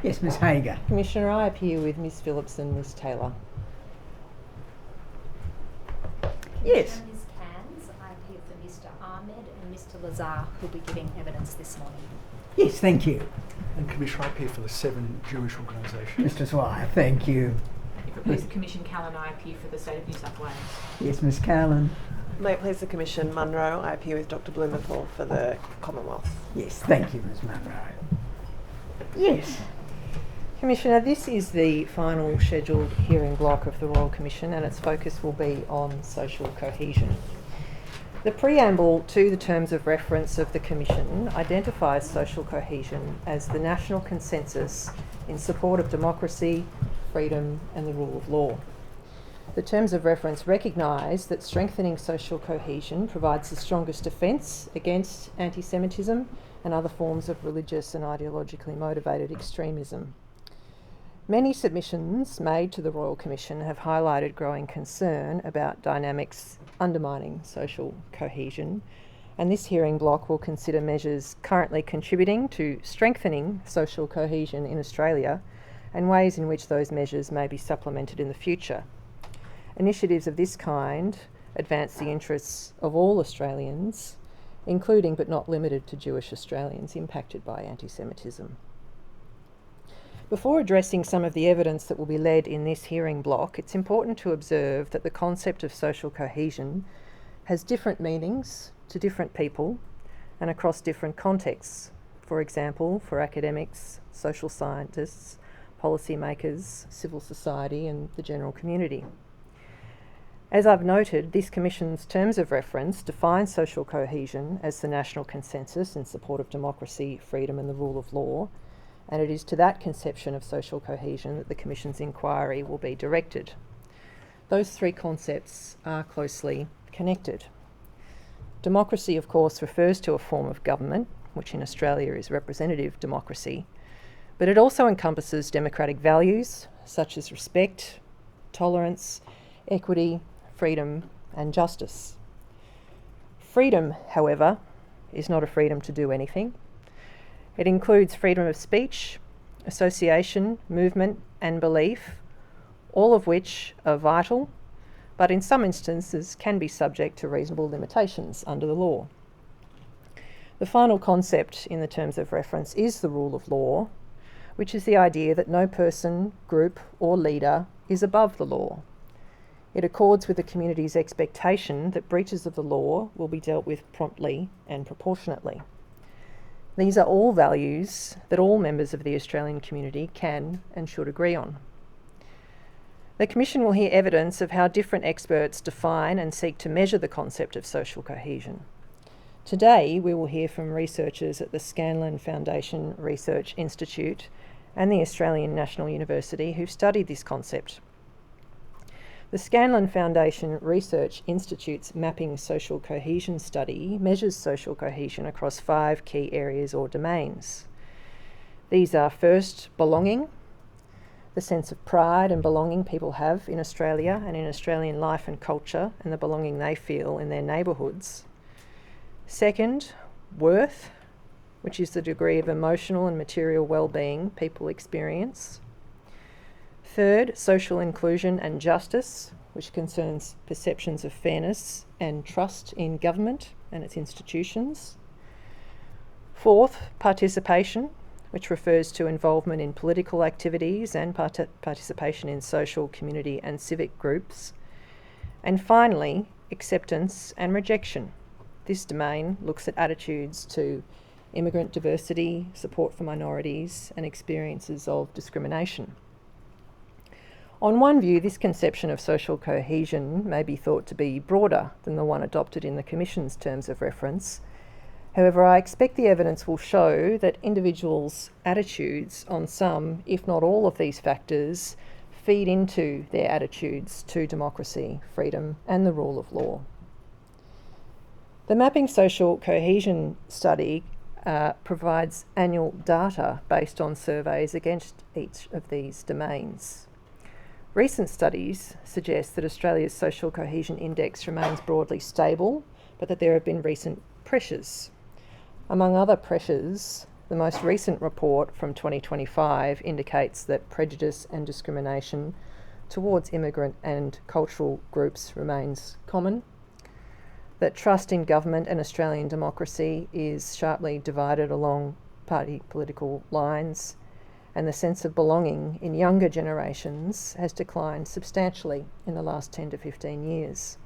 Yes, Ms Hager. Commissioner, I appear with Ms Phillips and Ms Taylor. Yes. Ms Cairns, I appear for Mr Ahmed and Mr Lazar, who will be giving evidence this morning. Yes, thank you. And Commissioner, I appear for the 7 Jewish organisations. Mr Swire, thank you. If it please the Commission, Callan, I appear for the State of New South Wales. Yes, Ms Scanlon. May it please the Commission, Munro, I appear with Dr Blumenthal for the Commonwealth. Yes, thank you, Ms Munro. Yes. Commissioner, this is the final scheduled hearing block of the Royal Commission, and its focus will be on social cohesion. The preamble to the terms of reference of the Commission identifies social cohesion as the national consensus in support of democracy, freedom and the rule of law. The terms of reference recognise that strengthening social cohesion provides the strongest defence against anti-Semitism and other forms of religious and ideologically motivated extremism. Many submissions made to the Royal Commission have highlighted growing concern about dynamics undermining social cohesion, and this hearing block will consider measures currently contributing to strengthening social cohesion in Australia and ways in which those measures may be supplemented in the future. Initiatives of this kind advance the interests of all Australians, including but not limited to Jewish Australians impacted by anti-Semitism. Before addressing some of the evidence that will be led in this hearing block, it's important to observe that the concept of social cohesion has different meanings to different people and across different contexts. For example, for academics, social scientists, policymakers, civil society and the general community. As I've noted, this Commission's terms of reference define social cohesion as the national consensus in support of democracy, freedom and the rule of law, and it is to that conception of social cohesion that the Commission's inquiry will be directed. Those 3 concepts are closely connected. Democracy, of course, refers to a form of government, which in Australia is representative democracy, but it also encompasses democratic values such as respect, tolerance, equity, freedom and justice. Freedom, however, is not a freedom to do anything. It includes freedom of speech, association, movement and belief, all of which are vital, but in some instances can be subject to reasonable limitations under the law. The final concept in the terms of reference is the rule of law, which is the idea that no person, group or leader is above the law. It accords with the community's expectation that breaches of the law will be dealt with promptly and proportionately. These are all values that all members of the Australian community can and should agree on. The Commission will hear evidence of how different experts define and seek to measure the concept of social cohesion. Today, we will hear from researchers at the Scanlon Foundation Research Institute and the Australian National University who've studied this concept. The Scanlon Foundation Research Institute's Mapping Social Cohesion study measures social cohesion across 5 key areas or domains. These are first, belonging, the sense of pride and belonging people have in Australia and in Australian life and culture and the belonging they feel in their neighbourhoods. Second, worth, which is the degree of emotional and material well-being people experience. Third, social inclusion and justice, which concerns perceptions of fairness and trust in government and its institutions. Fourth, participation, which refers to involvement in political activities and participation in social, community and civic groups. And finally, acceptance and rejection. This domain looks at attitudes to immigrant diversity, support for minorities and experiences of discrimination. On one view, this conception of social cohesion may be thought to be broader than the one adopted in the Commission's terms of reference. However, I expect the evidence will show that individuals' attitudes on some, if not all of these factors, feed into their attitudes to democracy, freedom and the rule of law. The Mapping Social Cohesion study provides annual data based on surveys against each of these domains. Recent studies suggest that Australia's social cohesion index remains broadly stable, but that there have been recent pressures. Among other pressures, the most recent report from 2025 indicates that prejudice and discrimination towards immigrant and cultural groups remains common, that trust in government and Australian democracy is sharply divided along party political lines, and the sense of belonging in younger generations has declined substantially in the last 10 to 15 years.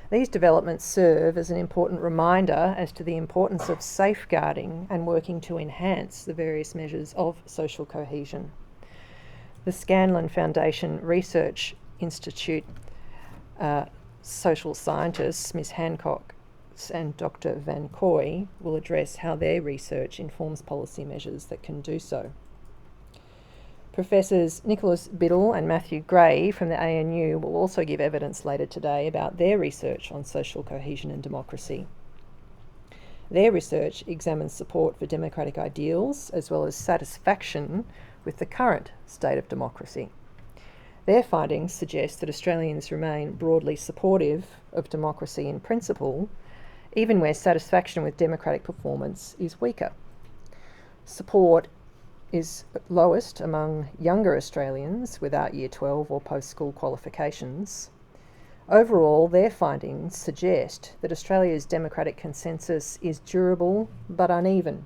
These developments serve as an important reminder as to the importance of safeguarding and working to enhance the various measures of social cohesion. The Scanlon Foundation Research Institute social scientists, Ms. Hancocks and Dr. Van Kooy, will address how their research informs policy measures that can do so. Professors Nicholas Biddle and Matthew Gray from the ANU will also give evidence later today about their research on social cohesion and democracy. Their research examines support for democratic ideals as well as satisfaction with the current state of democracy. Their findings suggest that Australians remain broadly supportive of democracy in principle, even where satisfaction with democratic performance is weaker. Support is lowest among younger Australians without Year 12 or post-school qualifications. Overall, their findings suggest that Australia's democratic consensus is durable but uneven,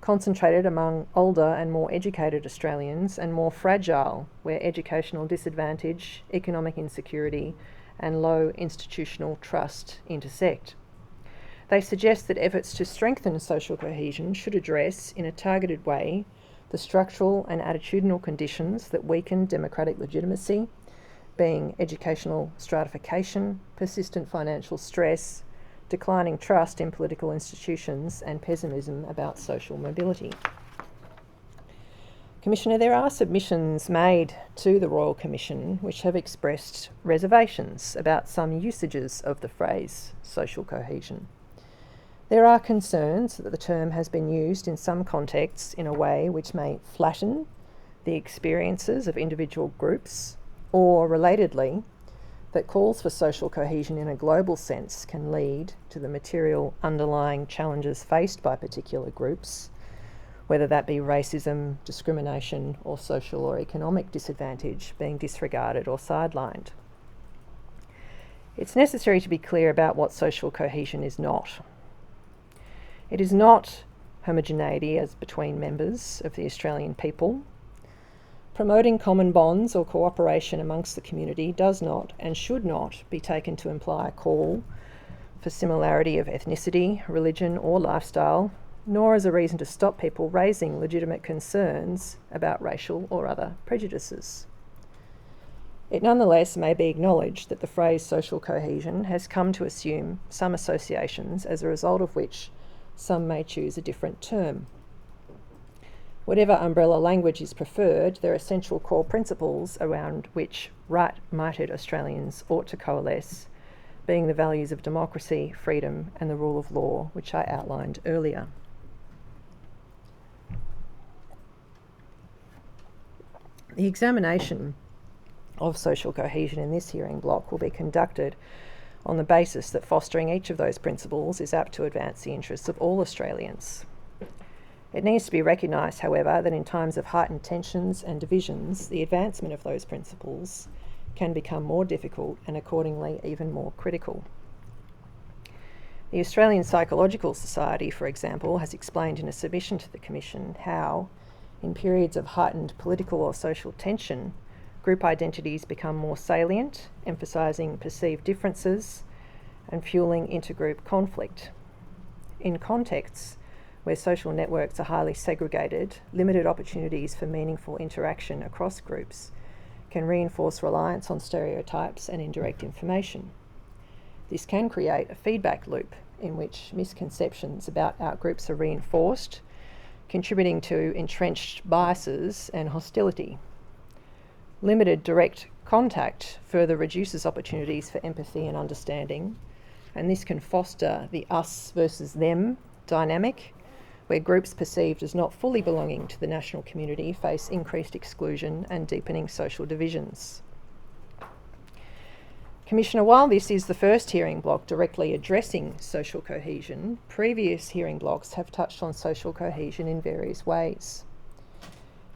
concentrated among older and more educated Australians, and more fragile where educational disadvantage, economic insecurity, and low institutional trust intersect. They suggest that efforts to strengthen social cohesion should address, in a targeted way, the structural and attitudinal conditions that weaken democratic legitimacy, being educational stratification, persistent financial stress, declining trust in political institutions, and pessimism about social mobility. Commissioner, there are submissions made to the Royal Commission which have expressed reservations about some usages of the phrase social cohesion. There are concerns that the term has been used in some contexts in a way which may flatten the experiences of individual groups, or, relatedly, that calls for social cohesion in a global sense can lead to the material underlying challenges faced by particular groups, whether that be racism, discrimination, or social or economic disadvantage, being disregarded or sidelined. It's necessary to be clear about what social cohesion is not. It is not homogeneity as between members of the Australian people. Promoting common bonds or cooperation amongst the community does not and should not be taken to imply a call for similarity of ethnicity, religion, or lifestyle, nor as a reason to stop people raising legitimate concerns about racial or other prejudices. It nonetheless may be acknowledged that the phrase social cohesion has come to assume some associations, as a result of which some may choose a different term. Whatever umbrella language is preferred, there are essential core principles around which right-minded Australians ought to coalesce, being the values of democracy, freedom, and the rule of law, which I outlined earlier. The examination of social cohesion in this hearing block will be conducted on the basis that fostering each of those principles is apt to advance the interests of all Australians. It needs to be recognised, however, that in times of heightened tensions and divisions, the advancement of those principles can become more difficult and accordingly even more critical. The Australian Psychological Society, for example, has explained in a submission to the Commission how, in periods of heightened political or social tension, group identities become more salient, emphasising perceived differences and fuelling intergroup conflict. In contexts where social networks are highly segregated, limited opportunities for meaningful interaction across groups can reinforce reliance on stereotypes and indirect information. This can create a feedback loop in which misconceptions about outgroups are reinforced, contributing to entrenched biases and hostility. Limited direct contact further reduces opportunities for empathy and understanding, and this can foster the us versus them dynamic, where groups perceived as not fully belonging to the national community face increased exclusion and deepening social divisions. Commissioner, while this is the first hearing block directly addressing social cohesion, previous hearing blocks have touched on social cohesion in various ways.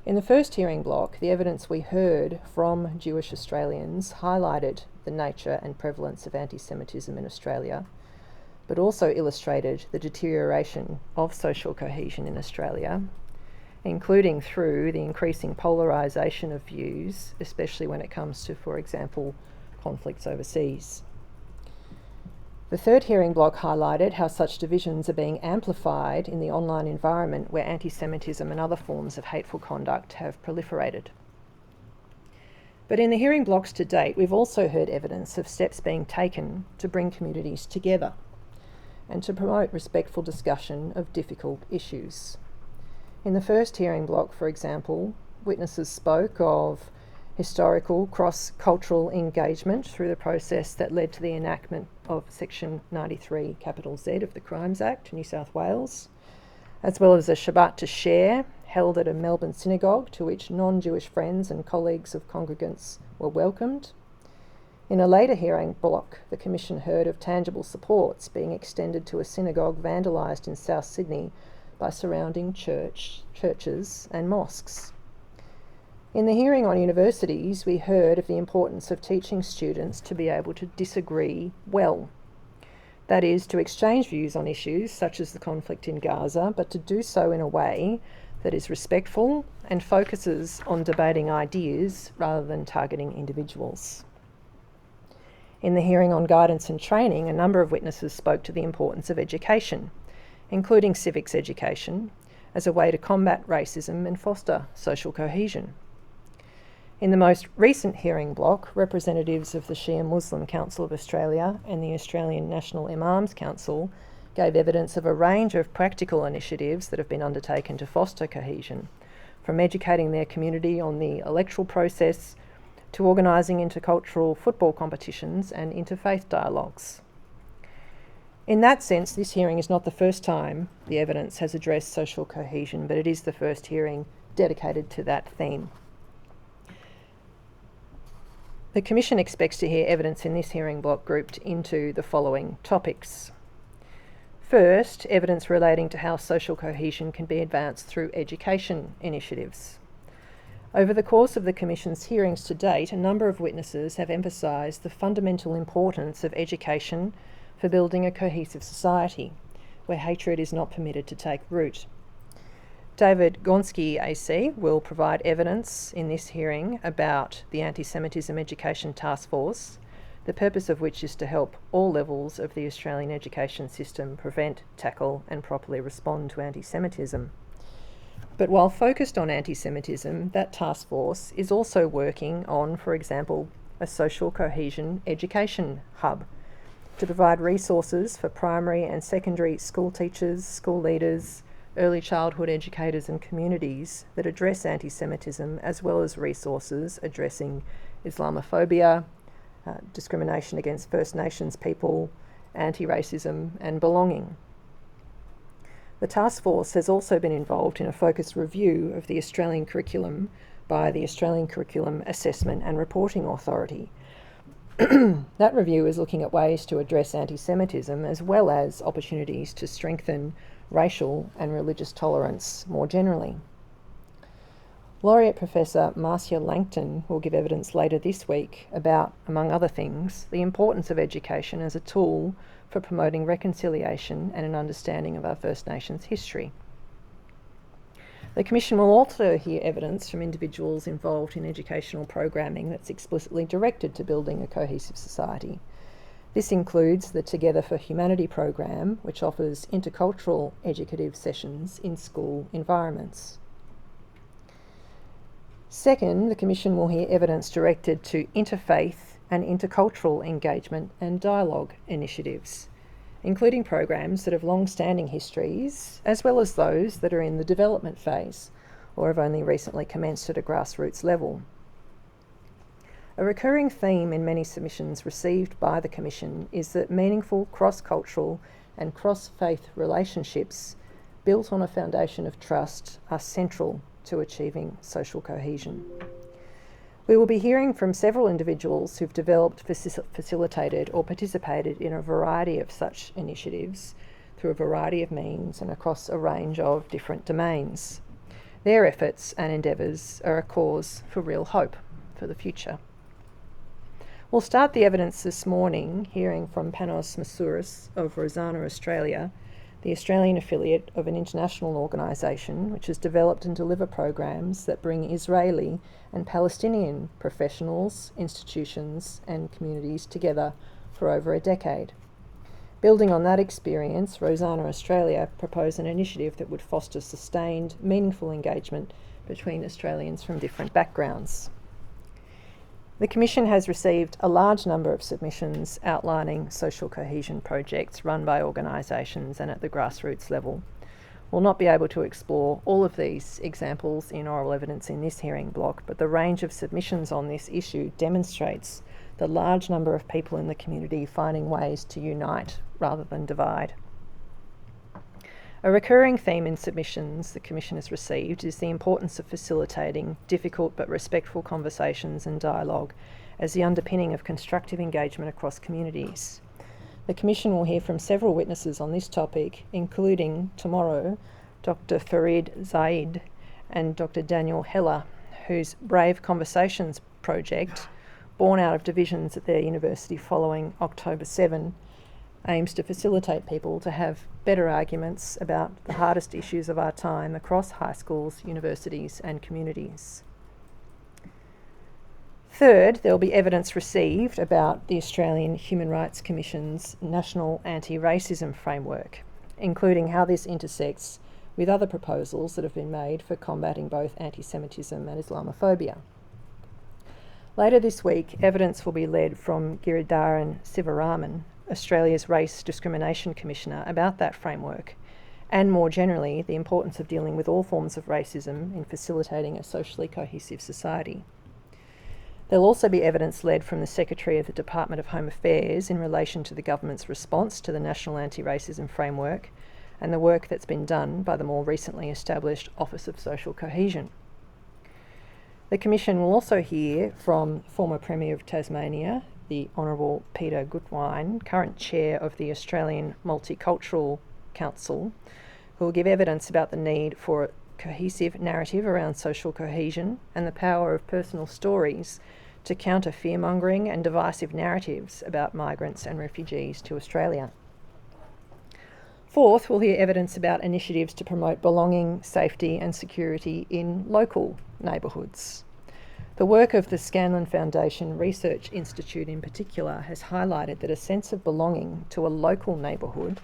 In the first hearing block, the evidence we heard from Jewish Australians highlighted the nature and prevalence of anti-Semitism in Australia, but also illustrated the deterioration of social cohesion in Australia, including through the increasing polarisation of views, especially when it comes to, for example, conflicts overseas. The third hearing block highlighted how such divisions are being amplified in the online environment where anti-Semitism and other forms of hateful conduct have proliferated. But in the hearing blocks to date, we've also heard evidence of steps being taken to bring communities together and to promote respectful discussion of difficult issues. In the first hearing block, for example, witnesses spoke of historical cross-cultural engagement through the process that led to the enactment of Section 93 Z of the Crimes Act, New South Wales, as well as a Shabbat to Share held at a Melbourne synagogue to which non-Jewish friends and colleagues of congregants were welcomed. In a later hearing block, the Commission heard of tangible supports being extended to a synagogue vandalised in South Sydney by surrounding churches and mosques. In the hearing on universities, we heard of the importance of teaching students to be able to disagree well. That is, to exchange views on issues such as the conflict in Gaza, but to do so in a way that is respectful and focuses on debating ideas rather than targeting individuals. In the hearing on guidance and training, a number of witnesses spoke to the importance of education, including civics education, as a way to combat racism and foster social cohesion. In the most recent hearing block, representatives of the Shia Muslim Council of Australia and the Australian National Imams Council gave evidence of a range of practical initiatives that have been undertaken to foster cohesion, from educating their community on the electoral process to organising intercultural football competitions and interfaith dialogues. In that sense, this hearing is not the first time the evidence has addressed social cohesion, but it is the first hearing dedicated to that theme. The Commission expects to hear evidence in this hearing block grouped into the following topics. First, evidence relating to how social cohesion can be advanced through education initiatives. Over the course of the Commission's hearings to date, a number of witnesses have emphasised the fundamental importance of education for building a cohesive society, where hatred is not permitted to take root. David Gonski AC will provide evidence in this hearing about the Antisemitism Education Task Force, the purpose of which is to help all levels of the Australian education system prevent, tackle and properly respond to anti-Semitism. But while focused on anti-Semitism, that task force is also working on, for example, a social cohesion education hub to provide resources for primary and secondary school teachers, school leaders, early childhood educators and communities that address anti-Semitism, as well as resources addressing Islamophobia, discrimination against First Nations people, anti-racism and belonging. The task force has also been involved in a focused review of the Australian curriculum by the Australian Curriculum Assessment and Reporting Authority. That review is looking at ways to address anti-Semitism as well as opportunities to strengthen racial and religious tolerance more generally. Laureate Professor Marcia Langton will give evidence later this week about, among other things, the importance of education as a tool for promoting reconciliation and an understanding of our First Nations history. The Commission will also hear evidence from individuals involved in educational programming that's explicitly directed to building a cohesive society. This includes the Together for Humanity program, which offers intercultural educative sessions in school environments. Second, the Commission will hear evidence directed to interfaith and intercultural engagement and dialogue initiatives, including programs that have long-standing histories, as well as those that are in the development phase or have only recently commenced at a grassroots level. A recurring theme in many submissions received by the Commission is that meaningful cross-cultural and cross-faith relationships built on a foundation of trust are central to achieving social cohesion. We will be hearing from several individuals who've developed, facilitated or participated in a variety of such initiatives through a variety of means and across a range of different domains. Their efforts and endeavours are a cause for real hope for the future. We'll start the evidence this morning hearing from Panos Massouris of Rozana, Australia, the Australian affiliate of an international organisation which has developed and deliver programs that bring Israeli and Palestinian professionals, institutions and communities together for over a decade. Building on that experience, Rozana Australia proposed an initiative that would foster sustained, meaningful engagement between Australians from different backgrounds. The Commission has received a large number of submissions outlining social cohesion projects run by organisations and at the grassroots level. We'll not be able to explore all of these examples in oral evidence in this hearing block, but the range of submissions on this issue demonstrates the large number of people in the community finding ways to unite rather than divide. A recurring theme in submissions the Commission has received is the importance of facilitating difficult but respectful conversations and dialogue as the underpinning of constructive engagement across communities. The Commission will hear from several witnesses on this topic, including tomorrow Dr. Farid Zaid and Dr. Daniel Heller, whose Brave Conversations project, born out of divisions at their university following October 7, aims to facilitate people to have better arguments about the hardest issues of our time across high schools, universities and communities. Third, there will be evidence received about the Australian Human Rights Commission's National Anti-Racism Framework, including how this intersects with other proposals that have been made for combating both anti-Semitism and Islamophobia. Later this week, evidence will be led from Giridharan Sivaraman, Australia's Race Discrimination Commissioner, about that framework, and more generally, the importance of dealing with all forms of racism in facilitating a socially cohesive society. There'll also be evidence led from the Secretary of the Department of Home Affairs in relation to the government's response to the National Anti-Racism Framework and the work that's been done by the more recently established Office of Social Cohesion. The Commission will also hear from former Premier of Tasmania, the Honourable Peter Gutwein, current Chair of the Australian Multicultural Council, who will give evidence about the need for a cohesive narrative around social cohesion and the power of personal stories to counter fear-mongering and divisive narratives about migrants and refugees to Australia. Fourth, we'll hear evidence about initiatives to promote belonging, safety and security in local neighbourhoods. The work of the Scanlon Foundation Research Institute in particular has highlighted that a sense of belonging to a local neighbourhood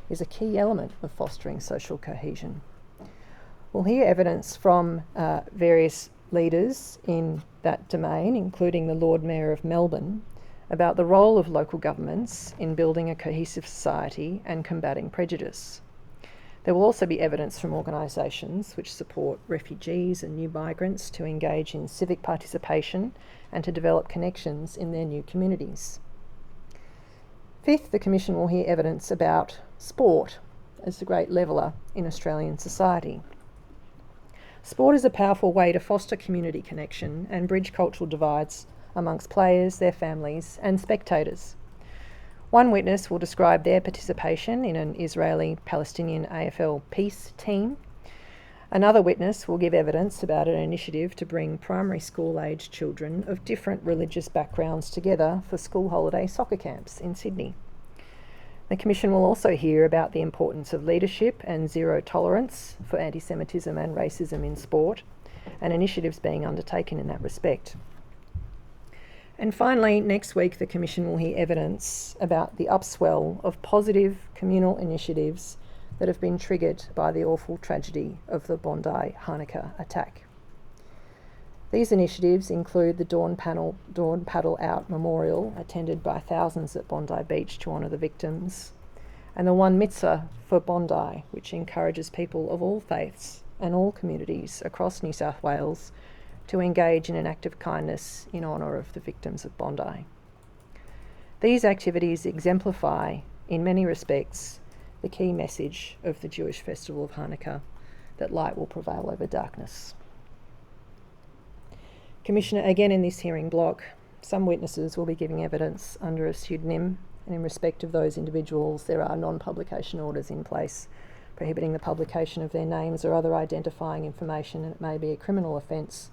is a key element of fostering social cohesion. We'll hear evidence from various leaders in that domain, including the Lord Mayor of Melbourne, about the role of local governments in building a cohesive society and combating prejudice. There will also be evidence from organisations which support refugees and new migrants to engage in civic participation and to develop connections in their new communities. Fifth, the Commission will hear evidence about sport as the great leveller in Australian society. Sport is a powerful way to foster community connection and bridge cultural divides amongst players, their families and spectators. One witness will describe their participation in an Israeli-Palestinian AFL peace team. Another witness will give evidence about an initiative to bring primary school-aged children of different religious backgrounds together for school holiday soccer camps in Sydney. The Commission will also hear about the importance of leadership and zero tolerance for anti-Semitism and racism in sport, and initiatives being undertaken in that respect. And finally, next week, the Commission will hear evidence about the upswell of positive communal initiatives that have been triggered by the awful tragedy of the Bondi Hanukkah attack. These initiatives include the Dawn Paddle Out Memorial, attended by thousands at Bondi Beach to honour the victims, and the One Mitzvah for Bondi, which encourages people of all faiths and all communities across New South Wales to engage in an act of kindness in honour of the victims of Bondi. These activities exemplify, in many respects, the key message of the Jewish festival of Hanukkah, that light will prevail over darkness. Commissioner, again in this hearing block, some witnesses will be giving evidence under a pseudonym, and in respect of those individuals there are non-publication orders in place prohibiting the publication of their names or other identifying information, and it may be a criminal offence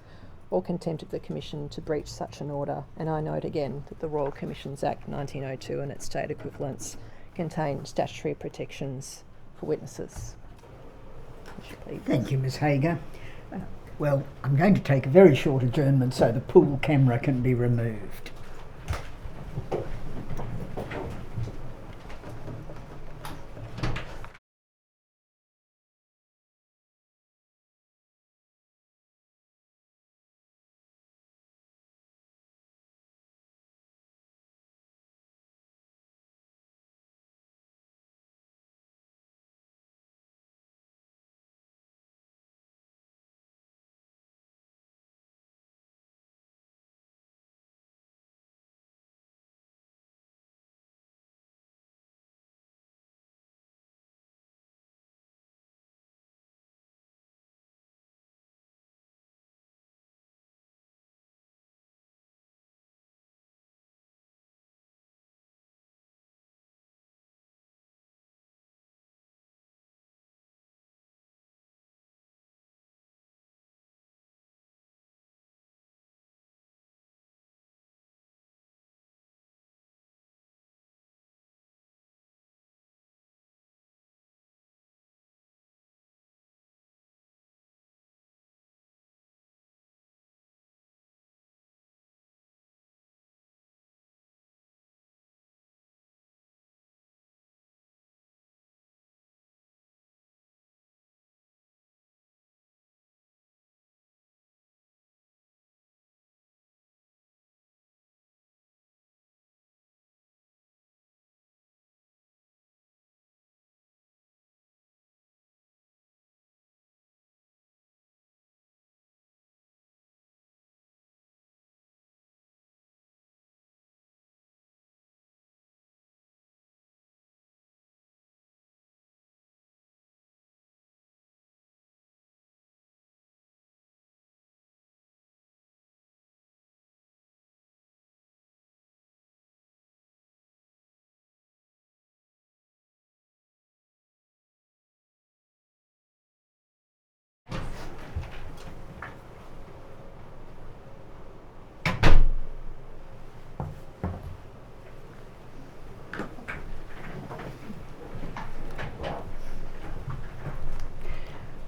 or contempt of the Commission to breach such an order. And I note again that the Royal Commissions Act 1902 and its state equivalents contain statutory protections for witnesses. Thank you, Ms Hager. Well, I'm going to take a very short adjournment so the pool camera can be removed.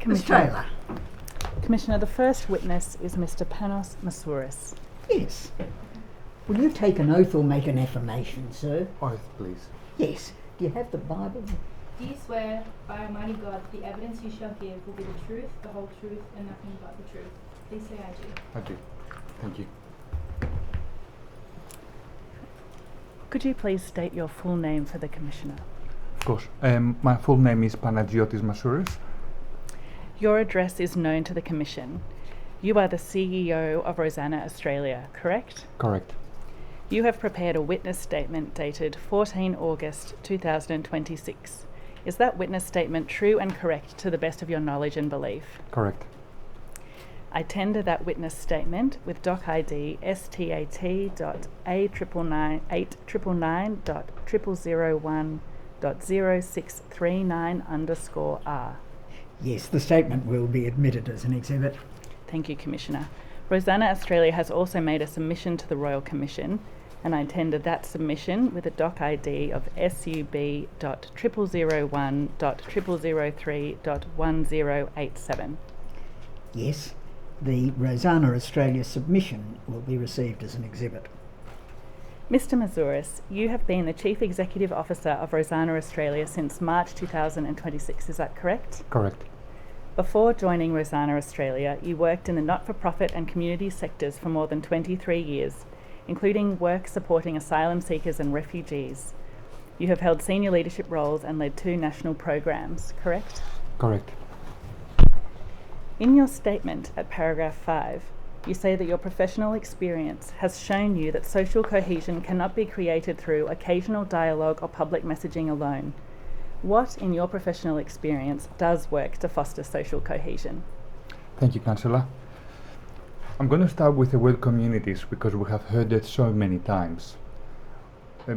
Ms Taylor. Commissioner, the first witness is Mr. Panos Massouris. Yes. Will you take an oath or make an affirmation, sir? Oath, please. Yes. Do you have the Bible? Do you swear by Almighty God the evidence you shall give will be the truth, the whole truth, and nothing but the truth? Please say I do. I do. Thank you. Could you please state your full name for the Commissioner? Of course. My full name is Massouris. Your address is known to the Commission. You are the CEO of Rozana Australia, correct? Correct. You have prepared a witness statement dated 14 August 2026. Is that witness statement true and correct to the best of your knowledge and belief? Correct. I tender that witness statement with doc ID STAT.899.001.0639_R. Yes, the statement will be admitted as an exhibit. Thank you, Commissioner. Rozana Australia has also made a submission to the Royal Commission, and I tender that submission with a doc ID of SUB.001.003.1087. Yes, the Rozana Australia submission will be received as an exhibit. Mr. Massouris, you have been the Chief Executive Officer of Rozana Australia since March 2026, is that correct? Correct. Before joining Rozana Australia, you worked in the not-for-profit and community sectors for more than 23 years, including work supporting asylum seekers and refugees. You have held senior leadership roles and led 2 national programs, correct? Correct. In your statement at paragraph 5, you say that your professional experience has shown you that social cohesion cannot be created through occasional dialogue or public messaging alone. What, in your professional experience, does work to foster social cohesion? Thank you, Councillor. I'm going to start with the word communities because we have heard it so many times.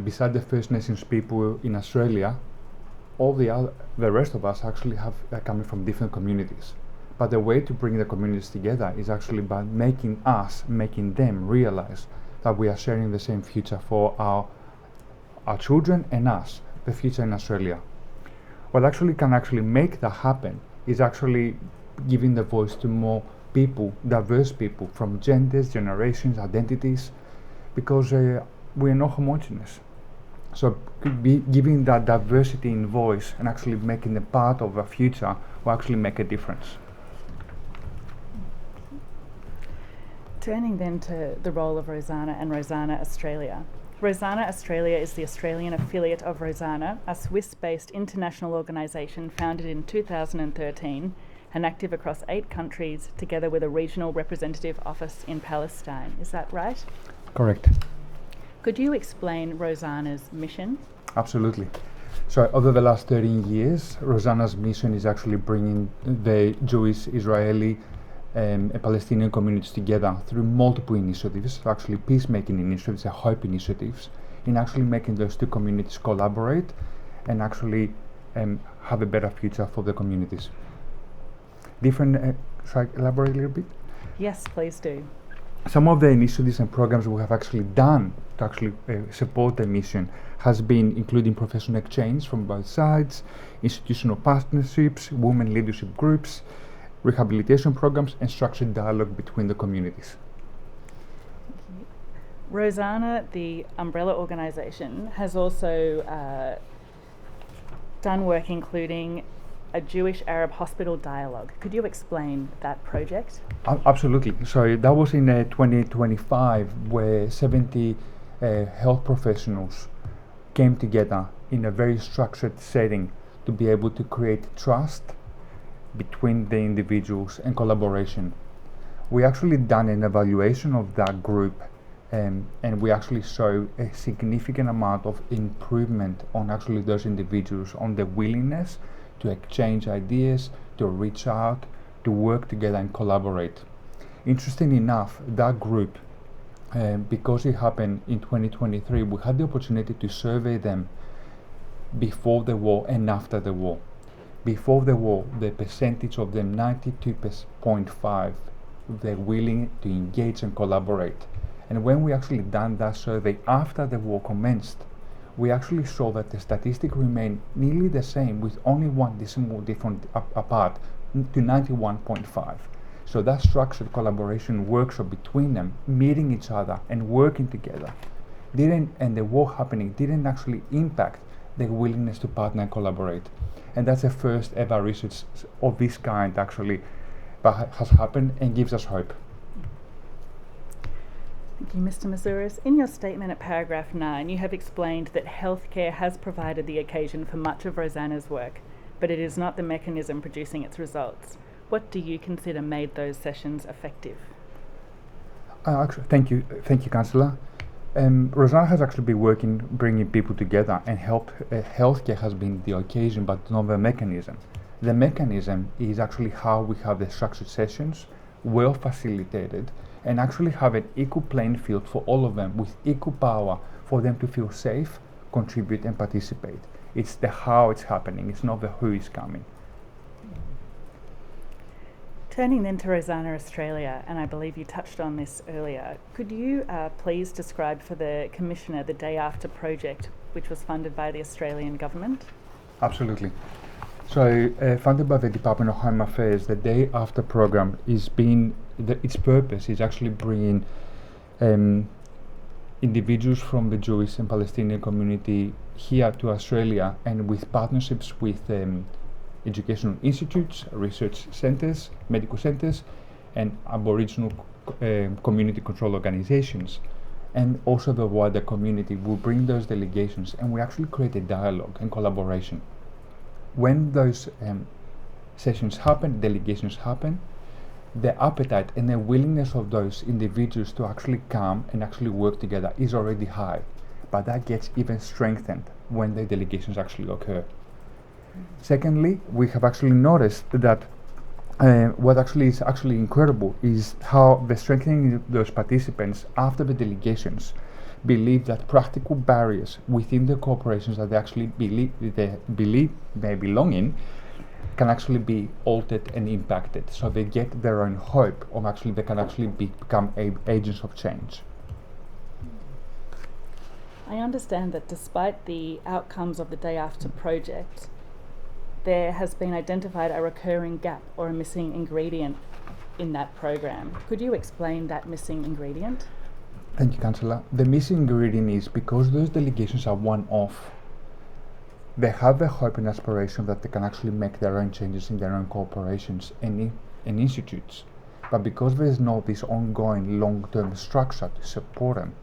Beside the First Nations people in Australia, all the rest of us actually are coming from different communities. But the way to bring the communities together is actually by making them realize that we are sharing the same future for our children and us, the future in Australia. What actually can make that happen is actually giving the voice to more people, diverse people from genders, generations, identities, because we are not homogeneous. So giving that diversity in voice and actually making them part of a future will actually make a difference. Turning then to the role of Rozana and Rozana Australia. Rozana Australia is the Australian affiliate of Rozana, a Swiss-based international organisation founded in 2013 and active across 8 countries, together with a regional representative office in Palestine. Is that right? Correct. Could you explain Rozana's mission? Absolutely. So over the last 13 years, Rozana's mission is actually bringing the Jewish, Israeli, and Palestinian communities together through multiple initiatives, actually peacemaking initiatives and hope initiatives, in actually making those two communities collaborate and actually have a better future for the communities. Should I elaborate a little bit? Yes, please do. Some of the initiatives and programs we have actually done to actually support the mission has been including professional exchange from both sides, institutional partnerships, women leadership groups, rehabilitation programs, and structured dialogue between the communities. Rozana, the umbrella organisation, has also done work including a Jewish-Arab hospital dialogue. Could you explain that project? Absolutely. So that was in 2025, where 70 health professionals came together in a very structured setting to be able to create trust between the individuals and collaboration. We actually done an evaluation of that group, and we actually saw a significant amount of improvement on actually those individuals, on the willingness to exchange ideas, to reach out, to work together and collaborate. Interesting enough, that group, because it happened in 2023, we had the opportunity to survey them before the war and after the war. Before the war, the percentage of them, 92.5%, they're willing to engage and collaborate. And when we actually done that survey after the war commenced, we actually saw that the statistic remained nearly the same, with only one decimal different apart, to 91.5%. So that structured collaboration workshop between them, meeting each other and working together, and the war happening didn't actually impact their willingness to partner and collaborate. And that's the first ever research of this kind actually that has happened and gives us hope. Thank you, Mr. Massouris. In your statement at paragraph 9, you have explained that healthcare has provided the occasion for much of Rozana's work, but it is not the mechanism producing its results. What do you consider made those sessions effective? Thank you, Councillor. Rozana has actually been working, bringing people together, and healthcare has been the occasion, but not the mechanism. The mechanism is actually how we have the structured sessions, well facilitated, and actually have an equal playing field for all of them, with equal power for them to feel safe, contribute and participate. It's the how it's happening, it's not the who is coming. Turning then to Rozana Australia, and I believe you touched on this earlier, could you please describe for the Commissioner the Day After project, which was funded by the Australian Government? Absolutely. So, funded by the Department of Home Affairs, the Day After program its purpose is actually bringing individuals from the Jewish and Palestinian community here to Australia, and with partnerships with educational institutes, research centres, medical centres, and Aboriginal community control organisations, and also the wider community will bring those delegations, and we actually create a dialogue and collaboration. When those sessions happen, delegations happen, the appetite and the willingness of those individuals to actually come and actually work together is already high, but that gets even strengthened when the delegations actually occur. Secondly, we have actually noticed that what actually is actually incredible is how the strengthening those participants after the delegations believe that practical barriers within the corporations that they actually believe they belong in can actually be altered and impacted. So they get their own hope of actually they can actually become agents of change. I understand that despite the outcomes of the Day After project, there has been identified a recurring gap or a missing ingredient in that program. Could you explain that missing ingredient? Thank you, Councillor. The missing ingredient is because those delegations are one-off. They have the hope and aspiration that they can actually make their own changes in their own corporations and institutes. But because there is no this ongoing long-term structure to support them,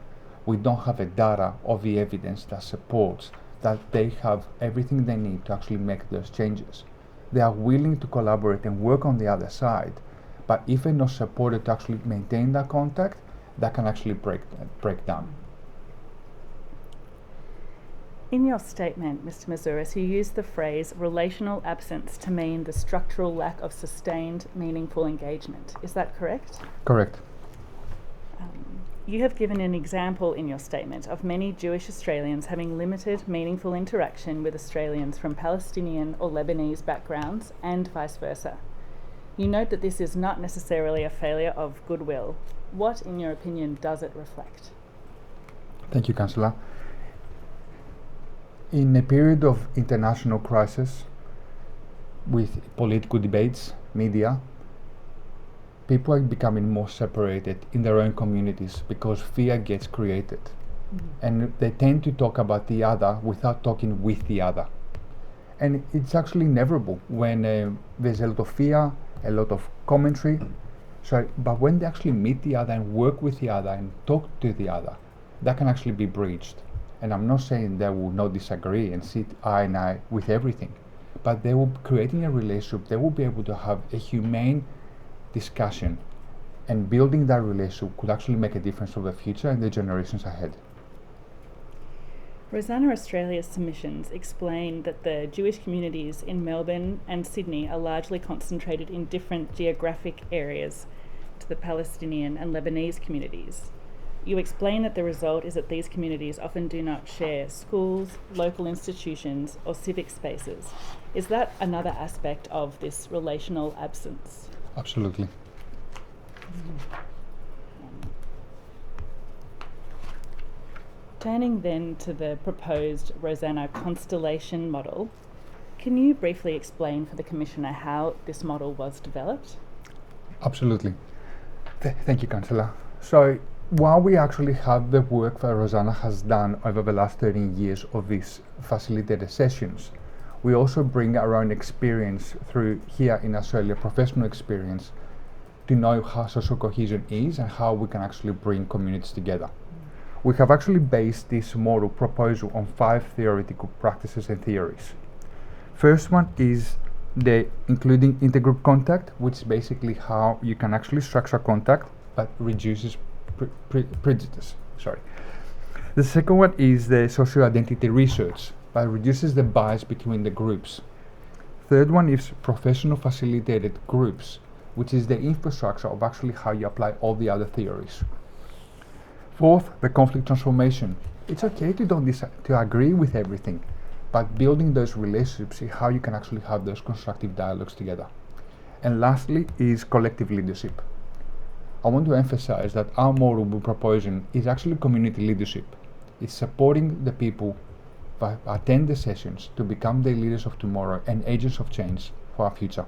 we don't have the data or the evidence that supports that they have everything they need to actually make those changes. They are willing to collaborate and work on the other side, but if they're not supported to actually maintain that contact, that can actually break down. In your statement, Mr. Massouris, you used the phrase relational absence to mean the structural lack of sustained, meaningful engagement. Is that correct? Correct. You have given an example in your statement of many Jewish Australians having limited, meaningful interaction with Australians from Palestinian or Lebanese backgrounds and vice versa. You note that this is not necessarily a failure of goodwill. What, in your opinion, does it reflect? Thank you, Councillor. In a period of international crisis, with political debates, media, people are becoming more separated in their own communities because fear gets created. And they tend to talk about the other without talking with the other. And it's actually inevitable when there's a lot of fear, a lot of commentary. But when they actually meet the other and work with the other and talk to the other, that can actually be breached. And I'm not saying they will not disagree and sit eye and eye with everything, but they will be creating a relationship. They will be able to have a humane discussion, and building that relationship could actually make a difference for the future and the generations ahead. Rozana Australia's submissions explain that the Jewish communities in Melbourne and Sydney are largely concentrated in different geographic areas to the Palestinian and Lebanese communities. You explain that the result is that these communities often do not share schools, local institutions, or civic spaces. Is that another aspect of this relational absence? Absolutely. Turning then to the proposed Rozana constellation model, can you briefly explain for the Commissioner how this model was developed? Absolutely. Thank you, Councillor. So, while we actually have the work that Rozana has done over the last 13 years of these facilitated sessions, we also bring our own experience through here in Australia, professional experience, to know how social cohesion is and how we can actually bring communities together. We have actually based this model proposal on 5 theoretical practices and theories. First one is the including intergroup contact, which is basically how you can actually structure contact but reduces prejudice. The second one is the social identity research, but reduces the bias between the groups. Third one is professional facilitated groups, which is the infrastructure of actually how you apply all the other theories. Fourth, the conflict transformation. It's okay to agree with everything, but building those relationships is how you can actually have those constructive dialogues together. And lastly is collective leadership. I want to emphasize that our model we're proposing is actually community leadership. It's supporting the people that attend the sessions to become the leaders of tomorrow and agents of change for our future.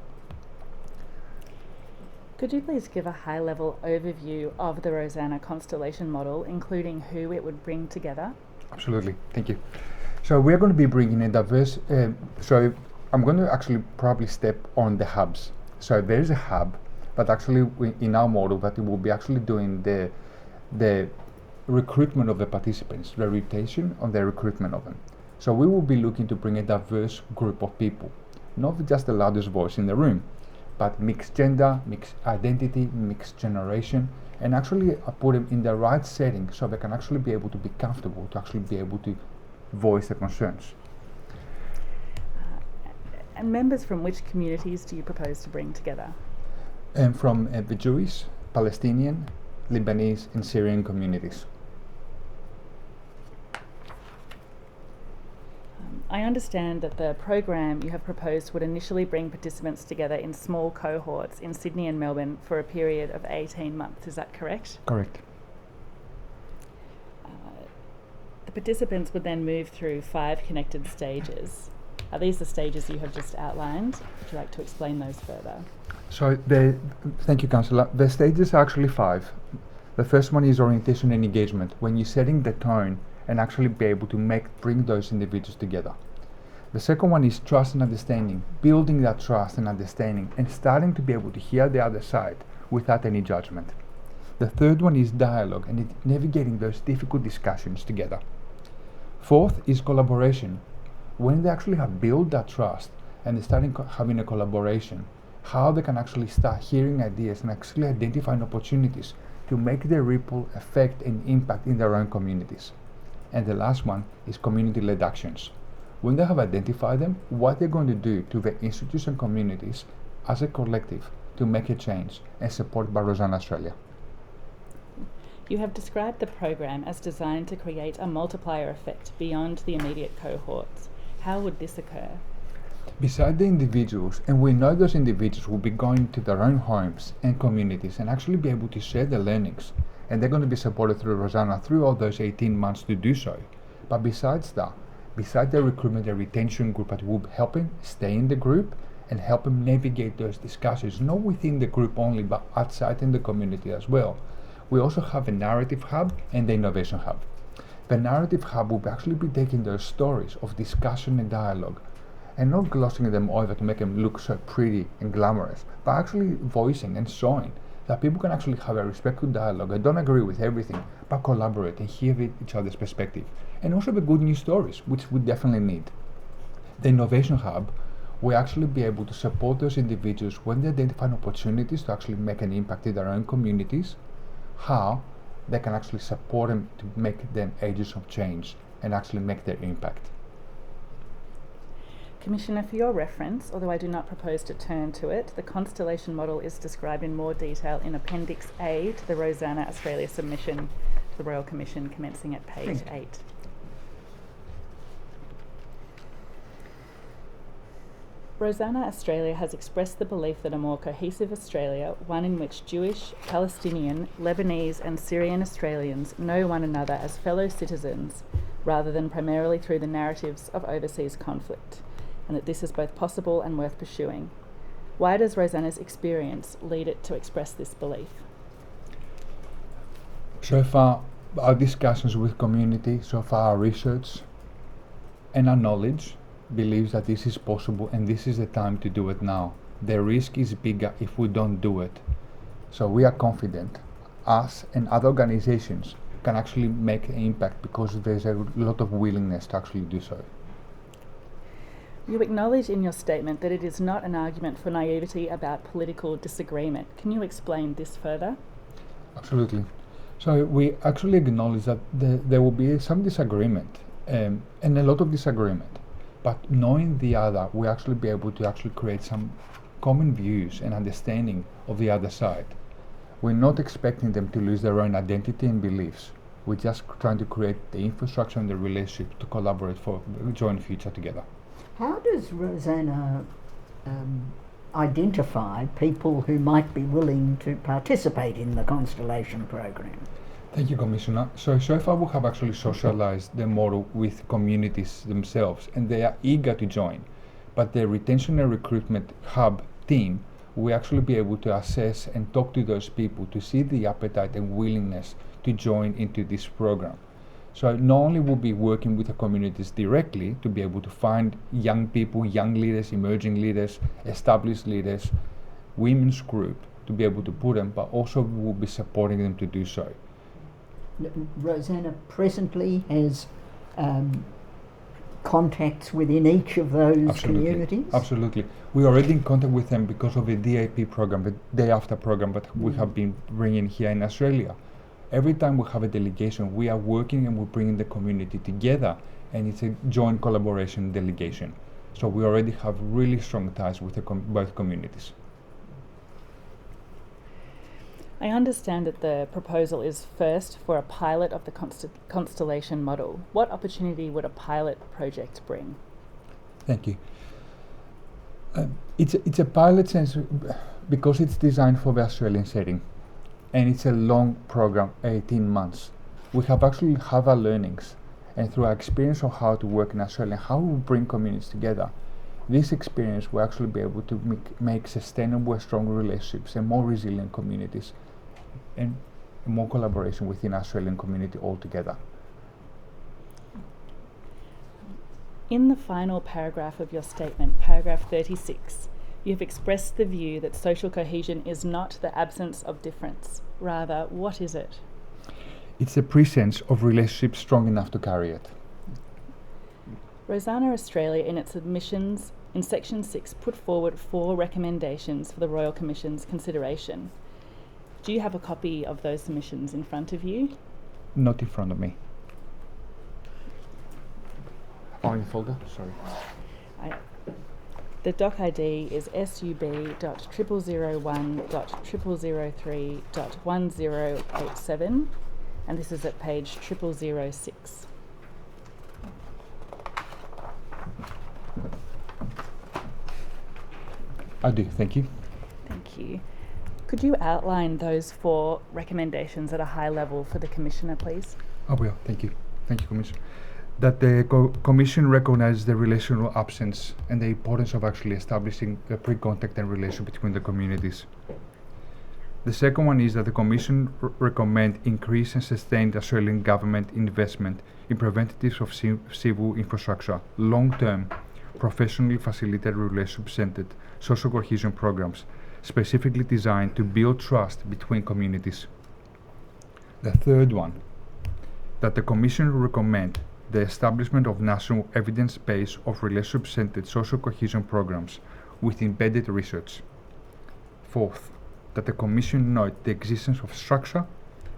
Could you please give a high-level overview of the Rozana constellation model, including who it would bring together? Absolutely, thank you. So we're going to be bringing a diverse, so I'm going to actually probably step on the hubs. So there's a hub, but actually in our model that it will be actually doing the recruitment of the participants, the rotation on the recruitment of them. So we will be looking to bring a diverse group of people, not just the loudest voice in the room, but mixed gender, mixed identity, mixed generation, and actually put them in the right setting so they can actually be able to be comfortable, to actually be able to voice their concerns. And members from which communities do you propose to bring together? And from the Jewish, Palestinian, Lebanese and Syrian communities. I understand that the program you have proposed would initially bring participants together in small cohorts in Sydney and Melbourne for a period of 18 months. Is that correct? Correct. The participants would then move through 5 connected stages. Are these the stages you have just outlined? Would you like to explain those further? So thank you, Councillor. The stages are actually 5. The first one is orientation and engagement, when you're setting the tone and actually be able to bring those individuals together. The second one is trust and understanding, building that trust and understanding and starting to be able to hear the other side without any judgment. The third one is dialogue and navigating those difficult discussions together. Fourth is collaboration. When they actually have built that trust and they're starting having a collaboration, how they can actually start hearing ideas and actually identifying opportunities to make their ripple effect and impact in their own communities. And the last one is community-led actions. When they have identified them, what they're going to do to the institutes and communities as a collective to make a change and support by Rozana Australia. You have described the program as designed to create a multiplier effect beyond the immediate cohorts. How would this occur? Beside the individuals, and we know those individuals will be going to their own homes and communities and actually be able to share their learnings, and they're going to be supported through Rozana through all those 18 months to do so. But besides that, beside the recruitment and retention group that will help them stay in the group and help them navigate those discussions, not within the group only, but outside in the community as well. We also have a narrative hub and the innovation hub. The narrative hub will actually be taking those stories of discussion and dialogue and not glossing them over to make them look so pretty and glamorous, but actually voicing and showing that people can actually have a respectful dialogue and don't agree with everything, but collaborate and hear each other's perspective. And also the good news stories, which we definitely need. The Innovation Hub will actually be able to support those individuals when they identify opportunities to actually make an impact in their own communities, how they can actually support them to make them agents of change and actually make their impact. Commissioner, for your reference, although I do not propose to turn to it, the constellation model is described in more detail in Appendix A to the Rozana Australia submission to the Royal Commission, commencing at page 8. Rozana Australia has expressed the belief that a more cohesive Australia, one in which Jewish, Palestinian, Lebanese and Syrian Australians know one another as fellow citizens rather than primarily through the narratives of overseas conflict, and that this is both possible and worth pursuing. Why does Rozana's experience lead it to express this belief? So far, our discussions with community, so far our research and our knowledge believes that this is possible and this is the time to do it now. The risk is bigger if we don't do it. So we are confident us and other organizations can actually make an impact because there's a lot of willingness to actually do so. You acknowledge in your statement that it is not an argument for naivety about political disagreement. Can you explain this further? Absolutely. So we actually acknowledge that there will be some disagreement and a lot of disagreement. But knowing the other, we actually be able to actually create some common views and understanding of the other side. We're not expecting them to lose their own identity and beliefs. We're just trying to create the infrastructure and the relationship to collaborate for a joint future together. How does Rozana identify people who might be willing to participate in the Constellation program? Thank you, Commissioner. So far we have actually socialized the model with communities themselves, and they are eager to join. But the retention and recruitment hub team will actually be able to assess and talk to those people to see the appetite and willingness to join into this program. So not only will be working with the communities directly to be able to find young people, young leaders, emerging leaders, established leaders, women's group to be able to put them, but also will be supporting them to do so. Rozana presently has contacts within each of those communities? Absolutely. We're already in contact with them because of the DAP program, the Day After program that we have been bringing here in Australia. Every time we have a delegation, we are working and we're bringing the community together, and it's a joint collaboration delegation. So we already have really strong ties with both communities. I understand that the proposal is first for a pilot of the constellation model. What opportunity would a pilot project bring? Thank you. It's a pilot sense because it's designed for the Australian setting, and it's a long program, 18 months. We have actually have our learnings, and through our experience of how to work in Australia, how we bring communities together, this experience will actually be able to make sustainable, stronger relationships and more resilient communities, and more collaboration within Australian community altogether. In the final paragraph of your statement, paragraph 36, you have expressed the view that social cohesion is not the absence of difference. Rather, what is it? It's the presence of relationships strong enough to carry it. Rozana Australia, in its submissions in section 6, put forward 4 recommendations for the Royal Commission's consideration. Do you have a copy of those submissions in front of you? Not in front of me. Oh, in the folder? Sorry. The doc ID is sub.0001.0003.1087, and this is at page 0006. I do, thank you. Thank you. Could you outline those 4 recommendations at a high level for the Commissioner, please? I will, thank you. Thank you, Commissioner. That the Commission recognises the relational absence and the importance of actually establishing a pre-contact and relation between the communities. The second one is that the Commission recommend increased and sustained Australian government investment in preventatives of civil infrastructure, long-term, professionally facilitated relationship-centred social cohesion programs, specifically designed to build trust between communities. The third one, that the Commission recommend the establishment of national evidence base of relationship-centred social cohesion programs with embedded research. Fourth, that the Commission note the existence of structure,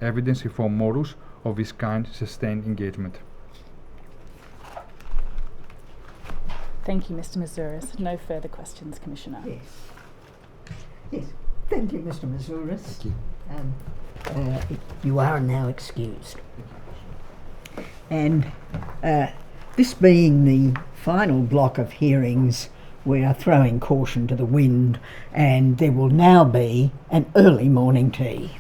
evidence-informed models of this kind sustained engagement. Thank you, Mr. Massouris. No further questions, Commissioner. Yes. Yes. Thank you, Mr. Massouris. Thank you. You are now excused. And this being the final block of hearings, we are throwing caution to the wind, and there will now be an early morning tea.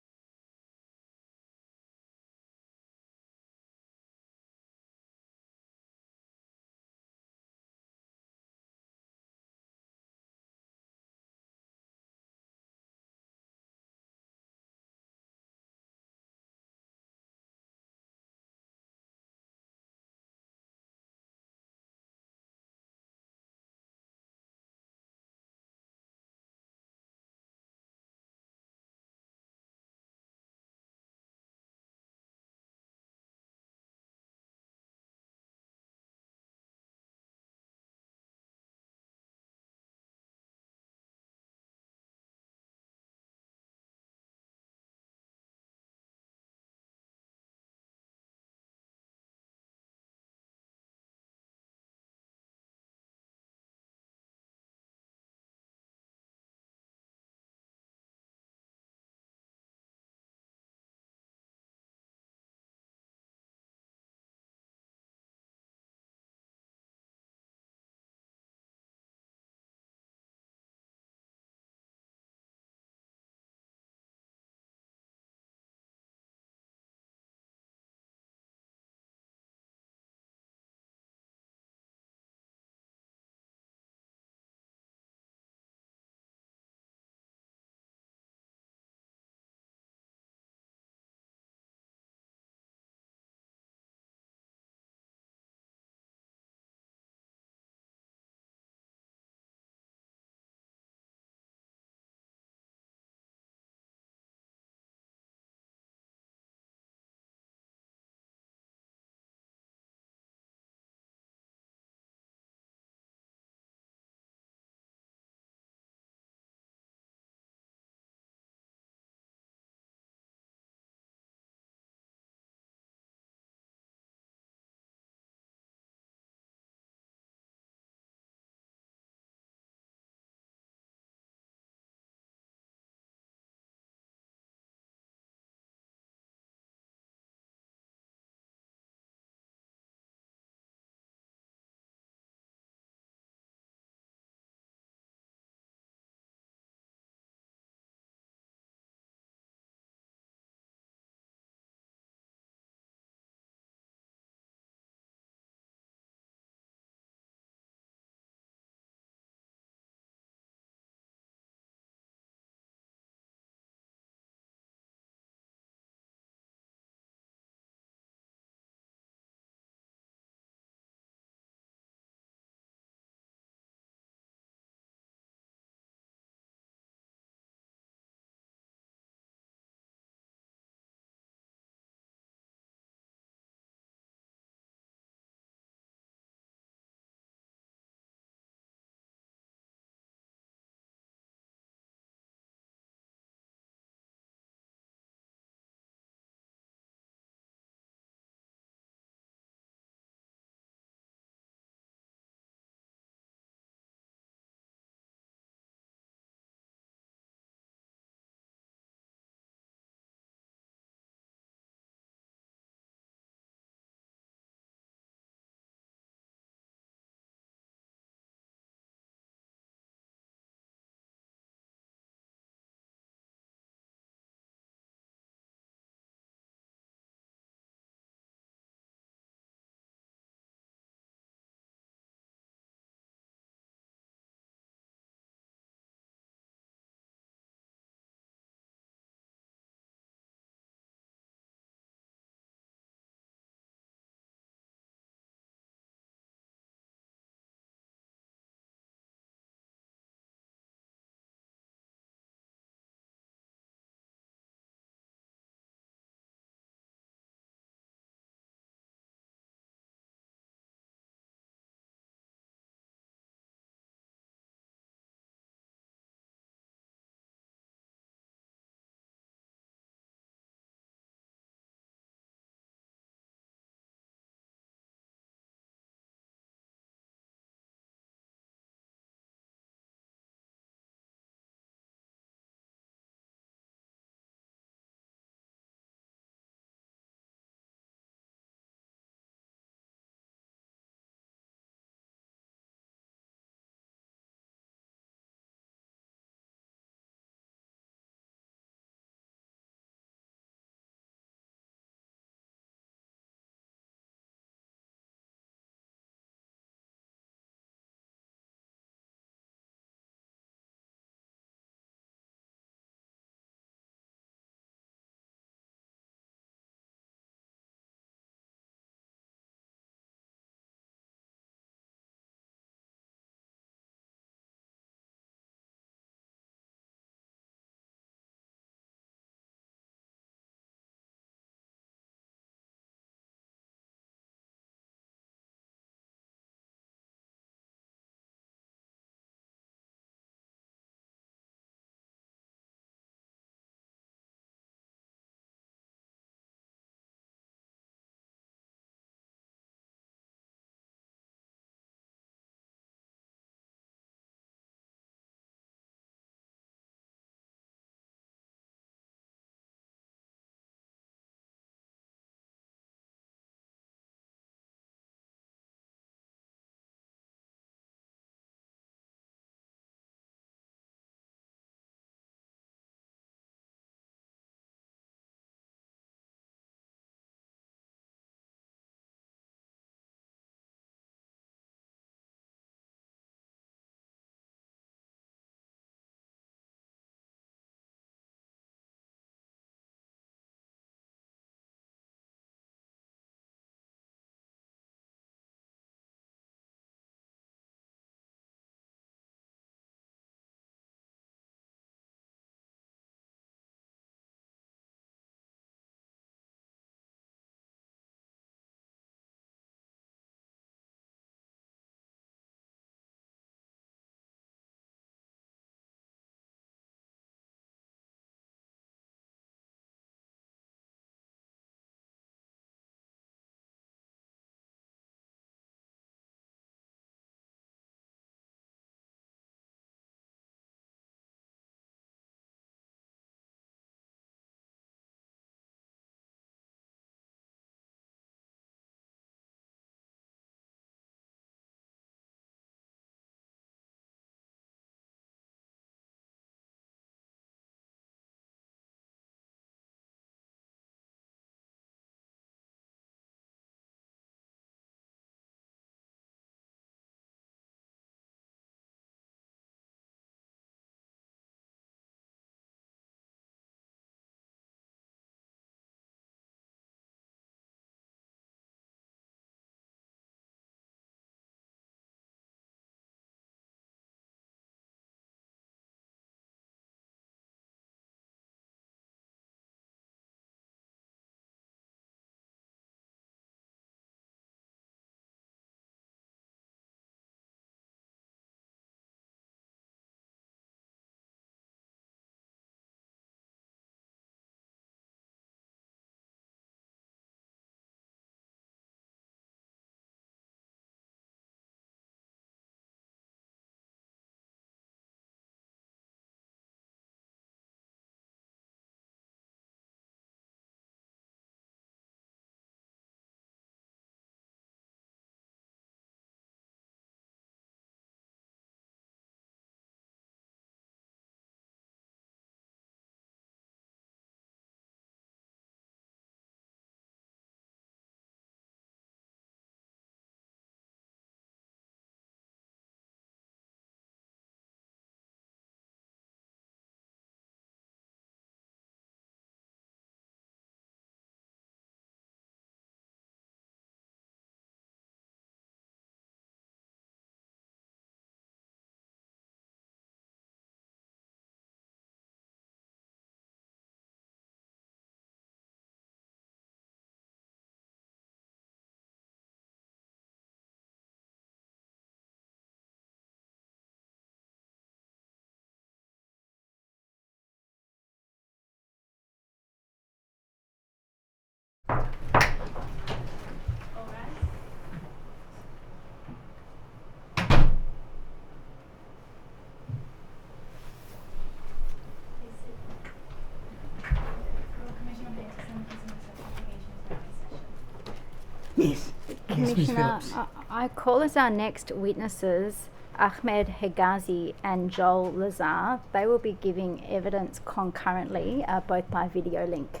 Yes. Yes, Ms. Commissioner, Phillips. I call as our next witnesses Ahmed, Hegazi and Joel Lazar. They will be giving evidence concurrently, both by video link.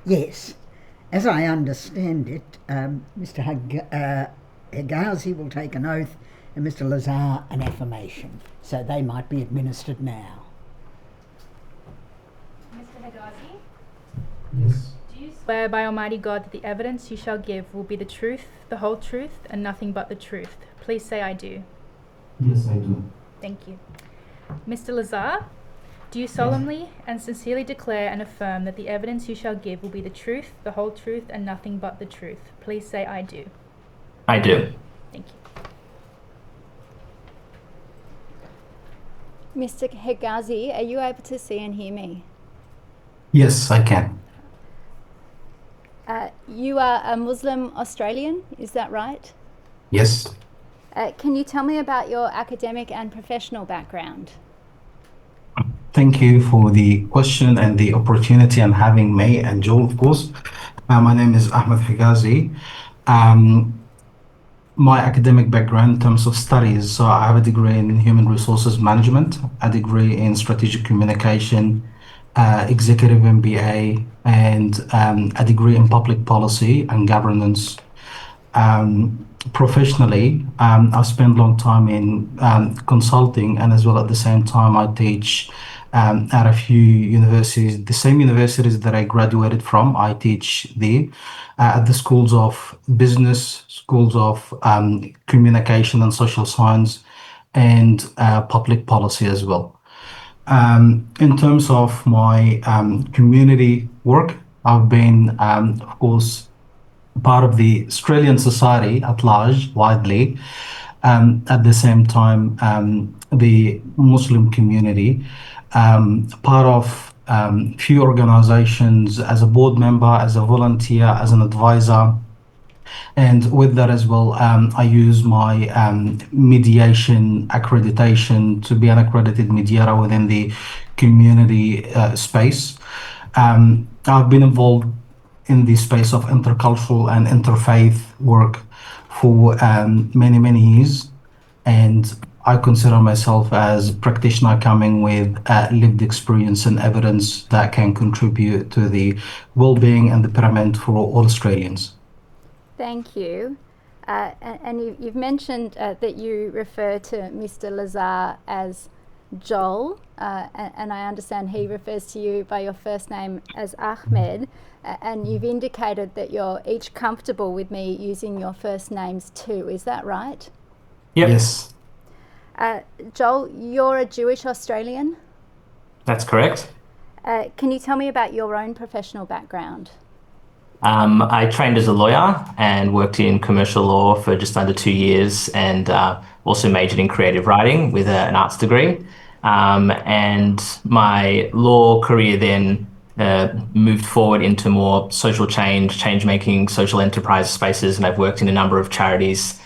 Yes. As I understand it, Mr. Hegazi will take an oath and Mr. Lazar an affirmation. So they might be administered now. Mr. Hegazi, Yes. do you swear by Almighty God that the evidence you shall give will be the truth, the whole truth, and nothing but the truth? Please say I do. Yes, I do. Thank you. Mr. Lazar, do you solemnly and sincerely declare and affirm that the evidence you shall give will be the truth, the whole truth, and nothing but the truth? Please say I do. I do. Thank you. Mr. Hegazi, are you able to see and hear me? Yes, I can. You are a Muslim Australian, is that right? Yes. Can you tell me about your academic and professional background? Thank you for the question and the opportunity and having me and Joel, of course. My name is Ahmed Hegazi. My academic background in terms of studies, so I have a degree in human resources management, a degree in strategic communication, executive MBA, and a degree in public policy and governance. Professionally, I've spent a long time in consulting, and as well at the same time I teach at a few universities, the same universities that I graduated from. I teach there at the schools of business, schools of communication and social science, and public policy as well. In terms of my community work, I've been, of course, part of the Australian society at large, widely, at the same time, the Muslim community, part of few organizations as a board member, as a volunteer, as an advisor. And with that as well, I use my mediation accreditation to be an accredited mediator within the community space. I've been involved in the space of intercultural and interfaith work for many years, and I consider myself as a practitioner coming with lived experience and evidence that can contribute to the well-being and the betterment for all Australians. Thank you. And you've mentioned that you refer to Mr. Lazar as Joel, and I understand he refers to you by your first name as Ahmed, and you've indicated that you're each comfortable with me using your first names too. Is that right? Yep. Yes. Joel, you're a Jewish Australian? That's correct. Can you tell me about your own professional background? I trained as a lawyer and worked in commercial law for just under 2 years, and also majored in creative writing with an arts degree. And my law career then moved forward into more social change making, social enterprise spaces, and I've worked in a number of charities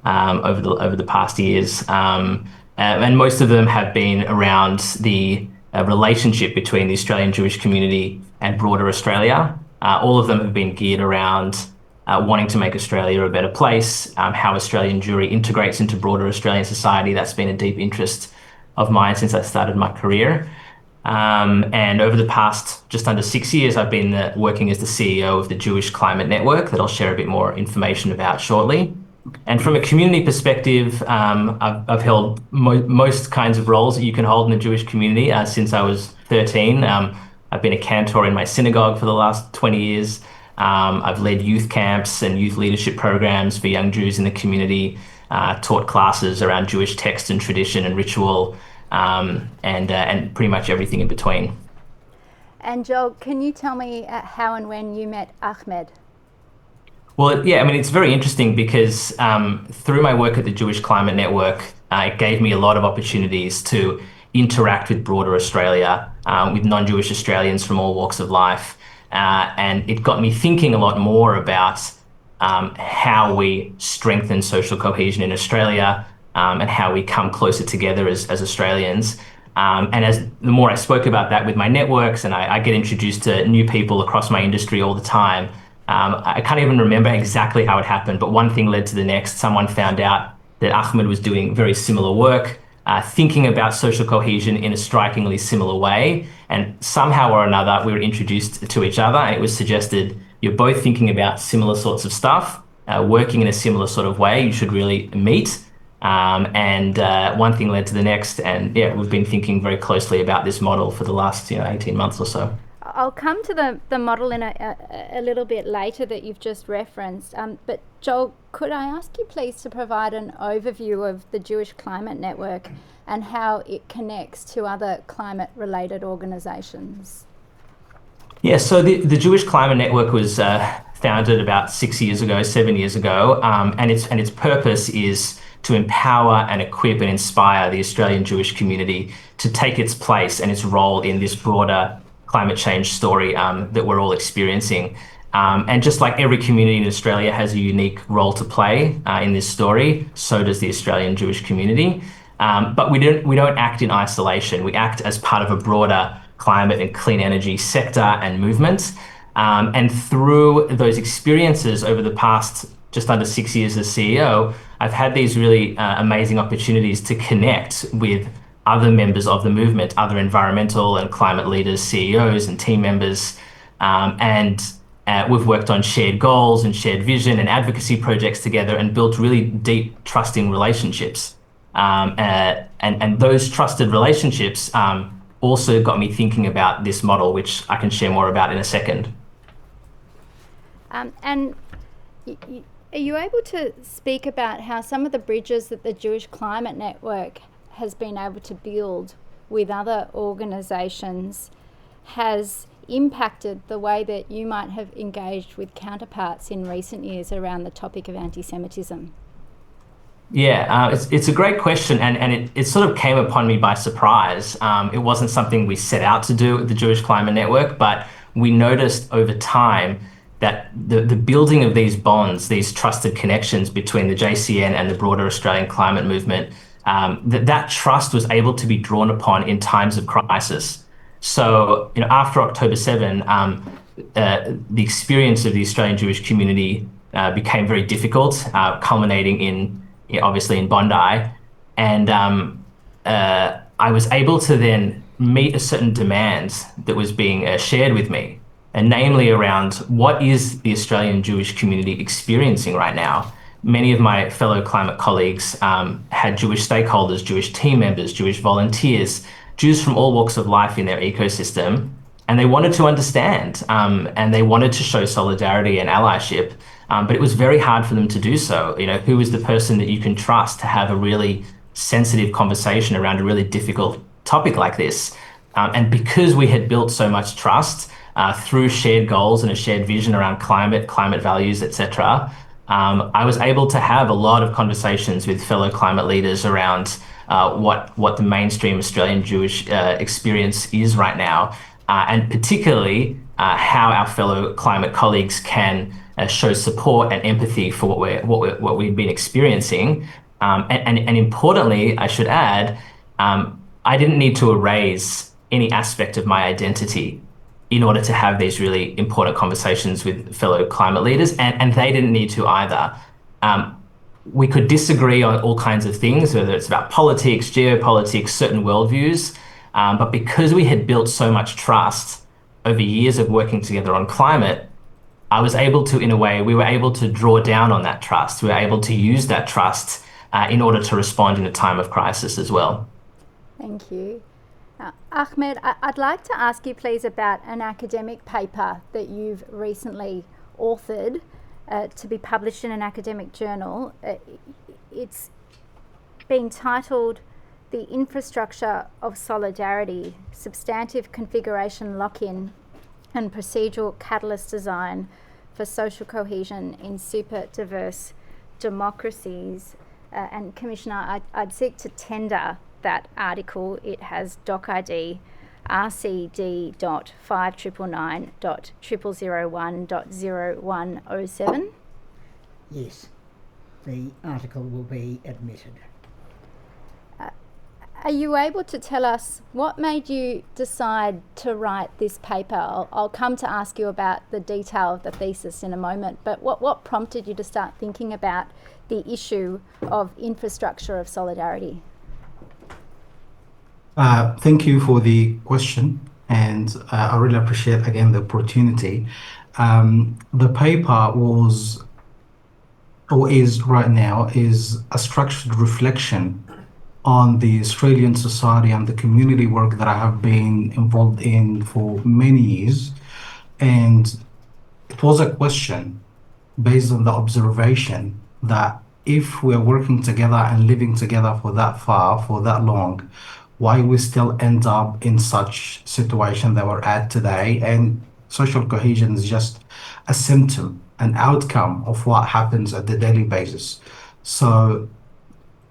over the past years. And most of them have been around the relationship between the Australian Jewish community and broader Australia. All of them have been geared around wanting to make Australia a better place, how Australian Jewry integrates into broader Australian society. That's been a deep interest of mine since I started my career. And over the past just under 6 years, I've been working as the CEO of the Jewish Climate Network that I'll share a bit more information about shortly. And from a community perspective, I've held most kinds of roles that you can hold in the Jewish community since I was 13. I've been a cantor in my synagogue for the last 20 years. I've led youth camps and youth leadership programs for young Jews in the community, taught classes around Jewish text and tradition and ritual, and pretty much everything in between. And Joel, can you tell me how and when you met Ahmed? Well, yeah, I mean, it's very interesting because through my work at the Jewish Climate Network, it gave me a lot of opportunities to interact with broader Australia, with non-Jewish Australians from all walks of life. And it got me thinking a lot more about how we strengthen social cohesion in Australia, and how we come closer together as Australians. And as the more I spoke about that with my networks, and I get introduced to new people across my industry all the time, I can't even remember exactly how it happened, but one thing led to the next. Someone found out that Ahmed was doing very similar work, thinking about social cohesion in a strikingly similar way. And somehow or another, we were introduced to each other, and it was suggested, you're both thinking about similar sorts of stuff, working in a similar sort of way, you should really meet. And one thing led to the next, and yeah, we've been thinking very closely about this model for the last 18 months or so. I'll come to the model in a little bit later that you've just referenced. But Joel, could I ask you please to provide an overview of the Jewish Climate Network and how it connects to other climate-related organisations? Yeah, so the Jewish Climate Network was founded about 7 years ago, and its purpose is to empower and equip and inspire the Australian Jewish community to take its place and its role in this broader climate change story that we're all experiencing. And just like every community in Australia has a unique role to play in this story, so does the Australian Jewish community. But we don't act in isolation. We act as part of a broader climate and clean energy sector and movement. And through those experiences over the past just under 6 years as CEO, I've had these really amazing opportunities to connect with other members of the movement, other environmental and climate leaders, CEOs and team members. And we've worked on shared goals and shared vision and advocacy projects together and built really deep, trusting relationships. And those trusted relationships also got me thinking about this model, which I can share more about in a second. And are you able to speak about how some of the bridges that the Jewish Climate Network has been able to build with other organisations has impacted the way that you might have engaged with counterparts in recent years around the topic of anti-Semitism? Yeah, it's a great question, and it sort of came upon me by surprise. It wasn't something we set out to do at the Jewish Climate Network, but we noticed over time that the building of these bonds, these trusted connections between the JCN and the broader Australian climate movement, that trust was able to be drawn upon in times of crisis. So, after October 7, the experience of the Australian Jewish community became very difficult, culminating in, obviously, in Bondi. And I was able to then meet a certain demand that was being shared with me, and namely around what is the Australian Jewish community experiencing right now. Many of my fellow climate colleagues had Jewish stakeholders, Jewish team members, Jewish volunteers, Jews from all walks of life in their ecosystem, and they wanted to understand and they wanted to show solidarity and allyship, but it was very hard for them to do so. Who is the person that you can trust to have a really sensitive conversation around a really difficult topic like this? And because we had built so much trust through shared goals and a shared vision around climate values, etc., I was able to have a lot of conversations with fellow climate leaders around what the mainstream Australian Jewish experience is right now, and particularly how our fellow climate colleagues can show support and empathy for what we've been experiencing. And importantly, I should add, I didn't need to erase any aspect of my identity in order to have these really important conversations with fellow climate leaders, and they didn't need to either. We could disagree on all kinds of things, whether it's about politics, geopolitics, certain worldviews, but because we had built so much trust over years of working together on climate, I was able to, in a way, we were able to draw down on that trust. We were able to use that trust in order to respond in a time of crisis as well. Thank you. Ahmed, I'd like to ask you please about an academic paper that you've recently authored to be published in an academic journal. It's been titled The Infrastructure of Solidarity, Substantive Configuration Lock-in and Procedural Catalyst Design for Social Cohesion in Super Diverse Democracies. And Commissioner, I'd seek to tender that article. It has doc ID RCD.599.0001.0107. Yes, the article will be admitted. Are you able to tell us what made you decide to write this paper? I'll come to ask you about the detail of the thesis in a moment, but what prompted you to start thinking about the issue of infrastructure of solidarity? Thank you for the question, and I really appreciate again the opportunity. The paper was, or is right now, is a structured reflection on the Australian society and the community work that I have been involved in for many years. And it was a question based on the observation that if we're working together and living together for that far, for that long, why we still end up in such situation that we're at today. And social cohesion is just a symptom, an outcome of what happens at the daily basis. So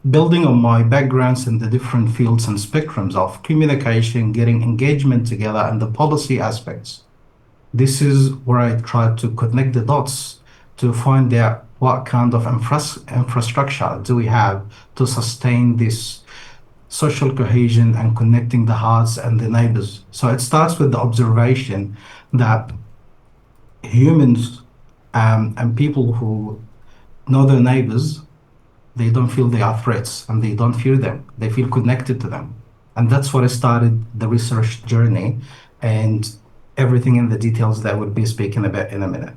building on my backgrounds in the different fields and spectrums of communication, getting engagement together, and the policy aspects, this is where I try to connect the dots to find out what kind of infrastructure do we have to sustain this social cohesion and connecting the hearts and the neighbors. So it starts with the observation that humans and people who know their neighbors, they don't feel they are threats and they don't fear them. They feel connected to them. And that's what I started the research journey, and everything in the details that we'll be speaking about in a minute.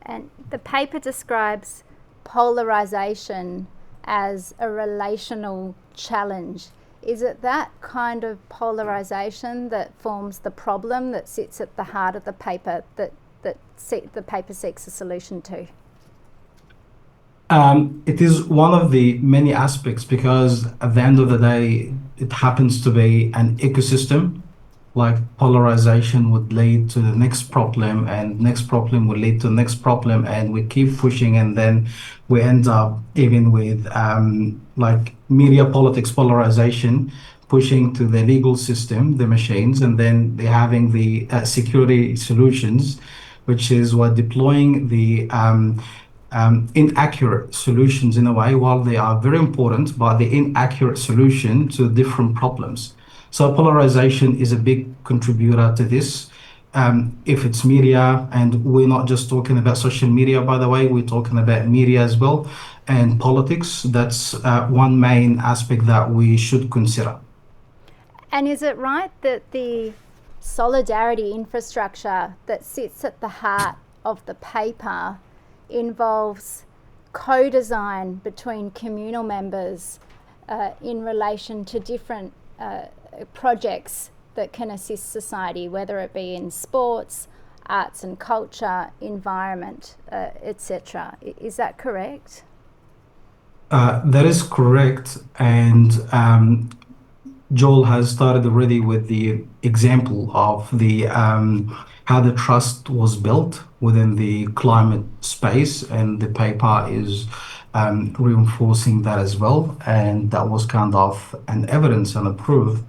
And the paper describes polarization as a relational challenge. Is it that kind of polarization that forms the problem that sits at the heart of the paper that the paper seeks a solution to? It is one of the many aspects, because at the end of the day, it happens to be an ecosystem. Like polarization would lead to the next problem, and next problem will lead to the next problem, and we keep pushing, and then we end up even with like media politics polarization, pushing to the legal system, the machines, and then they're having the security solutions, which is what deploying the inaccurate solutions in a way, while they are very important, but the inaccurate solution to different problems. So polarization is a big contributor to this. If it's media, and we're not just talking about social media, by the way, we're talking about media as well, and politics, that's one main aspect that we should consider. And is it right that the solidarity infrastructure that sits at the heart of the paper involves co-design between communal members in relation to different projects that can assist society, whether it be in sports, arts and culture, environment, etc. Is that correct? That is correct, and Joel has started already with the example of the how the trust was built within the climate space, and the paper is reinforcing that as well. And that was kind of an evidence and a proof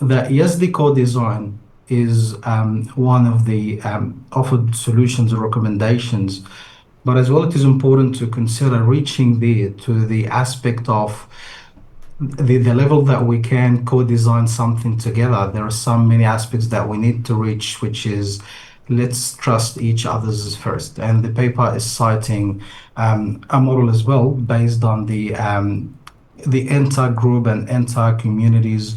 that yes, the co-design is one of the offered solutions or recommendations, but as well it is important to consider reaching there to the aspect of the level that we can co-design something together. There are so many aspects that we need to reach, which is let's trust each other's first. And the paper is citing a model as well based on the inter-group and inter-communities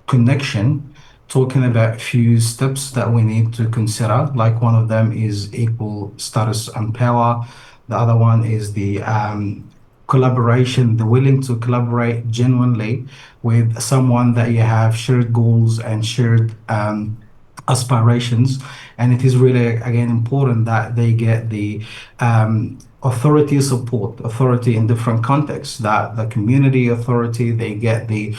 connection, talking about few steps that we need to consider. Like one of them is equal status and power. The other one is the collaboration, the willing to collaborate genuinely with someone that you have shared goals and shared aspirations. And it is really, again, important that they get the authority support, authority in different contexts, that the community authority, they get the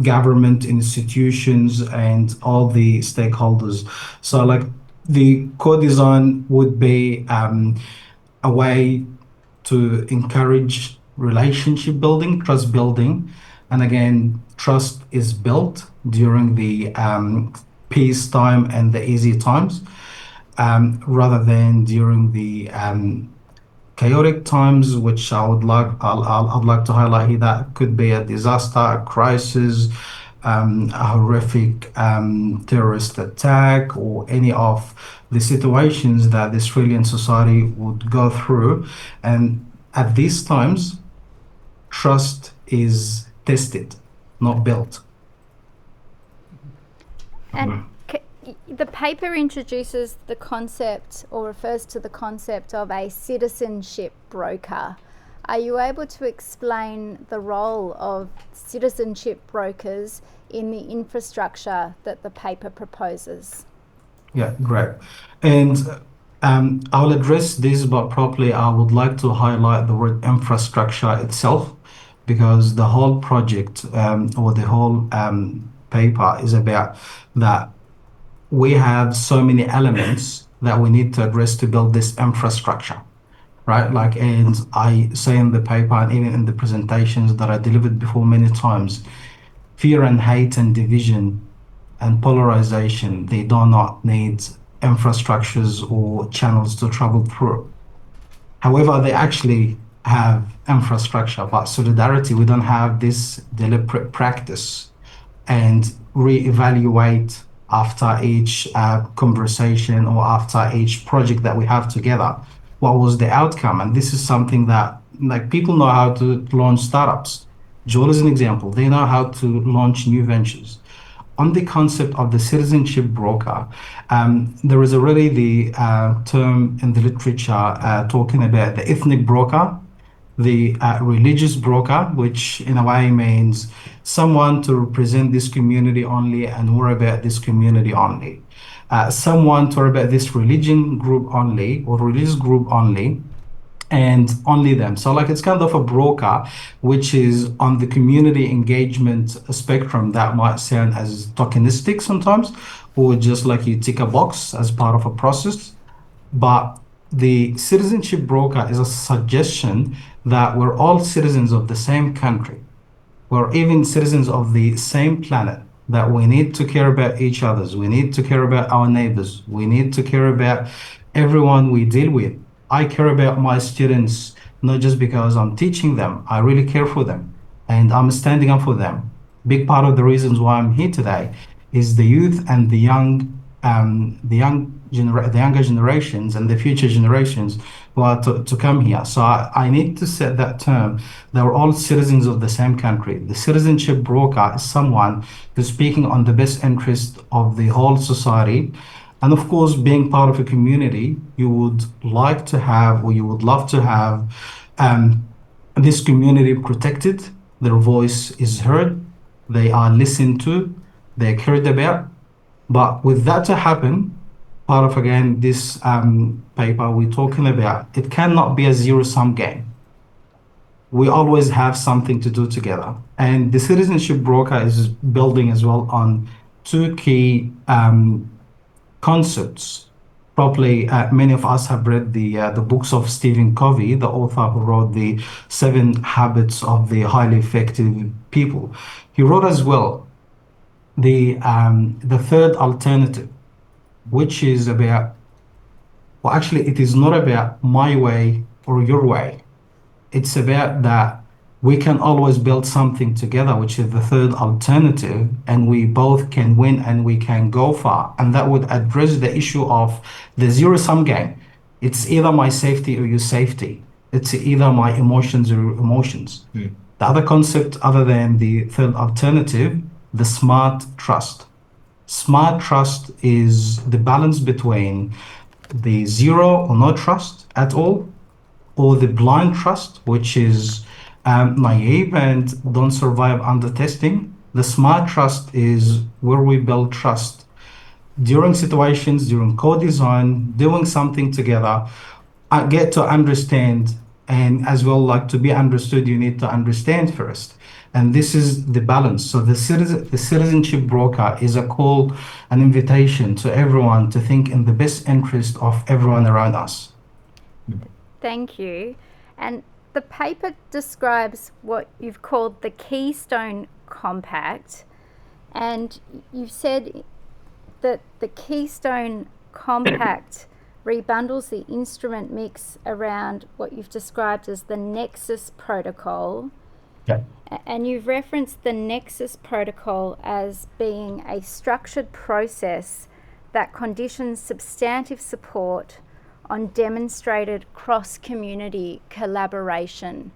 government institutions and all the stakeholders. So like the co-design would be a way to encourage relationship building, trust building. And again, trust is built during the peace time and the easy times, rather than during the chaotic times, which I'd like to highlight here. That could be a disaster, a crisis, a horrific terrorist attack, or any of the situations that the Australian society would go through. And at these times, trust is tested, not built. And the paper introduces the concept, or refers to the concept, of a citizenship broker. Are you able to explain the role of citizenship brokers in the infrastructure that the paper proposes? Yeah, great. And I'll address this, but probably I would like to highlight the word infrastructure itself, because the whole project or the whole paper is about that we have so many elements that we need to address to build this infrastructure, right? Like, and I say in the paper and even in the presentations that I delivered before many times, fear and hate and division and polarization, they do not need infrastructures or channels to travel through. However, they actually have infrastructure, but solidarity, we don't have this deliberate practice and reevaluate after each conversation or after each project that we have together, what was the outcome? And this is something that, like, people know how to launch startups. Joel is an example. They know how to launch new ventures. On the concept of the citizenship broker, there is already the term in the literature talking about the ethnic broker, the religious broker, which in a way means someone to represent this community only and worry about this community only. Someone to worry about this religion group only or religious group only, and only them. So like it's kind of a broker which is on the community engagement spectrum that might sound as tokenistic sometimes, or just like you tick a box as part of a process. But the citizenship broker is a suggestion that we're all citizens of the same country. We're even citizens of the same planet, that we need to care about each other's. We need to care about our neighbors. We need to care about everyone we deal with. I care about my students, not just because I'm teaching them. I really care for them and I'm standing up for them. Big part of the reasons why I'm here today is the youth and the younger generations and the future generations who are to come here. So I need to set that term that we're all citizens of the same country. The citizenship broker is someone who's speaking on the best interest of the whole society. And of course, being part of a community, you would like to have, or you would love to have, this community protected. Their voice is heard. They are listened to. They're cared about. But with that to happen, part of, again, this paper we're talking about, it cannot be a zero-sum game. We always have something to do together. And the citizenship broker is building as well on two key concepts. Probably many of us have read the books of Stephen Covey, the author who wrote the 7 Habits of the Highly Effective People. He wrote as well the third alternative, which is about, well, actually, it is not about my way or your way. It's about that we can always build something together, which is the third alternative, and we both can win and we can go far. And that would address the issue of the zero-sum game. It's either my safety or your safety. It's either my emotions or your emotions. The other concept, other than the third alternative, the smart trust. Smart trust is the balance between the zero or no trust at all, or the blind trust, which is naive and don't survive under testing. The smart trust is where we build trust during situations, during co-design, doing something together. I get to understand, and as well, like, to be understood, you need to understand first. And this is the balance. So the citizenship broker is a call, an invitation to everyone to think in the best interest of everyone around us. Thank you. And the paper describes what you've called the Keystone Compact, and you've said that the Keystone Compact rebundles the instrument mix around what you've described as the Nexus Protocol. Yeah. And you've referenced the Nexus Protocol as being a structured process that conditions substantive support on demonstrated cross-community collaboration.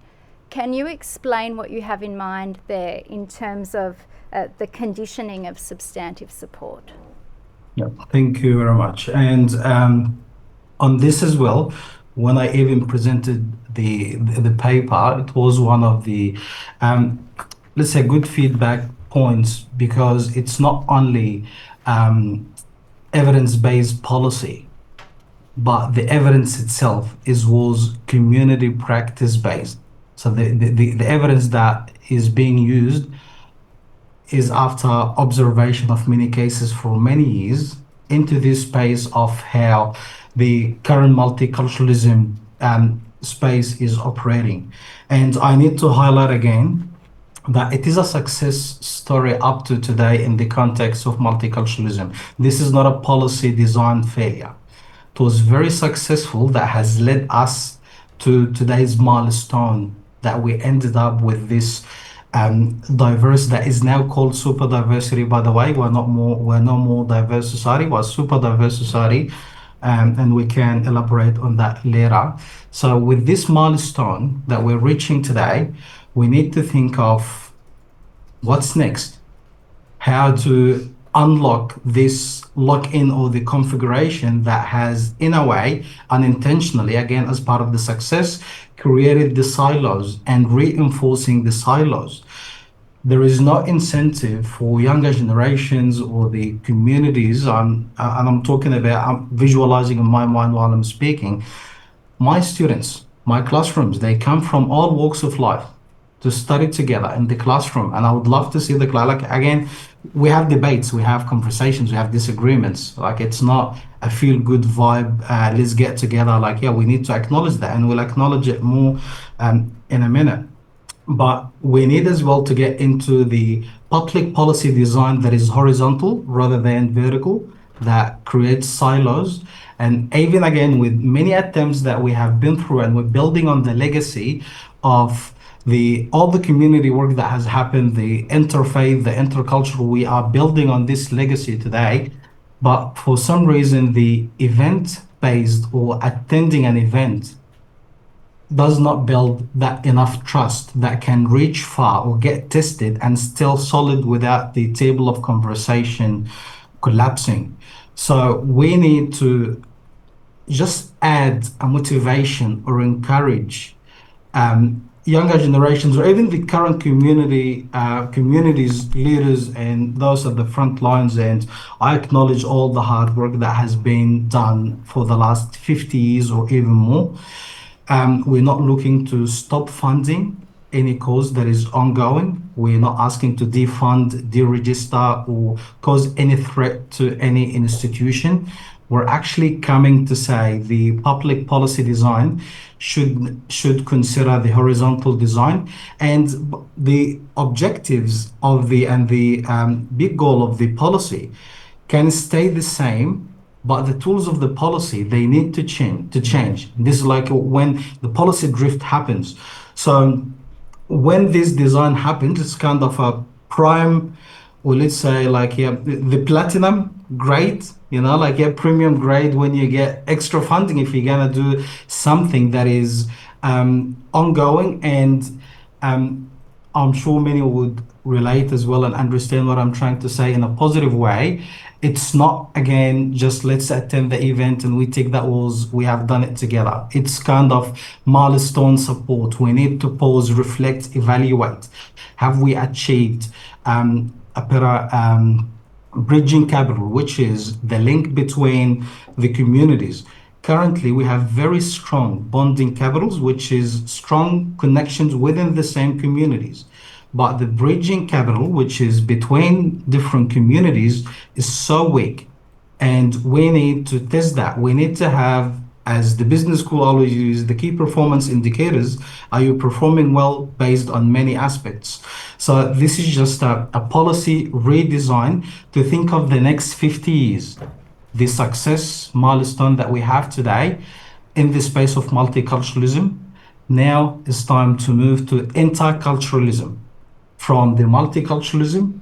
Can you explain what you have in mind there in terms of the conditioning of substantive support? Yeah, thank you very much. And on this as well, when I even presented the paper, it was one of the, let's say, good feedback points, because it's not only evidence-based policy, but the evidence itself was community practice-based. So the evidence that is being used is after observation of many cases for many years into this space of how the current multiculturalism space is operating. And I need to highlight again that it is a success story up to today in the context of multiculturalism. This is not a policy design failure. It was very successful, that has led us to today's milestone, that we ended up with this diverse, that is now called super diversity, by the way. We're no more diverse society, we're super diverse society, and we can elaborate on that later. So with this milestone that we're reaching today, we need to think of what's next, how to unlock this lock-in or the configuration that has, in a way, unintentionally, again, as part of the success, created the silos and reinforcing the silos. There is no incentive for younger generations or the communities, and I'm talking about, I'm visualizing in my mind while I'm speaking, my students, my classrooms, they come from all walks of life to study together in the classroom. And I would love to see the class, like, again, we have debates, we have conversations, we have disagreements. Like, it's not a feel-good vibe, let's get together. Like, yeah, we need to acknowledge that, and we'll acknowledge it more in a minute. But we need as well to get into the public policy design that is horizontal rather than vertical, that creates silos. And even again, with many attempts that we have been through, and we're building on the legacy of all the community work that has happened, the interfaith, the intercultural, we are building on this legacy today. But for some reason, the event-based or attending an event does not build that enough trust that can reach far or get tested and still solid without the table of conversation collapsing. So we need to just add a motivation or encourage younger generations, or even the current communities, leaders, and those at the front lines. And I acknowledge all the hard work that has been done for the last 50 years or even more. We're not looking to stop funding any cause that is ongoing. We're not asking to defund, deregister, or cause any threat to any institution. We're actually coming to say the public policy design should consider the horizontal design, and the objectives of the big goal of the policy can stay the same, but the tools of the policy, they need to change. This is like when the policy drift happens. So when this design happens, it's kind of a prime, or let's say, like, yeah, the platinum grade, like a premium grade, when you get extra funding if you're gonna do something that is ongoing. And I'm sure many would relate as well and understand what I'm trying to say in a positive way. It's not, again, just let's attend the event and we take that was, we have done it together. It's kind of milestone support. We need to pause, reflect, evaluate. Have we achieved a better bridging capital, which is the link between the communities? Currently, we have very strong bonding capitals, which is strong connections within the same communities. But the bridging capital, which is between different communities, is so weak. And we need to test that. We need to have, as the business school always uses, the key performance indicators. Are you performing well based on many aspects? So this is just a policy redesign to think of the next 50 years. the success milestone that we have today in the space of multiculturalism. Now it's time to move to interculturalism, from the multiculturalism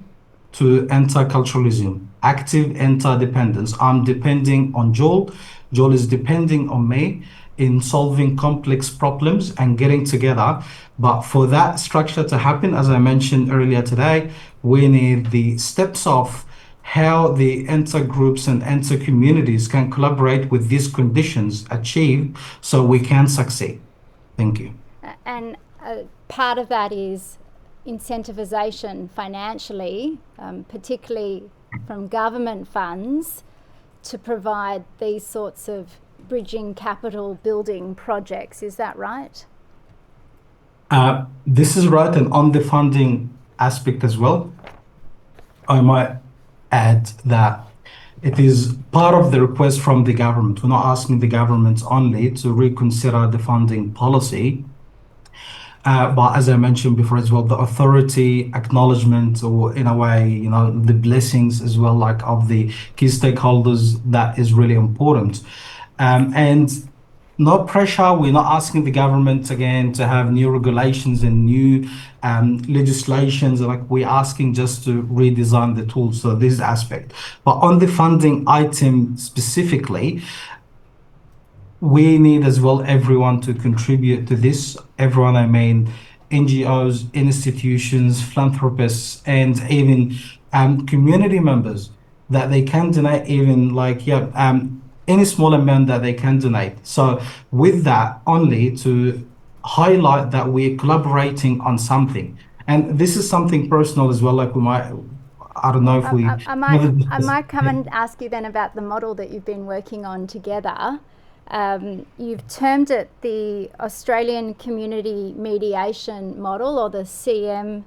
to interculturalism, active interdependence. I'm depending on Joel, Joel is depending on me in solving complex problems and getting together. But for that structure to happen, as I mentioned earlier today, we need the steps of how the intergroups and inter-communities can collaborate with these conditions achieved so we can succeed. Thank you. And part of that is incentivization financially, particularly from government funds, to provide these sorts of bridging capital building projects. Is that right? This is right, and on the funding aspect as well, I might add that it is part of the request from the government. We're not asking the government only to reconsider the funding policy, but as I mentioned before as well, the authority acknowledgement, or in a way, you know, the blessings as well, like of the key stakeholders, that is really important. And no pressure. We're not asking the government again to have new regulations and new legislations. Like, we're asking just to redesign the tools. So this aspect. But on the funding item specifically, we need as well everyone to contribute to this. Everyone, I mean NGOs, institutions, philanthropists, and even community members, that they can donate, even like any small amount that they can donate. So with that, only to highlight that we're collaborating on something. And this is something personal as well, like we might, I don't know if we... I might come and ask you then about the model that you've been working on together. You've termed it the Australian Community Mediation Model, or the CM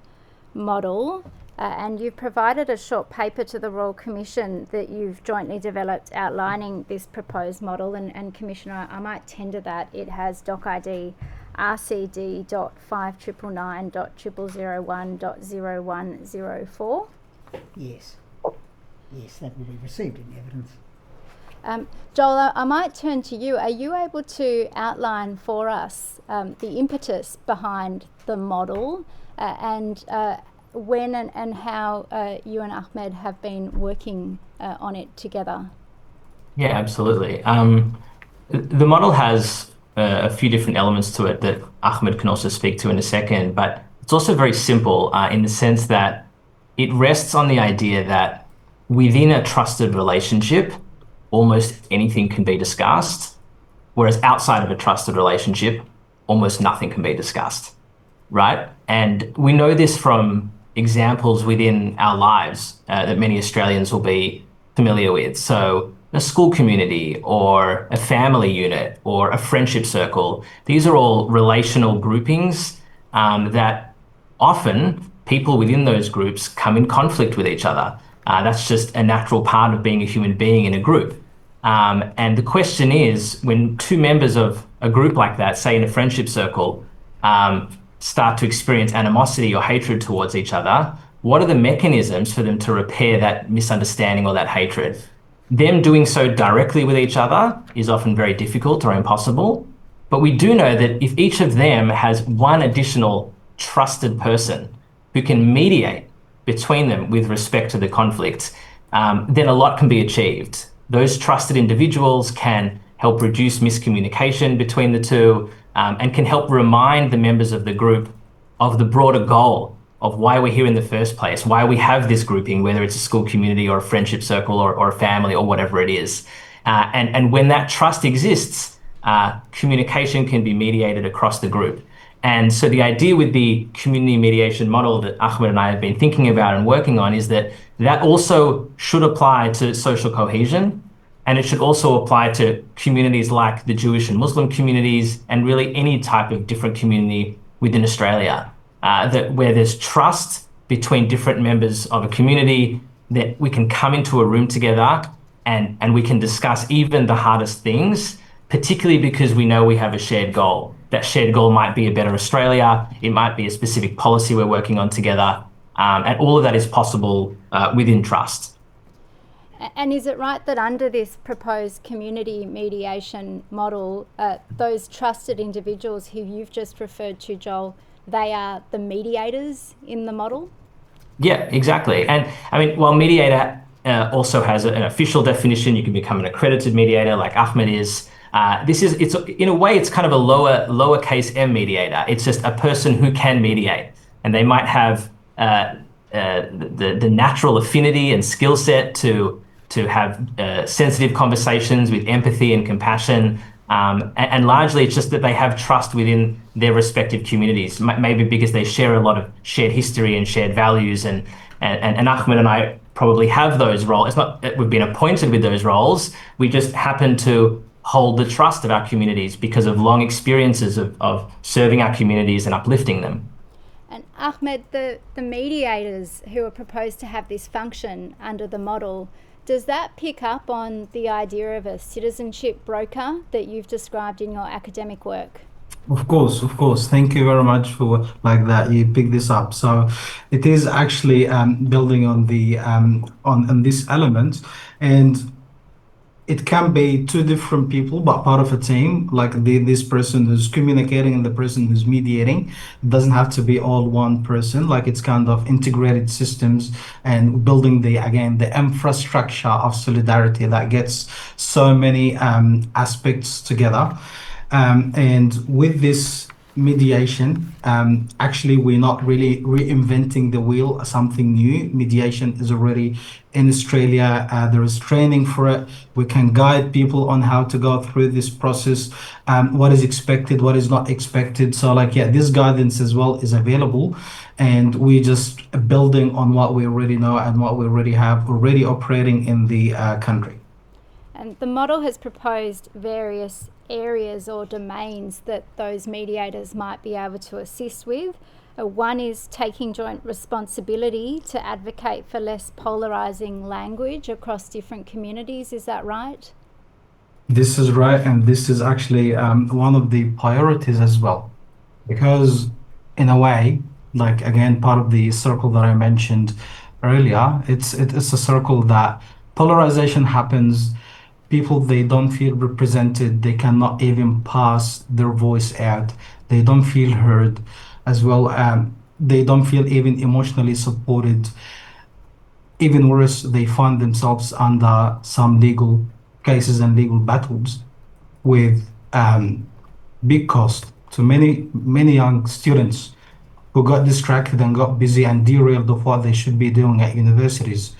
model. And you've provided a short paper to the Royal Commission that you've jointly developed outlining this proposed model. And Commissioner, I might tender that. It has doc ID RCD.5999.0001.0104. Yes. Yes, that will be received in the evidence. Joel, I might turn to you. Are you able to outline for us the impetus behind the model and when and how you and Ahmed have been working on it together? Yeah, absolutely. The model has a few different elements to it that Ahmed can also speak to in a second, but it's also very simple in the sense that it rests on the idea that within a trusted relationship, almost anything can be discussed, whereas outside of a trusted relationship, almost nothing can be discussed, right? And we know this from examples within our lives that many Australians will be familiar with. So a school community or a family unit or a friendship circle, these are all relational groupings that often people within those groups come in conflict with each other. That's just a natural part of being a human being in a group. And the question is, when two members of a group like that, say in a friendship circle, start to experience animosity or hatred towards each other, what are the mechanisms for them to repair that misunderstanding or that hatred? Them doing so directly with each other is often very difficult or impossible. But we do know that if each of them has one additional trusted person who can mediate between them with respect to the conflict, then a lot can be achieved. Those trusted individuals can help reduce miscommunication between the two, and can help remind the members of the group of the broader goal of why we're here in the first place, why we have this grouping, whether it's a school community or a friendship circle or a family or whatever it is. And when that trust exists, communication can be mediated across the group. And so the idea with the community mediation model that Ahmed and I have been thinking about and working on is that that also should apply to social cohesion, and it should also apply to communities like the Jewish and Muslim communities, and really any type of different community within Australia, where there's trust between different members of a community, that we can come into a room together and we can discuss even the hardest things, particularly because we know we have a shared goal. That shared goal might be a better Australia, it might be a specific policy we're working on together, and all of that is possible within trust. And is it right that under this proposed community mediation model, those trusted individuals who you've just referred to, Joel, they are the mediators in the model? Yeah, exactly. And I mean, while mediator also has an official definition, you can become an accredited mediator like Ahmed is. It's in a way, it's kind of a lowercase m mediator. It's just a person who can mediate, and they might have the natural affinity and skill set to have sensitive conversations with empathy and compassion. And largely, it's just that they have trust within their respective communities, maybe because they share a lot of shared history and shared values. And Ahmed and I probably have those roles. It's not that we've been appointed with those roles. We just happen to hold the trust of our communities because of long experiences of serving our communities and uplifting them. And Ahmed, the mediators who are proposed to have this function under the model, does that pick up on the idea of a citizenship broker that you've described in your academic work? Of course. Thank you very much for that. You picked this up. So it is actually building on the on this element, and it can be two different people, but part of a team, like this person who's communicating and the person who's mediating. It doesn't have to be all one person, like it's kind of integrated systems and building the infrastructure of solidarity that gets so many aspects together. And with this mediation, actually, we're not really reinventing the wheel, something new. Mediation is already in Australia. There is training for it. We can guide people on how to go through this process, what is expected, what is not expected. So this guidance as well is available, and we just building on what we already know and what we already have operating in the country. And the model has proposed various areas or domains that those mediators might be able to assist with. One is taking joint responsibility to advocate for less polarising language across different communities. Is that right? This is right, and this is actually one of the priorities as well, because in a way, part of the circle that I mentioned earlier, it's a circle that polarization happens. People, they don't feel represented. They cannot even pass their voice out. They don't feel heard as well. They don't feel even emotionally supported. Even worse, they find themselves under some legal cases and legal battles with big cost to many young students who got distracted and got busy and derailed of what they should be doing at universities,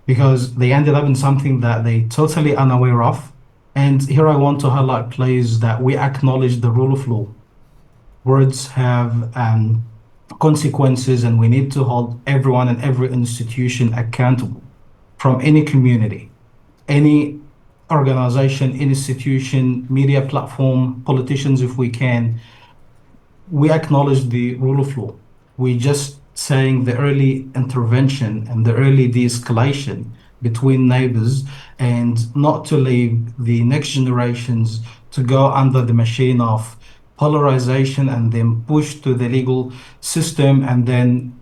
because they ended up in something that they totally unaware of. And here I want to highlight, please, that we acknowledge the rule of law. Words have consequences, and we need to hold everyone and every institution accountable, from any community, any organization, institution, media platform, politicians, if we can. We acknowledge the rule of law. We just saying the early intervention and the early de-escalation between neighbors, and not to leave the next generations to go under the machine of polarization and then push to the legal system, and then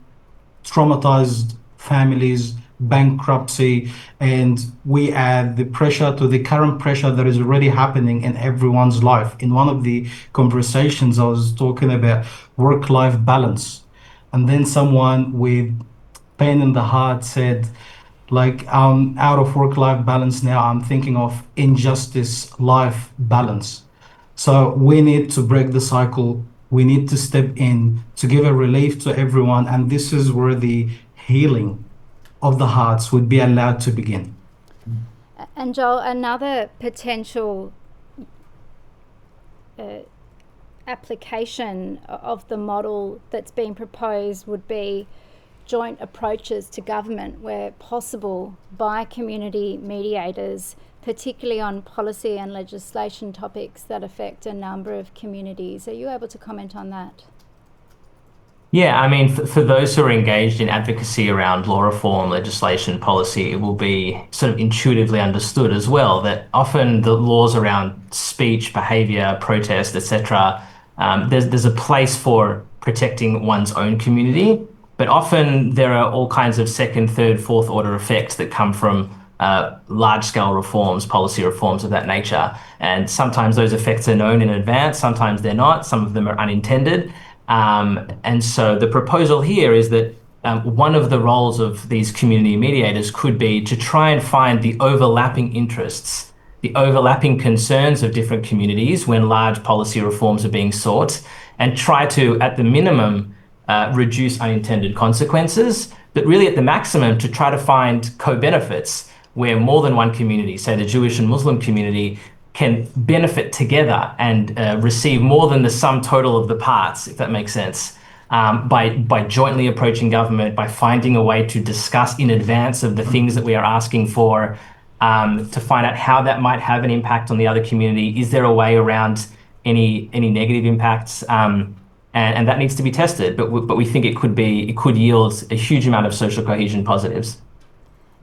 traumatized families, bankruptcy, and we add the pressure to the current pressure that is already happening in everyone's life. In one of the conversations, I was talking about work-life balance. And then someone with pain in the heart said, I'm out of work-life balance now. I'm thinking of injustice life balance. So we need to break the cycle. We need to step in to give a relief to everyone. And this is where the healing of the hearts would be allowed to begin. And Joel, another potential application of the model that's being proposed would be joint approaches to government where possible by community mediators, particularly on policy and legislation topics that affect a number of communities. Are you able to comment on that? Yeah, I mean, for those who are engaged in advocacy around law reform, legislation, policy, it will be sort of intuitively understood as well that often the laws around speech, behaviour, protest, etc., there's a place for protecting one's own community, but often there are all kinds of second, third, fourth order effects that come from large-scale reforms, policy reforms of that nature. And sometimes those effects are known in advance, sometimes they're not, some of them are unintended. And so the proposal here is that one of the roles of these community mediators could be to try and find the overlapping interests, the overlapping concerns of different communities when large policy reforms are being sought, and try to, at the minimum, reduce unintended consequences, but really at the maximum to try to find co-benefits where more than one community, say the Jewish and Muslim community, can benefit together and receive more than the sum total of the parts, if that makes sense, by jointly approaching government, by finding a way to discuss in advance of the things that we are asking for, to find out how that might have an impact on the other community. Is there a way around any negative impacts? And that needs to be tested, but we think it could yield a huge amount of social cohesion positives.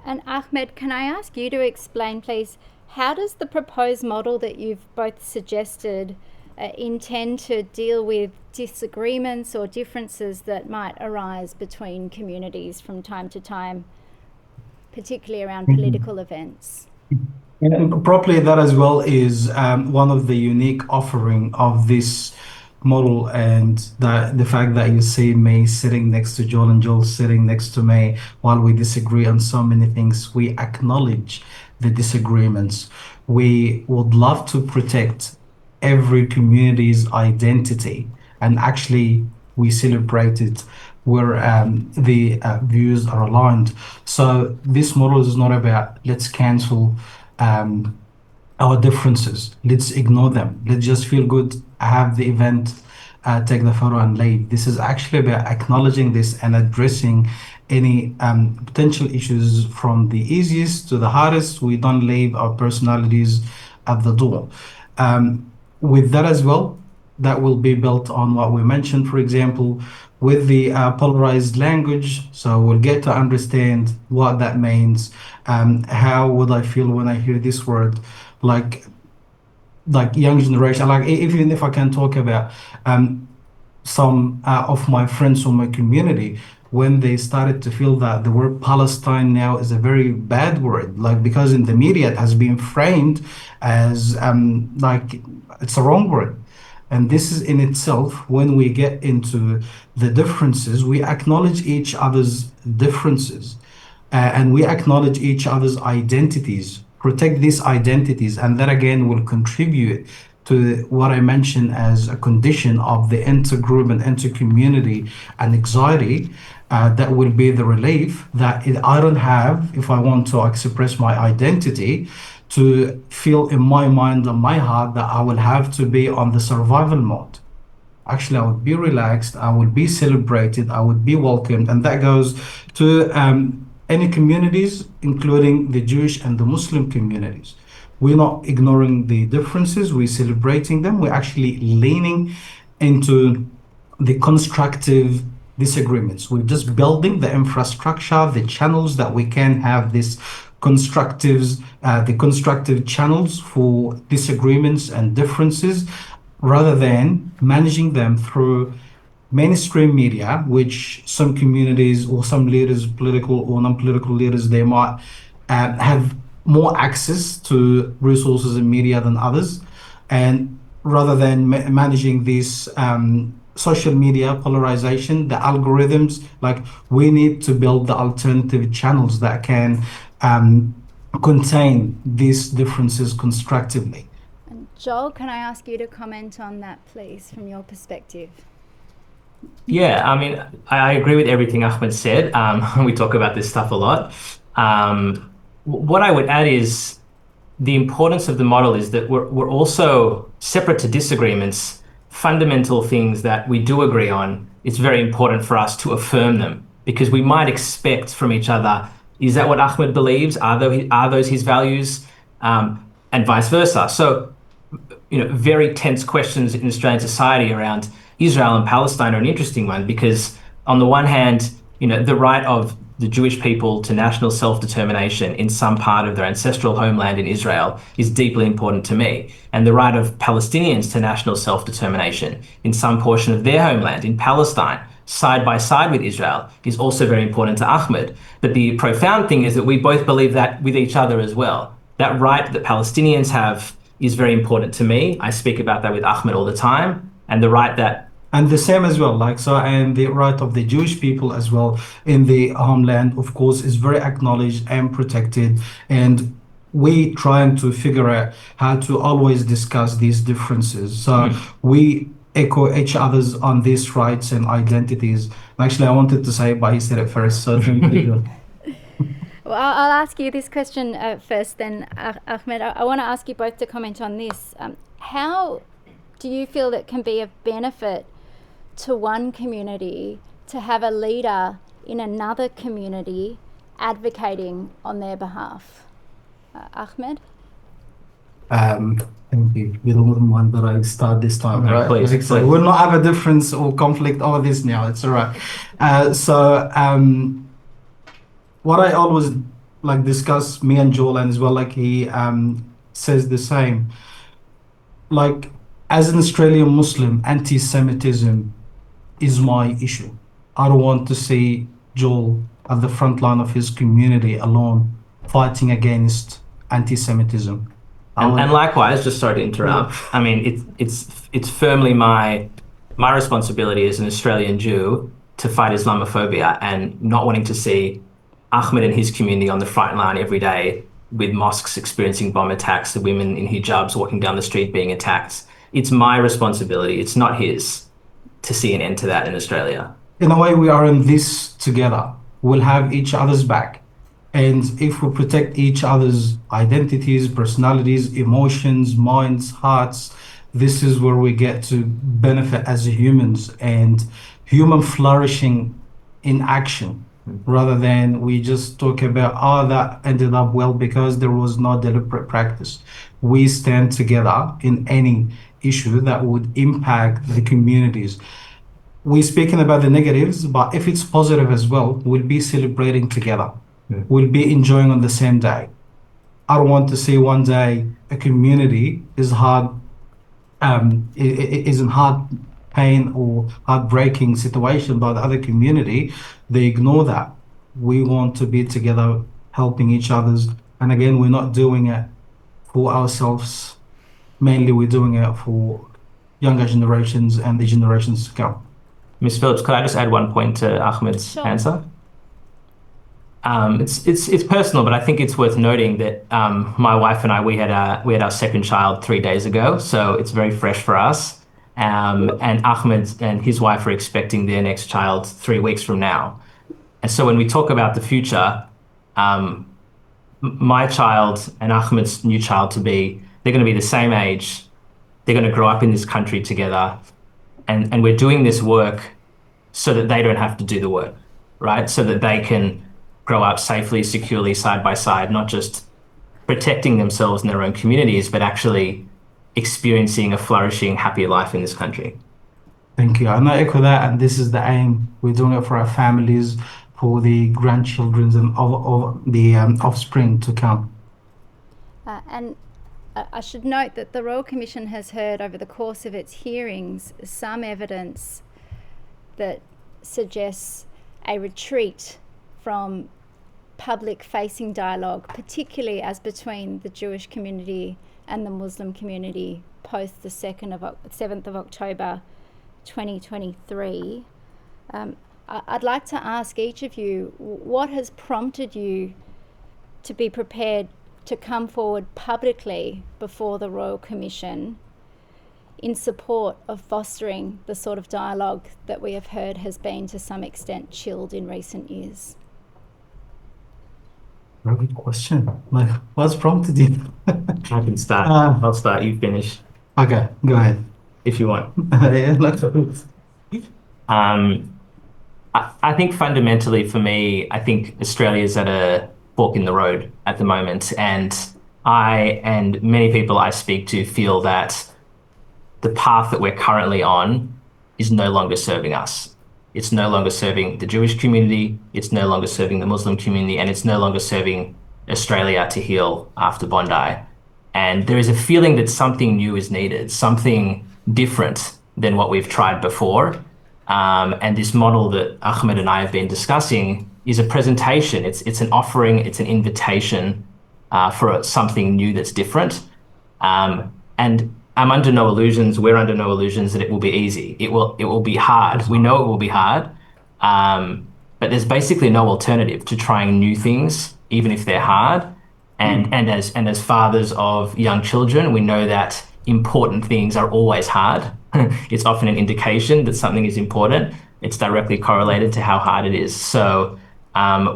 And Ahmed, can I ask you to explain, please, how does the proposed model that you've both suggested intend to deal with disagreements or differences that might arise between communities from time to time, particularly around political events? And properly, that as well is one of the unique offering of this model, and the fact that you see me sitting next to Joel and Joel sitting next to me while we disagree on so many things. We acknowledge the disagreements. We would love to protect every community's identity, and actually we celebrate it where the views are aligned. So this model is not about let's cancel our differences, let's ignore them, let's just feel good, have the event, take the photo and leave. This is actually about acknowledging this and addressing any potential issues from the easiest to the hardest. We don't leave our personalities at the door. With that as well, that will be built on what we mentioned, for example, with the polarized language. So we'll get to understand what that means. How would I feel when I hear this word? Like young generation, like even if I can talk about some of my friends from my community, when they started to feel that the word Palestine now is a very bad word, like because in the media it has been framed as like it's a wrong word. And this is in itself, when we get into the differences, we acknowledge each other's differences and we acknowledge each other's identities, protect these identities, and that again will contribute to what I mentioned as a condition of the intergroup and inter-community and anxiety. That will be the relief that I don't have if I want to express my identity, to feel in my mind and my heart that I will have to be on the survival mode. Actually, I would be relaxed, I would be celebrated, I would be welcomed, and that goes to any communities, including the Jewish and the Muslim communities. We're not ignoring the differences, we're celebrating them, we're actually leaning into the constructive disagreements. We're just building the infrastructure, the channels that we can have this the constructive channels for disagreements and differences, rather than managing them through mainstream media, which some communities or some leaders, political or non-political leaders, they might have more access to resources and media than others. And rather than managing this social media polarization, the algorithms, like we need to build the alternative channels that can contain these differences constructively. And Joel, can I ask you to comment on that, please, from your perspective? Yeah, I mean, I agree with everything Ahmed said. We talk about this stuff a lot. What I would add is the importance of the model is that we're also separate to disagreements, fundamental things that we do agree on. It's very important for us to affirm them, because we might expect from each other, is that what Ahmed believes? Are those his values? And vice versa. So, very tense questions in Australian society around Israel and Palestine are an interesting one, because on the one hand, the right of the Jewish people to national self-determination in some part of their ancestral homeland in Israel is deeply important to me. And the right of Palestinians to national self-determination in some portion of their homeland in Palestine side by side with Israel is also very important to Ahmed. But the profound thing is that we both believe that with each other as well. That right that Palestinians have is very important to me. I speak about that with Ahmed all the time. And the right that and the same as well, like so, and the right of the Jewish people as well in the homeland, of course, is very acknowledged and protected. And we trying to figure out how to always discuss these differences. So we echo each other's on these rights and identities. Actually, I wanted to say, but he said it first, so thank you. Well, I'll ask you this question first then, Ahmed. I want to ask you both to comment on this. How do you feel that can be of benefit to one community to have a leader in another community advocating on their behalf? Ahmed? Thank you. You don't want that I start this time, right? Please. So we'll not have a difference or conflict over this now. It's all right. What I always like discuss, me and Joel, and as well, like he says the same. Like, as an Australian Muslim, anti-Semitism is my issue. I don't want to see Joel at the front line of his community alone fighting against anti-Semitism. And likewise, just sorry to interrupt. I mean, it's firmly my responsibility as an Australian Jew to fight Islamophobia and not wanting to see Ahmed and his community on the front line every day with mosques experiencing bomb attacks, the women in hijabs walking down the street being attacked. It's my responsibility, it's not his, to see an end to that in Australia. In a way, we are in this together. We'll have each other's back. And if we protect each other's identities, personalities, emotions, minds, hearts, this is where we get to benefit as humans and human flourishing in action, rather than we just talk about, that ended up well because there was no deliberate practice. We stand together in any issue that would impact the communities. We're speaking about the negatives, but if it's positive as well, we'll be celebrating together. We'll be enjoying on the same day. I don't want to see one day a community is in hard pain or heartbreaking situation by the other community. They ignore that. We want to be together, helping each other's. And again, we're not doing it for ourselves. Mainly, we're doing it for younger generations and the generations to come. Ms. Phillips, could I just add one point to Ahmed's answer? It's personal, but I think it's worth noting that my wife and I we had our second child 3 days ago, so it's very fresh for us. And Ahmed and his wife are expecting their next child 3 weeks from now. And so when we talk about the future, my child and Ahmed's new child they're going to be the same age. They're going to grow up in this country together, and we're doing this work so that they don't have to do the work, right? So that they can grow up safely, securely, side by side, not just protecting themselves and their own communities, but actually experiencing a flourishing, happier life in this country. Thank you. And I echo that, and this is the aim. We're doing it for our families, for the grandchildren and the offspring to come. And I should note that the Royal Commission has heard over the course of its hearings some evidence that suggests a retreat from public-facing dialogue, particularly as between the Jewish community and the Muslim community post the 7th of October 2023. I'd like to ask each of you, what has prompted you to be prepared to come forward publicly before the Royal Commission in support of fostering the sort of dialogue that we have heard has been to some extent chilled in recent years? Very good question. Like, what's prompted you? I can start. I'll start. You finish. Okay, go ahead. If you want. Yeah, I think fundamentally for me, I think Australia's at a fork in the road at the moment. And I and many people I speak to feel that the path that we're currently on is no longer serving us. It's no longer serving the Jewish community, it's no longer serving the Muslim community, and it's no longer serving Australia to heal after Bondi. And there is a feeling that something new is needed, something different than what we've tried before. And this model that Ahmed and I have been discussing is a presentation. It's an offering, it's an invitation for something new that's different. And I'm under no illusions, we're under no illusions that it will be easy. It will be hard. We know it will be hard. But there's basically no alternative to trying new things, even if they're hard. And as fathers of young children, we know that important things are always hard. It's often an indication that something is important. It's directly correlated to how hard it is. So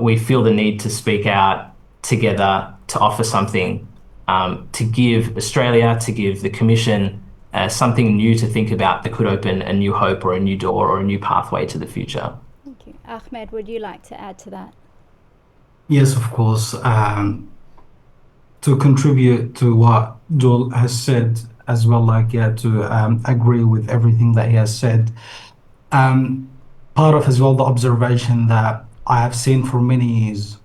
we feel the need to speak out together to offer something, to give Australia, to give the Commission something new to think about that could open a new hope or a new door or a new pathway to the future. Thank you. Ahmed, would you like to add to that? Yes, of course. To contribute to what Joel has said as well, to agree with everything that he has said. Part of as well the observation that I have seen for many years,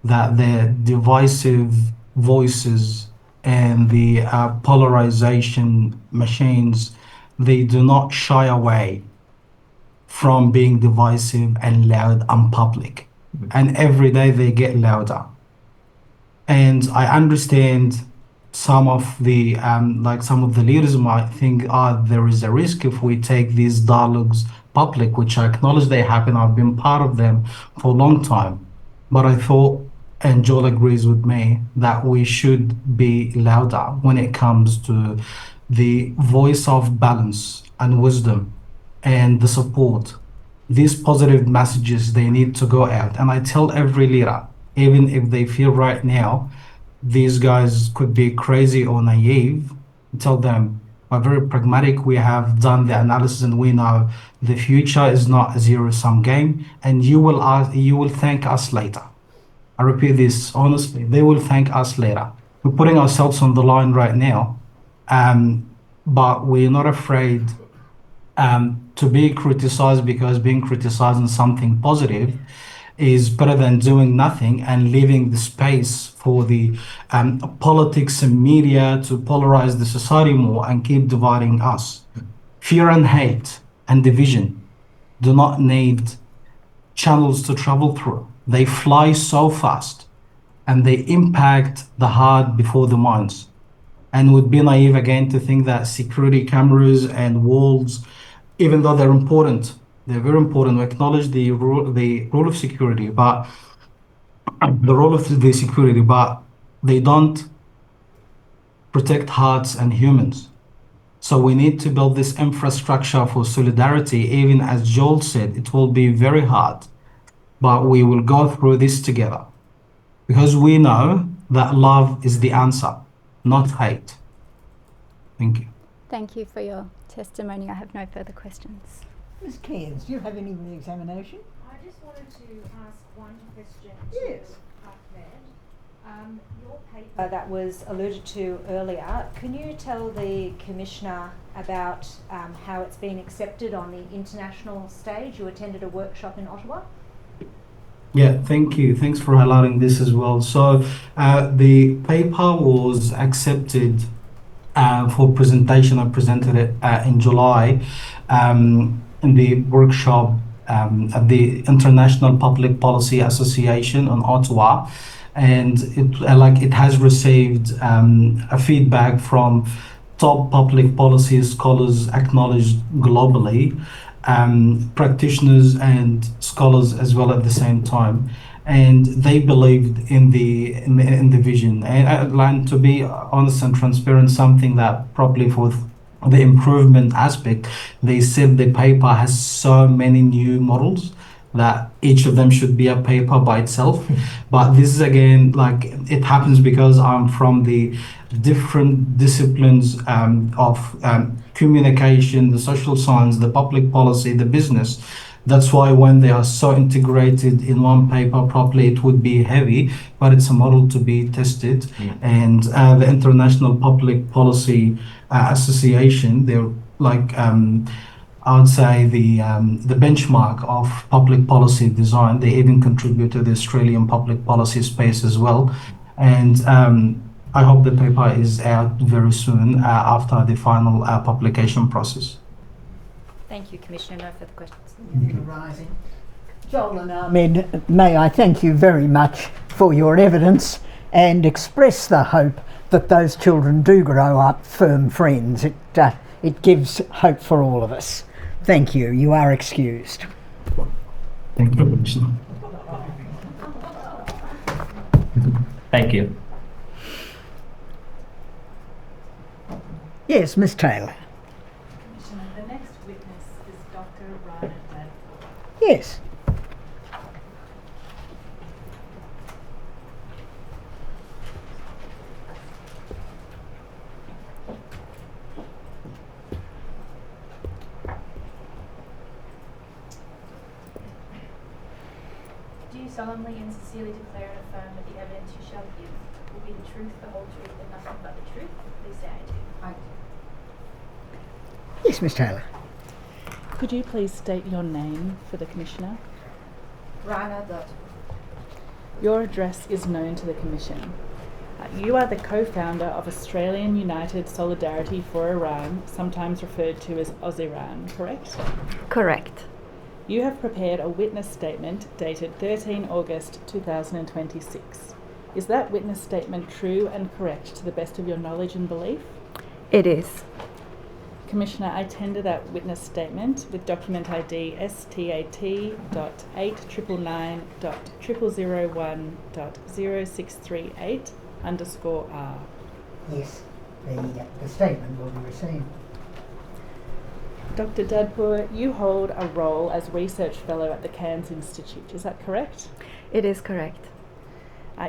that the divisive voices and the polarization machines, they do not shy away from being divisive and loud and public. And every day they get louder. And I understand some of the leaders might think, there is a risk if we take these dialogues public, which I acknowledge they happen. I've been part of them for a long time. But I thought, and Joel agrees with me, that we should be louder when it comes to the voice of balance and wisdom and the support. These positive messages, they need to go out. And I tell every leader, even if they feel right now these guys could be crazy or naive, tell them we're very pragmatic. We have done the analysis and we know the future is not a zero-sum game, and you will thank us later. I repeat this honestly, they will thank us later. We're putting ourselves on the line right now, but we're not afraid to be criticized, because being criticized in something positive is better than doing nothing and leaving the space for the politics and media to polarize the society more and keep dividing us. Fear and hate and division do not need channels to travel through. They fly so fast and they impact the heart before the minds. And would be naive again to think that security cameras and walls, even though they're important, they're very important. We acknowledge the role of security, but they don't protect hearts and humans. So we need to build this infrastructure for solidarity. Even as Joel said, it will be very hard, but we will go through this together, because we know that love is the answer, not hate. Thank you. Thank you for your testimony. I have no further questions. Ms. Cairns, do you have any re-examination? I just wanted to ask one question Yes. to Ahmed. Your paper that was alluded to earlier, can you tell the Commissioner about how it's been accepted on the international stage? You attended a workshop in Ottawa. Yeah, thank you. Thanks for highlighting this as well. So the paper was accepted for presentation. I presented it in July in the workshop at the International Public Policy Association in Ottawa, and it has received a feedback from top public policy scholars acknowledged globally, practitioners and scholars as well at the same time, and they believed in the vision. And to be honest and transparent, something that probably for the improvement aspect, they said the paper has so many new models that each of them should be a paper by itself. But this is again, it happens because I'm from the different disciplines of communication, the social science, the public policy, the business. That's why when they are so integrated in one paper properly, it would be heavy, but it's a model to be tested. And the International Public Policy Association, they're I would say the benchmark of public policy design. They even contribute to the Australian public policy space as well. And I hope the paper is out very soon after the final publication process. Thank you, Commissioner. No further questions. Rising. Joel and Ahmed, may I thank you very much for your evidence and express the hope that those children do grow up firm friends. It gives hope for all of us. Thank you. You are excused. Thank you, Commissioner. Thank you. Yes, Miss Taylor. Commissioner, the next witness is Dr. Rana Dadpour. Yes. Do you solemnly and sincerely declare and affirm that the evidence you shall give will be the truth, the whole truth, and nothing but the truth? Please say I do. I do. Yes, Miss Taylor. Could you please state your name for the Commissioner? Rana. Your address is known to the Commission. You are the co-founder of Australian United Solidarity for Iran, sometimes referred to as AUSIRAN, correct? Correct. You have prepared a witness statement dated 13 August 2026. Is that witness statement true and correct to the best of your knowledge and belief? It is. Commissioner, I tender that witness statement with document ID STAT.80001.0638_R. Yes, the statement will be received. Dr. Dadpour, you hold a role as Research Fellow at the Cairns Institute, is that correct? It is correct.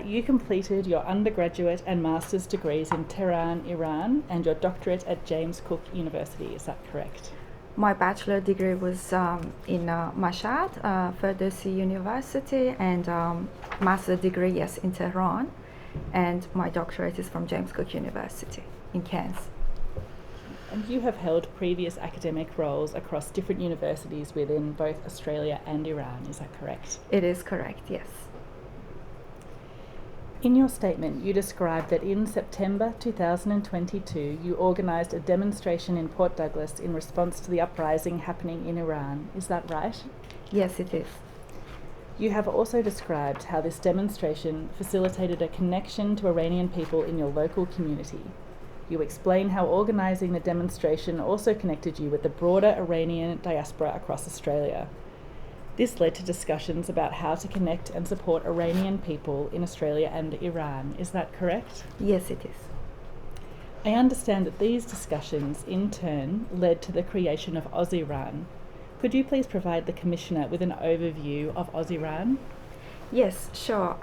You completed your undergraduate and master's degrees in Tehran, Iran, and your doctorate at James Cook University, is that correct? My bachelor degree was in Mashhad, Ferdowsi University, and master degree, yes, in Tehran, and my doctorate is from James Cook University in Cairns. And you have held previous academic roles across different universities within both Australia and Iran, is that correct? It is correct, yes. In your statement, you described that in September 2022, you organised a demonstration in Port Douglas in response to the uprising happening in Iran. Is that right? Yes, it is. You have also described how this demonstration facilitated a connection to Iranian people in your local community. You explain how organising the demonstration also connected you with the broader Iranian diaspora across Australia. This led to discussions about how to connect and support Iranian people in Australia and Iran. Is that correct? Yes, it is. I understand that these discussions, in turn, led to the creation of AUSIRAN. Could you please provide the Commissioner with an overview of AUSIRAN? Yes, sure.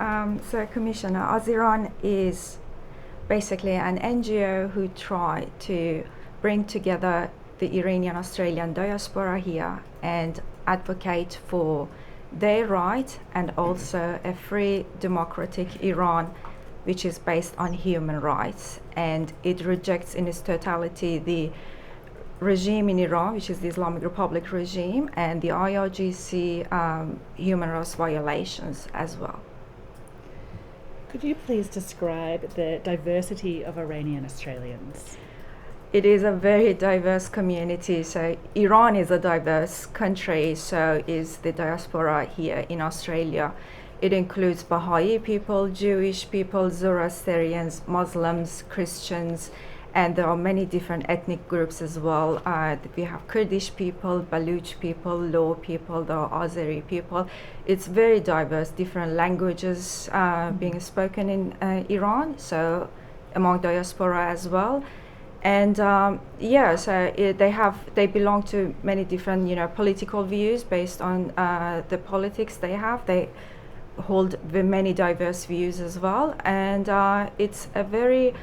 So, Commissioner, AUSIRAN is basically an NGO who try to bring together the Iranian Australian diaspora here and advocate for their right and also a free democratic Iran which is based on human rights, and it rejects in its totality the regime in Iran, which is the Islamic Republic regime, and the IRGC human rights violations as well. Could you please describe the diversity of Iranian Australians? It is a very diverse community. So Iran is a diverse country, so is the diaspora here in Australia. It includes Baha'i people, Jewish people, Zoroastrians, Muslims, Christians, and there are many different ethnic groups as well. We have Kurdish people, Baluch people, Lo people, the Azeri people. It's very diverse, different languages being spoken in Iran, so among diaspora as well. And they belong to many different, political views based on the politics they have. They hold many diverse views as well, and it's a very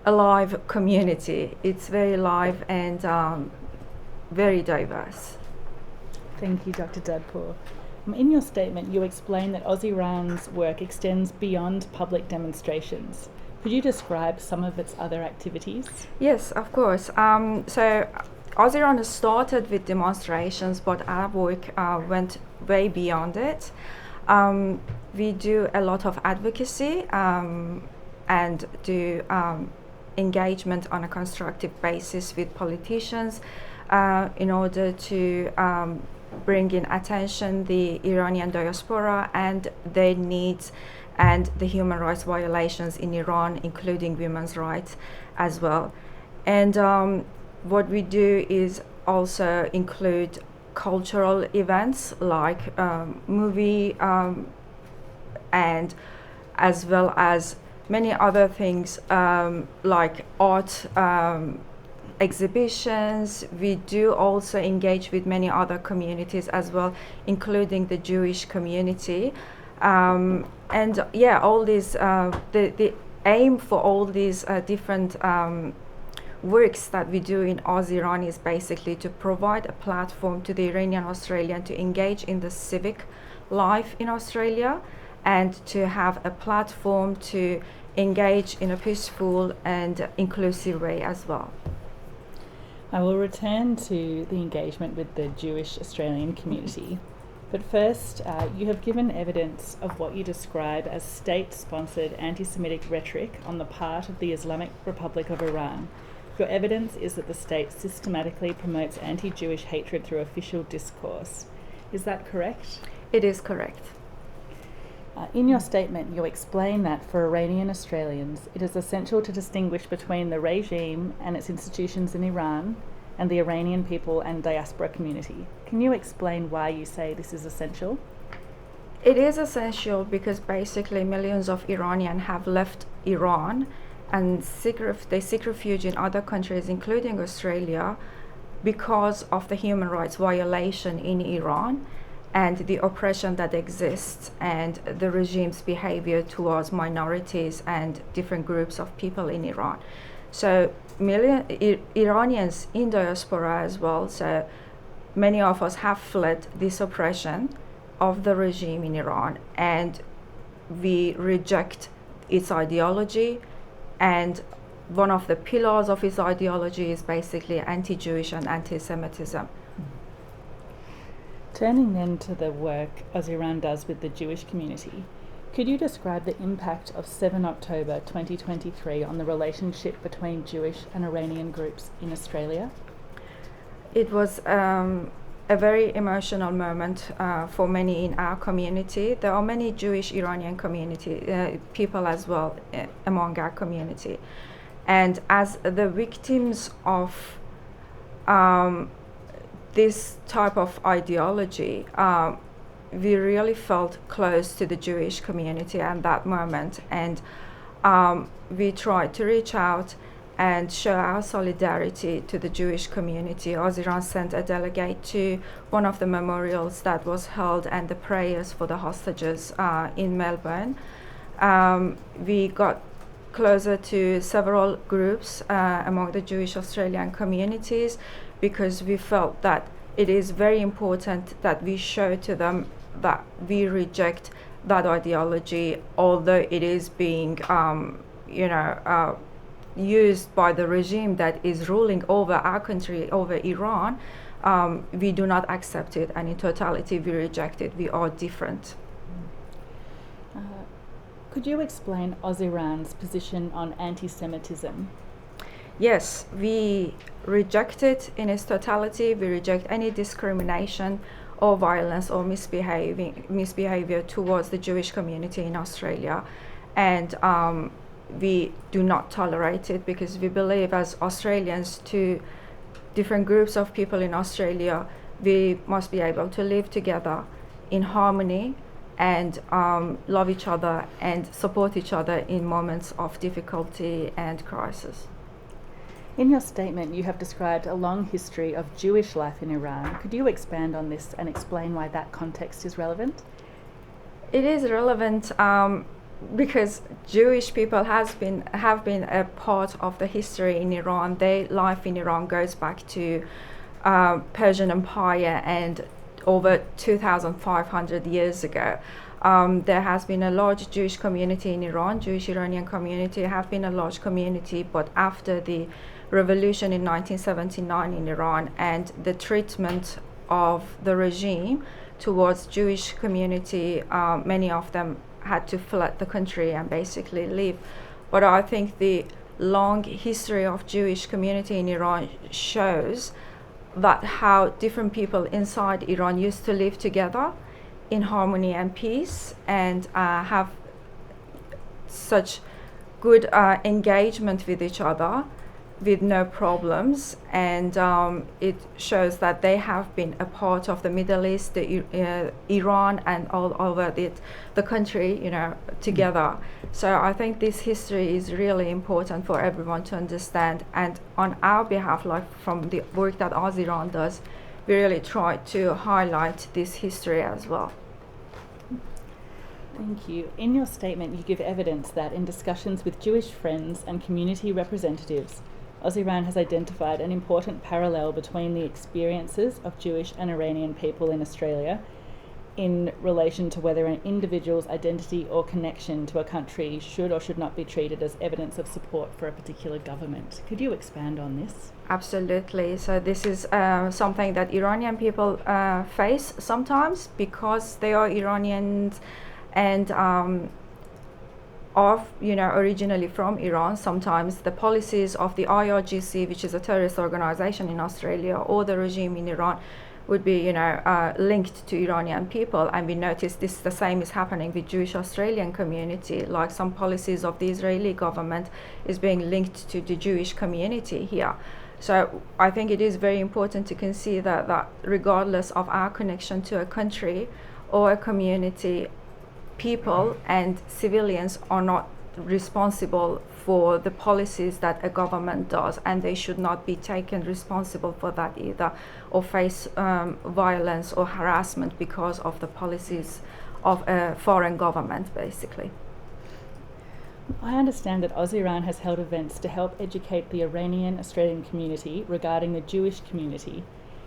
alive community. It's very alive and very diverse. Thank you, Dr. Dadpour. In your statement, you explain that AUSIRAN's work extends beyond public demonstrations. Could you describe some of its other activities? Yes, of course. So AUSIRAN started with demonstrations, but our work went way beyond it. We do a lot of advocacy and do engagement on a constructive basis with politicians, in order to bring in attention the Iranian diaspora and their needs and the human rights violations in Iran, including women's rights as well. And what we do is also include cultural events like movie and as well as many other things like art exhibitions. We do also engage with many other communities as well, including the Jewish community. And yeah, all these, the aim for all these different works that we do in Oz-Iran is basically to provide a platform to the Iranian Australian to engage in the civic life in Australia and to have a platform to engage in a peaceful and inclusive way as well. I will return to the engagement with the Jewish Australian community. But first, you have given evidence of what you describe as state-sponsored anti-Semitic rhetoric on the part of the Islamic Republic of Iran. Your evidence is that the state systematically promotes anti-Jewish hatred through official discourse. Is that correct? It is correct. In your statement, you explain that for Iranian Australians, it is essential to distinguish between the regime and its institutions in Iran and the Iranian people and diaspora community. Can you explain why you say this is essential? It is essential because basically millions of Iranians have left Iran and they seek refuge in other countries, including Australia, because of the human rights violation in Iran and the oppression that exists and the regime's behavior towards minorities and different groups of people in Iran. So Iranians in diaspora as well, so many of us have fled this oppression of the regime in Iran, and we reject its ideology, and one of the pillars of its ideology is basically anti-Jewish and anti-Semitism. Turning then to the work Oz-Iran does with the Jewish community, could you describe the impact of 7 October 2023 on the relationship between Jewish and Iranian groups in Australia? It was a very emotional moment for many in our community. There are many Jewish Iranian community people as well among our community. And as the victims of this type of ideology, we really felt close to the Jewish community at that moment, and we tried to reach out and show our solidarity to the Jewish community. Oz-Iran sent a delegate to one of the memorials that was held and the prayers for the hostages in Melbourne. We got closer to several groups among the Jewish Australian communities, because we felt that it is very important that we show to them that we reject that ideology, although it is being, used by the regime that is ruling over our country, over Iran. We do not accept it, and in totality we reject it. We are different. Could you explain Oz-Iran's position on anti-Semitism? Yes, we reject it in its totality. We reject any discrimination or violence or misbehavior towards the Jewish community in Australia, and we do not tolerate it, because we believe as Australians, to different groups of people in Australia, we must be able to live together in harmony and love each other and support each other in moments of difficulty and crisis. In your statement, you have described a long history of Jewish life in Iran. Could you expand on this and explain why that context is relevant? It is relevant because Jewish people have been a part of the history in Iran. Their life in Iran goes back to Persian Empire and over 2,500 years ago. There has been a large Jewish community in Iran. Jewish Iranian community have been a large community, but after the revolution in 1979 in Iran and the treatment of the regime towards Jewish community, many of them had to flee the country and basically leave. But I think the long history of Jewish community in Iran shows that how different people inside Iran used to live together in harmony and peace, and have such good engagement with each other with no problems. And it shows that they have been a part of the Middle East, Iran, and all over the country, together. So I think this history is really important for everyone to understand. And on our behalf, like from the work that Aziran does, we really try to highlight this history as well. Thank you. In your statement, you give evidence that in discussions with Jewish friends and community representatives, Aziran has identified an important parallel between the experiences of Jewish and Iranian people in Australia in relation to whether an individual's identity or connection to a country should or should not be treated as evidence of support for a particular government. Could you expand on this? Absolutely. So this is something that Iranian people face sometimes because they are Iranians and originally from Iran. Sometimes the policies of the IRGC, which is a terrorist organization in Australia, or the regime in Iran would be, linked to Iranian people. And we notice the same is happening with Jewish Australian community. Like some policies of the Israeli government is being linked to the Jewish community here. So I think it is very important to consider that regardless of our connection to a country or a community, people and civilians are not responsible for the policies that a government does, and they should not be taken responsible for that either, or face violence or harassment because of the policies of a foreign government, basically. I understand that Aziran has held events to help educate the Iranian Australian community regarding the Jewish community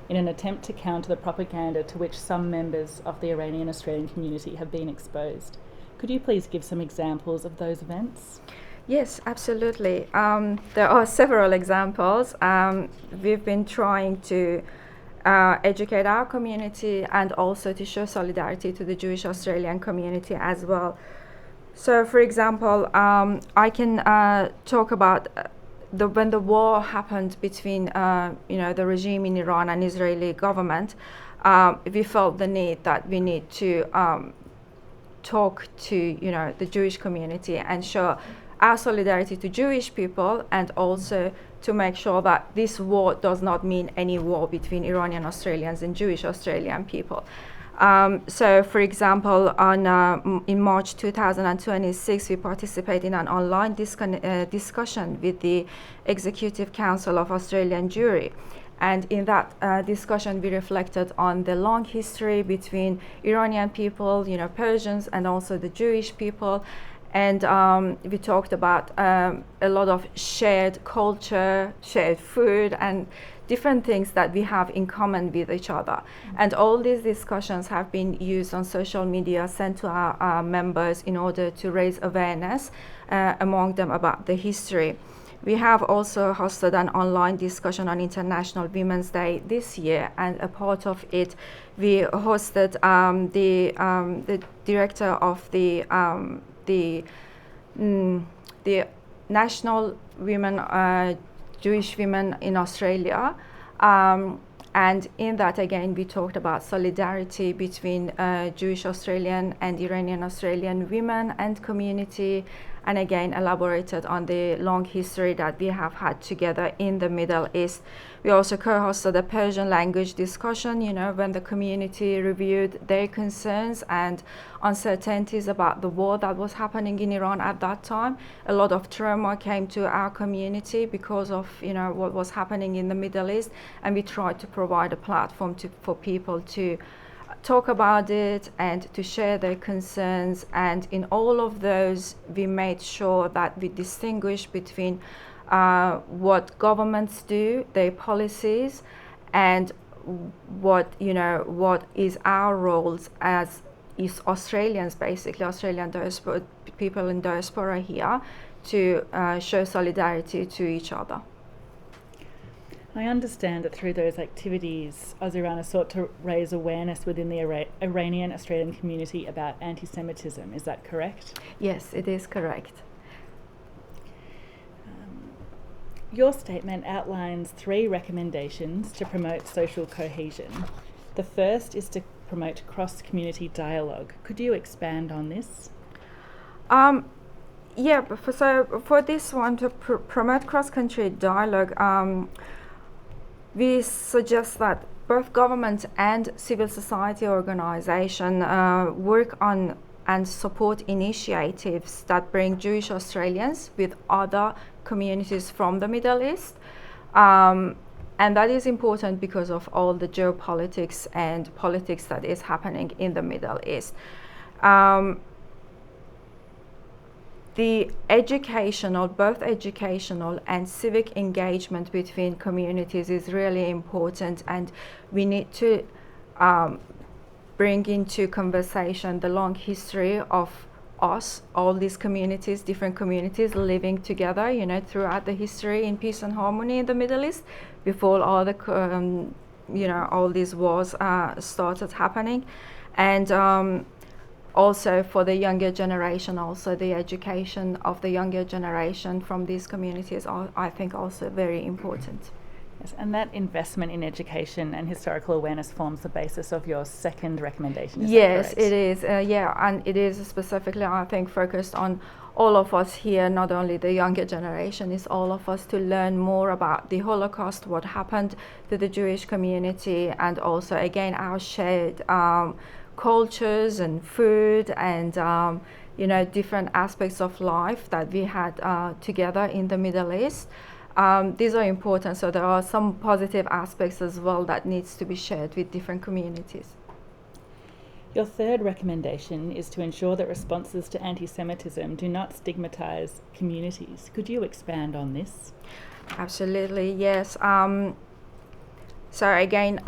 in an attempt to counter the propaganda to which some members of the Iranian Australian community have been exposed. Could you please give some examples of those events? Yes, absolutely. There are several examples. We've been trying to educate our community and also to show solidarity to the Jewish Australian community as well. So, for example, I can talk about when the war happened between the regime in Iran and Israeli government. We felt the need that we need to talk to the Jewish community and show our solidarity to Jewish people, and also to make sure that this war does not mean any war between Iranian Australians and Jewish Australian people. So, for example, in March 2026, we participated in an online discussion with the Executive Council of Australian Jewry. And in that discussion, we reflected on the long history between Iranian people, Persians, and also the Jewish people. And we talked about a lot of shared culture, shared food, and different things that we have in common with each other. And all these discussions have been used on social media, sent to our members in order to raise awareness among them about the history. We have also hosted an online discussion on International Women's Day this year, and a part of it, we hosted the director of the National Women, Jewish Women in Australia. And in that, again, we talked about solidarity between Jewish Australian and Iranian Australian women and community, and again elaborated on the long history that we have had together in the Middle East. We also co-hosted a Persian language discussion, when the community reviewed their concerns and uncertainties about the war that was happening in Iran at that time. A lot of trauma came to our community because of what was happening in the Middle East, and we tried to provide a platform for people to talk about it and to share their concerns. And in all of those, we made sure that we distinguish between what governments do, their policies, and what is our roles as Australians, basically Australian diaspora, people in diaspora here, to show solidarity to each other. I understand that through those activities, Aziran has sought to raise awareness within the Iranian Australian community about anti-Semitism. Is that correct? Yes, it is correct. Your statement outlines 3 recommendations to promote social cohesion. The first is to promote cross-community dialogue. Could you expand on this? Yeah, for this one, to promote cross-country dialogue, we suggest that both government and civil society organizations work on and support initiatives that bring Jewish Australians with other communities from the Middle East. And that is important because of all the geopolitics and politics that is happening in the Middle East. The both educational and civic engagement between communities is really important, and we need to bring into conversation the long history of all these communities, different communities living together, throughout the history in peace and harmony in the Middle East before all the, all these wars started happening. And also for the younger generation, also the education of the younger generation from these communities are, I think, also very important. Yes, and that investment in education and historical awareness forms the basis of your second recommendation, is yes, that correct? It is. And it is specifically, I think, focused on all of us here, not only the younger generation, is all of us to learn more about the Holocaust, what happened to the Jewish community, and also, again, our shared cultures and food and different aspects of life that we had together in the Middle East. These are important, so there are some positive aspects as well that needs to be shared with different communities. Your third recommendation is to ensure that responses to anti-Semitism do not stigmatise communities. Could you expand on this? Absolutely, yes. So again,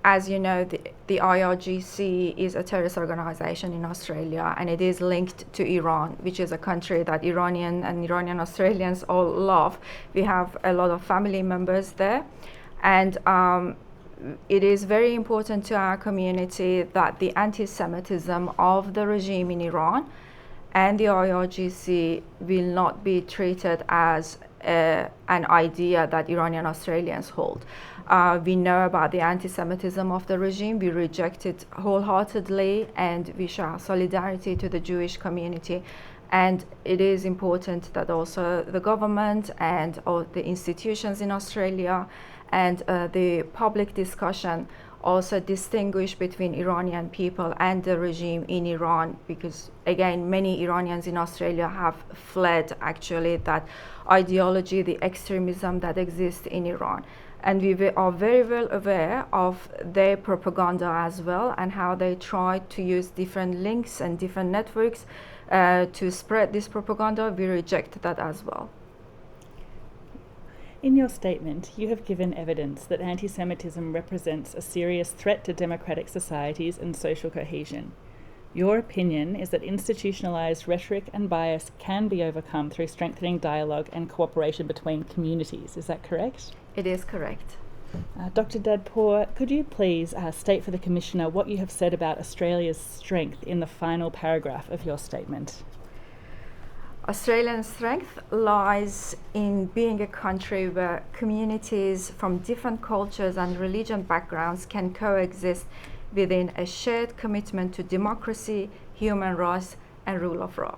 as you know, the IRGC is a terrorist organization in Australia, and it is linked to Iran, which is a country that Iranian Australians all love. We have a lot of family members there, and it is very important to our community that the anti-Semitism of the regime in Iran and the IRGC will not be treated as an idea that Iranian Australians hold. We know about the anti-Semitism of the regime. We reject it wholeheartedly, and we show our solidarity to the Jewish community. And it is important that also the government and all the institutions in Australia and the public discussion also distinguish between Iranian people and the regime in Iran, because again, many Iranians in Australia have fled actually that ideology, the extremism that exists in Iran. And we are very well aware of their propaganda as well, and how they try to use different links and different networks to spread this propaganda. We reject that as well. In your statement, you have given evidence that anti-Semitism represents a serious threat to democratic societies and social cohesion. Your opinion is that institutionalized rhetoric and bias can be overcome through strengthening dialogue and cooperation between communities. Is that correct? It is correct. Dr. Dadpour, could you please state for the Commissioner what you have said about Australia's strength in the final paragraph of your statement? Australian strength lies in being a country where communities from different cultures and religion backgrounds can coexist within a shared commitment to democracy, human rights, and rule of law.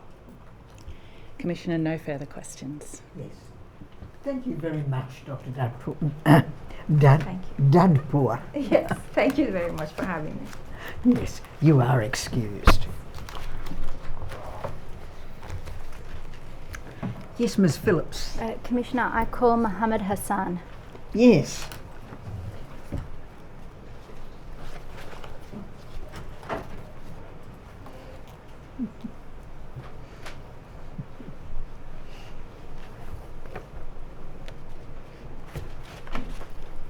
Commissioner, no further questions. Yes. Thank you very much, Dr. Dadpour. Thank you. Dadpour. Yes, thank you very much for having me. Yes, you are excused. Yes, Ms. Phillips. Commissioner, I call Mohamed Hassan. Yes.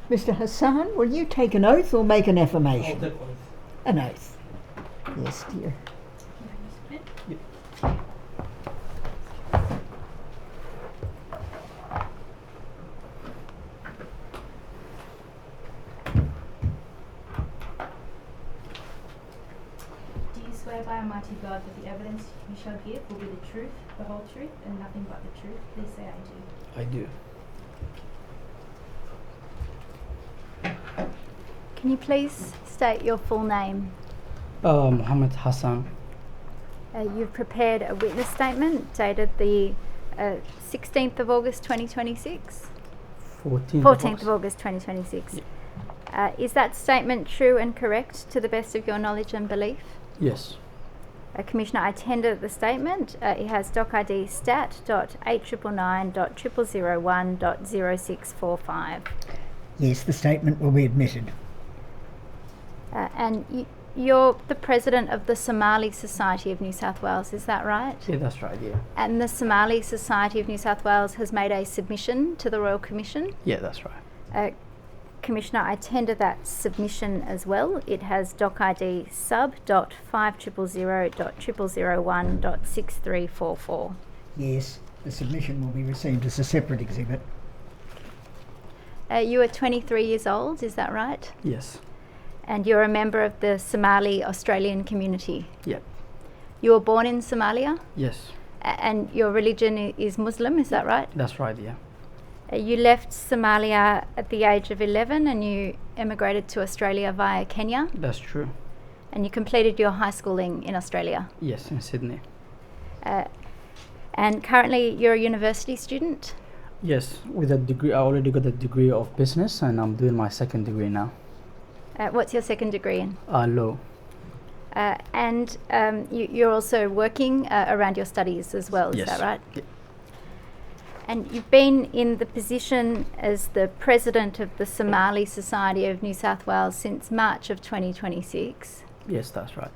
Mr. Hassan, will you take an oath or make an affirmation? I'll take oath. An oath. Yes, dear. Do you swear by Almighty God that the evidence you shall give will be the truth, the whole truth, and nothing but the truth? Please say I do. I do. Can you please state your full name? Mohamed Hassan. You've prepared a witness statement dated the 16th of August 2026? 14th of August 2026. Yeah. Is that statement true and correct to the best of your knowledge and belief? Yes. Commissioner, I tender the statement. It has doc ID stat.899.0001.0645. Yes, the statement will be admitted. And you're the president of the Somali Society of New South Wales, is that right? Yeah, that's right, yeah. And the Somali Society of New South Wales has made a submission to the Royal Commission? Yeah, that's right. Commissioner, I tender that submission as well. It has doc ID sub.500.0001.6344. Yes, the submission will be received as a separate exhibit. You are 23 years old, is that right? Yes. And you're a member of the Somali Australian community? Yep. You were born in Somalia? Yes. And your religion is Muslim, is that right? That's right, yeah. You left Somalia at the age of 11 and you emigrated to Australia via Kenya? That's true. And you completed your high schooling in Australia? Yes, in Sydney. And currently you're a university student? Yes, with a degree. I already got a degree of business and I'm doing my second degree now. What's your second degree in? Law. And you're also working around your studies as well, is that right? Yeah. And you've been in the position as the president of the Somali Society of New South Wales since March of 2026. Yes, that's right.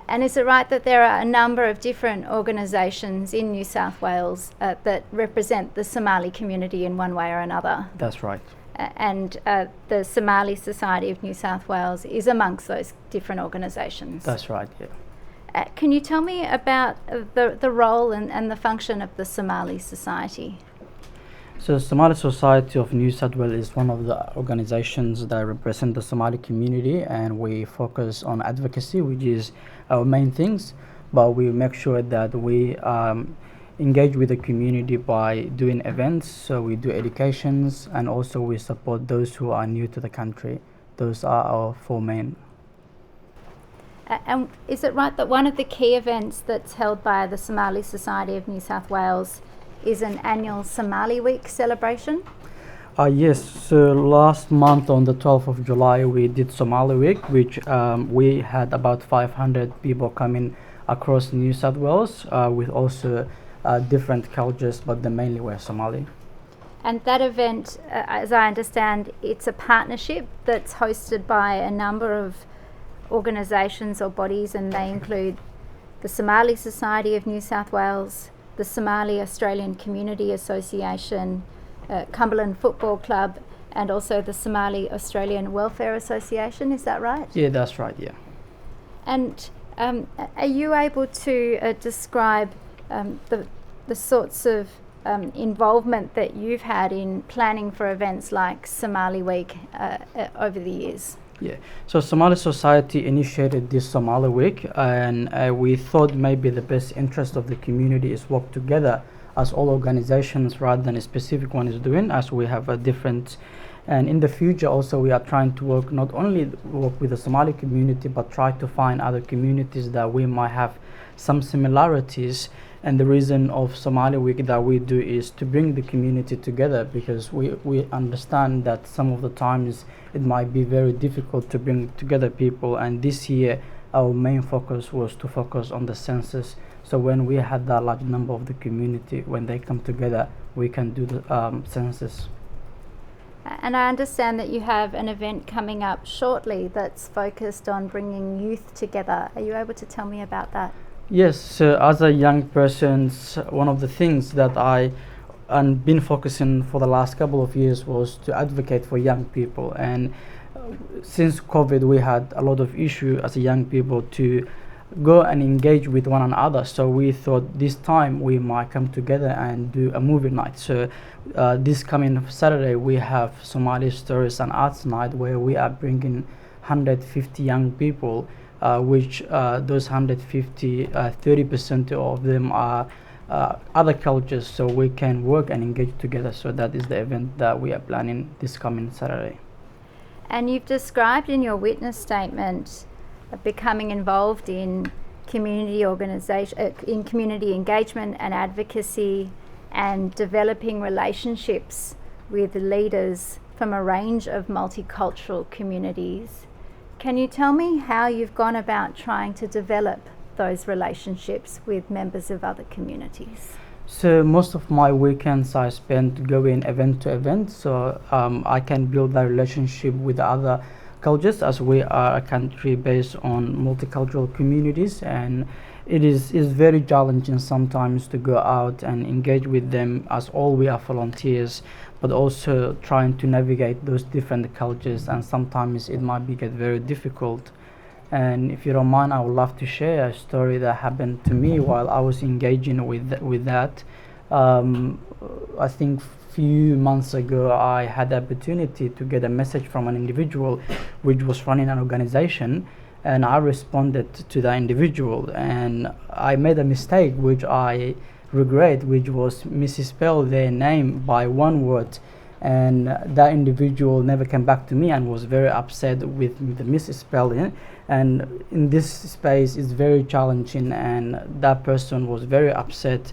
And is it right that there are a number of different organisations in New South Wales that represent the Somali community in one way or another? That's right. And the Somali Society of New South Wales is amongst those different organisations? That's right, yeah. Can you tell me about the role and the function of the Somali Society? So Somali Society of New South Wales is one of the organizations that represent the Somali community, and we focus on advocacy, which is our main things, but we make sure that we engage with the community by doing events. So we do educations, and also we support those who are new to the country. Those are our four main. And is it right that one of the key events that's held by the Somali Society of New South Wales is an annual Somali Week celebration? Yes, so last month on the 12th of July we did Somali Week, which we had about 500 people coming across New South Wales with also different cultures, but they mainly were Somali. And that event, as I understand, it's a partnership that's hosted by a number of organisations or bodies, and they include the Somali Society of New South Wales, the Somali Australian Community Association, Cumberland Football Club, and also the Somali Australian Welfare Association. Is that right? Yeah, that's right, yeah. And are you able to describe the sorts of involvement that you've had in planning for events like Somali Week over the years? Yeah, so Somali Society initiated this Somali Week, and we thought maybe the best interest of the community is work together as all organizations rather than a specific one is doing, as we have a different. And in the future also we are trying to work, not only work with the Somali community, but try to find other communities that we might have some similarities. And the reason of Somali Week that we do is to bring the community together, because we understand that some of the times it might be very difficult to bring together people. And this year our main focus was to focus on the census. So when we had that large number of the community, when they come together, we can do the census. And I understand that you have an event coming up shortly that's focused on bringing youth together. Are you able to tell me about that? Yes, so as a young person, one of the things that I been focusing for the last couple of years was to advocate for young people. And since COVID, we had a lot of issue as a young people to go and engage with one another. So we thought this time we might come together and do a movie night. So this coming Saturday, we have Somali Stories and Arts Night, where we are bringing 150 young people, which those 150, 30% of them are other cultures, so we can work and engage together. So that is the event that we are planning this coming Saturday. And you've described in your witness statement becoming involved in community in community engagement and advocacy, and developing relationships with leaders from a range of multicultural communities. Can you tell me how you've gone about trying to develop those relationships with members of other communities? So most of my weekends I spend going event to event, so I can build that relationship with other cultures, as we are a country based on multicultural communities, and it is very challenging sometimes to go out and engage with them, as all we are volunteers, but also trying to navigate those different cultures, and sometimes it might get very difficult. And if you don't mind, I would love to share a story that happened to me while I was engaging with that. I think few months ago I had the opportunity to get a message from an individual which was running an organization, and I responded to that individual, and I made a mistake which I regret, which was misspelled their name by one word, and that individual never came back to me and was very upset with the misspelling. And in this space it's very challenging, and that person was very upset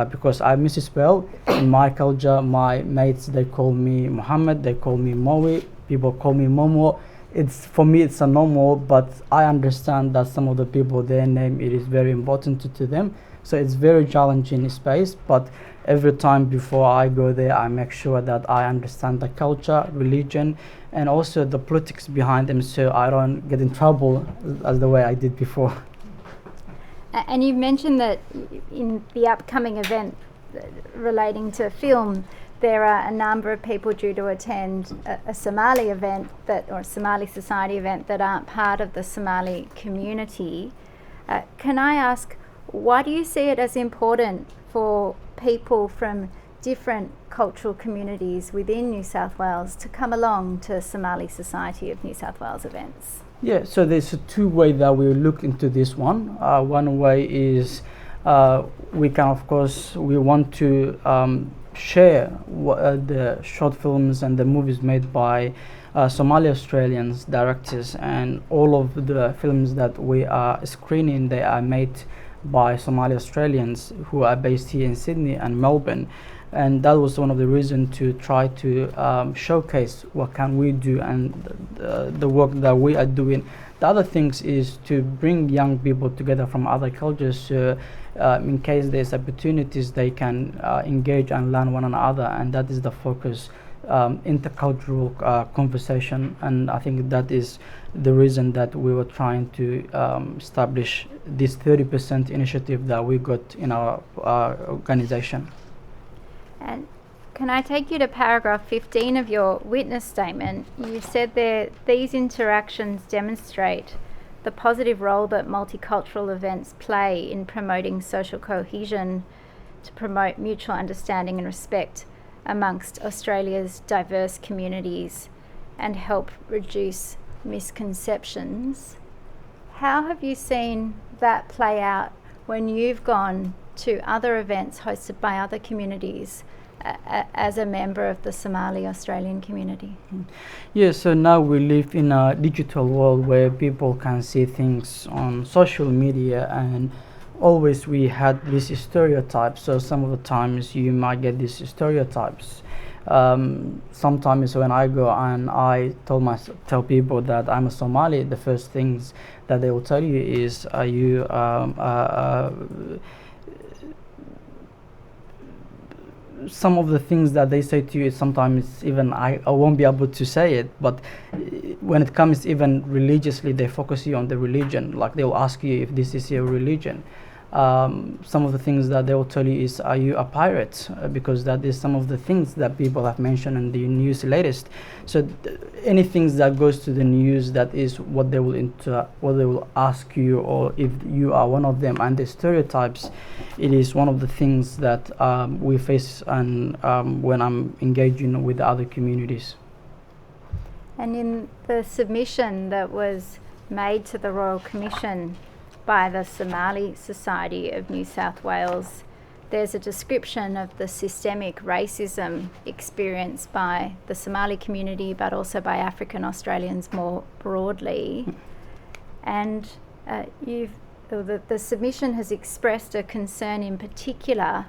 because I misspelled. In my culture, my mates, they call me Mohamed, they call me Mowi, people call me Momo. It's, for me, it's a normal, but I understand that some of the people, their name, it is very important to them. So it's very challenging space, but every time before I go there, I make sure that I understand the culture, religion, and also the politics behind them, so I don't get in trouble as the way I did before. And you mentioned that in the upcoming event relating to film, there are a number of people due to attend a Somali event or a Somali society event that aren't part of the Somali community. Can I ask, why do you see it as important for people from different cultural communities within New South Wales to come along to Somali Society of New South Wales events? Yeah, so there's two ways that we look into this one. One way is we can, of course, we want to share the short films and the movies made by Somali Australians directors, and all of the films that we are screening, they are made by Somali Australians who are based here in Sydney and Melbourne. And that was one of the reasons to try to showcase what can we do and the work that we are doing. The other things is to bring young people together from other cultures, so in case there's opportunities they can engage and learn one another, and that is the focus, intercultural conversation. And I think that is the reason that we were trying to establish this 30% initiative that we got in our organization. And can I take you to paragraph 15 of your witness statement? You said there, these interactions demonstrate the positive role that multicultural events play in promoting social cohesion, to promote mutual understanding and respect amongst Australia's diverse communities, and help reduce misconceptions. How have you seen that play out when you've gone to other events hosted by other communities as a member of the Somali Australian community? Yeah, so now we live in a digital world where people can see things on social media, and always we had these stereotypes. So some of the times you might get these stereotypes. Sometimes when I go and I tell people that I'm a Somali, the first things that they will tell you is, are you some of the things that they say to you, sometimes even I won't be able to say it, but when it comes even religiously, they focus you on the religion, like they will ask you if this is your religion. Some of the things that they will tell you is, are you a pirate? Because that is some of the things that people have mentioned in the news latest. So anything that goes to the news, that is what they will ask you, or if you are one of them. And the stereotypes, it is one of the things that we face, and when I'm engaging with other communities. And in the submission that was made to the Royal Commission by the Somali Society of New South Wales, there's a description of the systemic racism experienced by the Somali community, but also by African Australians more broadly. And the submission has expressed a concern in particular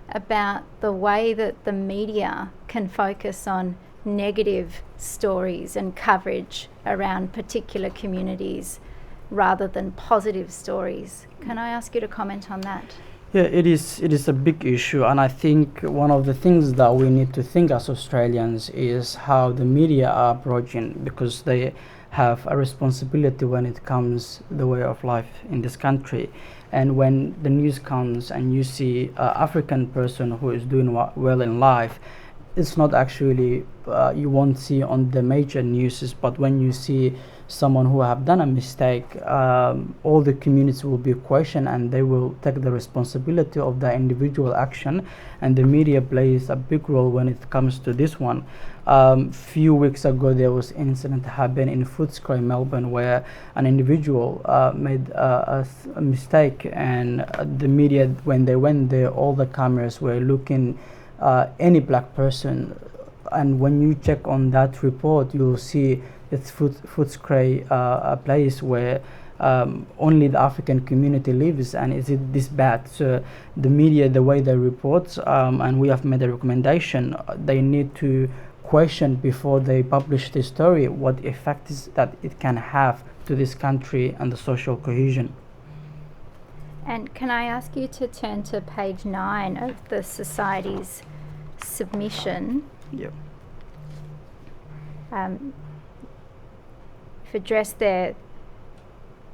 about the way that the media can focus on negative stories and coverage around particular communities rather than positive stories. Can I ask you to comment on that? Yeah, it is a big issue, and I think one of the things that we need to think as Australians is how the media are approaching, because they have a responsibility when it comes the way of life in this country. And when the news comes and you see an African person who is doing well in life, it's not actually, you won't see on the major news, but when you see someone who have done a mistake, all the communities will be questioned and they will take the responsibility of the individual action, and the media plays a big role when it comes to this one. Few weeks ago there was an incident happened in Footscray, Melbourne, where an individual made a mistake, and the media, when they went there, all the cameras were looking any black person, and when you check on that report you'll see it's Footscray, a place where only the African community lives, and is it this bad? So the media, the way they report, and we have made a recommendation, they need to question before they publish the story what effect is that it can have to this country and the social cohesion. And can I ask you to turn to page 9 of the Society's submission? Yep. Address there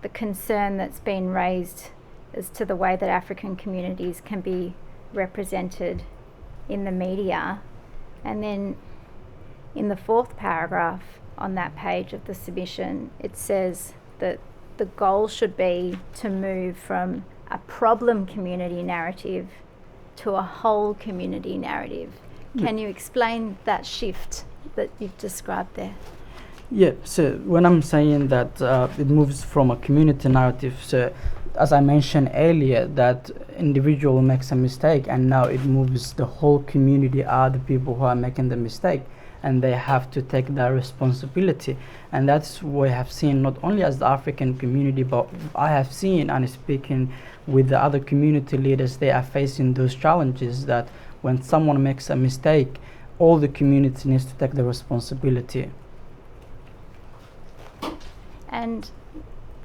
the concern that's been raised as to the way that African communities can be represented in the media. And then in the 4th paragraph on that page of the submission, it says that the goal should be to move from a problem community narrative to a whole community narrative. Can you explain that shift that you've described there? Yeah, so when I'm saying that it moves from a community narrative, so as I mentioned earlier, that individual makes a mistake and now it moves the whole community are the people who are making the mistake, and they have to take that responsibility. And that's what I have seen, not only as the African community, but I have seen and speaking with the other community leaders, they are facing those challenges that when someone makes a mistake, all the community needs to take the responsibility. And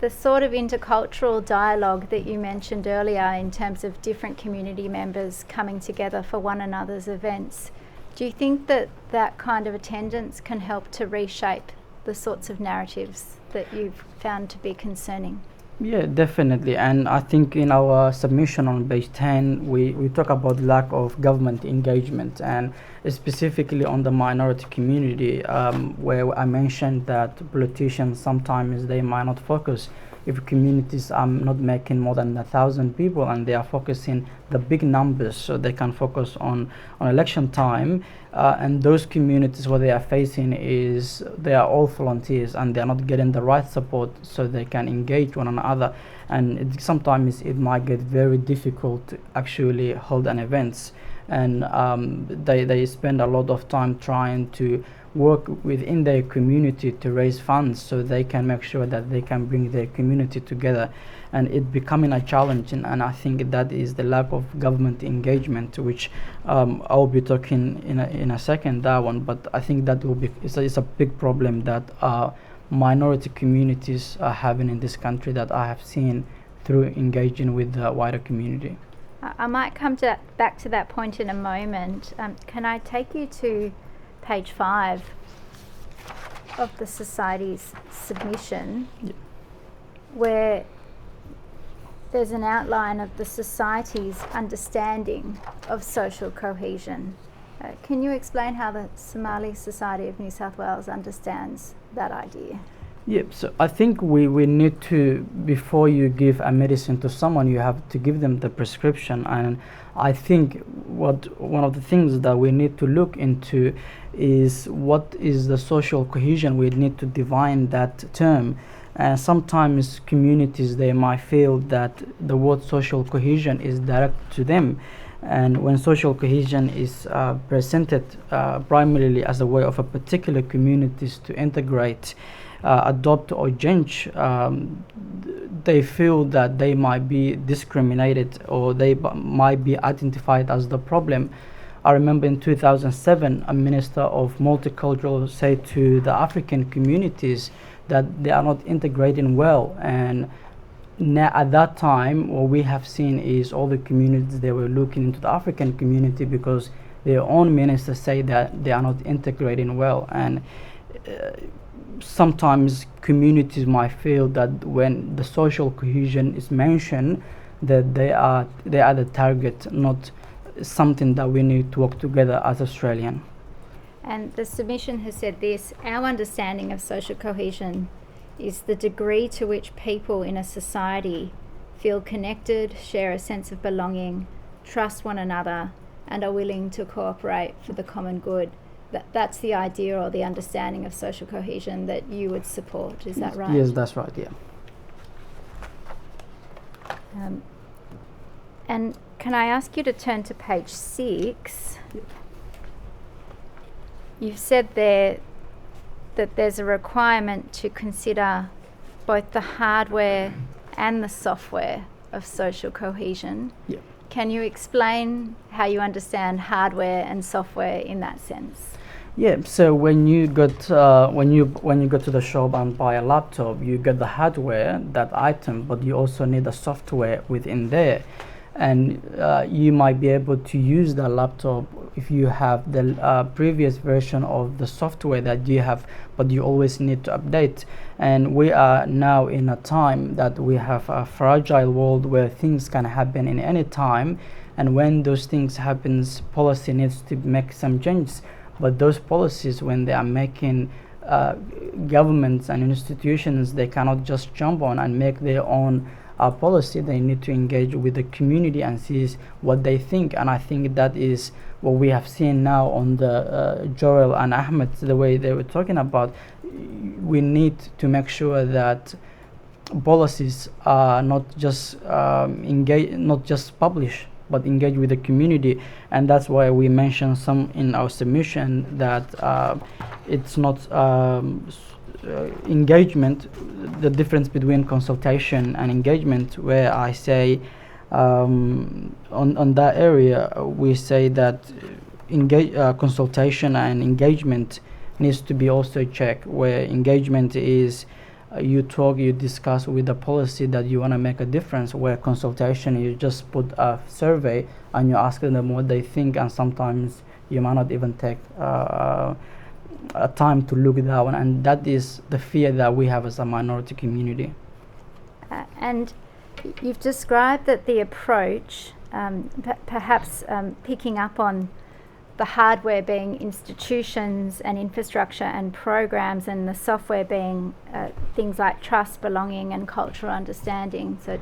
the sort of intercultural dialogue that you mentioned earlier in terms of different community members coming together for one another's events, do you think that that kind of attendance can help to reshape the sorts of narratives that you've found to be concerning? Yeah, definitely. And I think in our submission on page 10, we talk about lack of government engagement, and specifically on the minority community, where I mentioned that politicians sometimes they might not focus if communities are not making more than 1,000 people and they are focusing the big numbers so they can focus on election time, and those communities what they are facing is they are all volunteers and they are not getting the right support so they can engage one another, and sometimes it might get very difficult to actually hold an events, and they spend a lot of time trying to work within their community to raise funds so they can make sure that they can bring their community together, and it becoming a challenge, and I think that is the lack of government engagement, which I'll be talking in a second, that one, but I think that will be it's a big problem that minority communities are having in this country that I have seen through engaging with the wider community. I might come back to that point in a moment. Can I take you to page 5 of the Society's submission, where there's an outline of the Society's understanding of social cohesion. Can you explain how the Somali Society of New South Wales understands that idea? Yep, so I think we need to, before you give a medicine to someone, you have to give them the prescription, and I think one of the things that we need to look into is what is the social cohesion. We need to define that term. Sometimes communities, they might feel that the word social cohesion is direct to them, And when social cohesion is presented primarily as a way of a particular communities to integrate, adopt or change, they feel that they might be discriminated or they might be identified as the problem. I remember in 2007, a minister of multicultural said to the African communities that they are not integrating well, and now at that time what we have seen is all the communities, they were looking into the African community because their own ministers say that they are not integrating well. And sometimes communities might feel that when the social cohesion is mentioned, that they are the target, not something that we need to work together as Australian. And the submission has said this: our understanding of social cohesion is the degree to which people in a society feel connected, share a sense of belonging, trust one another, and are willing to cooperate for the common good. That's the idea or the understanding of social cohesion that you would support, is that right? Yes, that's right, yeah. And can I ask you to turn to page 6? You've said there that there's a requirement to consider both the hardware and the software of social cohesion. Yeah. Can you explain how you understand hardware and software in that sense? Yeah, so when you go when you go to the shop and buy a laptop, you get the hardware, that item, but you also need the software within there. And you might be able to use the laptop if you have the previous version of the software that you have, but you always need to update. And we are now in a time that we have a fragile world where things can happen in any time, and when those things happens, policy needs to make some changes. But those policies, when they are making governments and institutions, they cannot just jump on and make their own policy. They need to engage with the community and see what they think. And I think that is what we have seen now on the Joel and Ahmed, the way they were talking about. We need to make sure that policies are not just not just published, but engage with the community. And that's why we mentioned some in our submission that it's not engagement, the difference between consultation and engagement, where I say on that area we say that consultation and engagement needs to be also checked, where engagement is you talk, you discuss with the policy that you want to make a difference, where consultation you just put a survey and you ask them what they think, and sometimes you might not even take a time to look at that one. And that is the fear that we have as a minority community. And you've described that the approach, perhaps picking up on the hardware being institutions and infrastructure and programs, and the software being things like trust, belonging and cultural understanding. So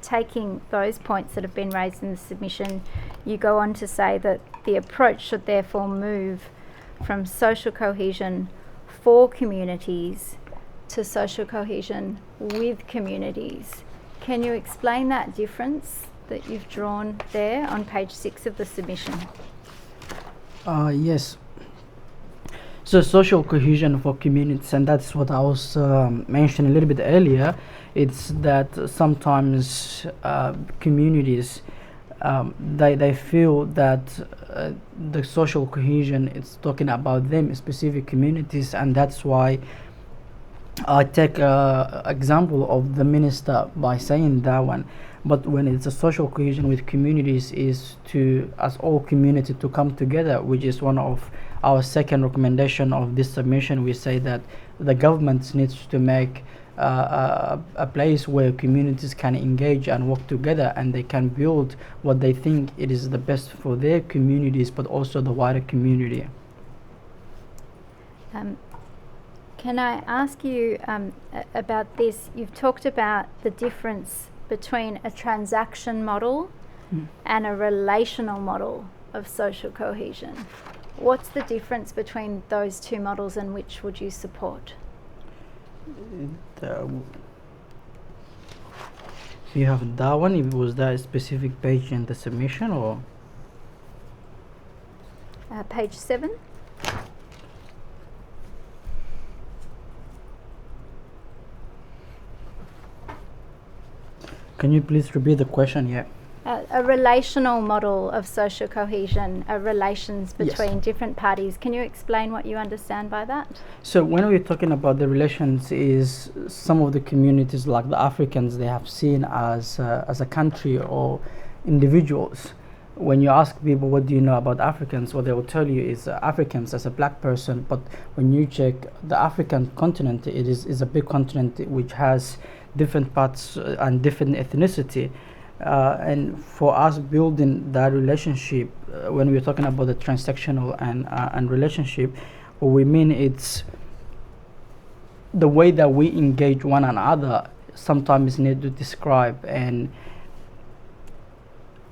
taking those points that have been raised in the submission, you go on to say that the approach should therefore move from social cohesion for communities to social cohesion with communities. Can you explain that difference that you've drawn there on page 6 of the submission? Yes. So social cohesion for communities, and that's what I was mentioning a little bit earlier. It's that sometimes communities they feel that the social cohesion is talking about them, specific communities, and that's why I take example of the minister by saying that one. But when it's a social cohesion with communities, is to as all community to come together, which is one of our second recommendation of this submission. We say that the government needs to make a place where communities can engage and work together, and they can build what they think it is the best for their communities, but also the wider community. Can I ask you about this? You've talked about the difference between a transaction model and a relational model of social cohesion. What's the difference between those two models, and which would you support? Do you have that one? If was that a specific page in the submission or? Page 7. Can you please repeat the question? Yeah. A relational model of social cohesion, relations between Yes. different parties. Can you explain what you understand by that? So when we're talking about the relations, is some of the communities like the Africans, they have seen as a country or individuals. When you ask people what do you know about Africans, what they will tell you is Africans as a black person. But when you check the African continent, it is a big continent which has different parts and different ethnicity. And for us building that relationship, when we're talking about the transsectional and relationship, what we mean it's the way that we engage one another sometimes need to describe. And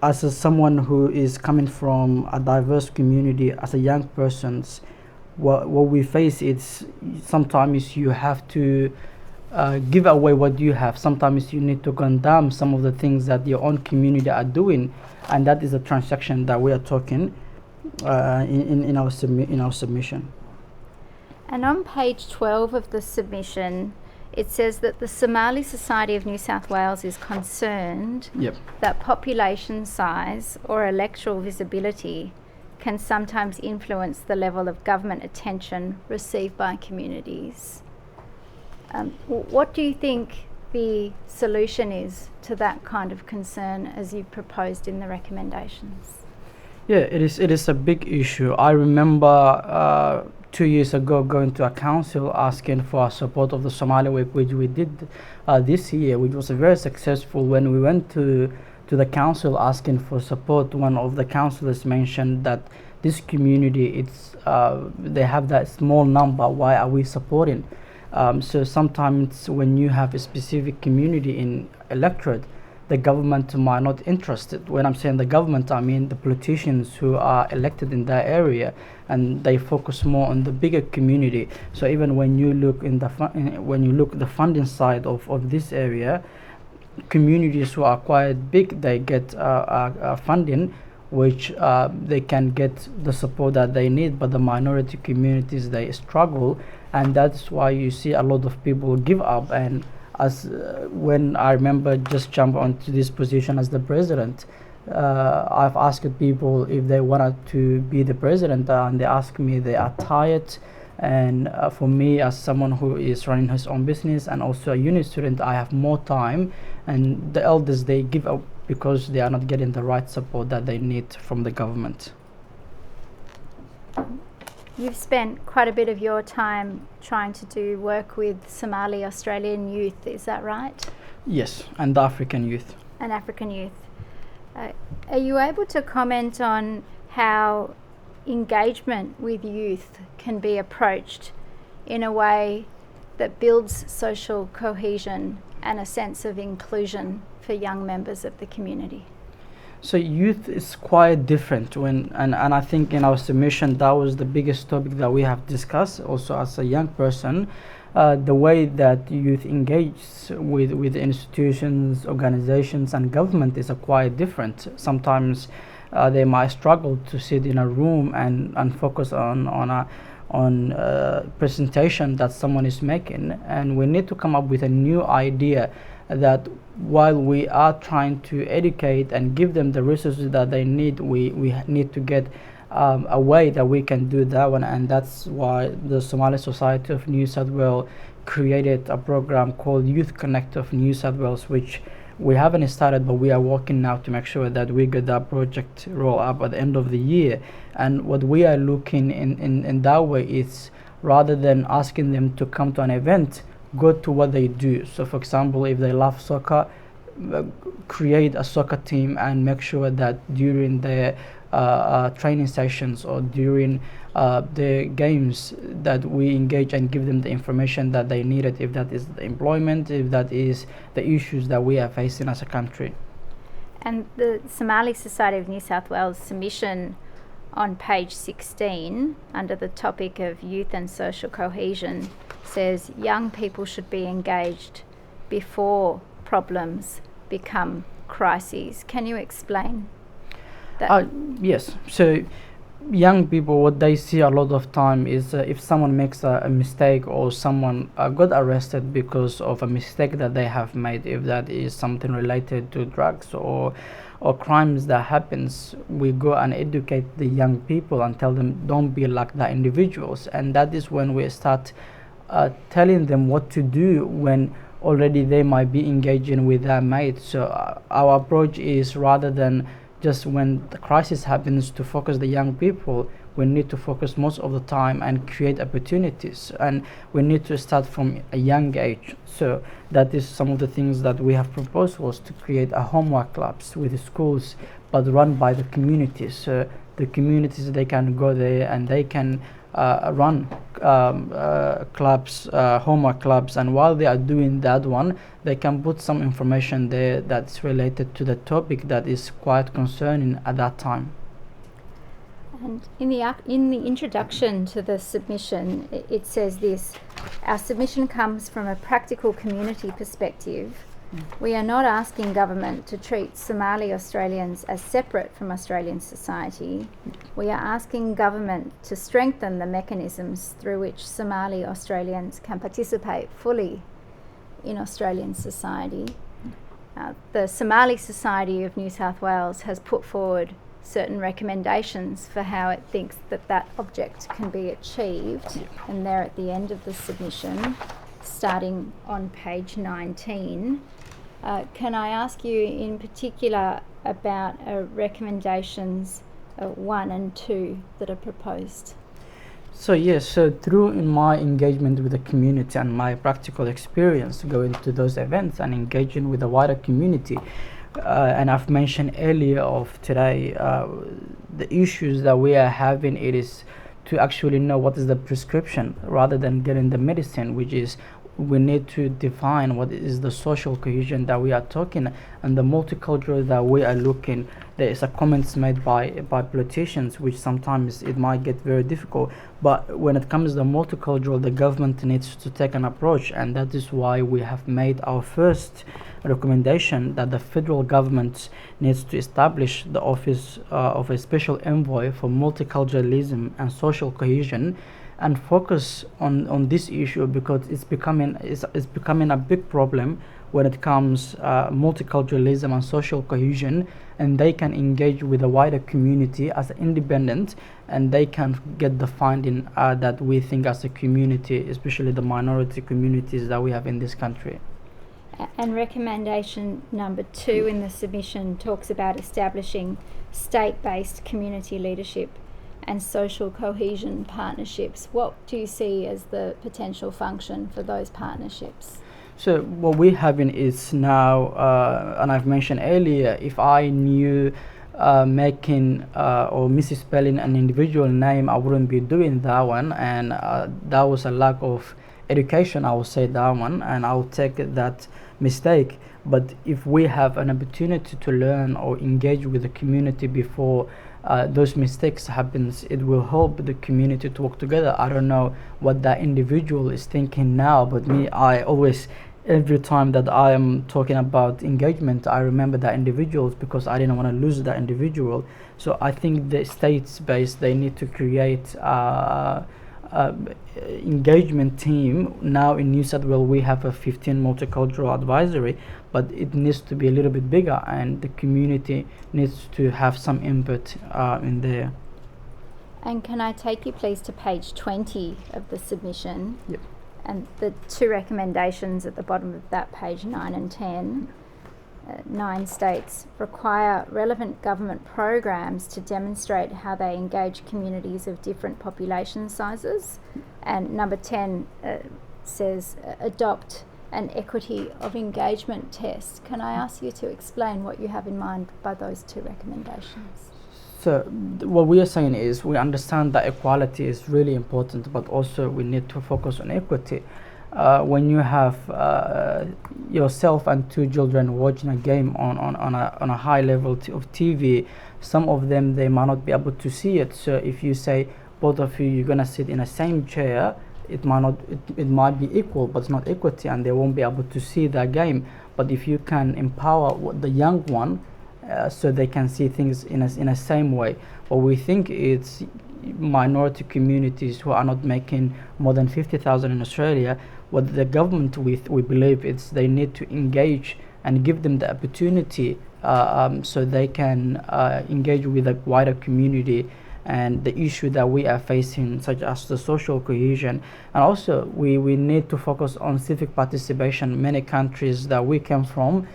as someone who is coming from a diverse community, as a young person, what we face is sometimes you have to give away what you have. Sometimes you need to condemn some of the things that your own community are doing, and that is a transaction that we are talking in our submission. And on page 12 of the submission, it says that the Somali Society of New South Wales is concerned that population size or electoral visibility can sometimes influence the level of government attention received by communities. What do you think the solution is to that kind of concern as you proposed in the recommendations? Yeah, it is a big issue. I remember 2 years ago going to a council asking for support of the Somali Week, which we did this year, which was very successful. When we went to the council asking for support, one of the councillors mentioned that this community, they have that small number, why are we supporting? So sometimes when you have a specific community in electorate, the government might not interested. When I'm saying the government, I mean the politicians who are elected in that area, and they focus more on the bigger community. So even when you look in the funding side of this area, communities who are quite big, they get funding, which they can get the support that they need, but the minority communities, they struggle, and that's why you see a lot of people give up. And as when I remember just jump onto this position as the president, I've asked people if they wanted to be the president, and they asked me they are tired. And for me, as someone who is running his own business and also a uni student, I have more time, and the elders, they give up because they are not getting the right support that they need from the government. You've spent quite a bit of your time trying to do work with Somali Australian youth, is that right? Yes, and the African youth. And African youth. Are you able to comment on how engagement with youth can be approached in a way that builds social cohesion and a sense of inclusion for young members of the community? So youth is quite different and I think in our submission that was the biggest topic that we have discussed also as a young person. The way that youth engage with institutions, organizations and government is quite different. Sometimes they might struggle to sit in a room and focus on presentation that someone is making, and we need to come up with a new idea that while we are trying to educate and give them the resources that they need, we need to get a way that we can do that one. And that's why the Somali Society of New South Wales created a program called Youth Connect of New South Wales, which we haven't started, but we are working now to make sure that we get that project roll up at the end of the year. And what we are looking in that way is, rather than asking them to come to an event, go to what they do. So for example, if they love soccer, create a soccer team and make sure that during their training sessions or during the games that we engage and give them the information that they needed, if that is the employment, if that is the issues that we are facing as a country. And the Somali Society of New South Wales submission on page 16 under the topic of youth and social cohesion says young people should be engaged before problems become crises. Can you explain that? Yes. So young people, what they see a lot of time is if someone makes a mistake or someone got arrested because of a mistake that they have made, if that is something related to drugs or crimes that happens, we go and educate the young people and tell them don't be like that individuals, and that is when we start telling them what to do when already they might be engaging with their mates. So our approach is, rather than just when the crisis happens, to focus the young people, we need to focus most of the time and create opportunities, and we need to start from a young age. So that is some of the things that we have proposed, was to create a homework clubs with the schools, but run by the communities. So the communities, they can go there and they can run clubs, homework clubs, and while they are doing that one, they can put some information there that's related to the topic that is quite concerning at that time. And in the introduction to the submission, it says this: our submission comes from a practical community perspective. We are not asking government to treat Somali Australians as separate from Australian society. We are asking government to strengthen the mechanisms through which Somali Australians can participate fully in Australian society. The Somali Society of New South Wales has put forward certain recommendations for how it thinks that object can be achieved, and they're at the end of the submission, starting on page 19. Can I ask you in particular about recommendations 1 and 2 that are proposed? So yes, so through in my engagement with the community and my practical experience going to those events and engaging with the wider community, and I've mentioned earlier of today, the issues that we are having, it is to actually know what is the prescription rather than getting the medicine, which is we need to define what is the social cohesion that we are talking, and the multicultural that we are looking. There is a comments made by politicians, which sometimes it might get very difficult, but when it comes to the multicultural, the government needs to take an approach, and that is why we have made our first recommendation that the federal government needs to establish the office of a special envoy for multiculturalism and social cohesion, and focus on this issue, because it's becoming a big problem when it comes multiculturalism and social cohesion, and they can engage with the wider community as independent, and they can get the finding that we think as a community, especially the minority communities that we have in this country. And recommendation number 2 in the submission talks about establishing state-based community leadership and social cohesion partnerships. What do you see as the potential function for those partnerships? So what we're having is now, and I've mentioned earlier, if I knew making or misspelling an individual name, I wouldn't be doing that one, and that was a lack of education, I will say that one, and I'll take that mistake. But if we have an opportunity to learn or engage with the community before those mistakes happens, it will help the community to work together. I don't know what that individual is thinking now, but me, I always, every time that I am talking about engagement, I remember that individuals, because I didn't want to lose that individual. So I think the states-based, they need to create engagement team. Now in New South Wales we have a 15 multicultural advisory, but it needs to be a little bit bigger, and the community needs to have some input in there. And can I take you please to page 20 of the submission? Yep. And the 2 recommendations at the bottom of that page, 9 and 10. 9 states require relevant government programs to demonstrate how they engage communities of different population sizes, and number 10 says adopt an equity of engagement test. Can I ask you to explain what you have in mind by those 2 recommendations? So what we are saying is we understand that equality is really important, but also we need to focus on equity. When you have yourself and 2 children watching a game on a high level of TV, some of them, they might not be able to see it. So if you say both of you, you're gonna sit in the same chair, it might not, it might be equal, but it's not equity, and they won't be able to see that game. But if you can empower the young one, so they can see things in a same way. What we think it's minority communities who are not making more than 50,000 in Australia. What the government, we believe, it's they need to engage and give them the opportunity so they can engage with the wider community and the issue that we are facing, such as the social cohesion. And also we need to focus on civic participation. Many countries that we came from,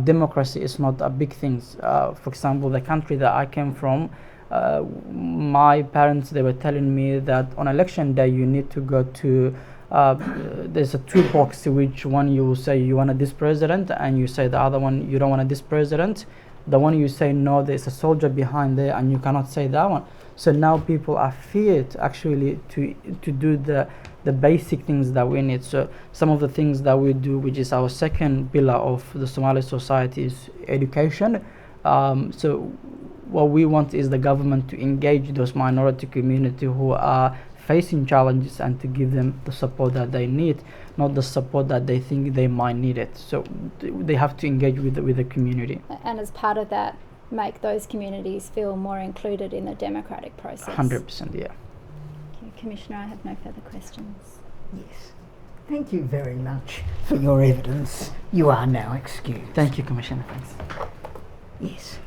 democracy is not a big thing. For example, the country that I came from, my parents, they were telling me that on election day you need to go to there's a toolbox, which one you will say you want this president, and you say the other one you don't want this president. The one you say no, there's a soldier behind there, and you cannot say that one. So now people are feared actually to do the basic things that we need. So some of the things that we do, which is our second pillar of the Somali society, is education. So what we want is the government to engage those minority community who are facing challenges and to give them the support that they need, not the support that they think they might need it. So they have to engage with the community. And as part of that, make those communities feel more included in the democratic process. 100%, yeah. Okay, Commissioner, I have no further questions. Yes. Thank you very much for your evidence. You are now excused. Thank you, Commissioner. Thanks. Yes.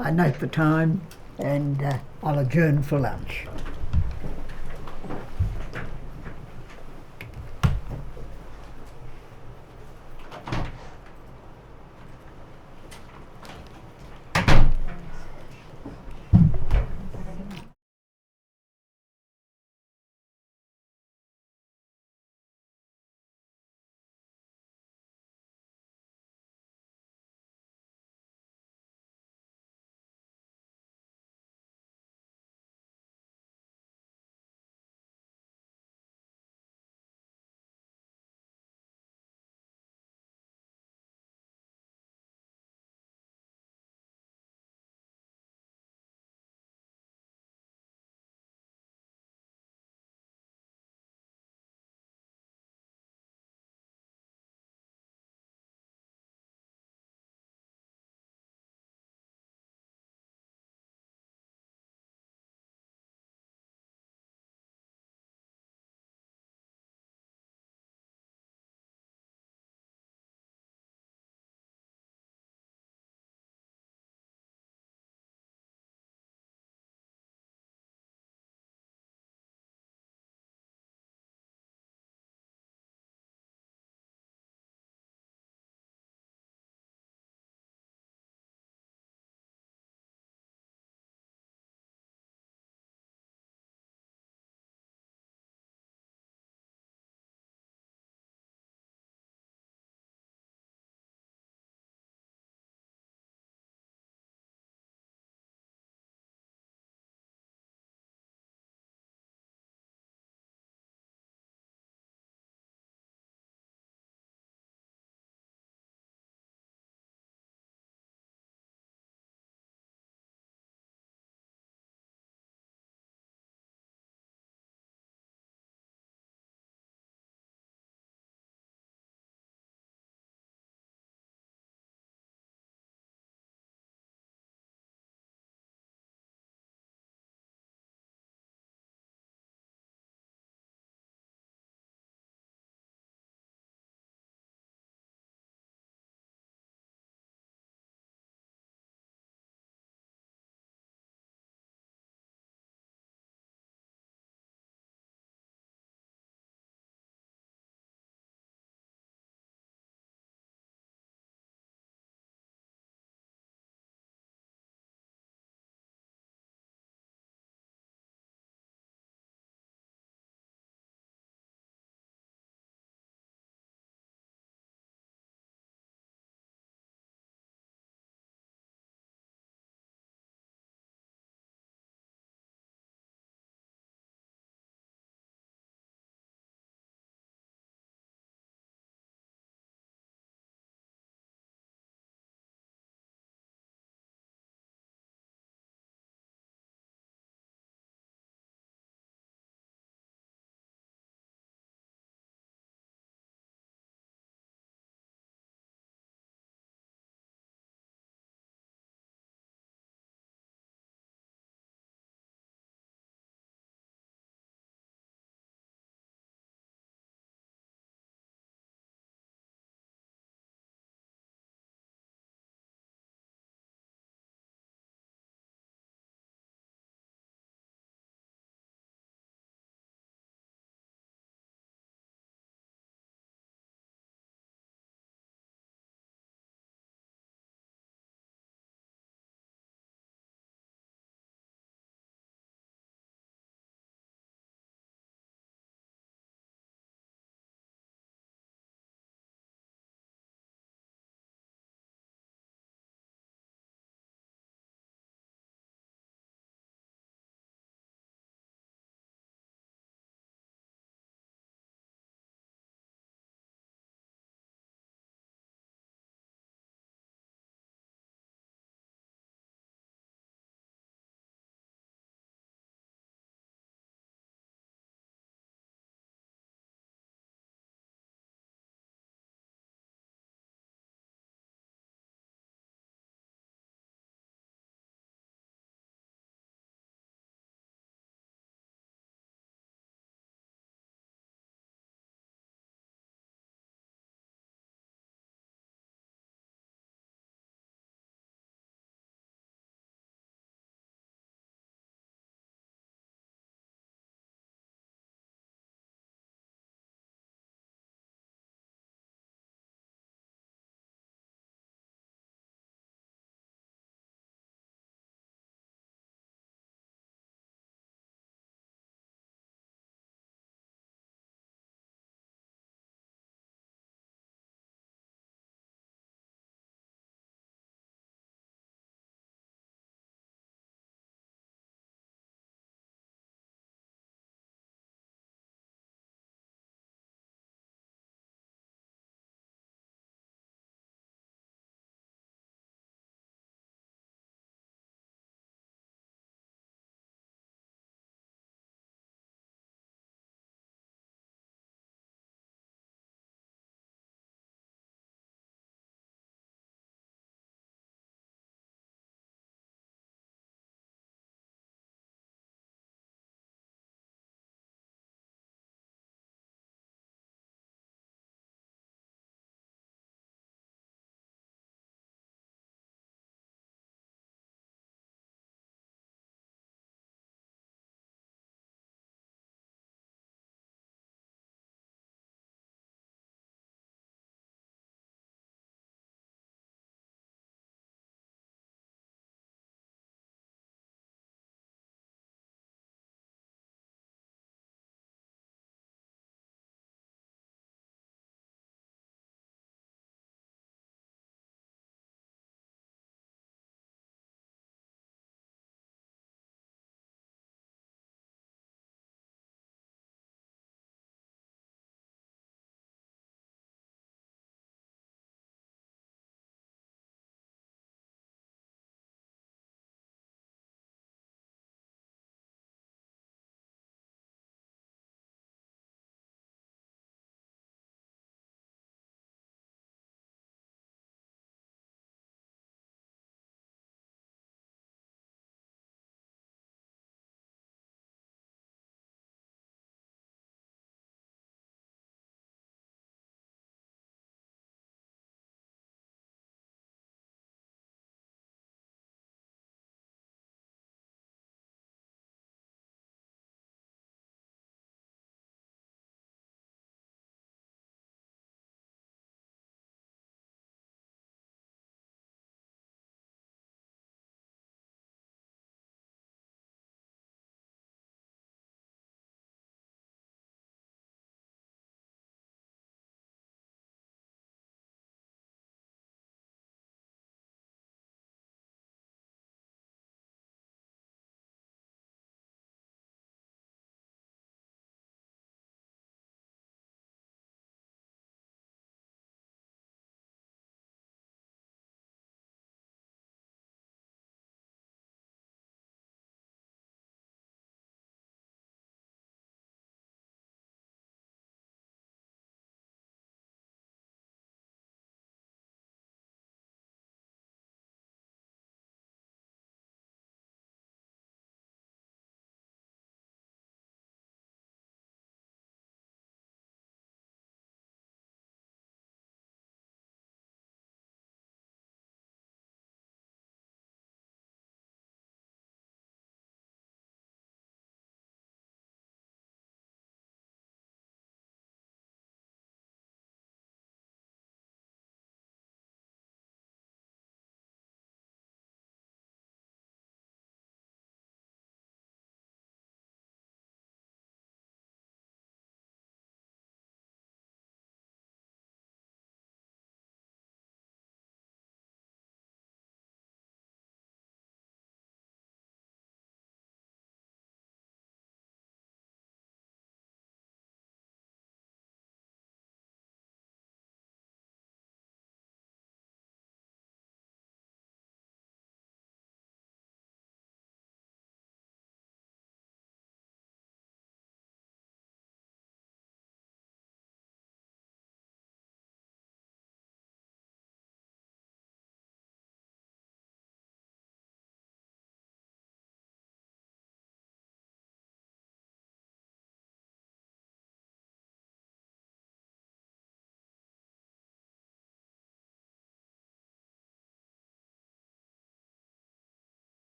I note the time, and I'll adjourn for lunch.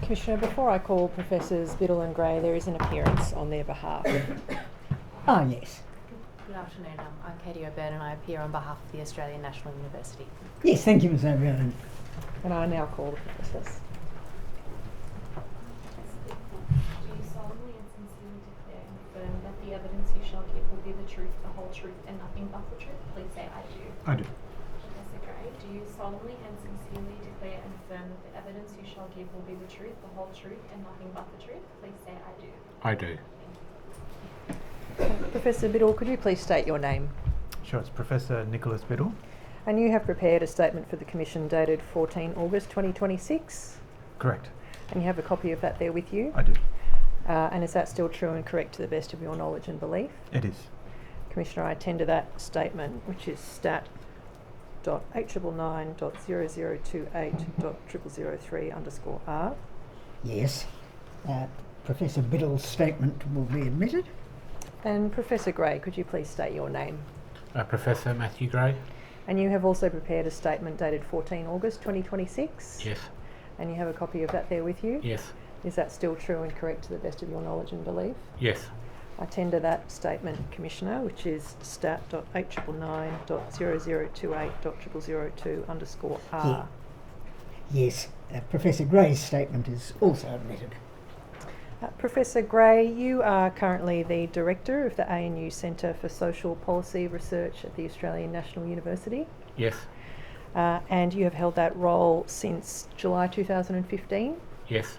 Commissioner, before I call Professors Biddle and Gray, there is an appearance on their behalf. Oh, yes. Good afternoon. I'm Katie O'Byrne and I appear on behalf of the Australian National University. Yes, thank you, Ms O'Brien. And I now call the professors. truth, the whole truth, and nothing but the truth? Please say I do. I do. Professor Gray, do you solemnly and sincerely declare and affirm that the evidence you shall give will be the truth, the whole truth, and nothing but the truth? Please say I do. I do. Professor Biddle, could you please state your name? Sure, it's Professor Nicholas Biddle. And you have prepared a statement for the Commission dated 14 August 2026? Correct. And you have a copy of that there with you? I do. And is that still true and correct to the best of your knowledge and belief? It is. Commissioner, I tender that statement, which is stat.899.0028.0003_R. Yes. Professor Biddle's statement will be admitted. And Professor Gray, could you please state your name? Professor Matthew Gray. And you have also prepared a statement dated 14 August 2026? Yes. And you have a copy of that there with you? Yes. Is that still true and correct to the best of your knowledge and belief? Yes. I tender that statement, Commissioner, which is stat.899.0028.0002_R. Yes. Professor Gray's statement is also admitted. Professor Gray, you are currently the Director of the ANU Centre for Social Policy Research at the Australian National University. Yes. And you have held that role since July 2015? Yes.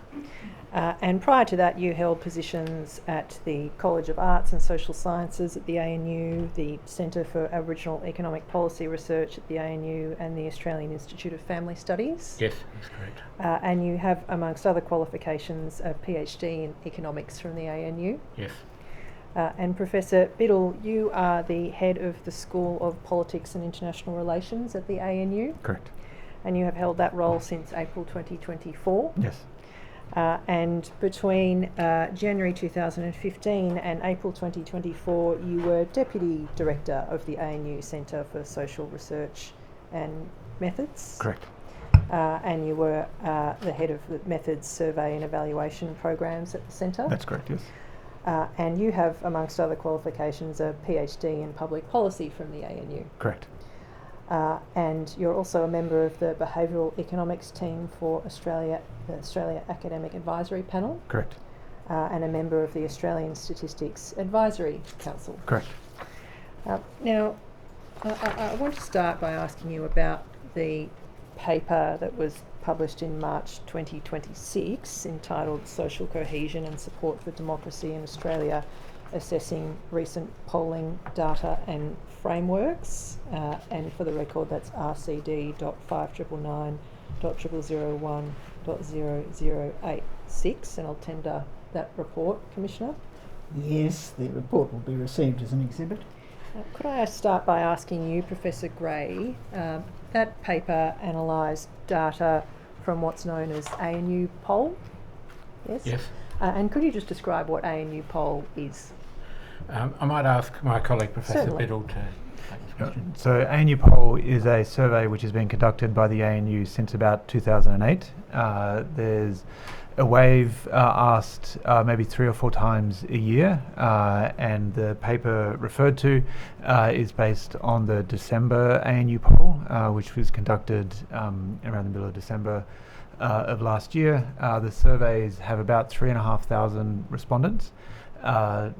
And prior to that, you held positions at the College of Arts and Social Sciences at the ANU, the Centre for Aboriginal Economic Policy Research at the ANU, and the Australian Institute of Family Studies. Yes, that's correct. And you have, amongst other qualifications, a PhD in economics from the ANU. Yes. And Professor Biddle, you are the head of the School of Politics and International Relations at the ANU. Correct. And you have held that role since April 2024. Yes. And between January 2015 and April 2024, you were Deputy Director of the ANU Centre for Social Research and Methods. Correct. And you were the head of the Methods Survey and Evaluation Programs at the Centre. That's correct, yes. And you have, amongst other qualifications, a PhD in Public Policy from the ANU. Correct. And you're also a member of the Behavioural Economics team for the Australia Academic Advisory Panel. Correct. And a member of the Australian Statistics Advisory Council. Correct. Now, I want to start by asking you about the paper that was published in March 2026 entitled Social Cohesion and Support for Democracy in Australia, Assessing Recent Polling Data and Frameworks, and for the record that's RCD.599.0001.0086, and I'll tender that report, Commissioner. Yes, the report will be received as an exhibit. Could I start by asking you, Professor Gray, that paper analysed data from what's known as ANU poll? Yes? Yes. And could you just describe what ANU poll is? I might ask my colleague Professor Certainly. Biddle to take this question. So ANU poll is a survey which has been conducted by the ANU since about 2008. There's a wave asked maybe 3 or 4 times a year, and the paper referred to is based on the December ANU poll, which was conducted around the middle of December of last year. The surveys have about 3,500 respondents.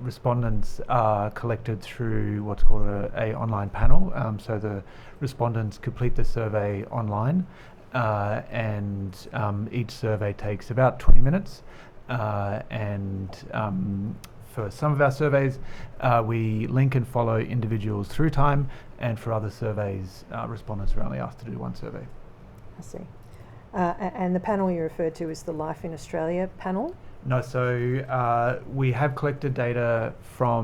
Respondents are collected through what's called a online panel. So the respondents complete the survey online, and each survey takes about 20 minutes. And for some of our surveys, we link and follow individuals through time, and for other surveys, respondents are only asked to do one survey. I see. And the panel you referred to is the Life in Australia panel? No, so we have collected data for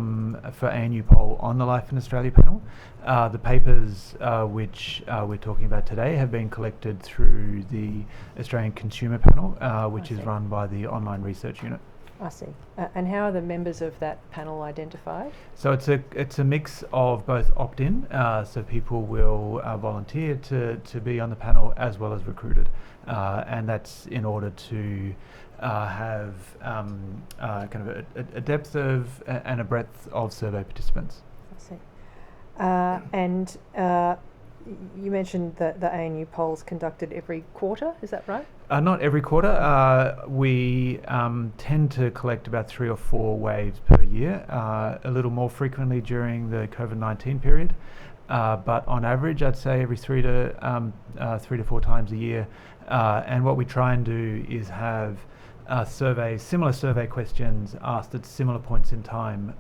ANU poll on the Life in Australia panel. The papers which we're talking about today have been collected through the Australian Consumer Panel, which is run by the Online Research Unit. I see. And how are the members of that panel identified? So it's a mix of both opt-in, so people will volunteer to be on the panel, as well as recruited, and that's in order to have kind of a depth of and a breadth of survey participants. I see. And you mentioned that the ANU polls conducted every quarter, is that right? Not every quarter. We tend to collect about 3 or 4 waves per year, a little more frequently during the COVID-19 period. But on average, I'd say every 3 to 4 times a year. And what we try and do is have similar survey questions asked at similar points in time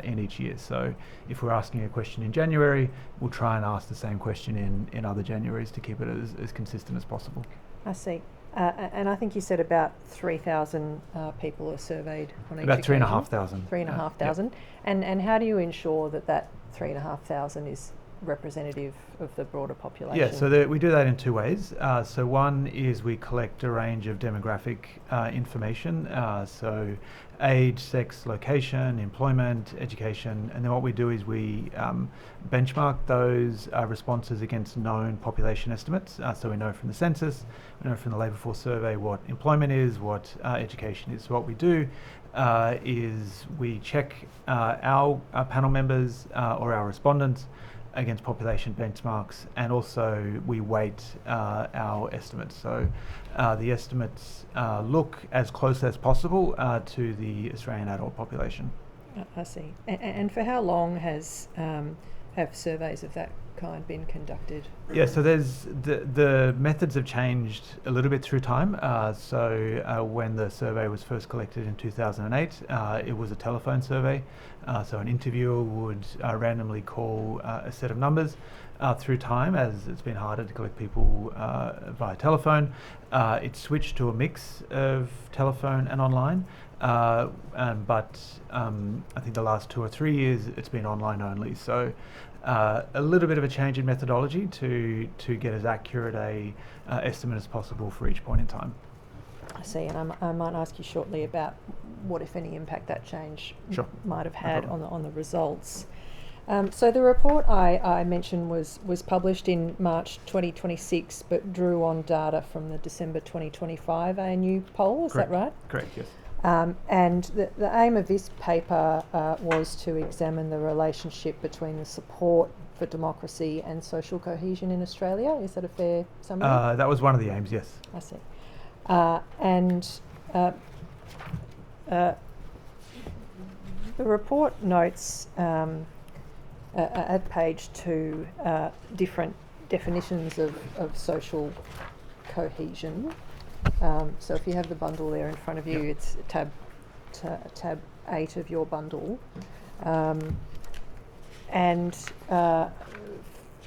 in each year. So if we're asking a question in January, we'll try and ask the same question in other Januaries to keep it as consistent as possible. I see. And I think you said about 3,000 people are surveyed on each About occasion. 3,500. 3,500. And how do you ensure that 3,500 is representative of the broader population? Yeah, so we do that in 2 ways. So one is we collect a range of demographic information, so age, sex, location, employment, education, and then what we do is we benchmark those responses against known population estimates. So we know from the census, we know from the labour force survey what employment is, what education is. So what we do is we check our panel members or our respondents against population benchmarks, and also we weight our estimates. So the estimates look as close as possible to the Australian adult population. I see. And for how long have surveys of that kind been conducted? Yeah, so there's the methods have changed a little bit through time. So when the survey was first collected in 2008, it was a telephone survey. So an interviewer would randomly call a set of numbers. Through time, as it's been harder to collect people via telephone, it switched to a mix of telephone and online. But I think the last 2 or 3 years it's been online only. So a little bit of a change in methodology to get as accurate a estimate as possible for each point in time. I see, and I might ask you shortly about what, if any, impact that change might have had on the results. So the report I mentioned was published in March 2026, but drew on data from the December 2025 ANU poll. Is that right? Correct. Yes. And the aim of this paper was to examine the relationship between the support for democracy and social cohesion in Australia. Is that a fair summary? That was one of the aims, yes. I see. The report notes at page 2 different definitions of social cohesion. So if you have the bundle there in front of you, it's tab 8 of your bundle. And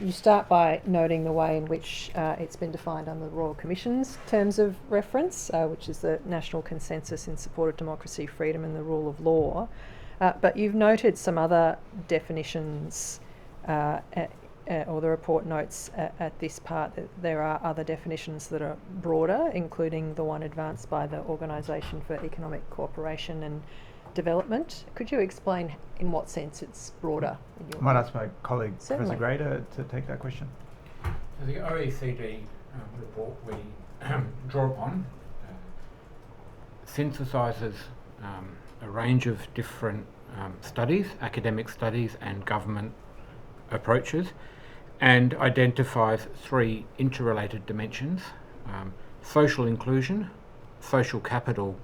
you start by noting the way in which it's been defined under the Royal Commission's terms of reference, which is the national consensus in support of democracy, freedom and the rule of law. But you've noted some other definitions, or the report notes at this part that there are other definitions that are broader, including the one advanced by the Organisation for Economic Cooperation and Development. Could you explain in what sense it's broader? I might ask my colleague, Certainly. Professor Gray, to take that question. So the OECD report we draw upon synthesises a range of different studies, academic studies and government approaches, and identifies 3 interrelated dimensions: social inclusion, social capital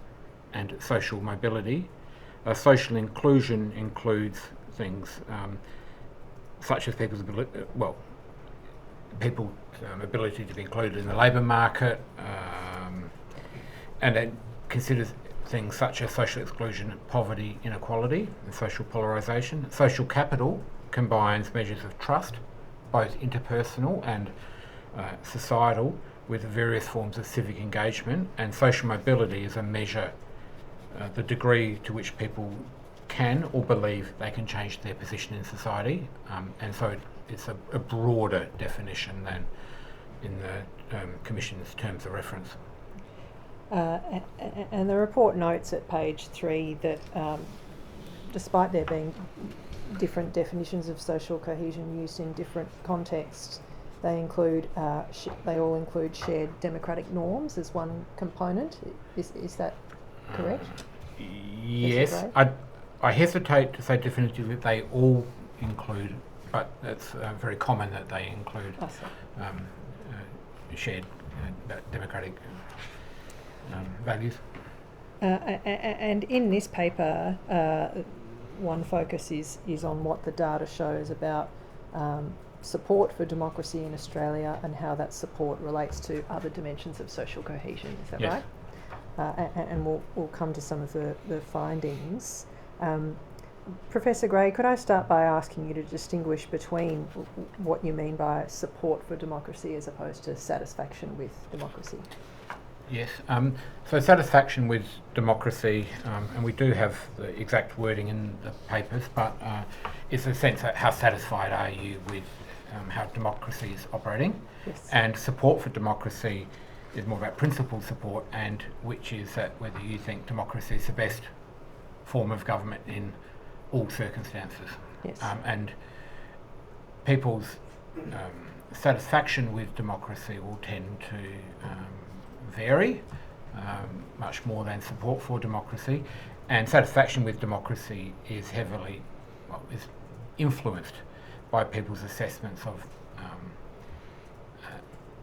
and social mobility. Social inclusion includes things such as people's ability to be included in the labour market, and it considers things such as social exclusion, poverty, inequality and social polarisation. Social capital combines measures of trust, both interpersonal and societal, with various forms of civic engagement, and social mobility is a measure the degree to which people can or believe they can change their position in society, and so it's a broader definition than in the Commission's terms of reference. And the report notes at page 3 that despite there being different definitions of social cohesion used in different contexts, they include they all include shared democratic norms as one component. Is that correct? Yes, I hesitate to say definitively that they all include but it's very common that they include shared democratic values. And in this paper, one focus is on what the data shows about support for democracy in Australia and how that support relates to other dimensions of social cohesion. Is that yes. right? And we'll come to some of the findings. Professor Gray, could I start by asking you to distinguish between what you mean by support for democracy as opposed to satisfaction with democracy? Yes, so satisfaction with democracy, and we do have the exact wording in the papers, but it's a sense of how satisfied are you with how democracy is operating. Yes. And support for democracy is more about principle support, and which is that whether you think democracy is the best form of government in all circumstances. Yes. And people's satisfaction with democracy will tend to vary much more than support for democracy, and satisfaction with democracy is heavily is influenced by people's assessments of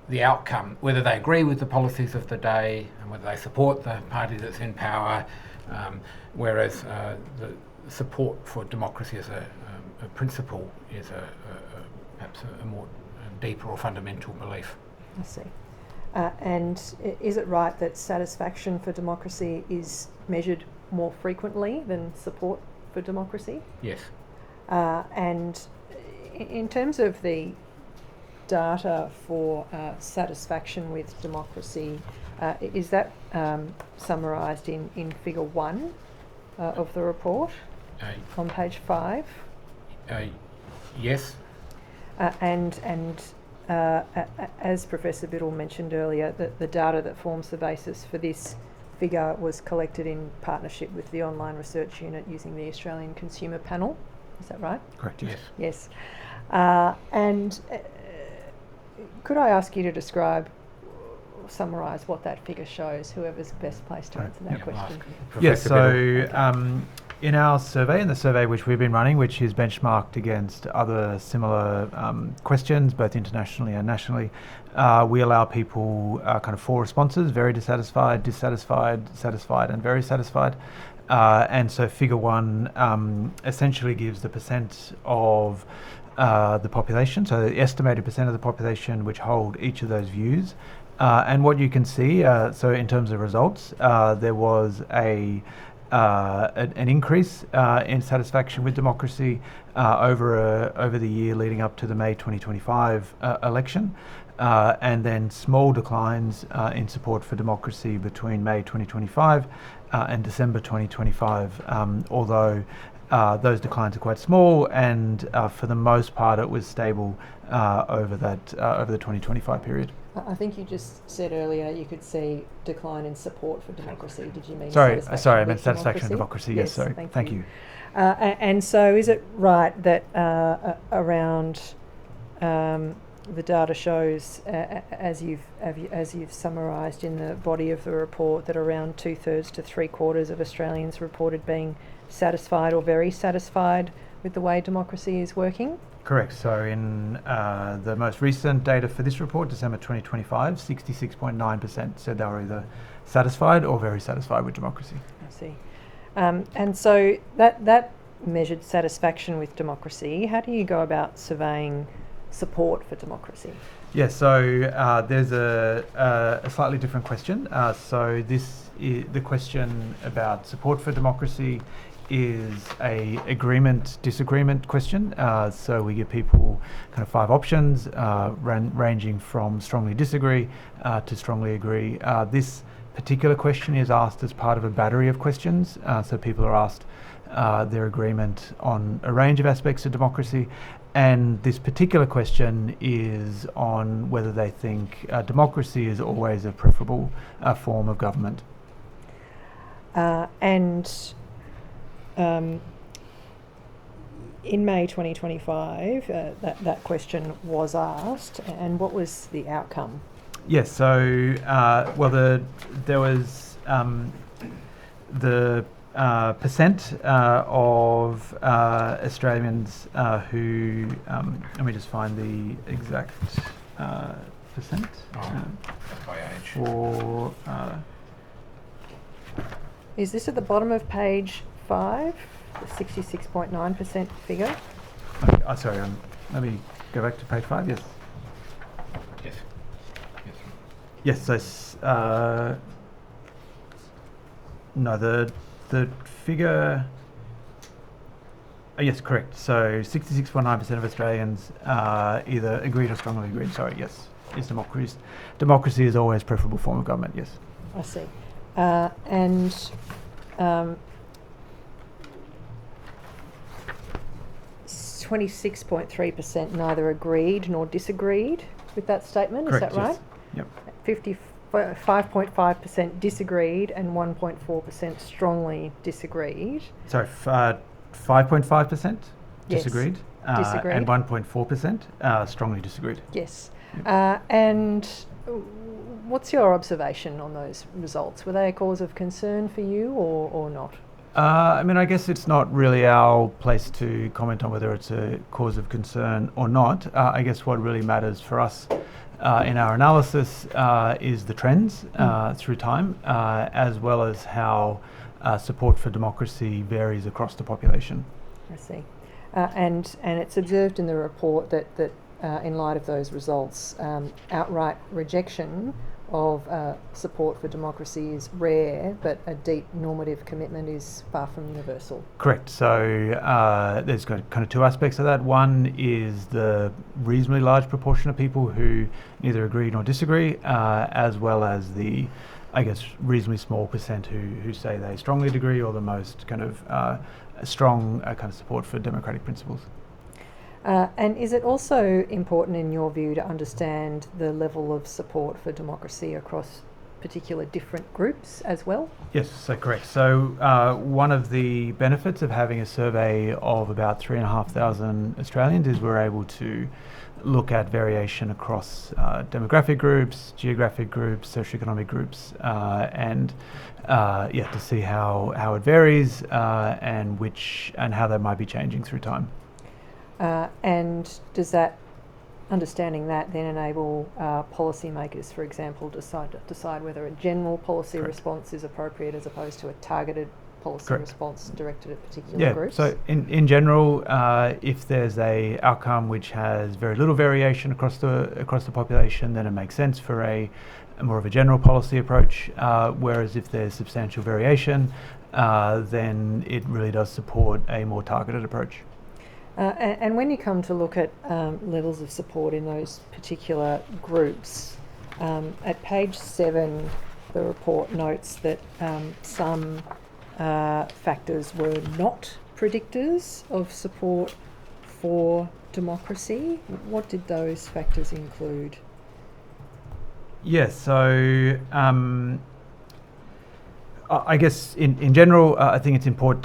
the outcome, whether they agree with the policies of the day and whether they support the party that's in power, whereas the support for democracy as a principle is perhaps a more deeper or fundamental belief. I see. And is it right that satisfaction for democracy is measured more frequently than support for democracy? Yes. And in terms of the data for satisfaction with democracy, is that summarised in figure 1 of the report on page 5? Yes. As Professor Biddle mentioned earlier, the data that forms the basis for this figure was collected in partnership with the online research unit using the Australian Consumer Panel. Is that right? Correct, yes. Yes. Could I ask you to summarise what that figure shows, whoever's best placed to answer that question? Yes, so in our survey, in the survey which we've been running, which is benchmarked against other similar questions, both internationally and nationally, we allow people kind of 4 responses: very dissatisfied, dissatisfied, satisfied, and very satisfied. And so figure 1 essentially gives the percent of the population, so the estimated percent of the population which hold each of those views. And what you can see, so in terms of results, there was an increase in satisfaction with democracy over the year leading up to the May 2025 election, and then small declines in support for democracy between May 2025 and December 2025, although those declines are quite small, and for the most part it was stable over the 2025 period. I think you just said earlier you could see decline in support for democracy. Did you mean Sorry, I meant with satisfaction with democracy. Yes, sorry. Thank you. And so, is it right that around the data shows, as you've summarised in the body of the report, that around 2/3 to 3/4 of Australians reported being satisfied or very satisfied with the way democracy is working? Correct. So in the most recent data for this report, December 2025, 66.9% said they were either satisfied or very satisfied with democracy. I see. And so that measured satisfaction with democracy. How do you go about surveying support for democracy? Yes, so there's a slightly different question. So the question about support for democracy is a agreement-disagreement question. So we give people kind of 5 options, ranging from strongly disagree to strongly agree. This particular question is asked as part of a battery of questions. So people are asked their agreement on a range of aspects of democracy. And this particular question is on whether they think democracy is always a preferable form of government. In May 2025, that question was asked, and what was the outcome? Yes, so there was the percent of Australians who, let me just find the exact percent by age. for. Is this at the bottom of page 5, the 66.9% figure? Okay, sorry, let me go back to page 5. Yes. Yes. Yes. So no, the figure. Yes, correct. So 66.9% of Australians either agreed or strongly agreed. Sorry, yes, is democracy. Democracy is always preferable form of government. Yes. I see. And 26.3% neither agreed nor disagreed with that statement. Correct, is that right? Yes. Yep. 55.5% disagreed and 1.4% strongly disagreed. Sorry, 5.5% disagreed, disagreed. and 1.4% strongly disagreed. Yes. And what's your observation on those results? Were they a cause of concern for you or not? I mean, I guess it's not really our place to comment on whether it's a cause of concern or not. I guess what really matters for us in our analysis is the trends through time, as well as how support for democracy varies across the population. I see. And it's observed in the report that in light of those results, outright rejection of support for democracy is rare, but a deep normative commitment is far from universal. Correct. So there's kind of two aspects of that. One is the reasonably large proportion of people who neither agree nor disagree, as well as the, I guess, reasonably small percent who say they strongly agree, or the most kind of strong kind of support for democratic principles. And is it also important in your view to understand the level of support for democracy across particular different groups as well? Yes, so correct. So one of the benefits of having a survey of about 3,500 Australians is we're able to look at variation across demographic groups, geographic groups, socioeconomic groups, and to see how it varies and how that might be changing through time. And does that understanding that then enable policymakers, for example, decide whether a general policy Correct. response is appropriate as opposed to a targeted policy Correct. response directed at particular groups? So in general, if there's a outcome which has very little variation across the population, then it makes sense for a more of a general policy approach. Whereas if there's substantial variation, then it really does support a more targeted approach. And when you come to look at levels of support in those particular groups, at page 7, the report notes that some factors were not predictors of support for democracy. What did those factors include? Yes, so I guess in general, I think it's important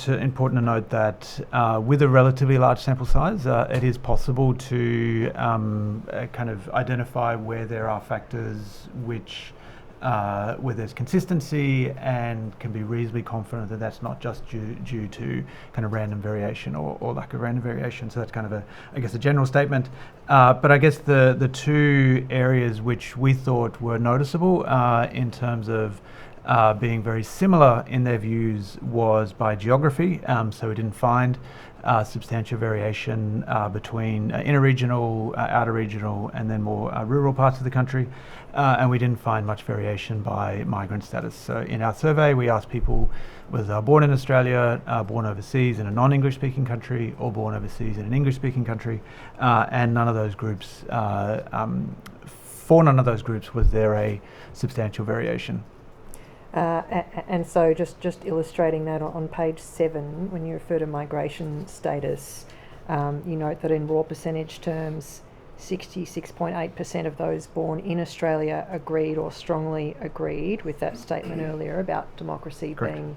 to note that with a relatively large sample size, it is possible to kind of identify where there are factors where there's consistency, and can be reasonably confident that that's not just due to kind of random variation or lack of random variation. So that's kind of a general statement. But I guess the two areas which we thought were noticeable in terms of being very similar in their views was by geography. So we didn't find substantial variation between inner regional, outer regional, and then more rural parts of the country. And we didn't find much variation by migrant status. So in our survey, we asked people whether they were born in Australia, born overseas in a non-English speaking country, or born overseas in an English speaking country. And none of those groups, for none of those groups was there a substantial variation. And so just illustrating that on page 7, when you refer to migration status, you note that in raw percentage terms, 66.8% of those born in Australia agreed or strongly agreed with that statement earlier about democracy Correct. being,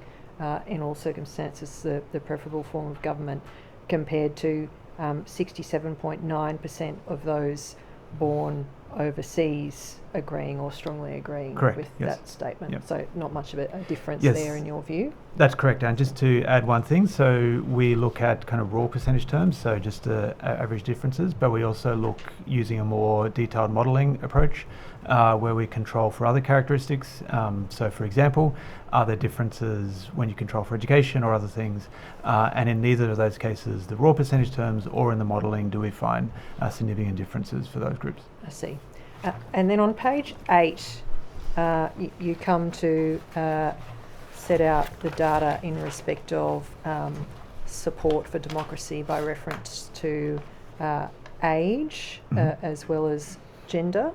in all circumstances, the preferable form of government, compared to 67.9% of those born overseas agreeing or strongly agreeing Correct, with yes. that statement. Yep. So not much of a difference Yes. there in your view. That's correct. And just to add one thing, so we look at kind of raw percentage terms, so just average differences, but we also look using a more detailed modelling approach where we control for other characteristics. So for example, are there differences when you control for education or other things? And in neither of those cases, the raw percentage terms or in the modelling, do we find significant differences for those groups. I see. And then on page 8, you come to set out the data in respect of support for democracy by reference to age as well as gender.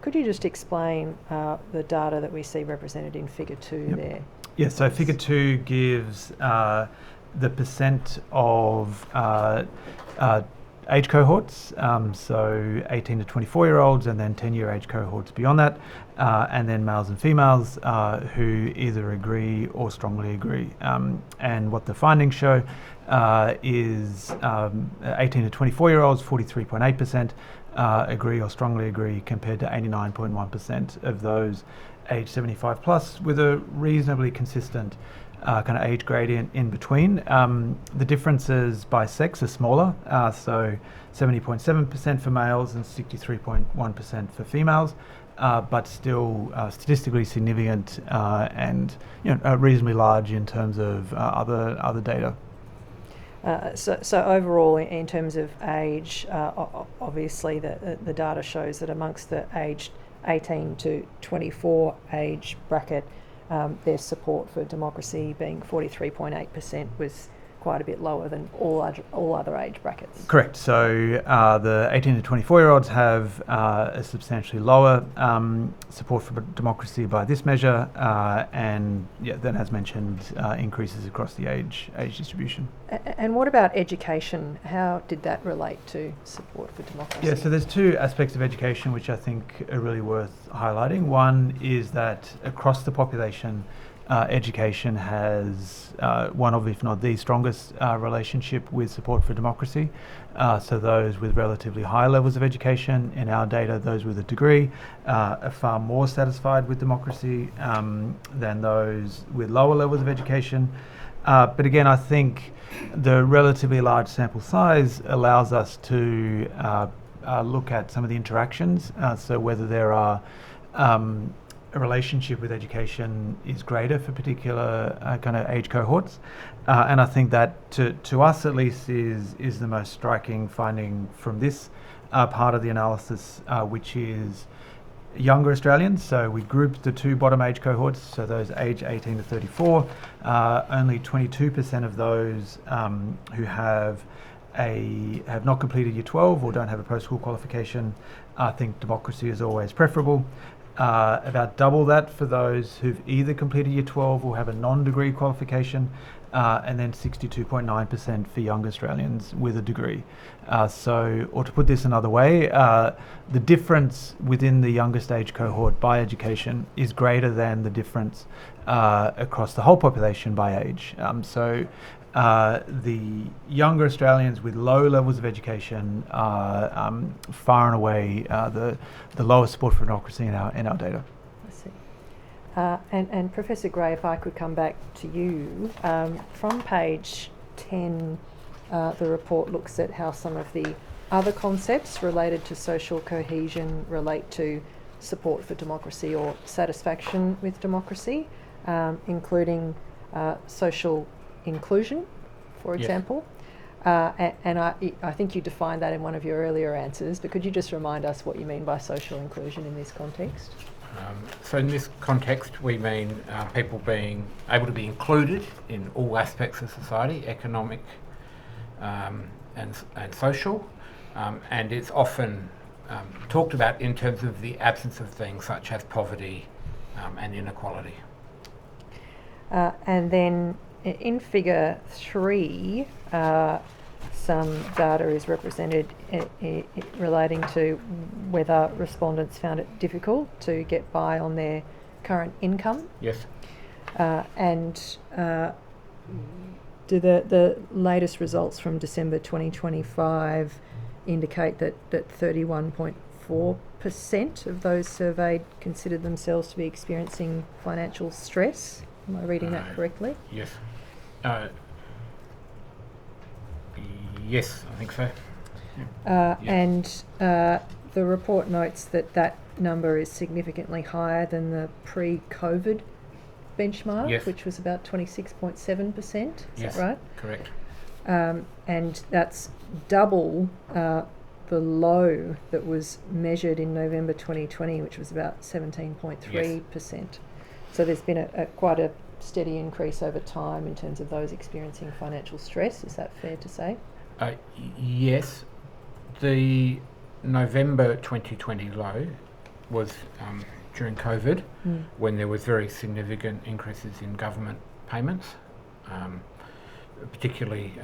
Could you just explain the data that we see represented in figure 2 there? Yes, so figure 2 gives the percent of age cohorts, so 18 to 24-year-olds and then 10-year age cohorts beyond that, and then males and females who either agree or strongly agree. And what the findings show is 18 to 24-year-olds, 43.8% agree or strongly agree, compared to 89.1% of those age 75 plus, with a reasonably consistent kind of age gradient in between. The differences by sex are smaller, so 70.7% for males and 63.1% for females, but still statistically significant and reasonably large in terms of other data. So overall, in terms of age, obviously the data shows that amongst the aged 18 to 24 age bracket, their support for democracy being 43.8% was quite a bit lower than all other age brackets. Correct. So the 18 to 24-year-olds have a substantially lower support for democracy by this measure, and then, as mentioned, increases across the age distribution. And what about education? How did that relate to support for democracy? Yeah, so there's two aspects of education which I think are really worth highlighting. One is that across the population, education has one of, if not the strongest relationship with support for democracy. So those with relatively high levels of education, in our data, those with a degree, are far more satisfied with democracy than those with lower levels of education. But again, I think the relatively large sample size allows us to look at some of the interactions, so whether there are a relationship with education is greater for particular kind of age cohorts, and I think that to us at least is the most striking finding from this part of the analysis, which is younger Australians. So we grouped the two bottom age cohorts, so those age 18 to 34, only 22% of those who have not completed year 12 or don't have a post-school qualification think democracy is always preferable. About double that for those who've either completed year 12 or have a non-degree qualification, and then 62.9% for young Australians with a degree. Or to put this another way, the difference within the youngest age cohort by education is greater than the difference across the whole population by age. The younger Australians with low levels of education are far and away the lowest support for democracy in our data. I see. And Professor Gray, if I could come back to you, from page 10, the report looks at how some of the other concepts related to social cohesion relate to support for democracy or satisfaction with democracy, including social inclusion, for example. And I think you defined that in one of your earlier answers, but could you just remind us what you mean by social inclusion in this context? So in this context, we mean people being able to be included in all aspects of society, economic and social, and it's often talked about in terms of the absence of things such as poverty and inequality. And then in figure 3, some data is represented relating to whether respondents found it difficult to get by on their current income. Yes. And do the latest results from December 2025 indicate that 31.4% 54% of those surveyed considered themselves to be experiencing financial stress. Am I reading that correctly? Yes. Yes, I think so. And the report notes that that number is significantly higher than the pre-COVID benchmark, Yes. which was about 26.7%. Is Yes, that right? correct. And that's double the low that was measured in November 2020, which was about 17.3%. So there's been a quite a steady increase over time in terms of those experiencing financial stress. Is that fair to say? Yes. The November 2020 low was during COVID, when there was very significant increases in government payments, particularly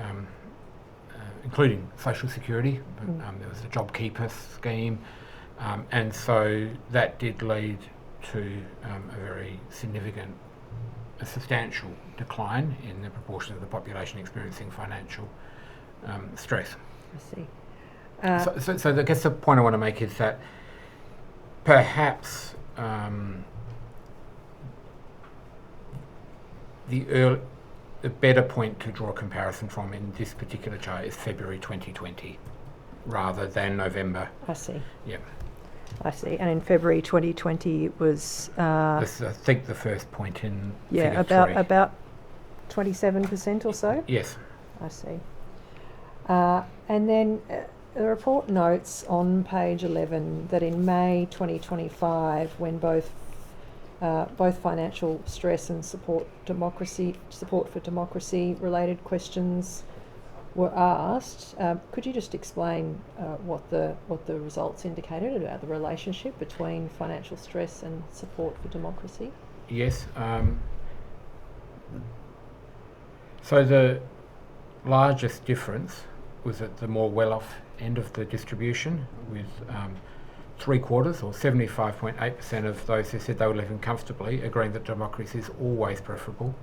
including social security. There was the JobKeeper scheme, and so that did lead to a very significant, a substantial decline in the proportion of the population experiencing financial stress. I see. So I guess the point I want to make is that perhaps the better point to draw a comparison from in this particular chart is February 2020 rather than November. I see. Yeah. I see. And in February 2020 it was... This is, I think, the first point in yeah, figure about 27% or so? Yes. I see. And then the report notes on page 11 that in May 2025, when both financial stress and support for democracy related questions were asked, could you just explain what the results indicated about the relationship between financial stress and support for democracy? Yes. So the largest difference was at the more well-off end of the distribution, with 3/4 or 75.8% of those who said they were living comfortably agreeing that democracy is always preferable,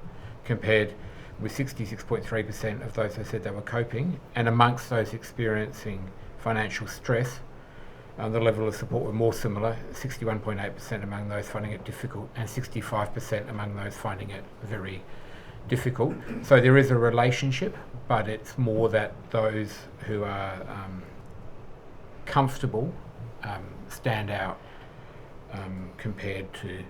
compared with 66.3% of those who said they were coping. And amongst those experiencing financial stress, the level of support were more similar, 61.8% among those finding it difficult and 65% among those finding it very difficult. So there is a relationship, but it's more that those who are comfortable stand out compared to...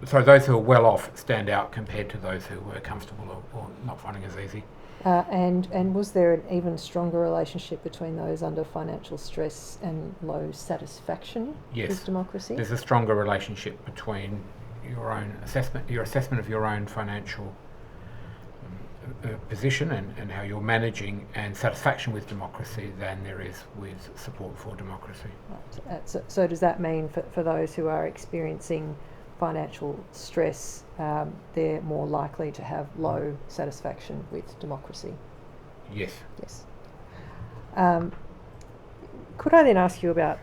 so those who are well off stand out compared to those who were comfortable or not finding it as easy. And was there an even stronger relationship between those under financial stress and low satisfaction with democracy? There's a stronger relationship between your assessment of your own financial position and how you're managing and satisfaction with democracy than there is with support for democracy. Right. So does that mean for those who are experiencing financial stress, they're more likely to have low satisfaction with democracy? Yes. Yes. Could I then ask you about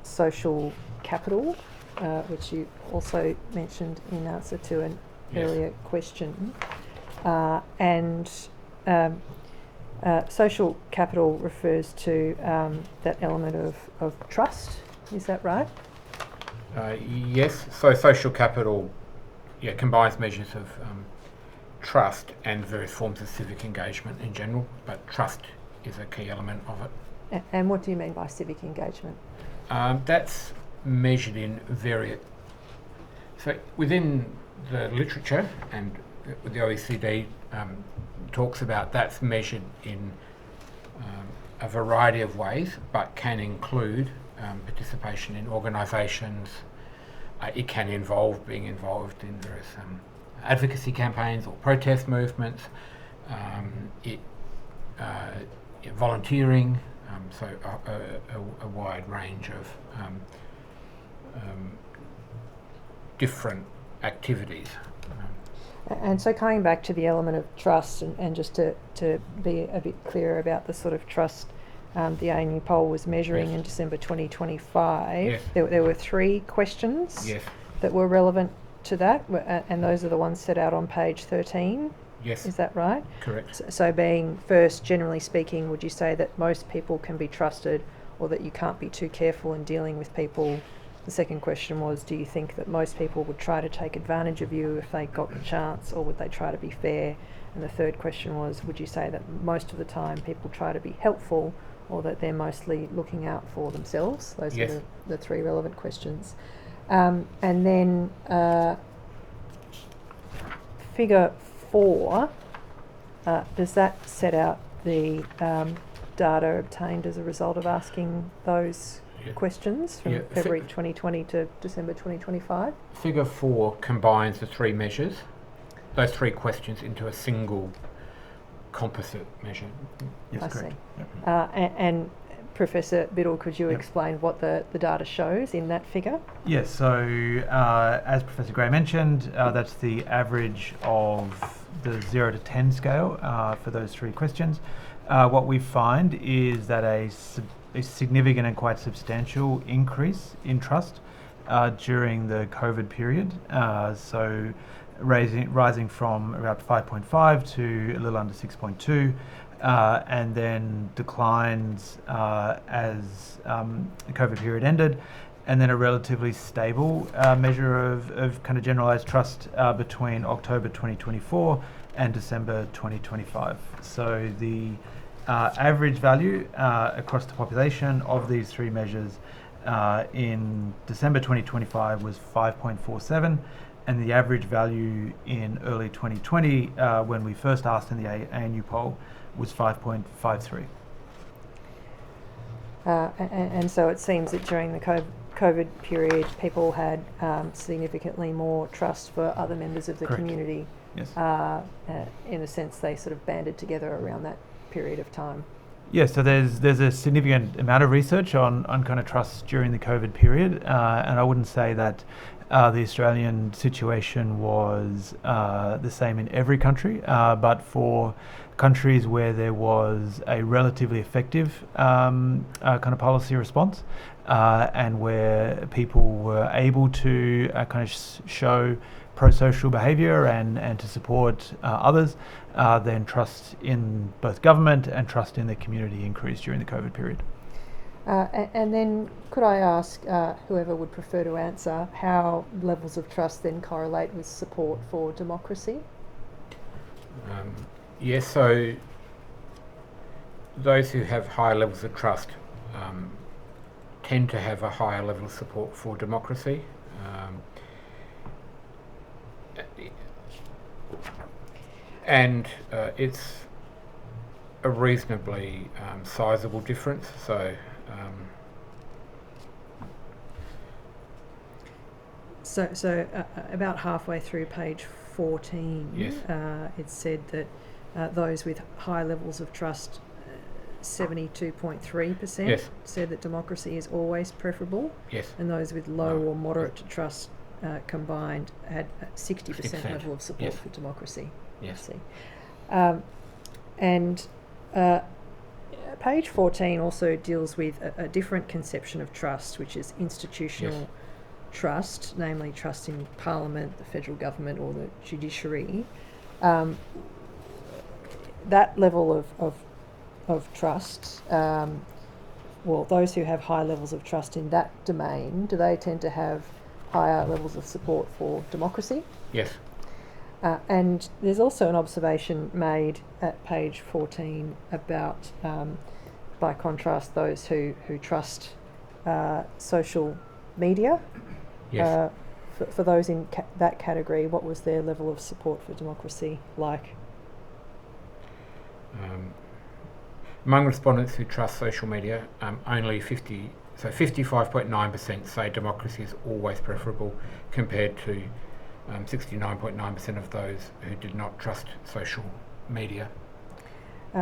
social capital, which you also mentioned in answer to an earlier question? Social capital refers to that element of trust, is that right? Yes, so social capital combines measures of trust and various forms of civic engagement in general, but trust is a key element of it. And what do you mean by civic engagement? That's measured in various... So within the literature, and the OECD talks about, that's measured in a variety of ways, but can include participation in organisations. It can involve being involved in various advocacy campaigns or protest movements, volunteering, so a wide range of different activities. And so coming back to the element of trust, and just to be a bit clearer about the sort of trust the ANU poll was measuring in December 2025, there were 3 questions that were relevant to that, and those are the ones set out on page 13 Yes. Is that right? Correct. So being first, generally speaking, would you say that most people can be trusted, or that you can't be too careful in dealing with people? The second question was, do you think that most people would try to take advantage of you if they got the chance, or would they try to be fair? And the third question was, would you say that most of the time people try to be helpful, or that they're mostly looking out for themselves? Those Yes. are the three relevant questions. And then figure 4, does that set out the data obtained as a result of asking those questions from February 2020 to December 2025? Figure 4 combines the three measures, those three questions, into a single composite measure. Yes, I correct. see. And Professor Biddle, could you explain what the data shows in that figure? Yes, so as Professor Gray mentioned, that's the average of the 0 to 10 scale for those three questions. What we find is that a significant and quite substantial increase in trust during the COVID period. So rising from about 5.5 to a little under 6.2. And then declines as the COVID period ended, and then a relatively stable measure of kind of generalized trust between October 2024 and December 2025. So the average value across the population of these three measures in December 2025 was 5.47, and the average value in early 2020, when we first asked in the ANU poll, was 5.53. And so it seems that during the COVID period, people had significantly more trust for other members of the Correct. community. Yes. In a sense, they sort of banded together around that period of time. Yeah, so there's a significant amount of research on kind of trust during the COVID period, and I wouldn't say that the Australian situation was the same in every country, but for countries where there was a relatively effective kind of policy response, and where people were able to kind of show pro-social behaviour and to support others, then trust in both government and trust in the community increased during the COVID period. And then could I ask whoever would prefer to answer how levels of trust then correlate with support for democracy? Yes, so those who have higher levels of trust tend to have a higher level of support for democracy. And it's a reasonably sizable difference. So about halfway through page 14, yes. It said that those with high levels of trust, 72.3%, yes. said that democracy is always preferable. Yes. And those with low or moderate trust combined had 60% 60%. level of support Yes. for democracy. Yes. And page 14 also deals with a different conception of trust, which is institutional yes. trust, namely trust in Parliament, the federal government, or the judiciary. That level of trust, well, those who have high levels of trust in that domain, do they tend to have higher levels of support for democracy? Yes. And there's also an observation made at page 14 about, by contrast, those who trust social media. Yes. For those in that category, what was their level of support for democracy like? Among respondents who trust social media, only 55.9% say democracy is always preferable, compared to 69.9% of those who did not trust social media.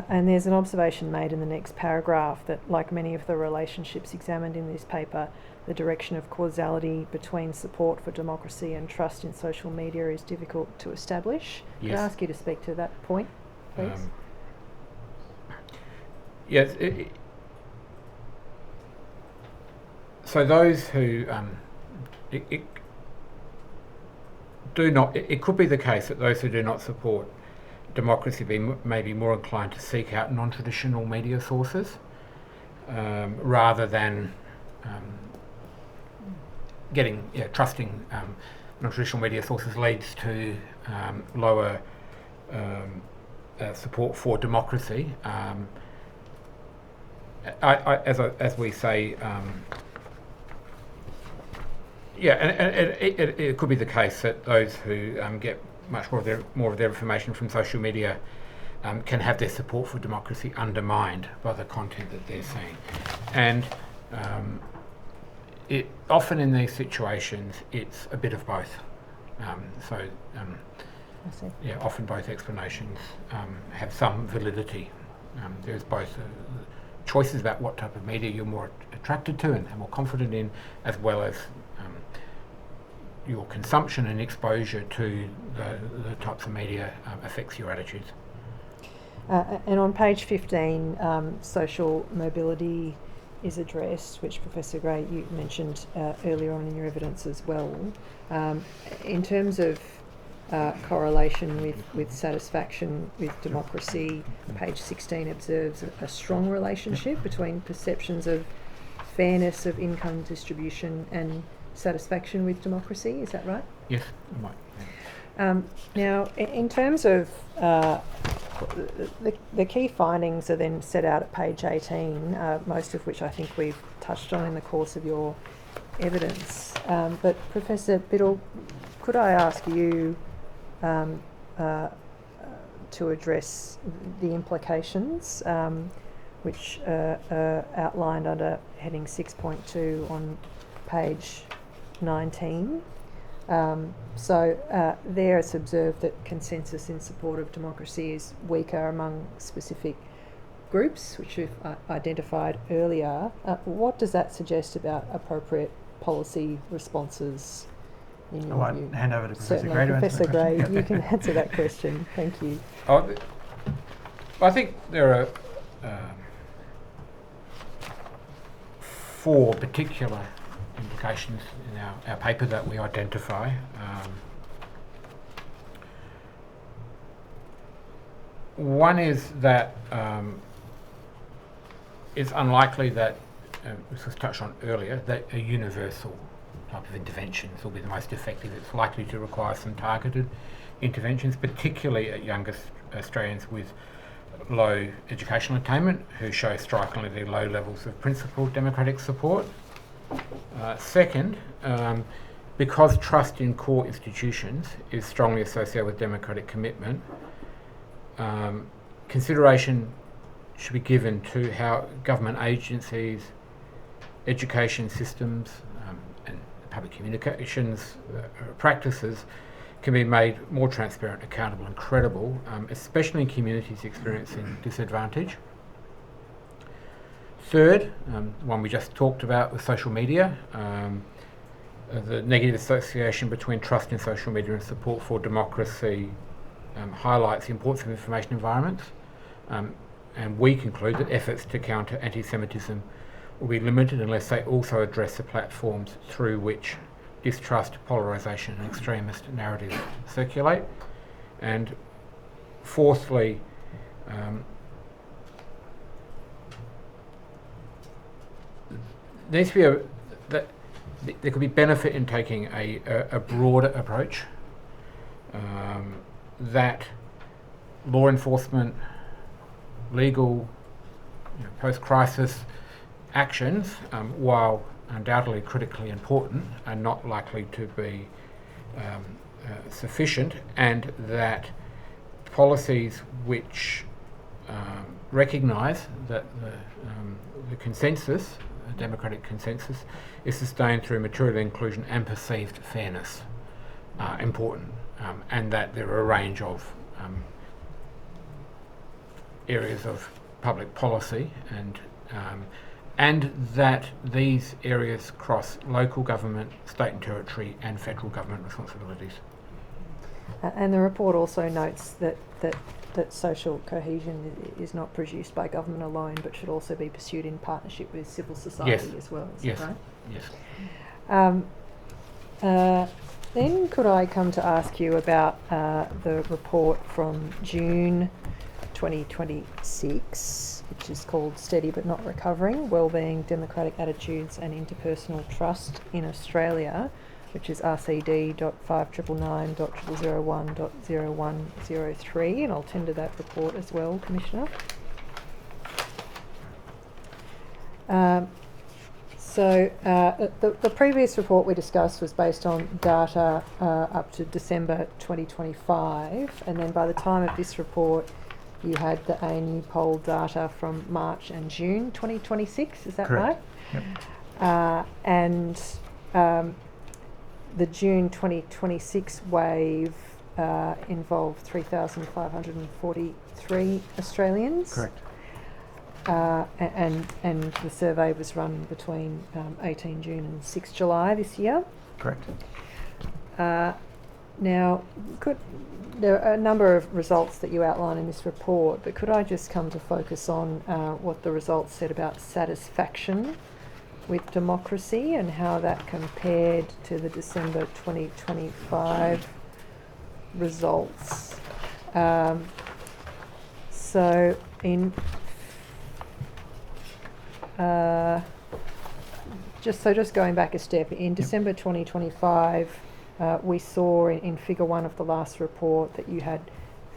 And there's an observation made in the next paragraph that, like many of the relationships examined in this paper, the direction of causality between support for democracy and trust in social media is difficult to establish. Yes. Can I ask you to speak to that point, please? Yes. So those who it could be the case that those who do not support democracy may be more inclined to seek out non-traditional media sources rather than trusting non-traditional media sources leads to lower support for democracy. As we say, it could be the case that those who get much more of their information from social media can have their support for democracy undermined by the content that they're seeing, and often in these situations it's a bit of both. Often both explanations have some validity. There's both choices about what type of media you're more attracted to and more confident in, as well as your consumption and exposure to the types of media affects your attitudes. And on page 15, social mobility is addressed, which Professor Gray, you mentioned earlier on in your evidence as well. In terms of correlation with satisfaction with democracy, page 16 observes a strong relationship between perceptions of fairness of income distribution and satisfaction with democracy. Is that right? Yes, right. Now, in terms of the key findings are then set out at page 18, most of which I think we've touched on in the course of your evidence. But Professor Biddle, could I ask you to address the implications which are outlined under heading 6.2 on page 19. There it's observed that consensus in support of democracy is weaker among specific groups, which you've identified earlier. What does that suggest about appropriate policy responses in your view? Hand over to Professor Certainly, Gray. Professor Gray, you can answer that question. Thank you. I think there are 4 particular implications in our paper that we identify. One is that it's unlikely that, this was touched on earlier, that a universal type of interventions will be the most effective. It's likely to require some targeted interventions, particularly at younger Australians with low educational attainment who show strikingly low levels of principled democratic support. Second, because trust in core institutions is strongly associated with democratic commitment, consideration should be given to how government agencies, education systems and public communications practices can be made more transparent, accountable and credible, especially in communities experiencing disadvantage. Third, one we just talked about with social media, the negative association between trust in social media and support for democracy highlights the importance of information environments, and we conclude that efforts to counter anti-Semitism will be limited unless they also address the platforms through which distrust, polarisation and extremist narratives circulate. And fourthly, needs to be there could be benefit in taking a broader approach, that law enforcement, legal, post-crisis actions, while undoubtedly critically important, are not likely to be sufficient, and that policies which recognise that the consensus, democratic consensus, is sustained through material inclusion and perceived fairness are important, and that there are a range of areas of public policy, and that these areas cross local government, state and territory and federal government responsibilities. And the report also notes that social cohesion is not produced by government alone, but should also be pursued in partnership with civil society as well. Is that right? Yes. Then could I come to ask you about the report from June 2026, which is called Steady But Not Recovering, Wellbeing, Democratic Attitudes and Interpersonal Trust in Australia, which is RCD.599.001.0103, and I'll tender that report as well, Commissioner. The previous report we discussed was based on data up to December 2025, and then by the time of this report you had the ANU poll data from March and June 2026, is that Correct. right? Yep. And the June 2026 wave involved 3,543 Australians. Correct. And the survey was run between 18 June and 6 July this year. Correct. Now, there are a number of results that you outline in this report, but could I just come to focus on what the results said about satisfaction with democracy and how that compared to the December 2025 results? Just going back a step, in December 2025, we saw in figure 1 of the last report that you had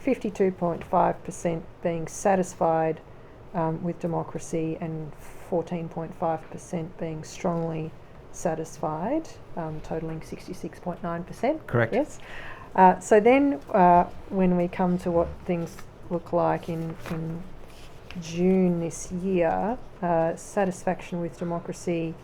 52.5% being satisfied with democracy and 14.5% being strongly satisfied, totaling 66.9%. Correct. Yes. So then when we come to what things look like in June this year, satisfaction with democracy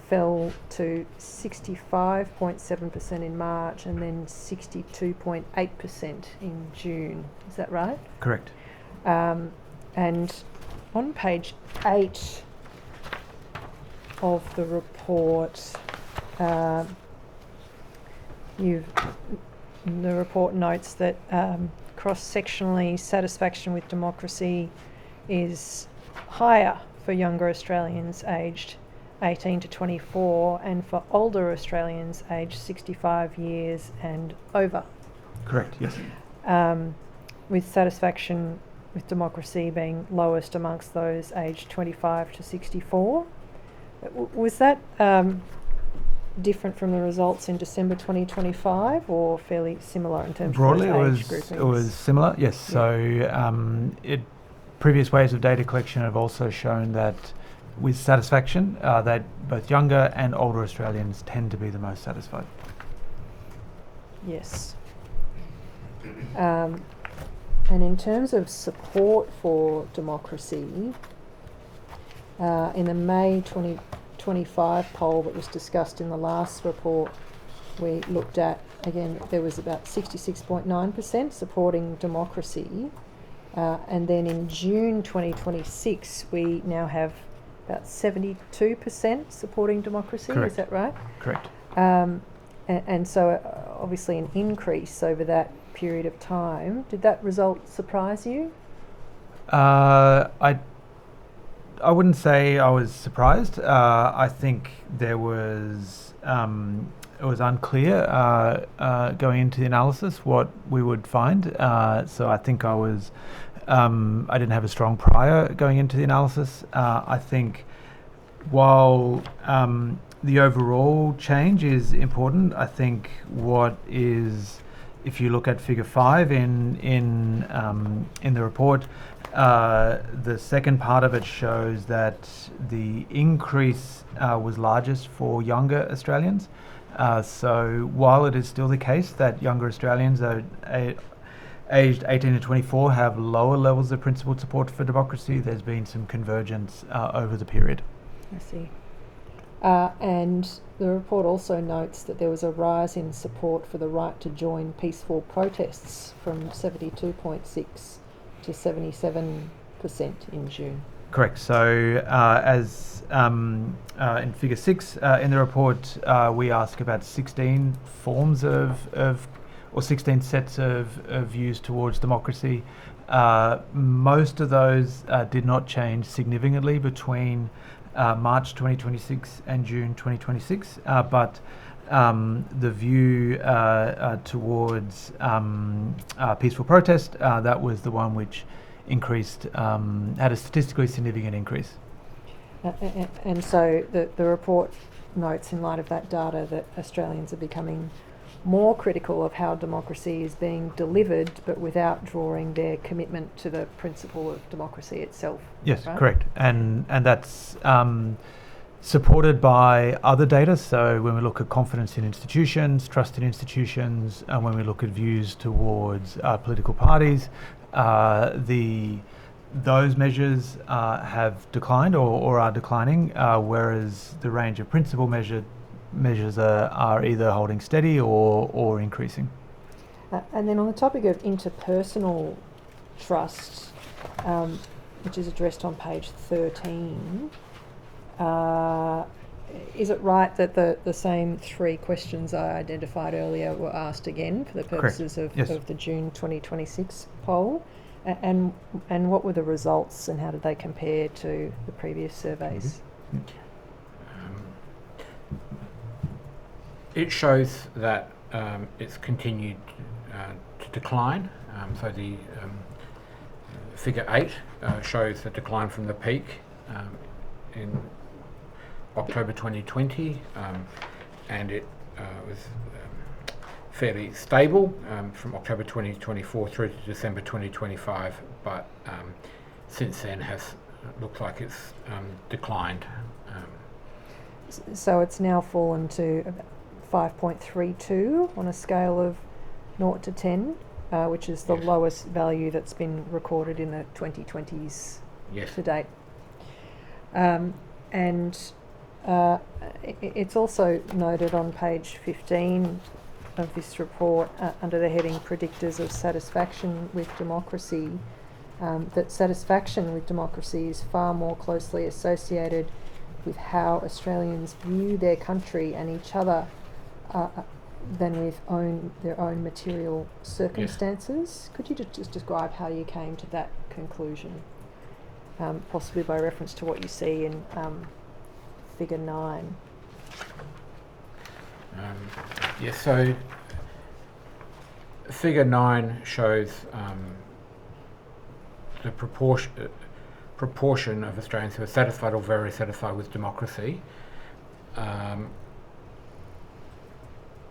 fell to 65.7% in March and then 62.8% in June. Is that right? Correct. And on page 8 of the report, the report notes that cross-sectionally satisfaction with democracy is higher for younger Australians aged 18 to 24 and for older Australians aged 65 years and over. Correct, yes. With satisfaction with democracy being lowest amongst those aged 25 to 64. Was that different from the results in December 2025 or fairly similar in terms Broadly, of age groupings? it was similar, yes. So previous waves of data collection have also shown that with satisfaction, that both younger and older Australians tend to be the most satisfied. Yes. And in terms of support for democracy, in the May 2025 poll that was discussed in the last report, we looked at, again, there was about 66.9% supporting democracy. And then in June 2026, we now have about 72% supporting democracy. Correct. Is that right? Correct. And so obviously an increase over that period of time. Did that result surprise you? I wouldn't say I was surprised. I think there was it was unclear going into the analysis what we would find. So I think I was I didn't have a strong prior going into the analysis. I think while the overall change is important, I think what is, if you look at figure 5 in the report, the second part of it shows that the increase was largest for younger Australians. So while it is still the case that younger Australians are aged 18 to 24 have lower levels of principled support for democracy, there's been some convergence over the period. I see. And the report also notes that there was a rise in support for the right to join peaceful protests from 72.6 to 77% in June. Correct. So as in figure 6 in the report, we ask about 16 forms or 16 sets of views towards democracy. Most of those did not change significantly between March 2026 and June 2026, but the view towards peaceful protest, that was the one which increased, had a statistically significant increase. And so the report notes, in light of that data, that Australians are becoming more critical of how democracy is being delivered, but without drawing their commitment to the principle of democracy itself. Yes, right? correct. And that's supported by other data. So when we look at confidence in institutions, trust in institutions, and when we look at views towards political parties, those measures have declined or are declining, whereas the range of principal measures are either holding steady or increasing. And then on the topic of interpersonal trust, which is addressed on page 13, is it right that the same three questions I identified earlier were asked again for the purposes of the June 2026 poll? And what were the results and how did they compare to the previous surveys? It shows that it's continued to decline. So the figure 8 shows the decline from the peak in October 2020, and it was fairly stable from October 2024 through to December 2025, but since then looks like it's declined. So it's now fallen to 5.32 on a scale of 0 to 10, which is the lowest value that's been recorded in the 2020s to date. It's also noted on page 15 of this report, under the heading Predictors of Satisfaction with Democracy, that satisfaction with democracy is far more closely associated with how Australians view their country and each other than with their own material circumstances. Could you just describe how you came to that conclusion, possibly by reference to what you see in figure 9? So figure 9 shows the proportion of Australians who are satisfied or very satisfied with democracy,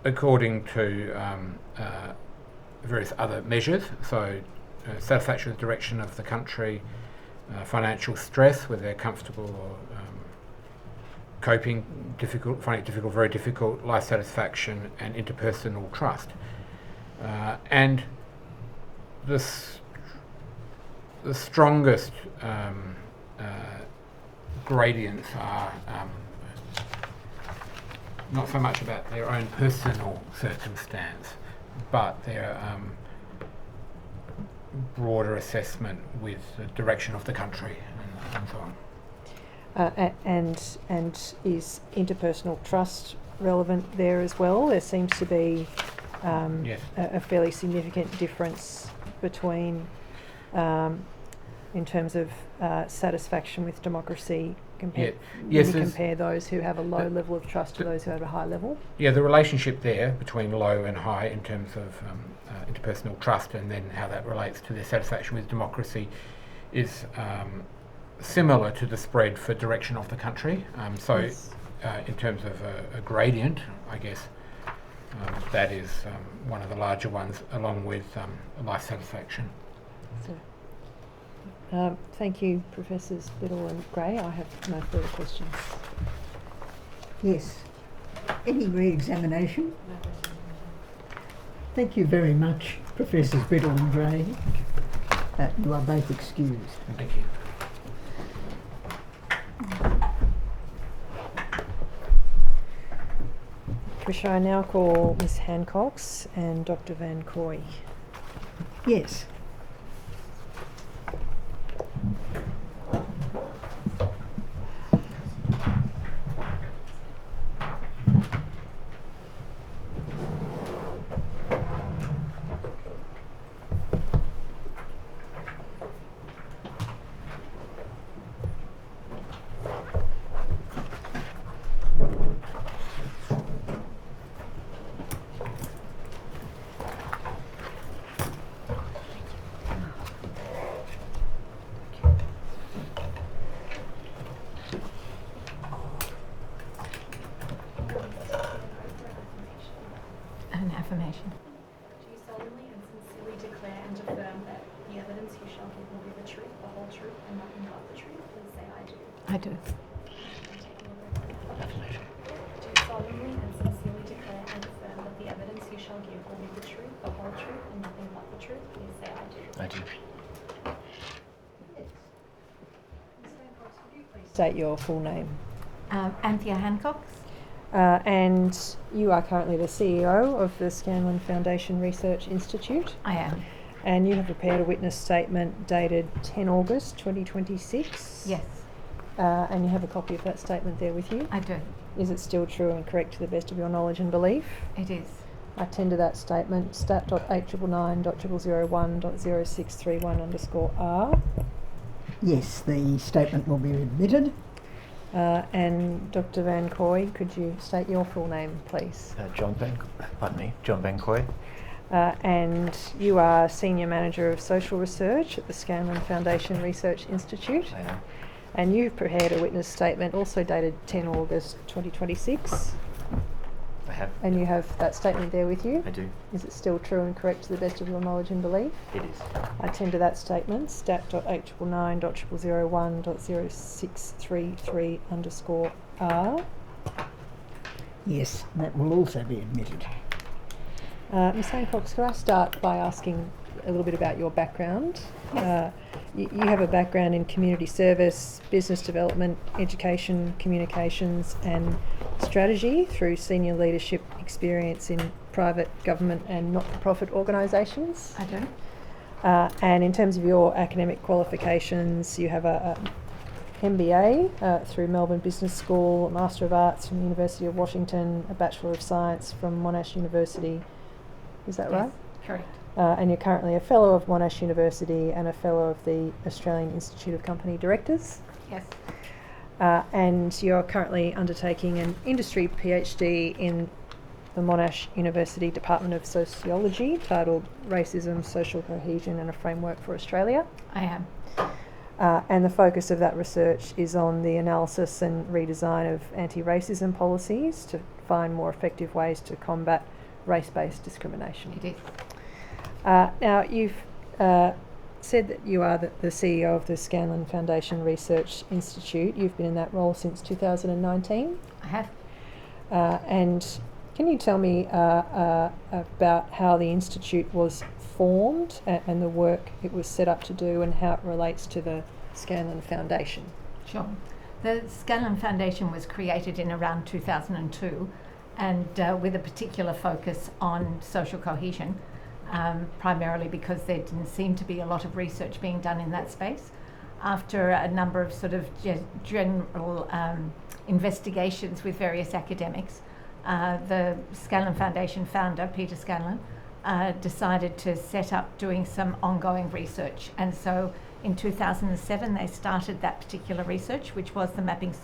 according to various other measures. So satisfaction with the direction of the country, financial stress, whether they're comfortable or coping, finding it difficult, very difficult, life satisfaction, and interpersonal trust. And the strongest gradients are not so much about their own personal circumstance, but their broader assessment with the direction of the country and so on. And is interpersonal trust relevant there as well? There seems to be a fairly significant difference between, in terms of satisfaction with democracy, when you compare those who have a low level of trust to those who have a high level. Yeah, the relationship there between low and high in terms of interpersonal trust, and then how that relates to their satisfaction with democracy, is similar to the spread for direction of the country. In terms of a gradient, I guess, that is one of the larger ones, along with life satisfaction. Thank you, Professors Biddle and Gray. I have no further questions. Yes. Any re-examination? Thank you very much, Professors Biddle and Gray. You are both excused. Thank you. Commissioner, I now call Ms Hancocks and Dr Van Kooy. Yes. affirmation. Do you solemnly and sincerely declare and affirm that the evidence you shall give will be the truth, the whole truth, and nothing but the truth? Please say I do. I do. Affirmation. Do you solemnly and sincerely declare and affirm that the evidence you shall give will be the truth, the whole truth, and nothing but the truth? Please say I do. I do. State your full name. Anthea Hancocks. And you are currently the CEO of the Scanlon Foundation Research Institute. I am. And you have prepared a witness statement dated 10 August 2026. Yes. And you have a copy of that statement there with you? I do. Is it still true and correct to the best of your knowledge and belief? It is. I tender that statement, stat.899.0000631_R. Yes, the statement will be admitted. And Dr. Van Kooy, could you state your full name, please? John Van Kooy. And you are Senior Manager of Social Research at the Scanlon Foundation Research Institute. I am. And you've prepared a witness statement also dated 10 August 2026. I have. And you have that statement there with you? I do. Is it still true and correct to the best of your knowledge and belief? It is. I tender that statement, stat.899.0001.0633_R. Yes, that will also be admitted. Ms. Hancocks, could I start by asking a little bit about your background? Yes. You have a background in community service, business development, education, communications and strategy through senior leadership experience in private, government and not-for-profit organisations. I do. And in terms of your academic qualifications, you have a MBA through Melbourne Business School, a Master of Arts from the University of Washington, a Bachelor of Science from Monash University. Is that right? Correct. And you're currently a Fellow of Monash University and a Fellow of the Australian Institute of Company Directors. Yes. And you're currently undertaking an industry PhD in the Monash University Department of Sociology titled Racism, Social Cohesion and a Framework for Australia. I am. And the focus of that research is on the analysis and redesign of anti-racism policies to find more effective ways to combat race-based discrimination. It is. Now, you've said that you are the CEO of the Scanlon Foundation Research Institute. You've been in that role since 2019. I have. And can you tell me about how the Institute was formed and the work it was set up to do and how it relates to the Scanlon Foundation? Sure. The Scanlon Foundation was created in around 2002 and with a particular focus on social cohesion. Primarily because there didn't seem to be a lot of research being done in that space. After a number of sort of general investigations with various academics, the Scanlon Foundation founder, Peter Scanlon, decided to set up doing some ongoing research. And so in 2007 they started that particular research, which was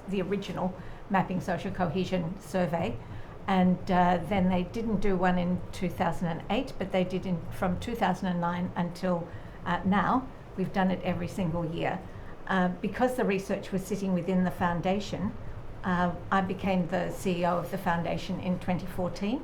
the original Mapping Social Cohesion survey. And then they didn't do one in 2008, but they did from 2009 until now. We've done it every single year. Because the research was sitting within the foundation, I became the CEO of the foundation in 2014.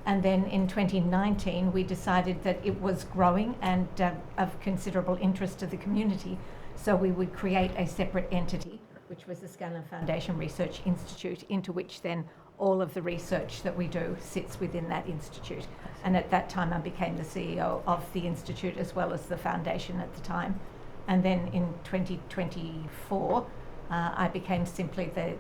And then in 2019, we decided that it was growing and of considerable interest to the community. So we would create a separate entity, which was the Scanlon Foundation Research Institute, into which then all of the research that we do sits within that institute. And at that time I became the CEO of the institute as well as the foundation at the time. And then in 2024 I became simply the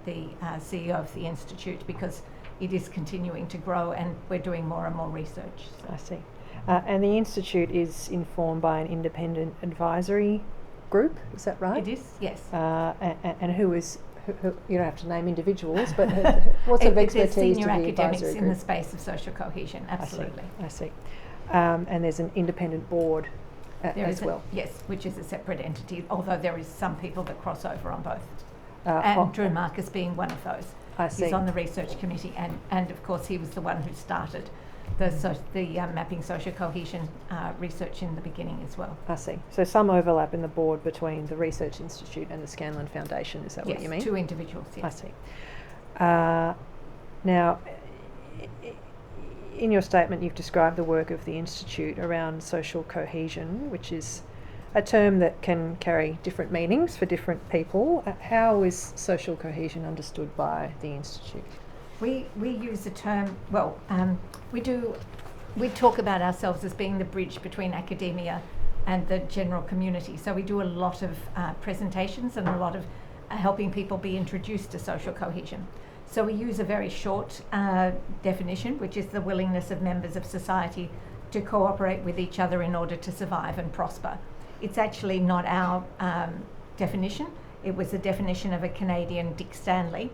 CEO of the institute because it is continuing to grow and we're doing more and more research. So. I see. And the institute is informed by an independent advisory group, is that right? It is, yes. And who you don't have to name individuals, but what sort of expertise senior do the academics advisory in group? the space of social cohesion, absolutely. I see. And there's an independent board as well. Yes, which is a separate entity, although there is some people that cross over on both. And Drew Marcus being one of those. I see. He's on the research committee and of course he was the one who started the Mapping Social Cohesion research in the beginning as well. I see. So some overlap in the board between the Research Institute and the Scanlon Foundation, is that what you mean? Yes, two individuals, yes. I see. Now, in your statement, you've described the work of the Institute around social cohesion, which is a term that can carry different meanings for different people. How is social cohesion understood by the Institute? We use the term, we talk about ourselves as being the bridge between academia and the general community. So we do a lot of presentations and a lot of helping people be introduced to social cohesion. So we use a very short definition, which is the willingness of members of society to cooperate with each other in order to survive and prosper. It's actually not our definition. It was the definition of a Canadian, Dick Stanley,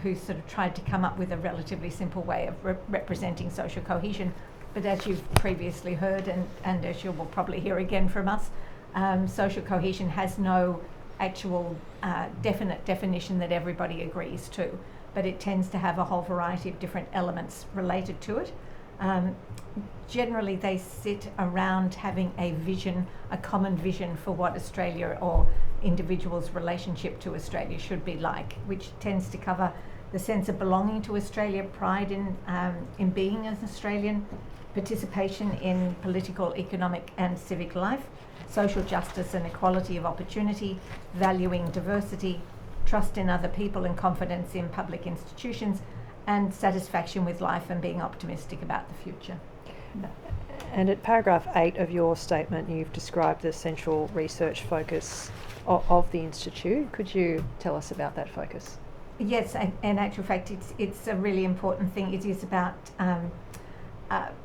who sort of tried to come up with a relatively simple way of representing social cohesion. But as you've previously heard, and as you will probably hear again from us, social cohesion has no actual definite definition that everybody agrees to, but it tends to have a whole variety of different elements related to it. Generally, they sit around having a vision, a common vision for what Australia or individuals' relationship to Australia should be like, which tends to cover the sense of belonging to Australia, pride in being an Australian, participation in political, economic and civic life, social justice and equality of opportunity, valuing diversity, trust in other people and confidence in public institutions, and satisfaction with life and being optimistic about the future. And at paragraph 8 of your statement, you've described the central research focus of the Institute. Could you tell us about that focus? Yes, in actual fact, it's a really important thing. It is about,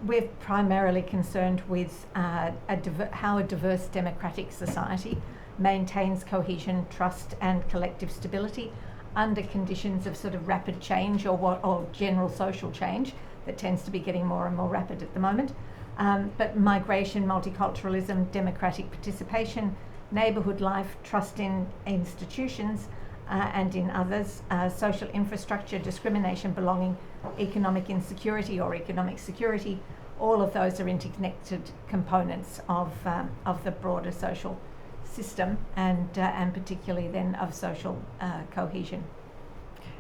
we're primarily concerned with how a diverse democratic society maintains cohesion, trust and collective stability under conditions of sort of rapid change or general social change that tends to be getting more and more rapid at the moment. But migration, multiculturalism, democratic participation, neighbourhood life, trust in institutions and in others, social infrastructure, discrimination, belonging, economic insecurity or economic security, all of those are interconnected components of the broader social system and particularly then of social cohesion.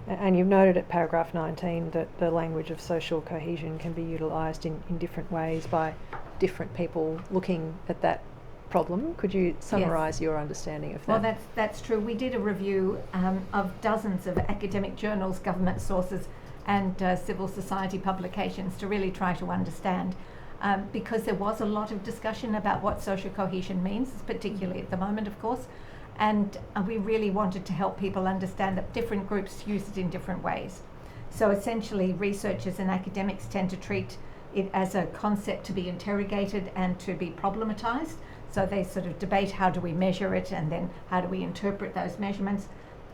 And you've noted at paragraph 19 that the language of social cohesion can be utilised in different ways by different people looking at that problem. Could you summarise your understanding of that? Well, that's true. We did a review of dozens of academic journals, government sources and civil society publications to really try to understand because there was a lot of discussion about what social cohesion means, particularly at the moment, of course. And we really wanted to help people understand that different groups use it in different ways. So essentially, researchers and academics tend to treat it as a concept to be interrogated and to be problematized. So they sort of debate how do we measure it and then how do we interpret those measurements.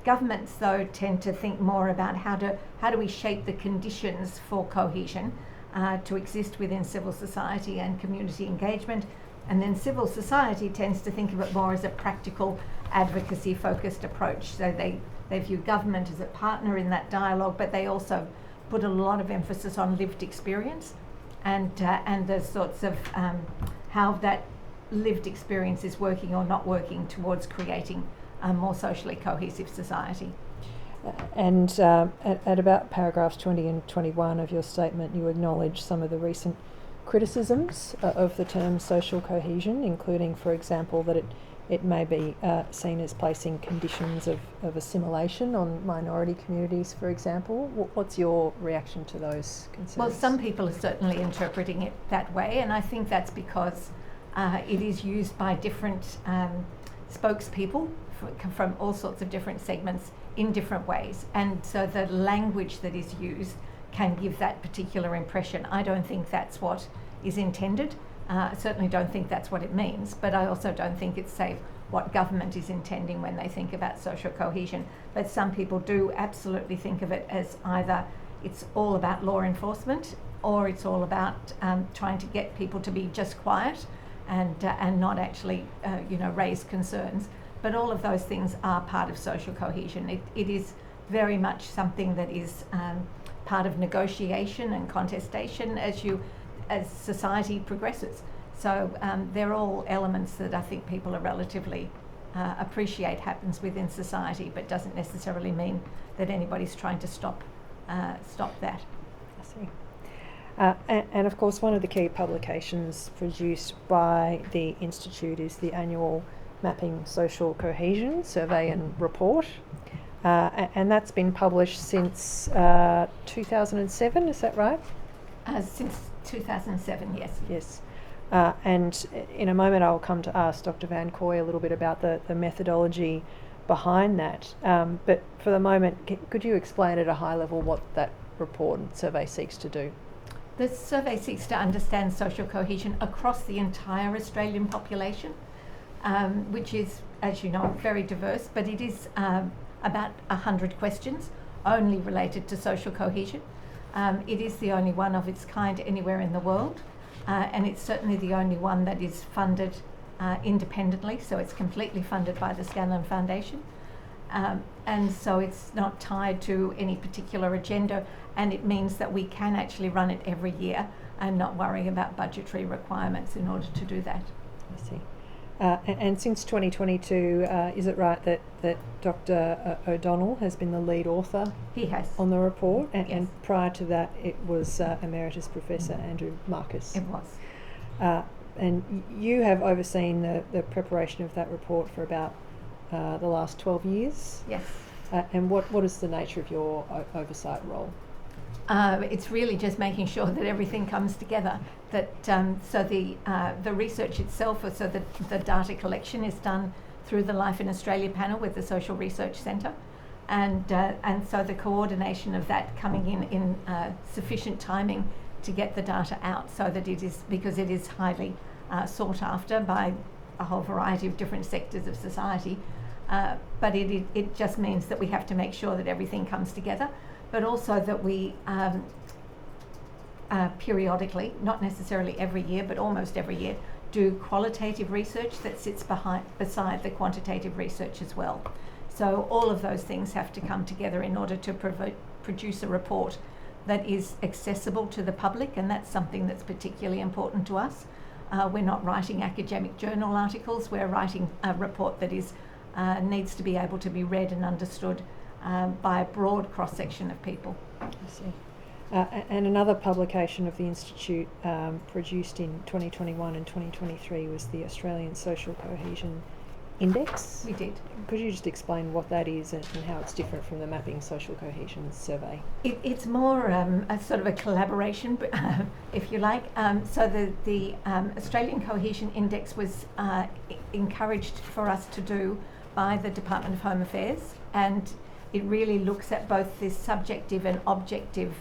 Governments, though, tend to think more about how do we shape the conditions for cohesion to exist within civil society and community engagement. And then civil society tends to think of it more as a practical advocacy-focused approach. So they view government as a partner in that dialogue, but they also put a lot of emphasis on lived experience and the sorts of how that lived experience is working or not working towards creating a more socially cohesive society. And at about paragraphs 20 and 21 of your statement, you acknowledge some of the recent criticisms of the term social cohesion, including, for example, that it may be seen as placing conditions of assimilation on minority communities, for example. What's your reaction to those concerns? Well, some people are certainly interpreting it that way, and I think that's because it is used by different spokespeople from all sorts of different segments in different ways. And so the language that is used can give that particular impression. I don't think that's what is intended. I certainly don't think that's what it means, but I also don't think it's, say, what government is intending when they think about social cohesion. But some people do absolutely think of it as either it's all about law enforcement or it's all about trying to get people to be just quiet and not actually raise concerns. But all of those things are part of social cohesion. It is very much something that is part of negotiation and contestation as society progresses. So they're all elements that I think people are relatively appreciate happens within society, but doesn't necessarily mean that anybody's trying to stop that. I see. And of course, one of the key publications produced by the Institute is the annual Mapping Social Cohesion Survey and Report. And that's been published since 2007, is that right? Since 2007, yes. Yes. And in a moment I'll come to ask Dr. Van Kooy a little bit about the methodology behind that. But for the moment, could you explain at a high level what that report and survey seeks to do? The survey seeks to understand social cohesion across the entire Australian population, which is, as you know, very diverse, but it is about 100 questions only related to social cohesion. It is the only one of its kind anywhere in the world, and it's certainly the only one that is funded independently, so it's completely funded by the Scanlon Foundation. And so it's not tied to any particular agenda, and it means that we can actually run it every year and not worry about budgetary requirements in order to do that. I see. And since 2022, is it right that Dr. O'Donnell has been the lead author? He has. On the report? And, Yes. and prior to that, it was Emeritus Professor Andrew Marcus. It was. And you have overseen the preparation of that report for about the last 12 years? Yes. And what is the nature of your oversight role? It's really just making sure that everything comes together. That so the research itself, or so the data collection, is done through the Life in Australia panel with the Social Research Centre, and so the coordination of that coming in sufficient timing to get the data out, so that it is, because it is highly sought after by a whole variety of different sectors of society. But it just means that we have to make sure that everything comes together, but also that we periodically, not necessarily every year, but almost every year, do qualitative research that sits beside the quantitative research as well. So all of those things have to come together in order to produce a report that is accessible to the public, and that's something that's particularly important to us. We're not writing academic journal articles, we're writing a report that is needs to be able to be read and understood by a broad cross-section of people. I see. And another publication of the Institute produced in 2021 and 2023 was the Australian Social Cohesion Index. We did. Could you just explain what that is and how it's different from the Mapping Social Cohesion survey? It's more a sort of a collaboration, if you like. So the Australian Cohesion Index was encouraged for us to do by the Department of Home Affairs, and it really looks at both the subjective and objective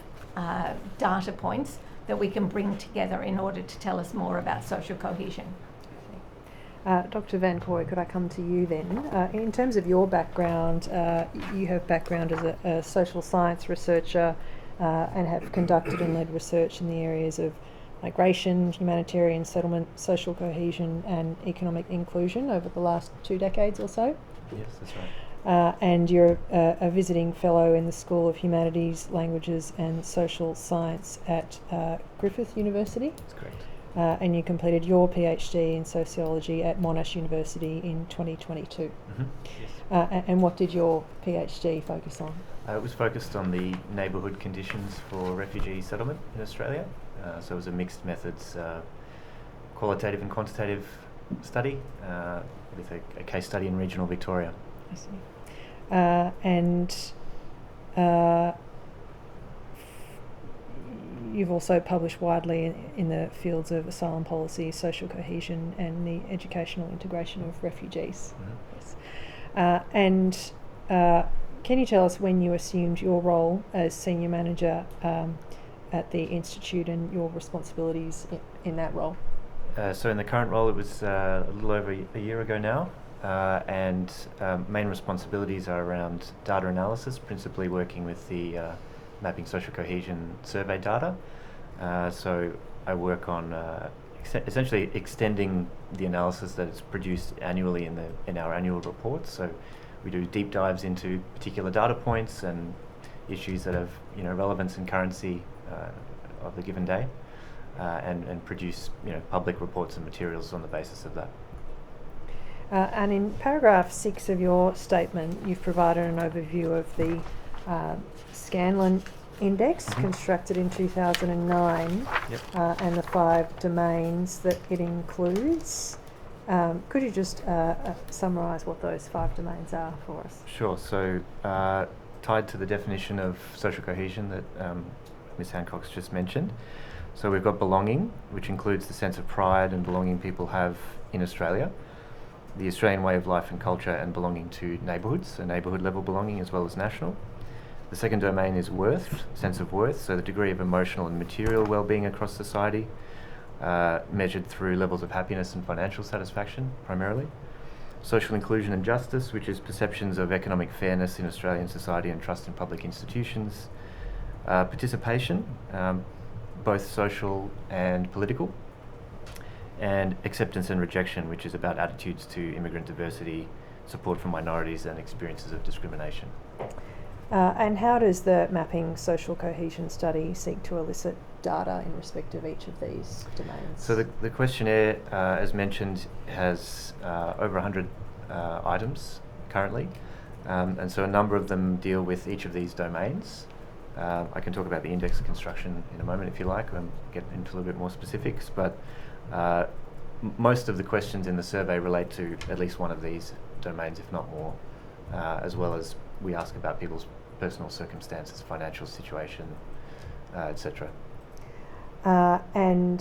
data points that we can bring together in order to tell us more about social cohesion. Dr. Van Kooy, could I come to you then? In terms of your background, you have background as a social science researcher and have conducted and led research in the areas of migration, humanitarian settlement, social cohesion and economic inclusion over the last 2 decades or so. Yes, that's right. And you're a visiting fellow in the School of Humanities, Languages and Social Science at Griffith University. That's correct. And you completed your PhD in sociology at Monash University in 2022. Mm-hmm. Yes. And what did your PhD focus on? It was focused on the neighbourhood conditions for refugee settlement in Australia. So it was a mixed methods, qualitative and quantitative study with a case study in regional Victoria. I see. And you've also published widely in the fields of asylum policy, social cohesion and the educational integration of refugees. Mm-hmm. Yes. And can you tell us when you assumed your role as senior manager at the Institute and your responsibilities in that role? So in the current role, it was a little over a year ago now, and main responsibilities are around data analysis, principally working with the Mapping Social Cohesion survey data. So I work on essentially extending the analysis that is produced annually in our annual reports. So we do deep dives into particular data points and issues that have relevance and currency of the given day, and produce public reports and materials on the basis of that. And in paragraph 6 of your statement, you've provided an overview of the Scanlon index constructed in 2009 and the 5 domains that it includes. Could you just summarise what those 5 domains are for us? Sure. So, tied to the definition of social cohesion that Ms. Hancocks just mentioned. So we've got belonging, which includes the sense of pride and belonging people have in Australia, the Australian way of life and culture, and belonging to neighbourhoods, so neighbourhood level belonging as well as national. The second domain is worth, sense of worth, so the degree of emotional and material well-being across society, measured through levels of happiness and financial satisfaction primarily. Social inclusion and justice, which is perceptions of economic fairness in Australian society and trust in public institutions. Participation, both social and political. And acceptance and rejection, which is about attitudes to immigrant diversity, support for minorities and experiences of discrimination. And how does the Mapping Social Cohesion study seek to elicit data in respect of each of these domains? So the questionnaire, as mentioned, has over 100 items currently, and so a number of them deal with each of these domains. I can talk about the index construction in a moment if you like, and get into a little bit more specifics, but most of the questions in the survey relate to at least one of these domains, if not more, as well as we ask about people's personal circumstances, financial situation, etc. And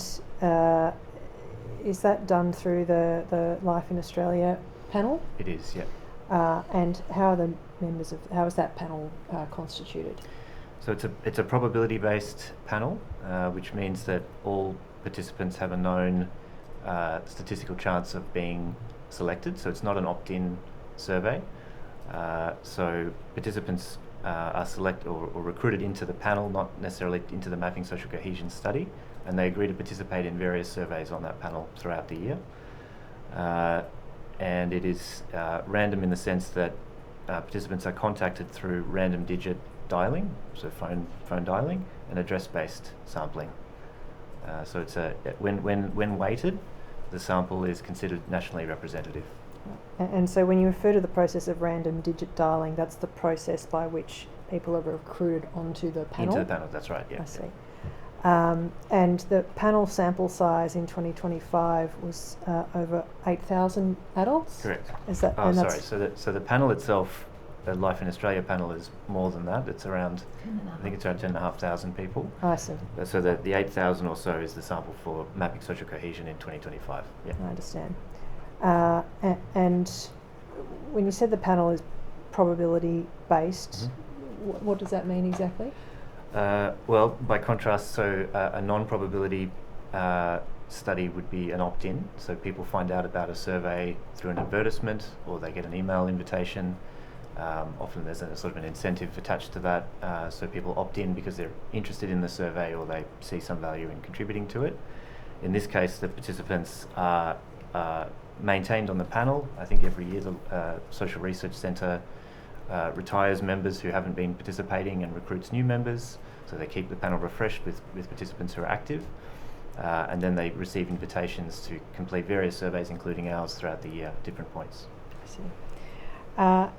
is that done through the Life in Australia panel? It is, yeah. And how are the members of, how is that panel constituted? So it's a probability-based panel, which means that all participants have a known statistical chance of being selected. So it's not an opt-in survey. So participants are selected or recruited into the panel, not necessarily into the Mapping Social Cohesion study, and they agree to participate in various surveys on that panel throughout the year. And it is random in the sense that participants are contacted through random digit dialing, so phone dialing, and address-based sampling. So it's when weighted, the sample is considered nationally representative. And so when you refer to the process of random digit dialing, that's the process by which people are recruited onto the panel? Into the panel, that's right, yeah. I see. And the panel sample size in 2025 was over 8,000 adults? Correct. Is that? Oh, sorry. So the panel itself, the Life in Australia panel, is more than that. It's around, I think it's around 10,500 people. I see. So the 8,000 or so is the sample for Mapping Social Cohesion in 2025. Yeah. I understand. And when you said the panel is probability based, what does that mean exactly? Well, by contrast, so a non-probability study would be an opt-in. So people find out about a survey through an advertisement, or they get an email invitation. Often there's a sort of an incentive attached to that. So people opt in because they're interested in the survey or they see some value in contributing to it. In this case, the participants are maintained on the panel. I think every year the Social Research Centre retires members who haven't been participating and recruits new members, so they keep the panel refreshed with participants who are active, and then they receive invitations to complete various surveys, including ours, throughout the year at different points. I see.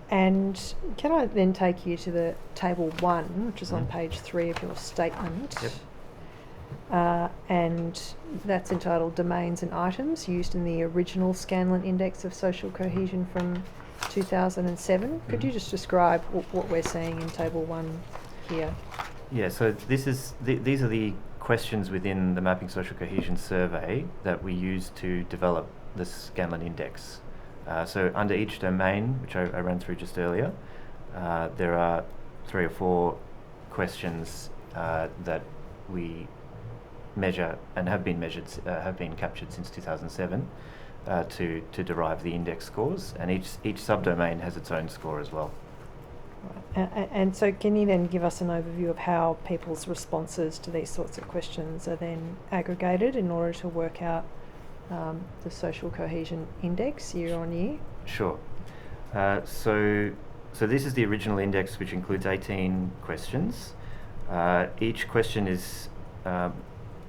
And can I then take you to the table 1, which is on page 3 of your statement? Yep. And that's entitled Domains and Items used in the original Scanlon Index of Social Cohesion from 2007. Could you just describe what we're seeing in table 1 here? Yeah, so these are the questions within the Mapping Social Cohesion survey that we use to develop the Scanlon Index. So under each domain, which I ran through just earlier, there are 3 or 4 questions that we measure and have been captured since 2007 to derive the index scores, and each subdomain has its own score as well. Right. And so can you then give us an overview of how people's responses to these sorts of questions are then aggregated in order to work out the social cohesion index year on year? Sure. So this is the original index, which includes 18 questions. Each question is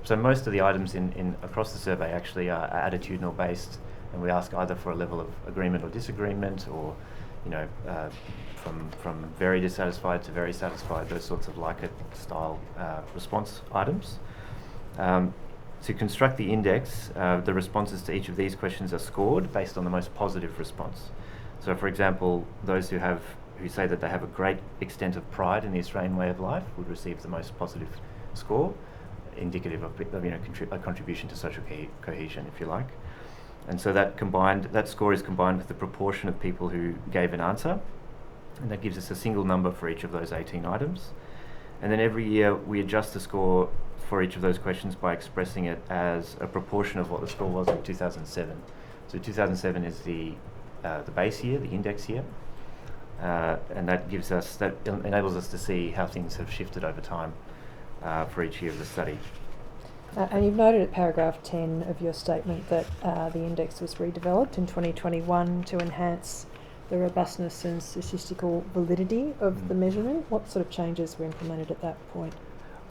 so most of the items in across the survey actually are attitudinal based, and we ask either for a level of agreement or disagreement, or from very dissatisfied to very satisfied, those sorts of like it style response items. To construct the index, the responses to each of these questions are scored based on the most positive response. So, for example, those who say that they have a great extent of pride in the Australian way of life would receive the most positive score, indicative of a contribution to social cohesion, if you like. And so that score is combined with the proportion of people who gave an answer, and that gives us a single number for each of those 18 items. And then every year we adjust the score for each of those questions by expressing it as a proportion of what the score was in 2007. So 2007 is the base year, the index year, and that enables us to see how things have shifted over time for each year of the study. And you've noted at paragraph 10 of your statement that the index was redeveloped in 2021 to enhance the robustness and statistical validity of the measurement. What sort of changes were implemented at that point?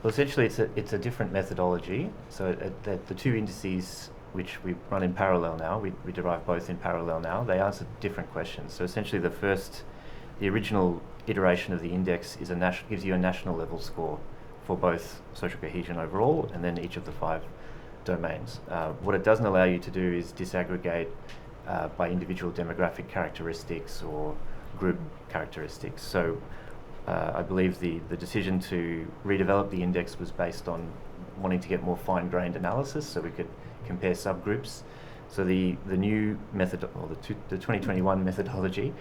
Well, essentially it's a different methodology. So the two indices which we run in parallel now, we derive both in parallel now, they answer different questions. So essentially the original iteration of the index gives you a national level score for both social cohesion overall and then each of the 5 domains. What it doesn't allow you to do is disaggregate by individual demographic characteristics or group characteristics. So I believe the decision to redevelop the index was based on wanting to get more fine-grained analysis so we could compare subgroups. So the new method, or the 2021 methodology,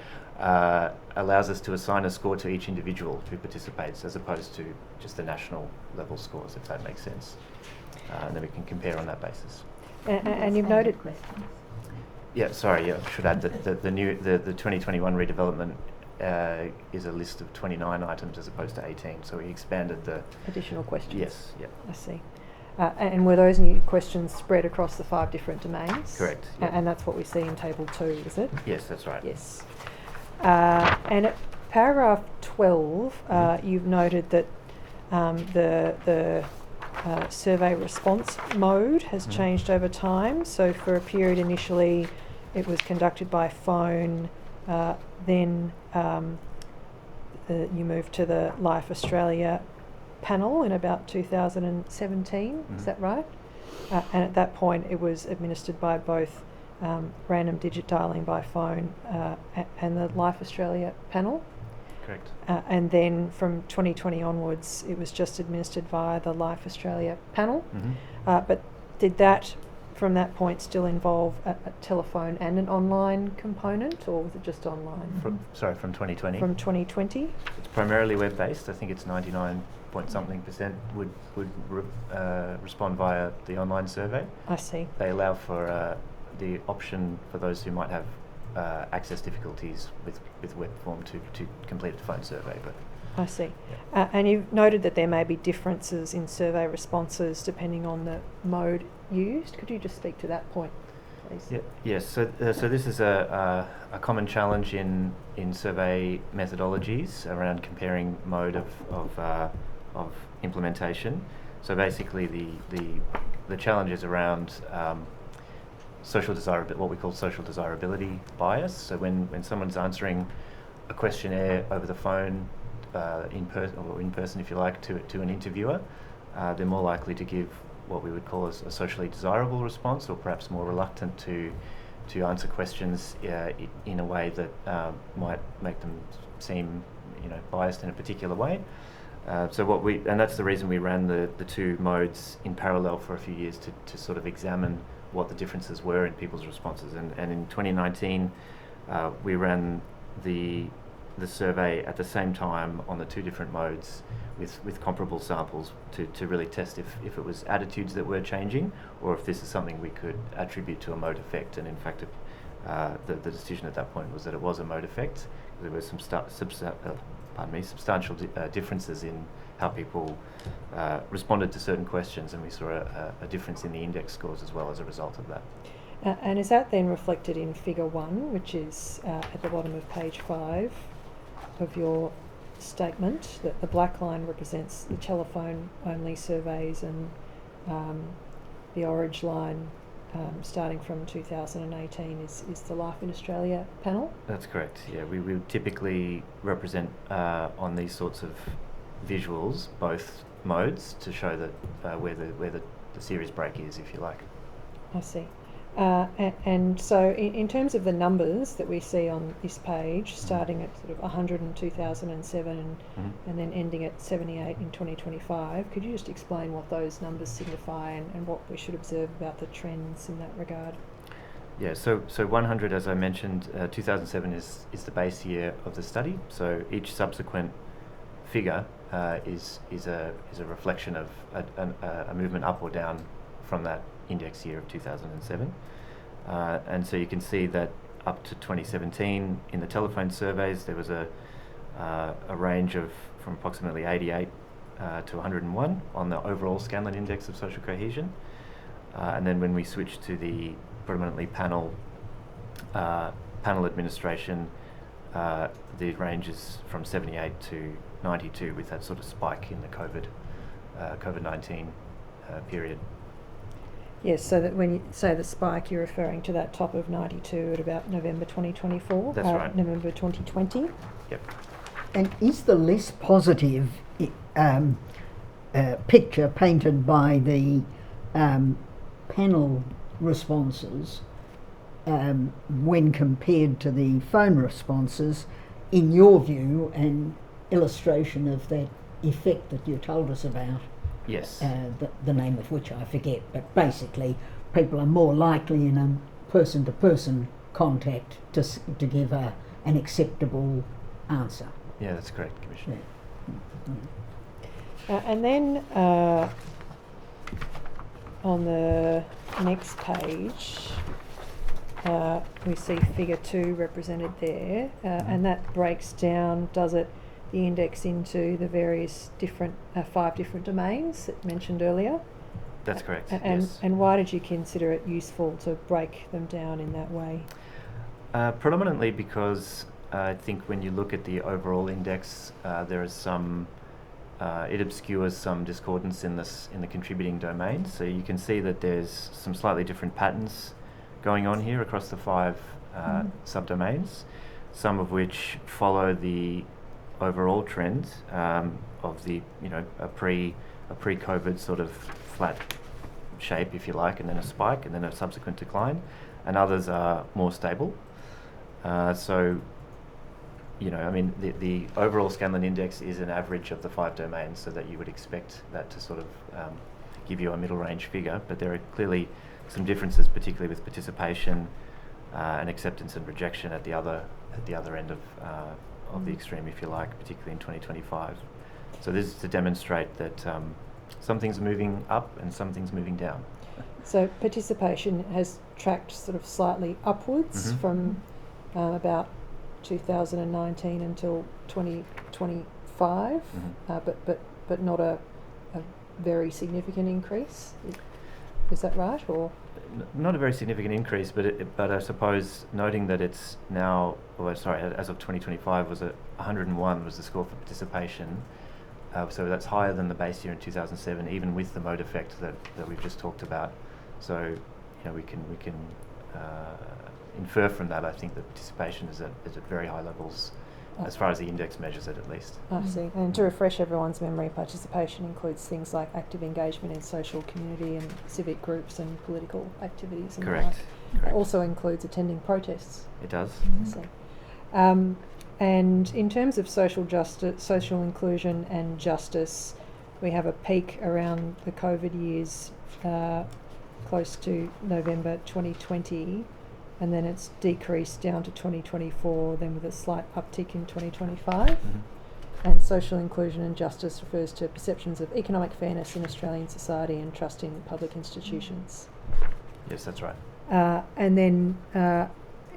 allows us to assign a score to each individual who participates as opposed to just the national level scores, if that makes sense. And then we can compare on that basis. And you've noted... I should add that the 2021 redevelopment is a list of 29 items as opposed to 18, so we expanded the... Additional questions? Yes, yeah. I see. And were those new questions spread across the 5 different domains? Correct. Yeah. And that's what we see in table 2, is it? Yes, that's right. Yes. And at paragraph 12, you've noted that the survey response mode has changed over time. So for a period initially it was conducted by phone, then you moved to the Life Australia panel in about 2017, is that right? And at that point it was administered by both random digit dialing by phone and the Life Australia panel. Correct. And then from 2020 onwards it was just administered via the Life Australia panel. But did that, from that point, still involve a telephone and an online component, or was it just online? From 2020? From 2020? It's primarily web-based. I think it's 99% would respond via the online survey. I see. They allow for the option for those who might have access difficulties with web form to complete a phone survey. But I see. Yeah. And you've noted that there may be differences in survey responses depending on the mode used. Could you just speak to that point, please? Yeah. Yes. So this is a common challenge in survey methodologies around comparing mode of implementation. So basically, the challenge is around what we call social desirability bias. So when someone's answering a questionnaire over the phone, in person, if you like, to an interviewer, they're more likely to give what we would call a socially desirable response, or perhaps more reluctant to answer questions in a way that might make them seem, biased in a particular way. And that's the reason we ran the 2 modes in parallel for a few years to sort of examine what the differences were in people's responses. And in 2019, we ran the survey at the same time on the 2 different modes with comparable samples to really test if it was attitudes that were changing, or if this is something we could attribute to a mode effect. And in fact, the decision at that point was that it was a mode effect. There were some substantial differences in how people responded to certain questions, and we saw a difference in the index scores as well as a result of that. And is that then reflected in figure 1, which is at the bottom of page 5 of your statement, that the black line represents the telephone only surveys and the orange line starting from 2018 is the Life in Australia panel. That's correct. Yeah, we typically represent on these sorts of visuals both modes to show that where the series break is, if you like. I see. And so in terms of the numbers that we see on this page, starting at sort of 100 in 2007 and then ending at 78 in 2025, could you just explain what those numbers signify and what we should observe about the trends in that regard? Yeah, so 100, as I mentioned, 2007 is the base year of the study. So each subsequent figure is a reflection of a movement up or down from that index year of 2007. And so you can see that up to 2017 in the telephone surveys there was a range of from approximately 88 to 101 on the overall Scanlon index of social cohesion. And then when we switched to the predominantly panel administration, the range is from 78 to 92 with that sort of spike in the COVID-19 period. Yes, so that when you say the spike, you're referring to that top of 92 at about November 2024? That's right. November 2020? Yep. And is the less positive picture painted by the panel responses when compared to the phone responses, in your view, an illustration of that effect that you told us about? Yes. The name of which I forget, but basically people are more likely in a person-to-person contact to give an acceptable answer. Yeah, that's correct, Commissioner. Yeah. And then on the next page, we see figure 2 represented there, and that breaks down, does it, the index into the various different 5 different domains that mentioned earlier? That's correct. Yes. And why did you consider it useful to break them down in that way? Predominantly because I think when you look at the overall index, there is some it obscures some discordance in the contributing domains. So you can see that there's some slightly different patterns going on here across the 5 subdomains, some of which follow the overall trend of the a pre-COVID sort of flat shape, if you like, and then a spike and then a subsequent decline, and others are more stable. So I mean the overall Scanlon index is an average of the 5 domains, so that you would expect that to sort of give you a middle range figure, but there are clearly some differences, particularly with participation and acceptance and rejection at the other end of the extreme, if you like, particularly in 2025. So this is to demonstrate that some things are moving up and some things moving down. So participation has tracked sort of slightly upwards from about 2019 until 2025, but not a very significant increase. Is that right, or? Not a very significant increase, but I suppose noting that it's now, as of 2025, was 101 was the score for participation. So that's higher than the base year in 2007, even with the mode effect that we've just talked about. So we can infer from that, I think, that participation is at very high levels, as far as the index measures it, at least. I see. And to refresh everyone's memory, participation includes things like active engagement in social community and civic groups and political activities. And Correct. It also includes attending protests. It does. And in terms of social justice, social inclusion and justice, we have a peak around the COVID years, close to November 2020, and then it's decreased down to 2024, then with a slight uptick in 2025. And social inclusion and justice refers to perceptions of economic fairness in Australian society and trust in public institutions. Yes, that's right. And then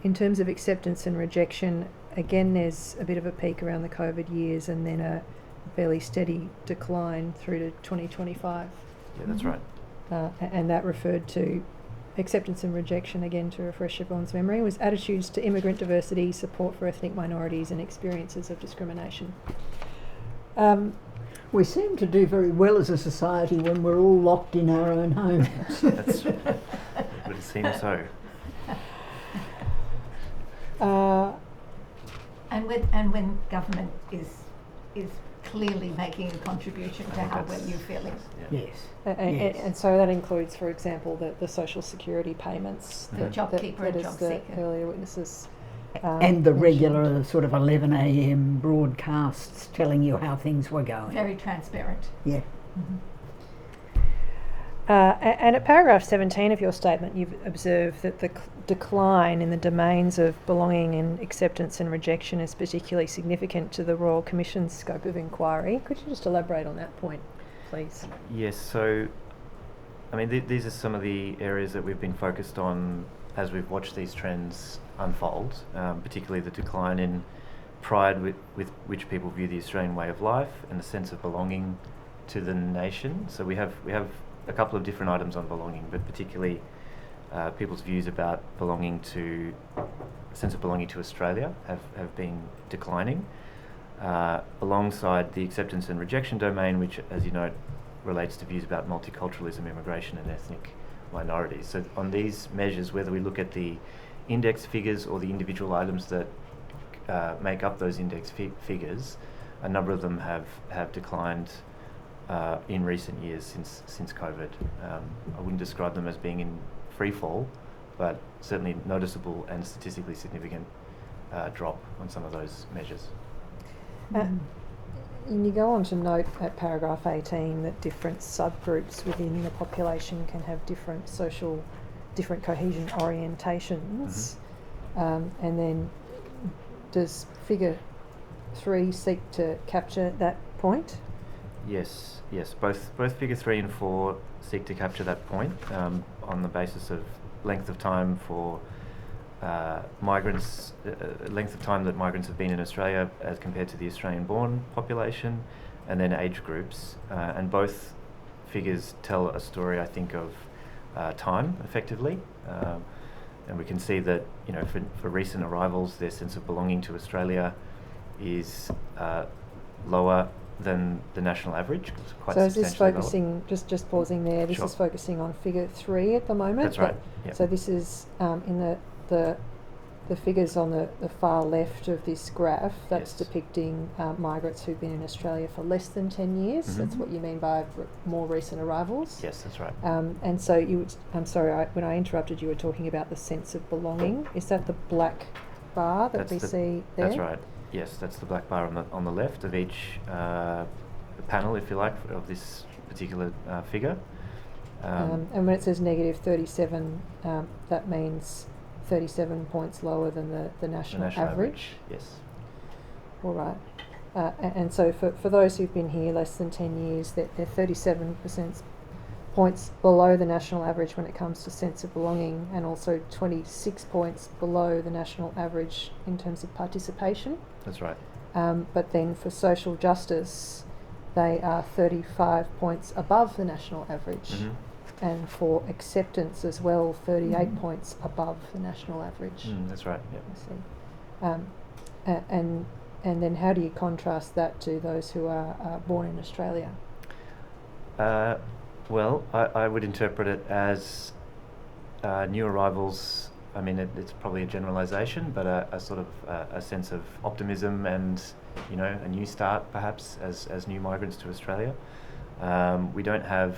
in terms of acceptance and rejection, again, there's a bit of a peak around the COVID years and then a fairly steady decline through to 2025. Yeah, that's right. And that referred to acceptance and rejection, again, to refresh everyone's memory, was attitudes to immigrant diversity, support for ethnic minorities and experiences of discrimination. We seem to do very well as a society when we're all locked in our own homes. That's would seem so. And when government is clearly making a contribution to how well you're feeling. Yeah. Yes. And so that includes, for example, the social security payments. The JobKeeper and that is the JobSeeker. earlier witnesses. And the mentioned. regular sort of 11 a.m. broadcasts telling you how things were going. Very transparent. Yeah. And at paragraph 17 of your statement, you've observed that the decline in the domains of belonging and acceptance and rejection is particularly significant to the Royal Commission's scope of inquiry. Could you just elaborate on that point, please? Yes, so, I mean, these are some of the areas that we've been focused on as we've watched these trends unfold, particularly the decline in pride with which people view the Australian way of life and the sense of belonging to the nation. So we have a couple of different items on belonging, but particularly people's views about sense of belonging to Australia have been declining, alongside the acceptance and rejection domain, which, as you note, relates to views about multiculturalism, immigration and ethnic minorities. So on these measures, whether we look at the index figures or the individual items that make up those index figures, a number of them have declined in recent years since COVID. I wouldn't describe them as being in free fall, but certainly noticeable and statistically significant drop on some of those measures. And you go on to note at paragraph 18 that different subgroups within the population can have different cohesion orientations. And then does figure 3 seek to capture that point? Yes. Both figure 3 and 4 seek to capture that point on the basis of length of time for migrants, length of time that migrants have been in Australia as compared to the Australian-born population, and then age groups. And both figures tell a story, I think, of time, effectively. And we can see that, for recent arrivals, their sense of belonging to Australia is lower than the national average. Quite so is this focusing, lower. just pausing there, this Sure. is focusing on figure 3 at the moment? That's right, yep. So this is in the figures on the far left of this graph, that's depicting migrants who've been in Australia for less than 10 years. Mm-hmm. That's what you mean by more recent arrivals? Yes, that's right. And so I'm sorry, when I interrupted, you were talking about the sense of belonging. Is that the black bar that we see there? That's right. Yes, that's the black bar on the left of each panel, if you like, of this particular figure. And when it says negative 37, that means 37 points lower than the national average. Yes. All right. And so for those who've been here less than 10 years, they're 37% points below the national average when it comes to sense of belonging, and also 26 points below the national average in terms of participation. That's right. But then for social justice, they are 35 points above the national average. Mm-hmm. And for acceptance as well, 38 points above the national average. That's right, yeah. I see. And then how do you contrast that to those who are born in Australia? Well, I would interpret it as new arrivals. I mean, it's probably a generalisation, but a sort of a sense of optimism and, a new start perhaps as new migrants to Australia. We don't have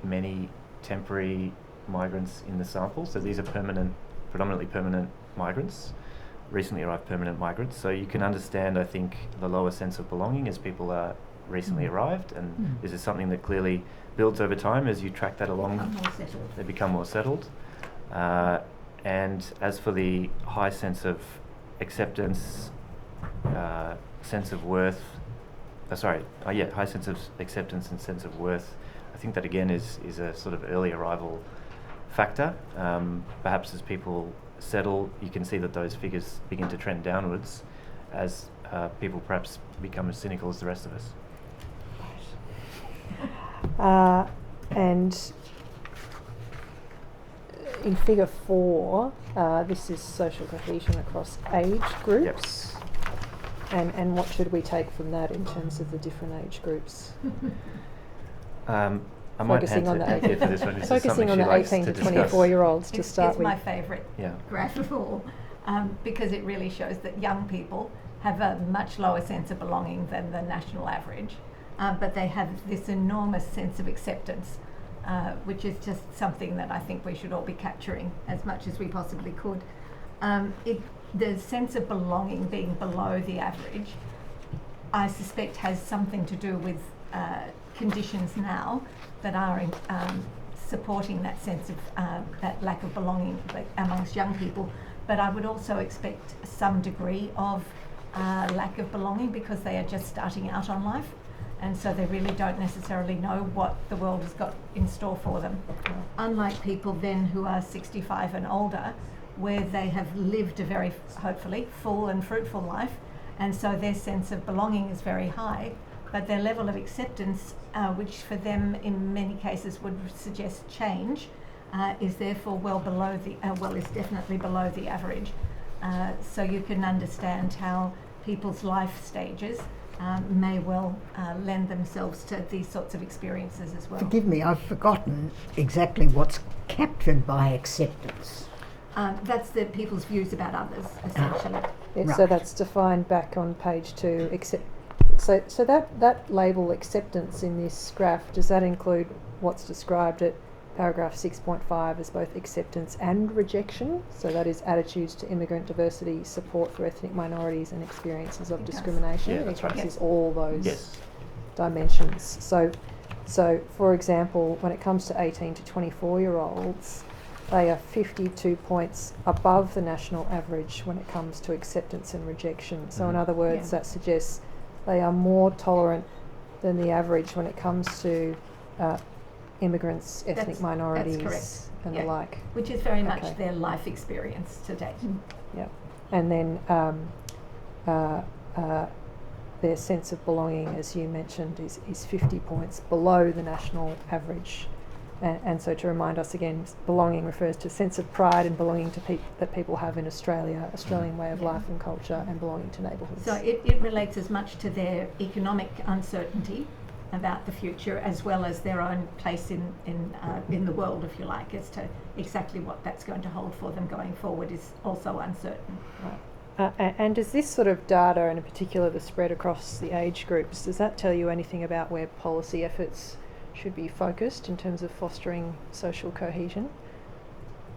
many temporary migrants in the sample, so these are predominantly permanent migrants, recently arrived permanent migrants. So you can understand, I think, the lower sense of belonging as people are recently arrived, and this is something that clearly builds over time as you track that along. They become more settled. And as for the high sense of acceptance, sense of worth, high sense of acceptance and sense of worth, I think that again is a sort of early arrival factor. Perhaps as people settle, you can see that those figures begin to trend downwards as people perhaps become as cynical as the rest of us. And in figure 4, this is social cohesion across age groups. Yep. And what should we take from that in terms of the different age groups? I might focusing on hand the to Anthea for this one. This is focusing something on she the likes 18 to to discuss. 24-year-olds to It's start with. my favourite Yeah. graph of all, because it really shows that young people have a much lower sense of belonging than the national average, but they have this enormous sense of acceptance, which is just something that I think we should all be capturing as much as we possibly could. The sense of belonging being below the average, I suspect, has something to do with conditions now that are supporting that sense of that lack of belonging amongst young people. But I would also expect some degree of lack of belonging because they are just starting out on life, and so they really don't necessarily know what the world has got in store for them. Unlike people then who are 65 and older, where they have lived a very, hopefully, full and fruitful life, and so their sense of belonging is very high, but their level of acceptance, which for them in many cases would suggest change, is therefore is definitely below the average. So you can understand how people's life stages may well lend themselves to these sorts of experiences as well. Forgive me, I've forgotten exactly what's captured by acceptance. That's the people's views about others, essentially. Yeah, Right. So that's defined back on page 2. So that label acceptance in this graph, does that include what's described at paragraph 6.5 as both acceptance and rejection? So that is attitudes to immigrant diversity, support for ethnic minorities and experiences of discrimination. Yeah, that's right. It encompasses all those Yes. dimensions. So for example, when it comes to 18 to 24-year-olds, they are 52 points above the national average when it comes to acceptance and rejection. So in other words, that suggests they are more tolerant than the average when it comes to immigrants, ethnic minorities and the like. Which is very much their life experience to date. Yeah. And then their sense of belonging, as you mentioned, is 50 points below the national average. And so to remind us again, belonging refers to a sense of pride and belonging to that people have in Australia, Australian way of life and culture, and belonging to neighbourhoods. So it relates as much to their economic uncertainty about the future as well as their own place in the world, if you like, as to exactly what that's going to hold for them going forward is also uncertain. Right. And does this sort of data, and in particular the spread across the age groups, does that tell you anything about where policy efforts should be focused in terms of fostering social cohesion?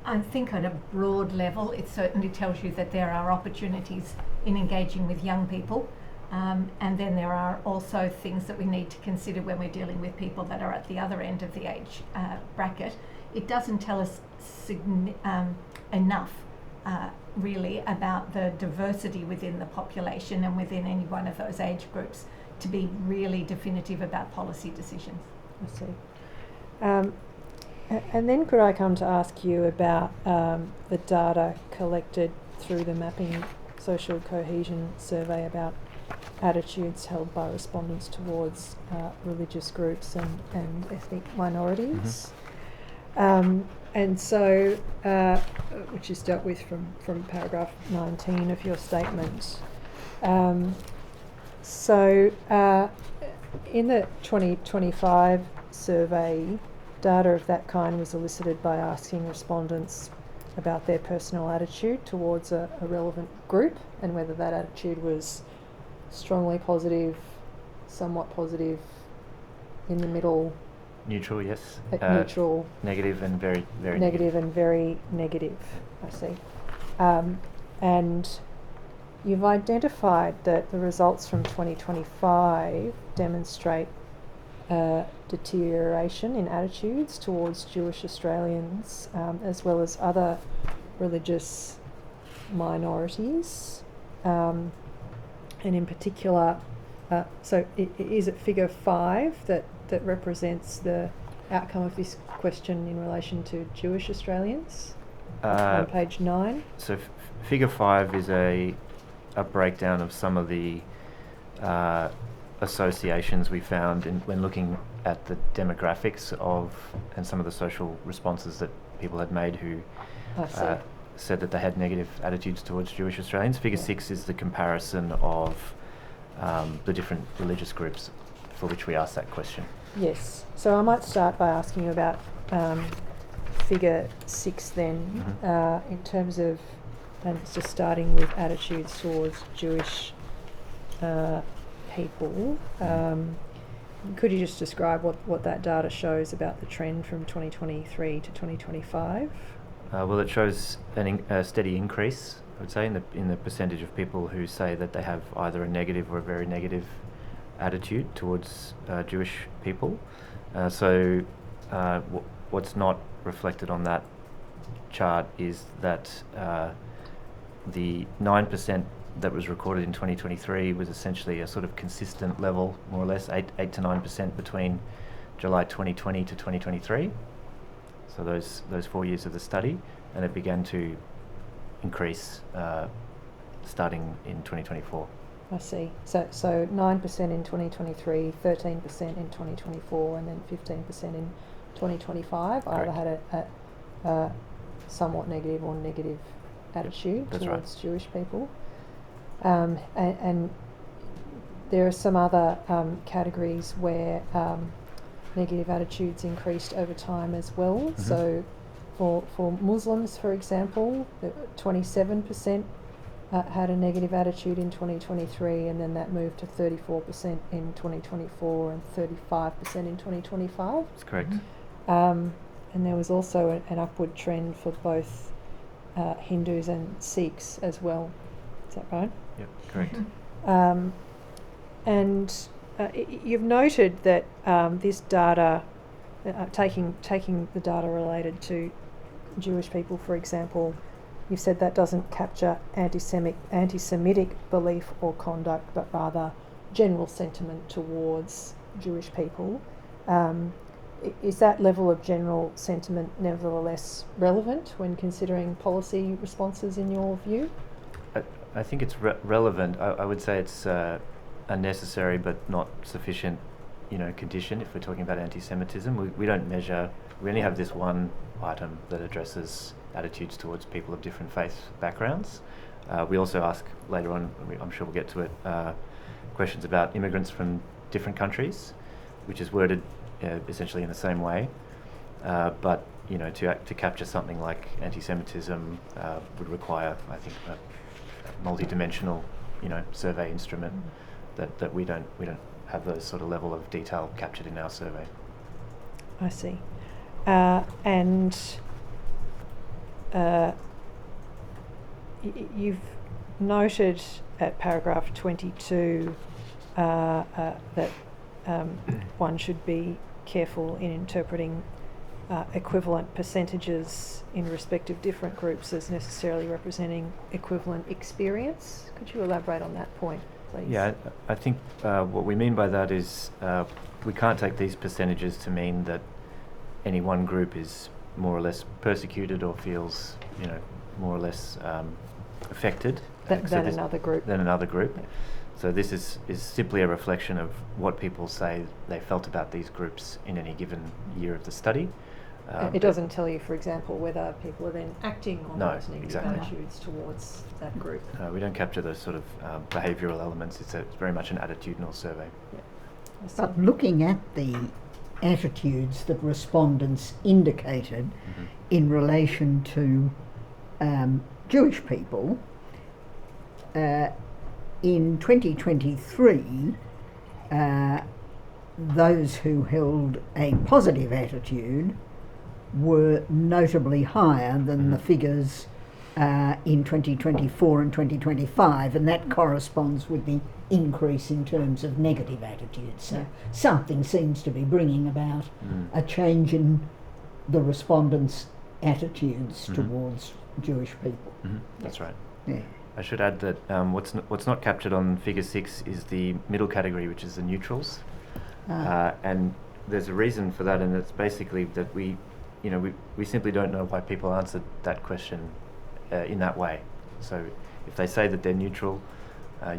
I think at a broad level it certainly tells you that there are opportunities in engaging with young people, and then there are also things that we need to consider when we're dealing with people that are at the other end of the age bracket. It doesn't tell us enough really about the diversity within the population and within any one of those age groups to be really definitive about policy decisions. I see. And then could I come to ask you about the data collected through the Mapping Social Cohesion survey about attitudes held by respondents towards religious groups and ethnic minorities. And so, which is dealt with from paragraph 19 of your statement. In the 2025 survey, data of that kind was elicited by asking respondents about their personal attitude towards a relevant group and whether that attitude was strongly positive, somewhat positive, in the middle. Neutral, yes. Neutral. Negative and very, very negative. And very negative, I see. And you've identified that the results from 2025 demonstrate deterioration in attitudes towards Jewish Australians as well as other religious minorities. And in particular, is it figure 5 that represents the outcome of this question in relation to Jewish Australians on page 9? So figure 5 is a breakdown of some of the associations we found when looking at the demographics of and some of the social responses that people had made who said that they had negative attitudes towards Jewish Australians. Figure 6 is the comparison of the different religious groups for which we asked that question. Yes. So I might start by asking you about figure 6 then, in terms of, and it's just starting with attitudes towards Jewish people. Could you just describe what that data shows about the trend from 2023 to 2025? Well, it shows a steady increase, I would say, in the percentage of people who say that they have either a negative or a very negative attitude towards Jewish people. What's not reflected on that chart is that the 9% that was recorded in 2023 was essentially a sort of consistent level, more or less 8 to 9% between July 2020 to 2023. So those 4 years of the study, and it began to increase starting in 2024. I see. So 9% in 2023, 13% in 2024, and then 15% in 2025. Correct. Either had a somewhat negative or negative attitude That's towards right. Jewish people. And there are some other categories where negative attitudes increased over time as well. So for Muslims, for example, 27% had a negative attitude in 2023, and then that moved to 34% in 2024 and 35% in 2025. That's correct. And there was also an upward trend for both Hindus and Sikhs as well. Is that right? Yep, correct. And you've noted that this data, taking the data related to Jewish people, for example, you've said that doesn't capture anti-Semitic belief or conduct, but rather general sentiment towards Jewish people. Is that level of general sentiment nevertheless relevant when considering policy responses in your view? I think it's relevant. I would say it's a necessary but not sufficient, condition if we're talking about anti-Semitism. We don't measure. We only have this one item that addresses attitudes towards people of different faith backgrounds. We also ask later on, I'm sure we'll get to it, questions about immigrants from different countries, which is worded essentially in the same way. But to capture something like anti-Semitism would require, I think, a multi-dimensional, survey instrument that we don't have those sort of level of detail captured in our survey. I see. And you've noted at paragraph 22 that one should be careful in interpreting equivalent percentages in respect of different groups as necessarily representing equivalent experience. Could you elaborate on that point, please? Yeah, I think what we mean by that is we can't take these percentages to mean that any one group is more or less persecuted or feels, more or less affected than another group. Yeah. So this is simply a reflection of what people say they felt about these groups in any given year of the study. It doesn't tell you, for example, whether people are then acting on those negative exactly. attitudes towards that group. We don't capture those sort of behavioural elements. It's very much an attitudinal survey. Yeah. But looking at the attitudes that respondents indicated in relation to Jewish people, in 2023, those who held a positive attitude were notably higher than the figures in 2024 and 2025, and that corresponds with the increase in terms of negative attitudes. So something seems to be bringing about a change in the respondents' attitudes towards Jewish people. That's right. Yeah. I should add that what's not captured on figure 6 is the middle category, which is the neutrals. And there's a reason for that, and it's basically that we simply don't know why people answered that question in that way. So if they say that they're neutral,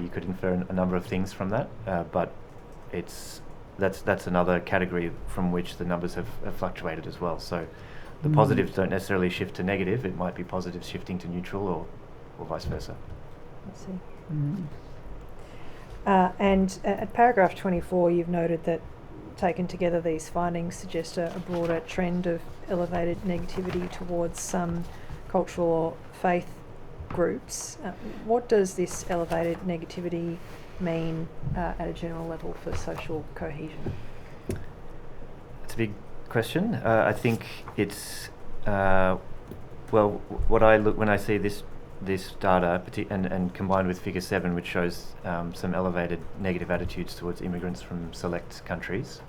you could infer a number of things from that, but that's another category from which the numbers have fluctuated as well. So the positives don't necessarily shift to negative. It might be positives shifting to neutral or vice versa. I see. And at paragraph 24, you've noted that taken together, these findings suggest a broader trend of elevated negativity towards some cultural or faith groups. What does this elevated negativity mean at a general level for social cohesion? It's a big question. I think it's well, what I look when I see this data, and combined with Figure 7, which shows some elevated negative attitudes towards immigrants from select countries,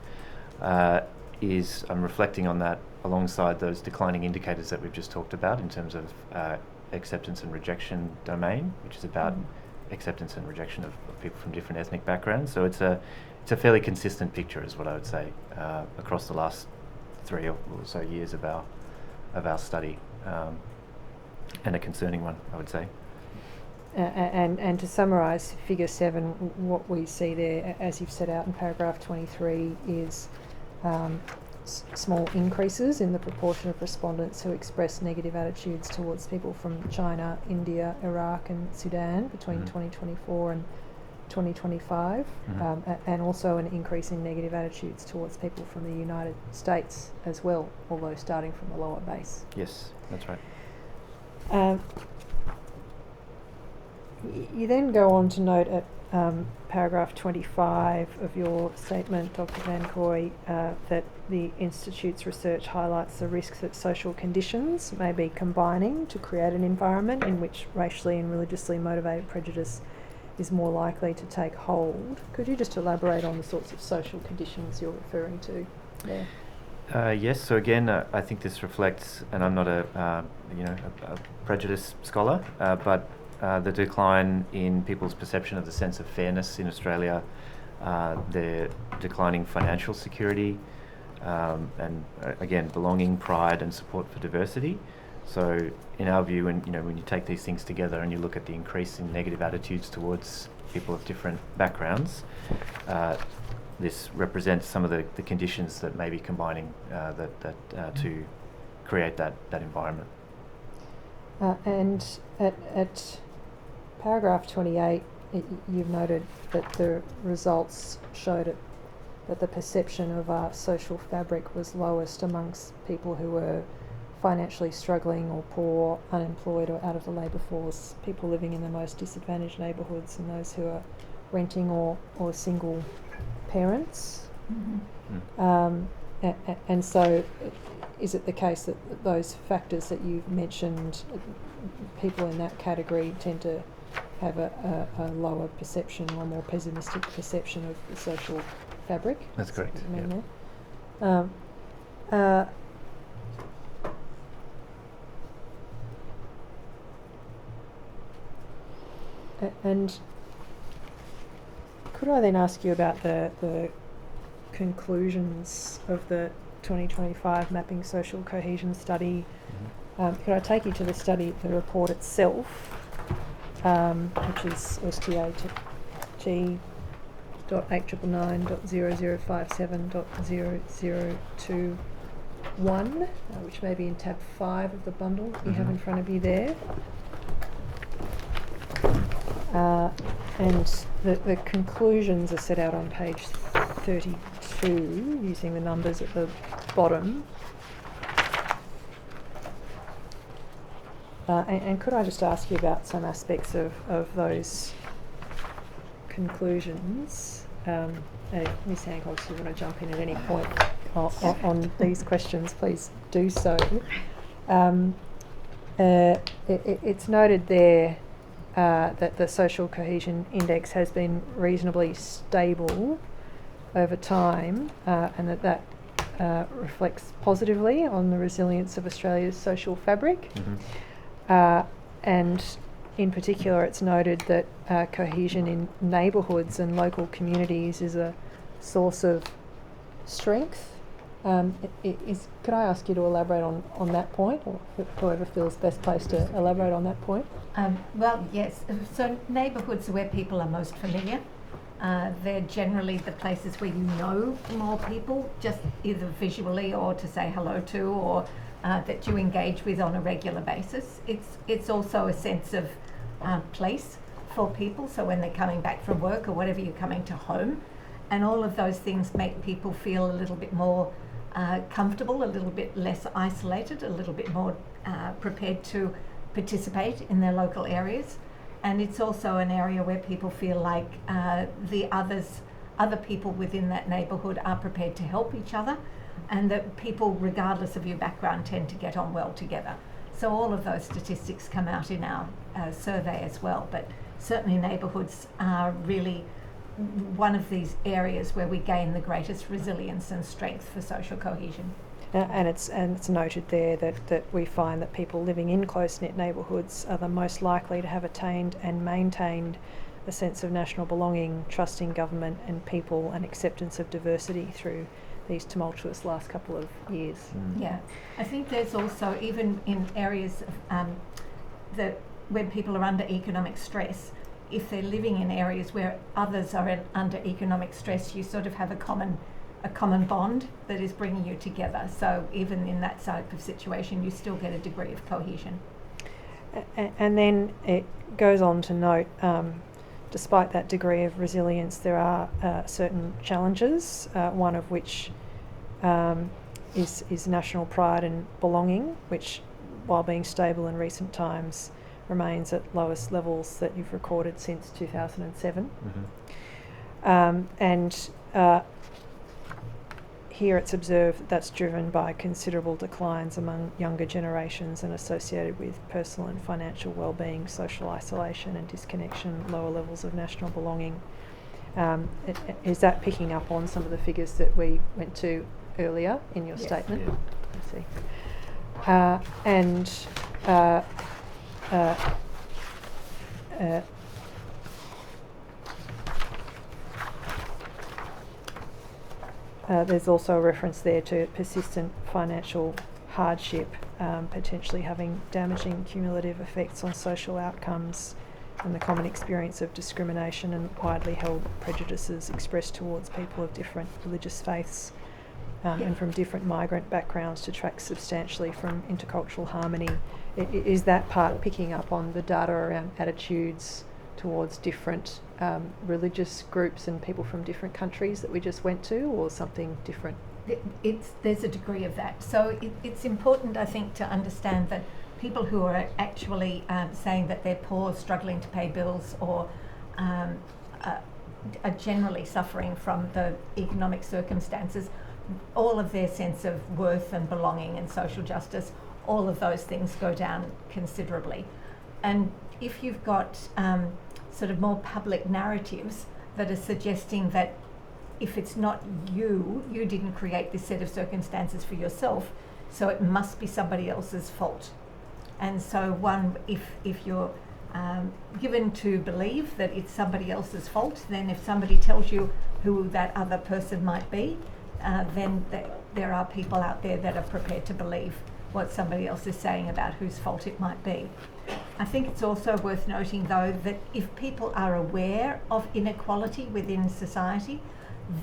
is I'm reflecting on that alongside those declining indicators that we've just talked about in terms of acceptance and rejection domain, which is about acceptance and rejection of people from different ethnic backgrounds. So it's a fairly consistent picture, is what I would say, across the last 3 or so years of our study, and a concerning one, I would say. And to summarise Figure 7, what we see there, as you've set out in paragraph 23, is small increases in the proportion of respondents who express negative attitudes towards people from China, India, Iraq and Sudan between 2024 and 2025, and also an increase in negative attitudes towards people from the United States as well, although starting from a lower base. Yes, that's right. You then go on to note at paragraph 25 of your statement, Dr. Van Kooy, that the Institute's research highlights the risks that social conditions may be combining to create an environment in which racially and religiously motivated prejudice is more likely to take hold. Could you just elaborate on the sorts of social conditions you're referring to there? Yes. So again, I think this reflects, and I'm not a prejudice scholar, but the decline in people's perception of the sense of fairness in Australia, their declining financial security, and again, belonging, pride, and support for diversity. So, in our view, when you take these things together and you look at the increase in negative attitudes towards people of different backgrounds, this represents some of the conditions that may be combining to create that environment. And at paragraph 28, you've noted that the results showed that the perception of our social fabric was lowest amongst people who were financially struggling or poor, unemployed or out of the labour force, people living in the most disadvantaged neighbourhoods and those who are renting or single parents. And so is it the case that those factors that you've mentioned, people in that category tend to have a lower perception or more pessimistic perception of the social fabric? That's correct. And could I then ask you about the conclusions of the 2025 Mapping Social Cohesion study? Could I take you to the study, the report itself, which is STH.899.0057.002.1, which may be in tab 5 of the bundle you have in front of you there. And the conclusions are set out on page 32, using the numbers at the bottom. And could I just ask you about some aspects of those conclusions? Ms. Hancocks, if you want to jump in at any point on these questions, please do so. It's noted there that the Social Cohesion Index has been reasonably stable over time, and that reflects positively on the resilience of Australia's social fabric. And in particular, it's noted that cohesion in neighbourhoods and local communities is a source of strength. Could I ask you to elaborate on that point, or whoever feels best placed to elaborate on that point? Well, yes. So neighbourhoods are where people are most familiar. They're generally the places where you know more people, just either visually or to say hello to, or that you engage with on a regular basis. It's also a sense of place for people. So when they're coming back from work or whatever, you're coming to home, And all of those things make people feel a little bit more comfortable, a little bit less isolated, a little bit more prepared to participate in their local areas. And it's also an area where people feel like the other people within that neighbourhood are prepared to help each other, and that people, regardless of your background, tend to get on well together. So all of those statistics come out in our survey as well, but certainly neighbourhoods are really one of these areas where we gain the greatest resilience and strength for social cohesion. And it's noted there that we find that people living in close-knit neighbourhoods are the most likely to have attained and maintained a sense of national belonging, trust in government and people, and acceptance of diversity through these tumultuous last couple of years. Yeah, I think there's also, even in areas of, when people are under economic stress, if they're living in areas where others are under economic stress, you sort of have a common bond that is bringing you together. So even in that type of situation, you still get a degree of cohesion. And then it goes on to note, despite that degree of resilience, there are certain challenges, one of which is national pride and belonging, which, while being stable in recent times, remains at lowest levels that you've recorded since 2007. Here it's observed that that's driven by considerable declines among younger generations and associated with personal and financial well-being, social isolation and disconnection, lower levels of national belonging. Is that picking up on some of the figures that we went to earlier in your statement? Yeah. I see. There's also a reference there to persistent financial hardship, potentially having damaging cumulative effects on social outcomes, and the common experience of discrimination and widely held prejudices expressed towards people of different religious faiths and from different migrant backgrounds detract substantially from intercultural harmony. Is that part picking up on the data around attitudes towards different religious groups and people from different countries that we just went to, or something different? There's a degree of that. So it's important, I think, to understand that people who are actually saying that they're poor, struggling to pay bills, or are generally suffering from the economic circumstances, all of their sense of worth and belonging and social justice, all of those things go down considerably. And if you've got sort of more public narratives that are suggesting that if it's not you didn't create this set of circumstances for yourself, so it must be somebody else's fault. And so if you're given to believe that it's somebody else's fault, then if somebody tells you who that other person might be, then there are people out there that are prepared to believe what somebody else is saying about whose fault it might be. I think it's also worth noting, though, that if people are aware of inequality within society,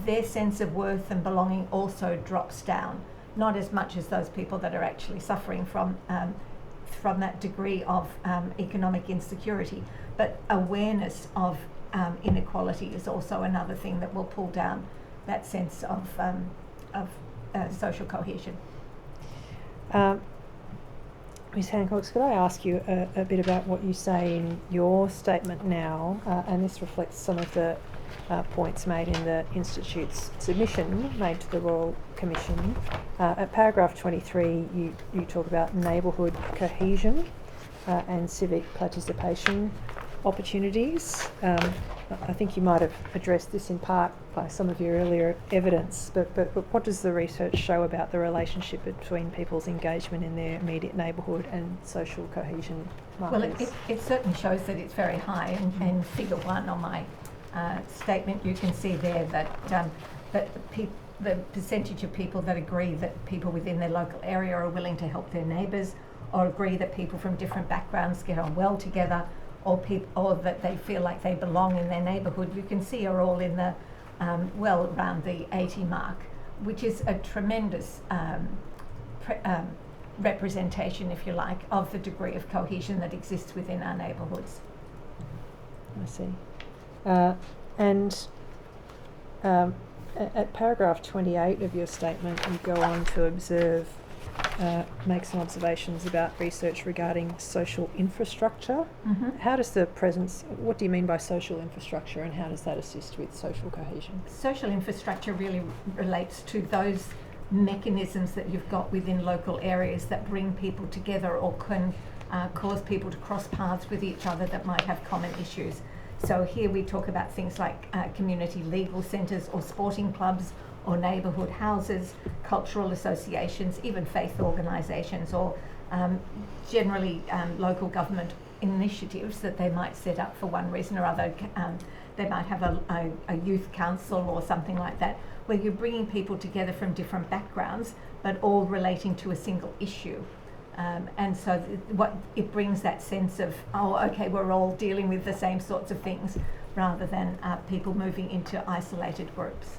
their sense of worth and belonging also drops down. Not as much as those people that are actually suffering from that degree of economic insecurity, but awareness of inequality is also another thing that will pull down that sense of social cohesion. Ms. Hancocks, could I ask you a bit about what you say in your statement now, and this reflects some of the points made in the Institute's submission made to the Royal Commission. At paragraph 23, you talk about neighbourhood cohesion and civic participation opportunities. I think you might have addressed this in part by some of your earlier evidence, but what does the research show about the relationship between people's engagement in their immediate neighbourhood and social cohesion markers? Well, it certainly shows that it's very high, and figure 1 on my statement, you can see there that the percentage of people that agree that people within their local area are willing to help their neighbours, or agree that people from different backgrounds get on well together, or that they feel like they belong in their neighbourhood, you can see are all in the well around the 80 mark, which is a tremendous representation, if you like, of the degree of cohesion that exists within our neighbourhoods. I see. And At paragraph 28 of your statement, you go on to observe, make some observations about research regarding social infrastructure. Mhm. How does the presence, what do you mean by social infrastructure, and how does that assist with social cohesion? Social infrastructure really relates to those mechanisms that you've got within local areas that bring people together or can cause people to cross paths with each other that might have common issues. So here we talk about things like community legal centres or sporting clubs or neighbourhood houses, cultural associations, even faith organisations, or generally local government initiatives that they might set up for one reason or other. They might have a youth council or something like that, where you're bringing people together from different backgrounds, but all relating to a single issue. And so what it brings that sense of, oh, okay, we're all dealing with the same sorts of things, rather than people moving into isolated groups.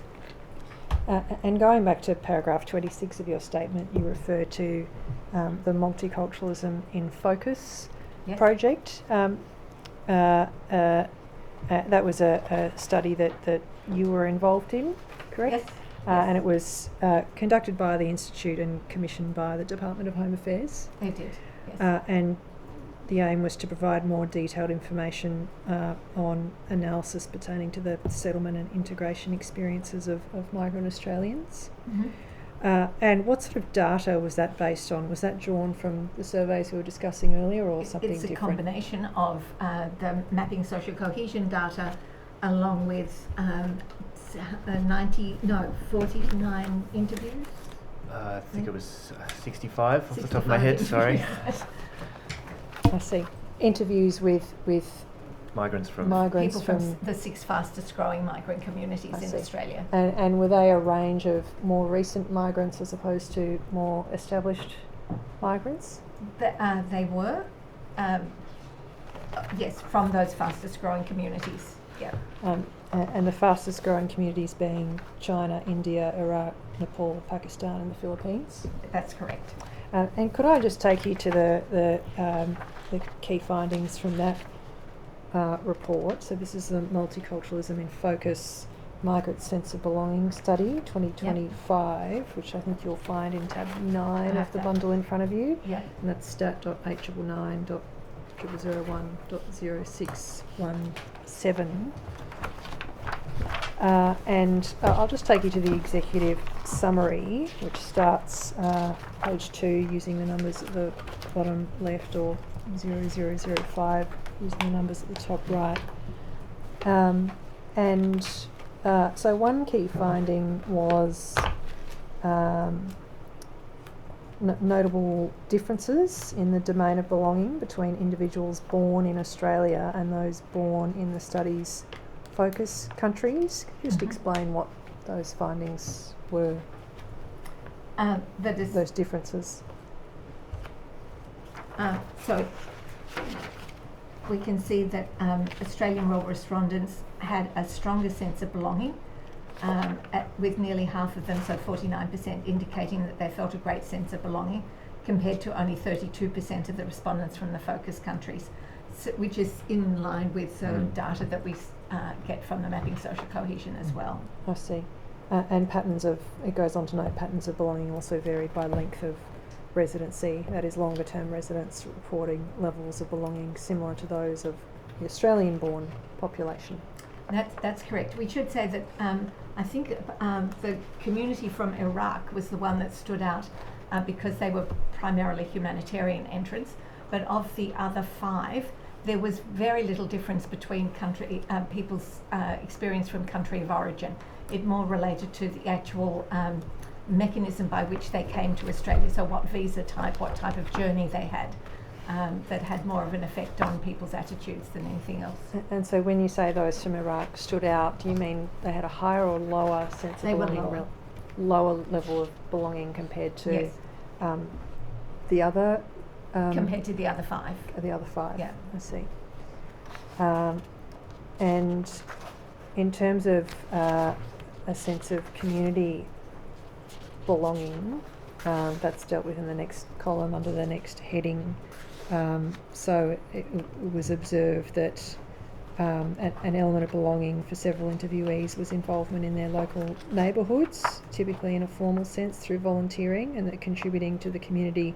And going back to paragraph 26 of your statement, you refer to the Multiculturalism in Focus project. That was a study that you were involved in, correct? Yes. And it was conducted by the Institute and commissioned by the Department of Home Affairs. They did, yes. And the aim was to provide more detailed information on analysis pertaining to the settlement and integration experiences of migrant Australians. Mhm. And what sort of data was that based on? Was that drawn from the surveys we were discussing earlier, or something It's a different? combination of the mapping social cohesion data, along with 49 interviews. I think it was 65 off the top of my head, sorry. I see. Interviews with Migrants from... People from the 6 fastest growing migrant communities in Australia. And were they a range of more recent migrants as opposed to more established migrants? They were, yes, from those fastest growing communities, yeah. And the fastest growing communities being China, India, Iraq, Nepal, Pakistan and the Philippines? That's correct. And could I just take you to the key findings from that report? So this is the Multiculturalism in Focus Migrant Sense of Belonging Study 2025, which I think you'll find in tab 9 of the bundle in front of you. Yeah. And that's stat.899.001.0617. And I'll just take you to the executive summary, which starts page 2 using the numbers at the bottom left, or 0005 using the numbers at the top right. So one key finding was notable differences in the domain of belonging between individuals born in Australia and those born in the study's focus countries. Just explain what those findings were, those differences. So we can see that Australian rural respondents had a stronger sense of belonging, with nearly half of them, so 49%, indicating that they felt a great sense of belonging, compared to only 32% of the respondents from the focus countries, which is in line with data that we get from the Mapping Social Cohesion as well. I see. And patterns of, it goes on to note, patterns of belonging also varied by length of residency, that is longer term residents reporting levels of belonging similar to those of the Australian born population. That's correct. We should say that I think the community from Iraq was the one that stood out because they were primarily humanitarian entrants, but of the other 5, there was very little difference between people's experience from country of origin. It more related to the actual mechanism by which they came to Australia, so what visa type, what type of journey they had, that had more of an effect on people's attitudes than anything else. And so when you say those from Iraq stood out, do you mean they had a higher or lower sense of belonging? They were lower level of belonging compared to the other... compared to the other 5. The other 5, yeah. I see. And in terms of a sense of community belonging, that's dealt with in the next column under the next heading. So it was observed that an element of belonging for several interviewees was involvement in their local neighbourhoods, typically in a formal sense through volunteering, and that contributing to the community,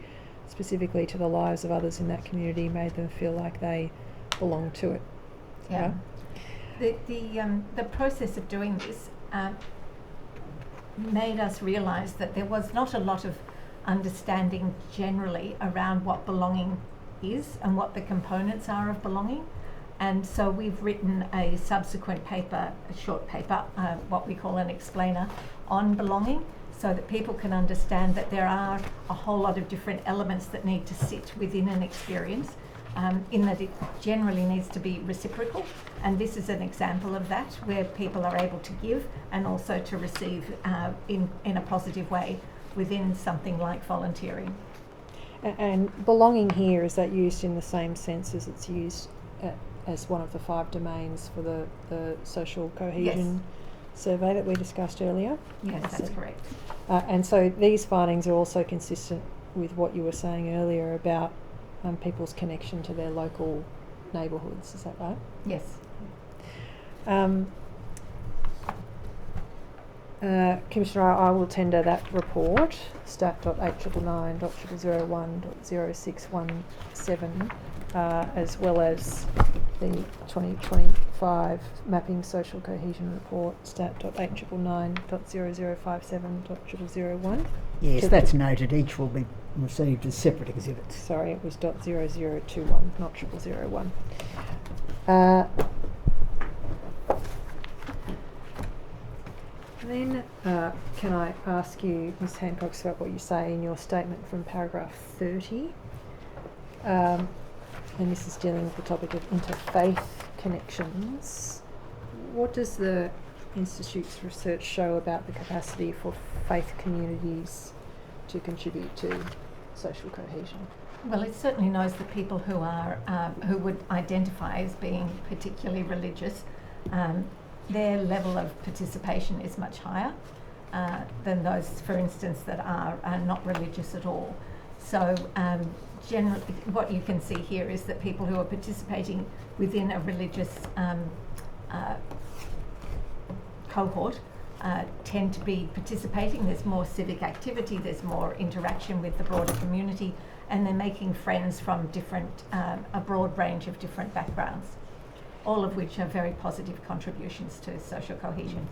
specifically to the lives of others in that community, made them feel like they belonged to it. Yeah. The process of doing this made us realise that there was not a lot of understanding generally around what belonging is and what the components are of belonging. And so we've written a subsequent paper, a short paper, what we call an explainer, on belonging, so that people can understand that there are a whole lot of different elements that need to sit within an experience, in that it generally needs to be reciprocal. And this is an example of that, where people are able to give and also to receive in a positive way within something like volunteering. And belonging here, is that used in the same sense as it's used as one of the 5 domains for the social cohesion survey that we discussed earlier? Yes, that's correct. And so these findings are also consistent with what you were saying earlier about people's connection to their local neighbourhoods, is that right? Yes. Commissioner, I will tender that report, stat.899.001.0617, as well as the 2025 Mapping Social Cohesion Report, stat.899.0057.001. Yes, that's noted. Each will be received as separate exhibits. Sorry, it was .0021, not 0001. Then can I ask you, Ms Hancocks, about what you say in your statement from paragraph 30? And this is dealing with the topic of interfaith connections. What does the Institute's research show about the capacity for faith communities to contribute to social cohesion? Well, it certainly knows that people who are who would identify as being particularly religious, their level of participation is much higher than those, for instance, that are not religious at all. So generally, what you can see here is that people who are participating within a religious cohort tend to be participating. There's more civic activity, there's more interaction with the broader community, and they're making friends from different, a broad range of different backgrounds, all of which are very positive contributions to social cohesion.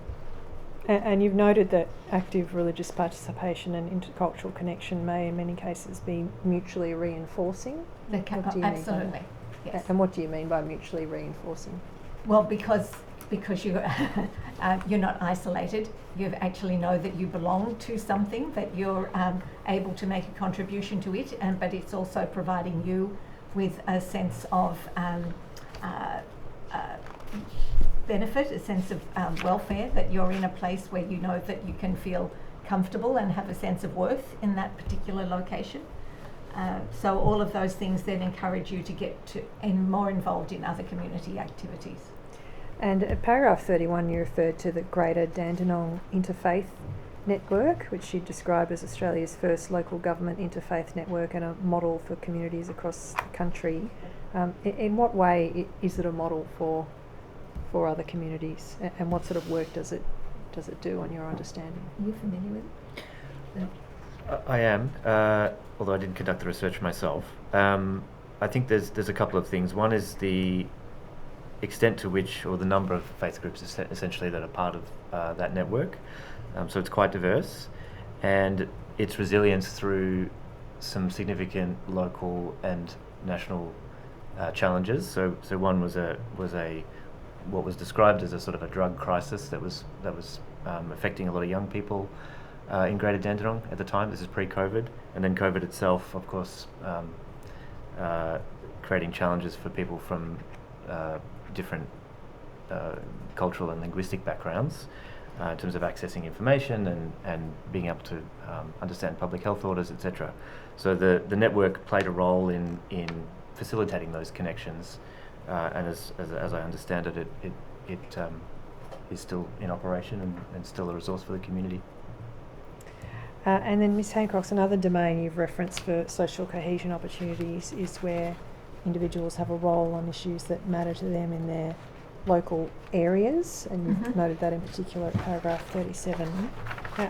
And you've noted that active religious participation and intercultural connection may in many cases be mutually reinforcing. Absolutely, yes. And what do you mean by mutually reinforcing? Well, because you're not isolated, you actually know that you belong to something, that you're able to make a contribution to it, but it's also providing you with a sense of benefit, a sense of welfare, that you're in a place where you know that you can feel comfortable and have a sense of worth in that particular location. So all of those things then encourage you to get more involved in other community activities. And at paragraph 31 you referred to the Greater Dandenong Interfaith Network, which you described as Australia's first local government interfaith network and a model for communities across the country. In what way is it a model for other communities, and what sort of work does it do on your understanding? Are you familiar with it? I am, although I didn't conduct the research myself. I think there's a couple of things. One is the extent to which, or the number of faith groups essentially that are part of that network. So it's quite diverse, and its resilience through some significant local and national challenges. So one was what was described as a sort of a drug crisis that was affecting a lot of young people in Greater Dandenong at the time. This is pre-COVID, and then COVID itself, of course, creating challenges for people from different cultural and linguistic backgrounds in terms of accessing information and being able to understand public health orders, etc. So the network played a role in facilitating those connections, and as I understand it, it is still in operation and still a resource for the community. And then Ms Hancocks, another domain you've referenced for social cohesion opportunities is where individuals have a role on issues that matter to them in their local areas, and you've noted that in particular at paragraph 37.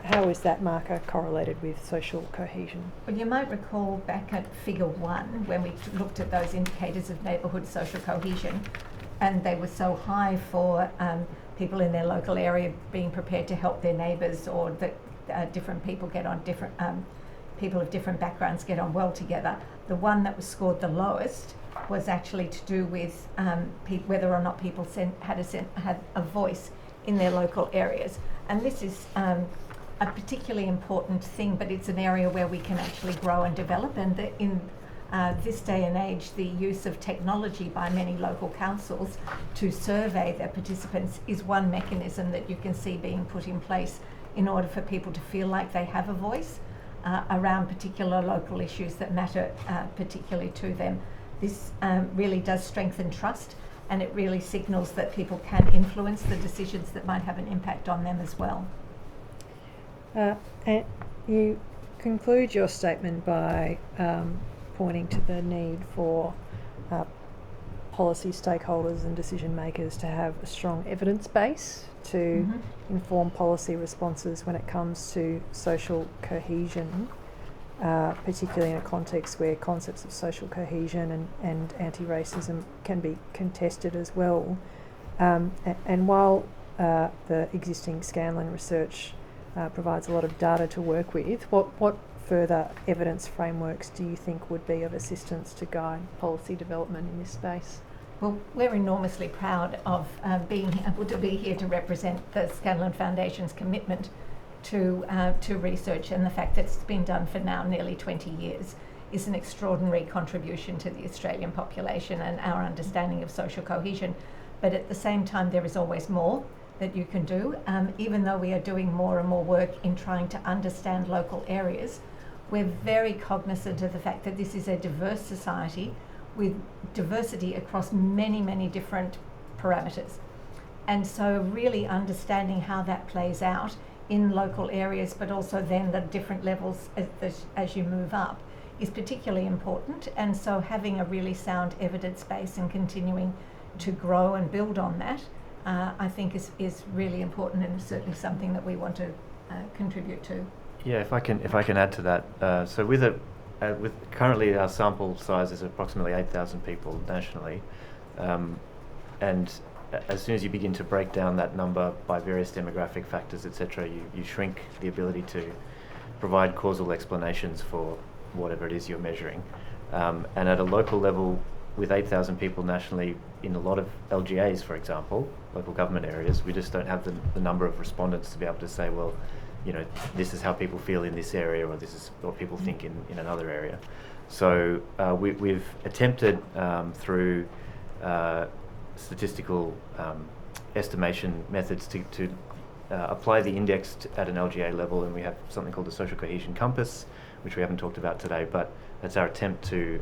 How is that marker correlated with social cohesion? Well, you might recall back at figure 1 when we looked at those indicators of neighbourhood social cohesion, and they were so high for people in their local area being prepared to help their neighbours, or that different people get on different people of different backgrounds get on well together. The one that was scored the lowest was actually to do with whether or not people had a voice in their local areas. And this is a particularly important thing, but it's an area where we can actually grow and develop. And in this day and age, the use of technology by many local councils to survey their participants is one mechanism that you can see being put in place in order for people to feel like they have a voice around particular local issues that matter particularly to them. This really does strengthen trust, and it really signals that people can influence the decisions that might have an impact on them as well. And you conclude your statement by pointing to the need for policy stakeholders and decision makers to have a strong evidence base to inform policy responses when it comes to social cohesion, particularly in a context where concepts of social cohesion and anti-racism can be contested as well. And while the existing Scanlon research provides a lot of data to work with, what further evidence frameworks do you think would be of assistance to guide policy development in this space? Well, we're enormously proud of being able to be here to represent the Scanlon Foundation's commitment to research, and the fact that it's been done for now nearly 20 years is an extraordinary contribution to the Australian population and our understanding of social cohesion. But at the same time, there is always more that you can do. Even though we are doing more and more work in trying to understand local areas, we're very cognizant of the fact that this is a diverse society with diversity across many, many different parameters. And so really understanding how that plays out in local areas, but also then the different levels as you move up, is particularly important. And so having a really sound evidence base and continuing to grow and build on that, I think is really important, and certainly something that we want to contribute to. Yeah, if I can add to that. So with currently our sample size is approximately 8,000 people nationally, and as soon as you begin to break down that number by various demographic factors, etc., you shrink the ability to provide causal explanations for whatever it is you're measuring. And at a local level, with 8,000 people nationally, in a lot of LGAs, for example, local government areas, we just don't have the number of respondents to be able to say, well, you know, this is how people feel in this area, or this is what people think in another area. So we've attempted through statistical estimation methods to apply the index at an LGA level, and we have something called the Social Cohesion Compass, which we haven't talked about today, but that's our attempt to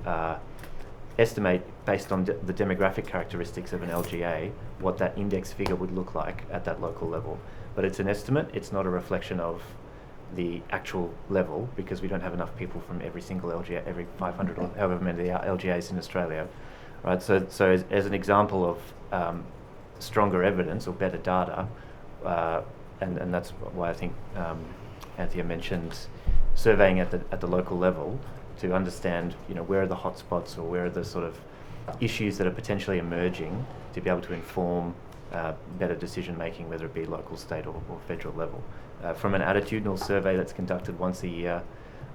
estimate, based on the demographic characteristics of an LGA, what that index figure would look like at that local level. But it's an estimate, it's not a reflection of the actual level, because we don't have enough people from every single LGA, every 500 or however many LGAs in Australia. Right, so as an example of stronger evidence or better data, and that's why I think Anthea mentioned surveying at the local level to understand, you know, where are the hotspots, or where are the sort of issues that are potentially emerging, to be able to inform better decision making, whether it be local, state, or federal level. From an attitudinal survey that's conducted once a year,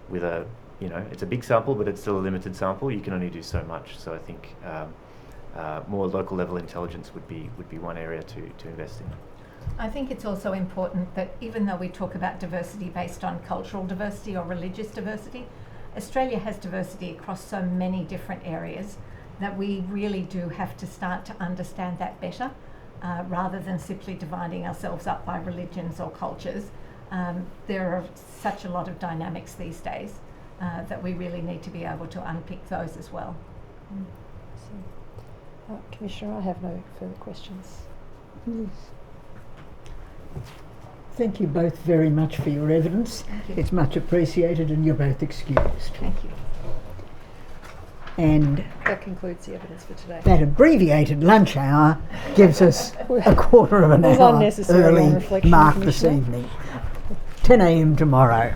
with a, you know, it's a big sample, but it's still a limited sample. You can only do so much. So I think more local level intelligence would be one area to invest in. I think it's also important that even though we talk about diversity based on cultural diversity or religious diversity, Australia has diversity across so many different areas that we really do have to start to understand that better, rather than simply dividing ourselves up by religions or cultures. There are such a lot of dynamics these days that we really need to be able to unpick those as well. Commissioner, I have no further questions. Yes. Thank you both very much for your evidence. Thank you. It's much appreciated, and you're both excused. Thank you. And that concludes the evidence for today. that abbreviated lunch hour gives us a quarter of an It was hour unnecessary on early reflection, mark this Commissioner. evening. 10 a.m. tomorrow.